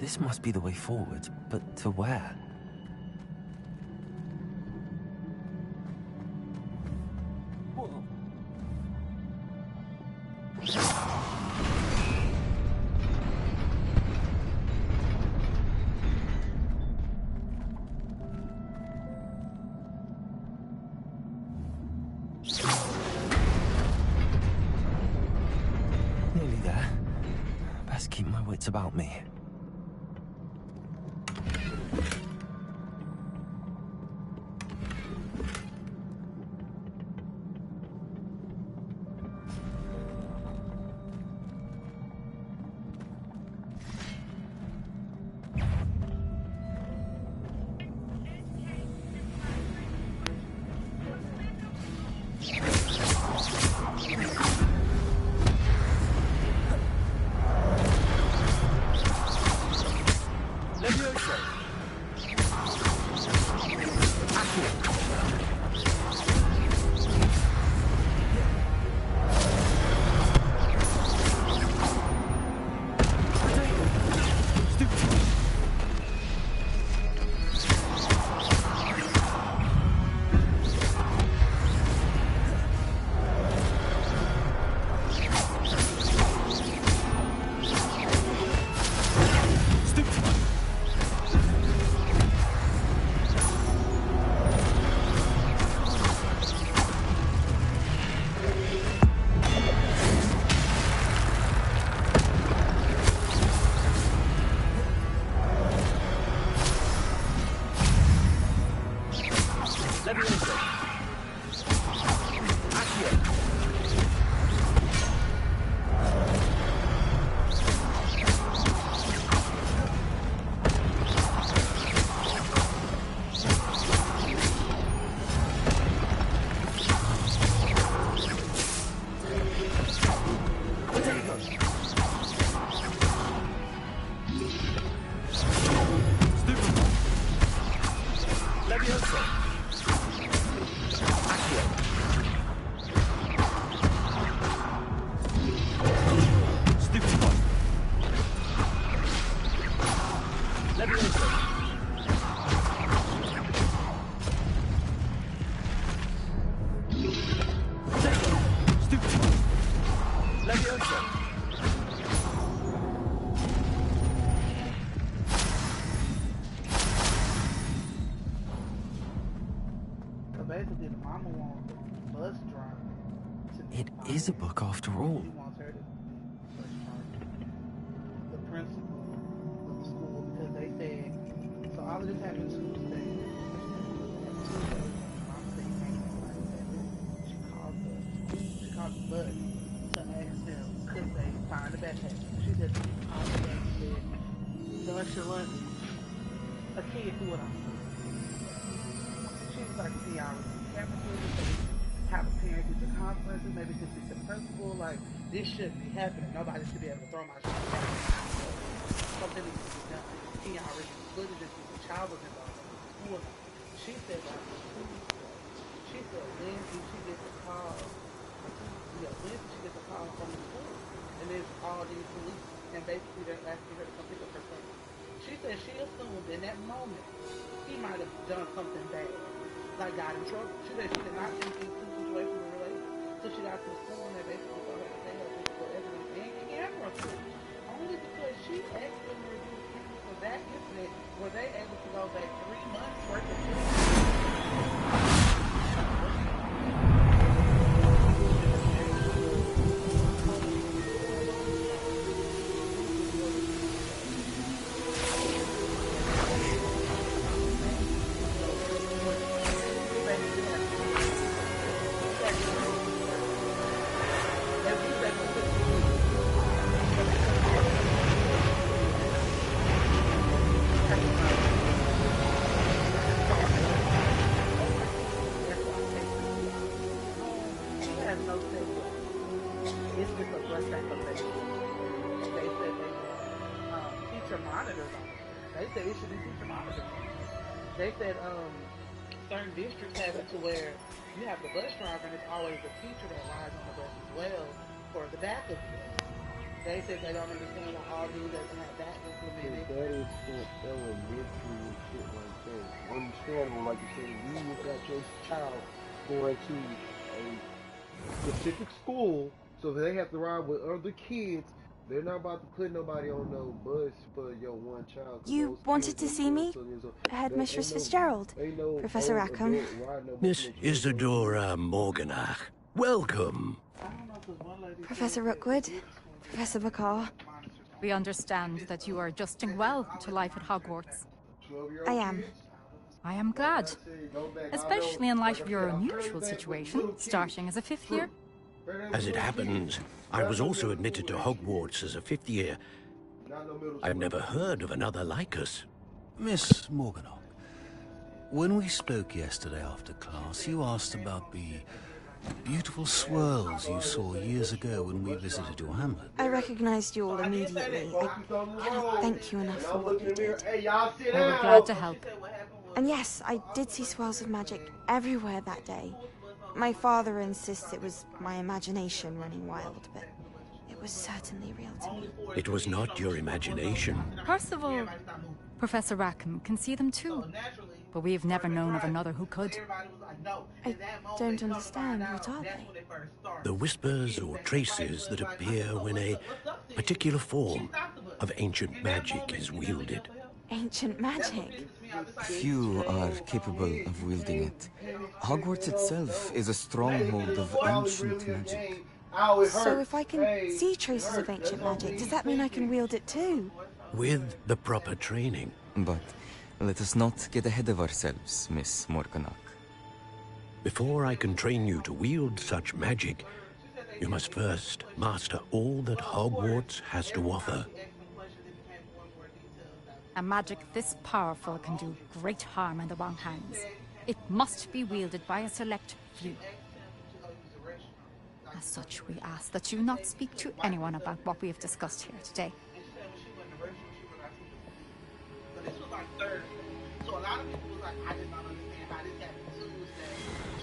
This must be the way forward, but to where? Nearly there. Best keep my wits about me. Levioso. Accio. So basically, the mama wants the bus driver to be It is a book after all. She wants her to be bus driver. The principal of the school, because they said, so all of this happened Tuesday. Mama said, she called the bus to ask them, could they find the backpack? She said, she called the bus and said, nonchalant, a kid threw it on. She was like, see, I was have a parent teacher conferences, maybe to speak to the principal, like, this shouldn't be happening. Nobody should be able to throw my shit back. Something needs to be done. He already split it into the child was involved in the school. She said, like, she said, Wednesday she gets a call. Yeah, Wednesday she gets a call from the school. And there's all these police, and basically they're asking her to come pick up her son. She said she assumed in that moment he might have done something bad, like got in trouble. She said she did not think these two situations were related. So she got to the school and they basically told her to stay up for evidence and camera footage. Only because she asked them to do cameras for that incident, were they able to go back 3 months worth of footage. They said certain districts have it to where you have the bus driver and it's always the teacher that rides on the bus as well for the backup bus. They said they don't understand why Albany doesn't have that implemented. That is for elementary and shit like that. Understandable, like you said, you got your child going to a specific school, so they have to ride with other kids. They're not about to put nobody on no bus for your one child. You wanted to see me? Headmistress Fitzgerald, Professor Rackham. Miss Isadora Morganach, welcome. Professor Rookwood, Professor McCaw. We understand that you are adjusting well to life at Hogwarts. I am. I am glad, especially in light of your unusual situation, starting as a 5th year. As it happens, I was also admitted to Hogwarts as a 5th year. I've never heard of another like us. Miss Morganach, when we spoke yesterday after class, you asked about the beautiful swirls you saw years ago when we visited your hamlet. I recognized you all immediately. I cannot thank you enough for what you did. Well, we're glad to help. And yes, I did see swirls of magic everywhere that day. My father insists it was my imagination running wild, but it was certainly real to me. It was not your imagination. Percival, Professor Rackham can see them too, but we've never known of another who could. I don't understand. What are they? The whispers or traces that appear when a particular form of ancient magic is wielded. Ancient magic? Few are capable of wielding it. Hogwarts itself is a stronghold of ancient magic. So if I can see traces of ancient magic, does that mean I can wield it too? With the proper training. But let us not get ahead of ourselves, Miss Morganach. Before I can train you to wield such magic, you must first master all that Hogwarts has to offer. A magic this powerful can do great harm in the wrong hands. It must be wielded by a select few. As such, we ask that you not speak to anyone about what we have discussed here today. So a lot of people was like, I did not understand how this happened Tuesday.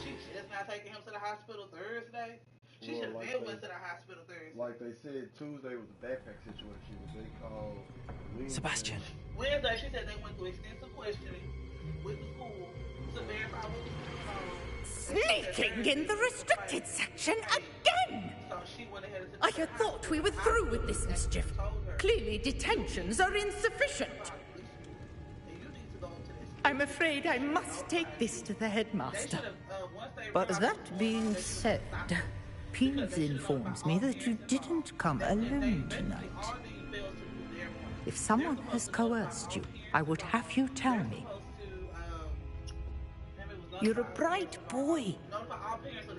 She just not taking him to the hospital Thursday. She should have been went to the hospital Thursday. Like they said, Tuesday was a backpack situation, but they called Sebastian. Wednesday, she said they went through extensive questioning with the school to verify what was going on. Sneaking in the restricted section again! So she went ahead and took I had thought we were through with this mischief. Clearly detentions are insufficient. I'm afraid I must take this to the headmaster. But that being said, Peeves informs me that you didn't come alone tonight. If someone has coerced you, I would have you tell me. You're a bright boy.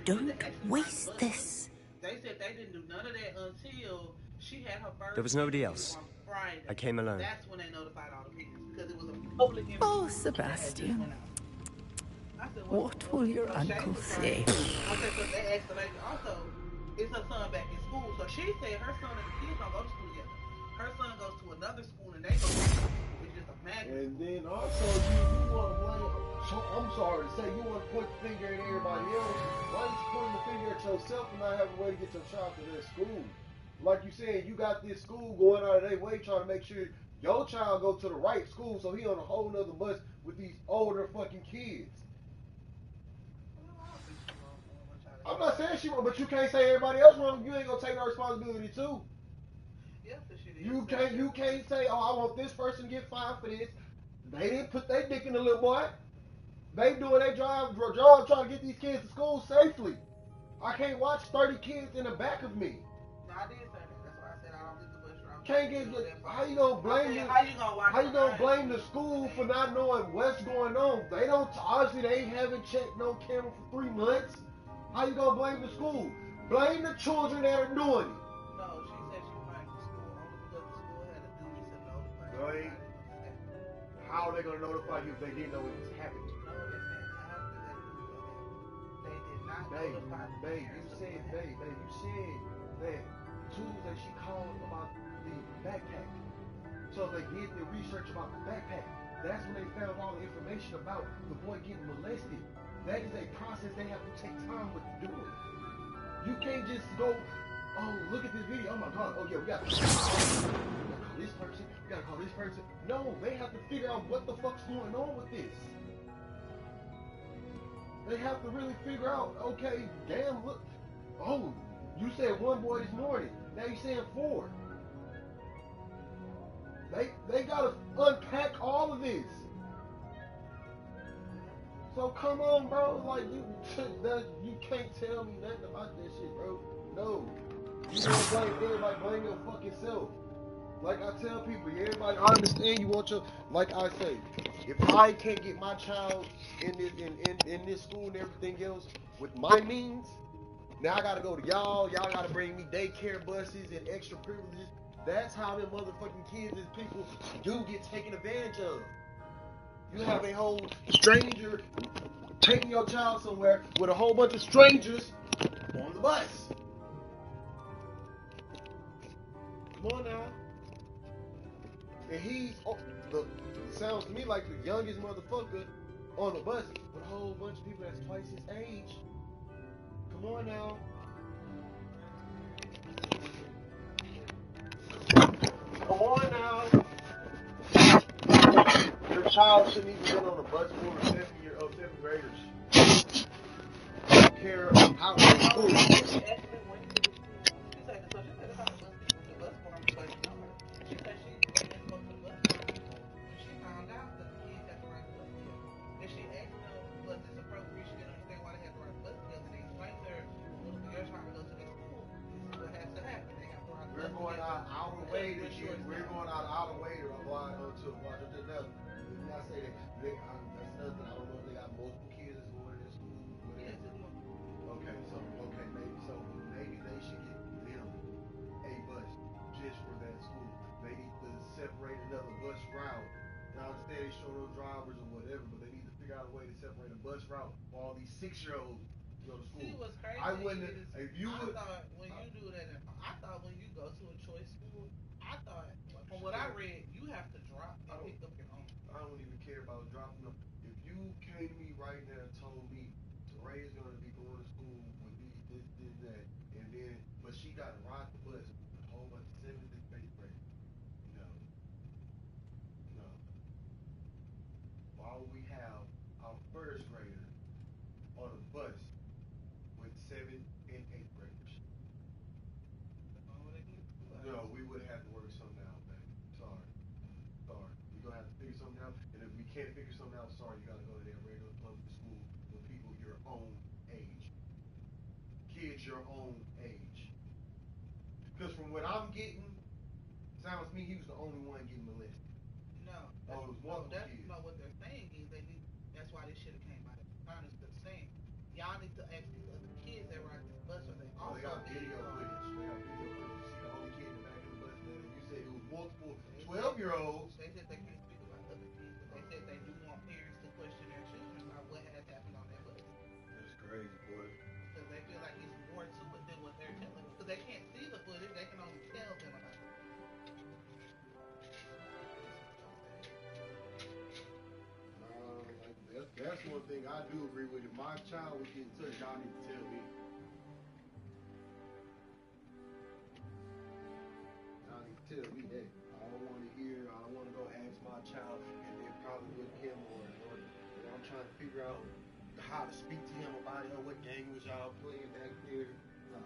Don't waste this. They said they didn't do none of that until she had her birthday. There was nobody else. Friday. I came alone. That's when they notified all the parents because it was a public information. Oh, Sebastian. What will your uncle say? Okay, so they asked the lady also, is her son back in school? So she said her son and the kids don't go to school together. Her son goes to another school and they go to school, which is a magnet. And then also you want to blame, I'm sorry to say, you want to point the finger at everybody else. Why don't you point the finger at yourself and not have a way to get your child to that school? Like you said, you got this school going out of their way trying to make sure your child go to the right school so he on a whole nother bus with these older fucking kids. I'm not saying she wrong, but you can't say everybody else wrong. You ain't gonna take no responsibility too. You can't say, oh, I want this person to get fined for this. They didn't put their dick in the little boy. They doing their job trying to get these kids to school safely. I can't watch 30 kids in the back of me. No, I did say that. That's why I said I don't think the bus driver. Can't get how you gonna blame how you gonna blame the school for not knowing what's going on? They don't obviously they haven't checked no camera for 3 months. How you gonna blame the school? Blame the children that are doing it. No, she said she blamed the school only because the school had a duty to notify. How are they gonna notify you if they didn't know it was happening? No, it's not after they did not notify. Babe, you said that Tuesday she called about the backpack. So they did the research about the backpack. That's when they found all the information about the boy getting molested. That is a process they have to take time with doing. You can't just go, oh, look at this video. Oh my God. Oh yeah, we gotta call this person. We gotta call this person. No, they have to figure out what the fuck's going on with this. They have to really figure out, okay, damn, look. Oh, you said 1 boy this morning. Now you're saying 4. They gotta unpack all of this. So come on, bro. Like you can't tell me nothing about that shit, bro. No. You don't blame everybody, blame your fucking self. Like I tell people, everybody, I understand you want your, like I say, if I can't get my child in this school and everything else with my means, now I gotta go to y'all gotta bring me daycare buses and extra privileges. That's how them motherfucking kids and people do get taken advantage of. You have a whole stranger taking your child somewhere with a whole bunch of strangers on the bus. Come on now. And he's, sounds to me like the youngest motherfucker on the bus with a whole bunch of people that's twice his age. Come on now. Come on now. Your child shouldn't even been on a bus full of 7th graders. I don't care how it's school. route for all these 6-year-olds to go to school. See what's crazy? I wouldn't. If you I would. thought when you do that, I thought when you go to a choice school, I thought from what I read, you have to drop and pick up your own. I don't even care about dropping them. If you came to me right now and told me Teray is going to be going to school with this, that, and then, but she got to ride the bus with a whole bunch of 7th and 8th graders. No. Why would we have our 1st grader on a bus with 7th and 8th graders? No, we would have to work something out, man. Sorry. We're going to have to figure something out. And if we can't figure something out, sorry, you got to go to that regular public school with people your own age. Kids your own age. Because from what I'm getting, sounds to me he was the only one getting molested. No. Oh, it was multiple that's kids. not what they're saying is that's why this should have came out of Congress. They're saying y'all need to ask these other kids that ride this bus or they also they got video footage. You see the only kid in the back of the bus, and you said it was multiple 12-year-olds. They said they can't speak about other kids, but they said they do want parents to question their children about what has happened on that bus. That's crazy, boy. Because they feel like it's more to it than what they're telling them. Because they can't see the footage, they can only tell them about it. That's one thing I do agree with. If my child was getting touched, y'all need to tell me. Y'all need to tell me that. I don't want to hear. I don't want to go ask my child and then probably with him or I'm trying to figure out how to speak to him about it or what game was y'all playing back there. No.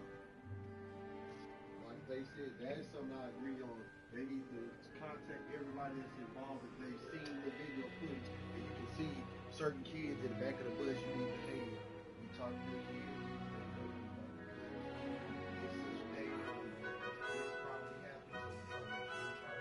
Like they said, that is something I agree on. They need to contact everybody that's involved if they've seen the video footage and you can see certain kids in the back of the bus. You need to hey, you talk to the kids. This probably happened.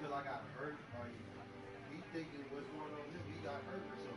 I got hurt, or he thinking what's going on with him, he got hurt or something.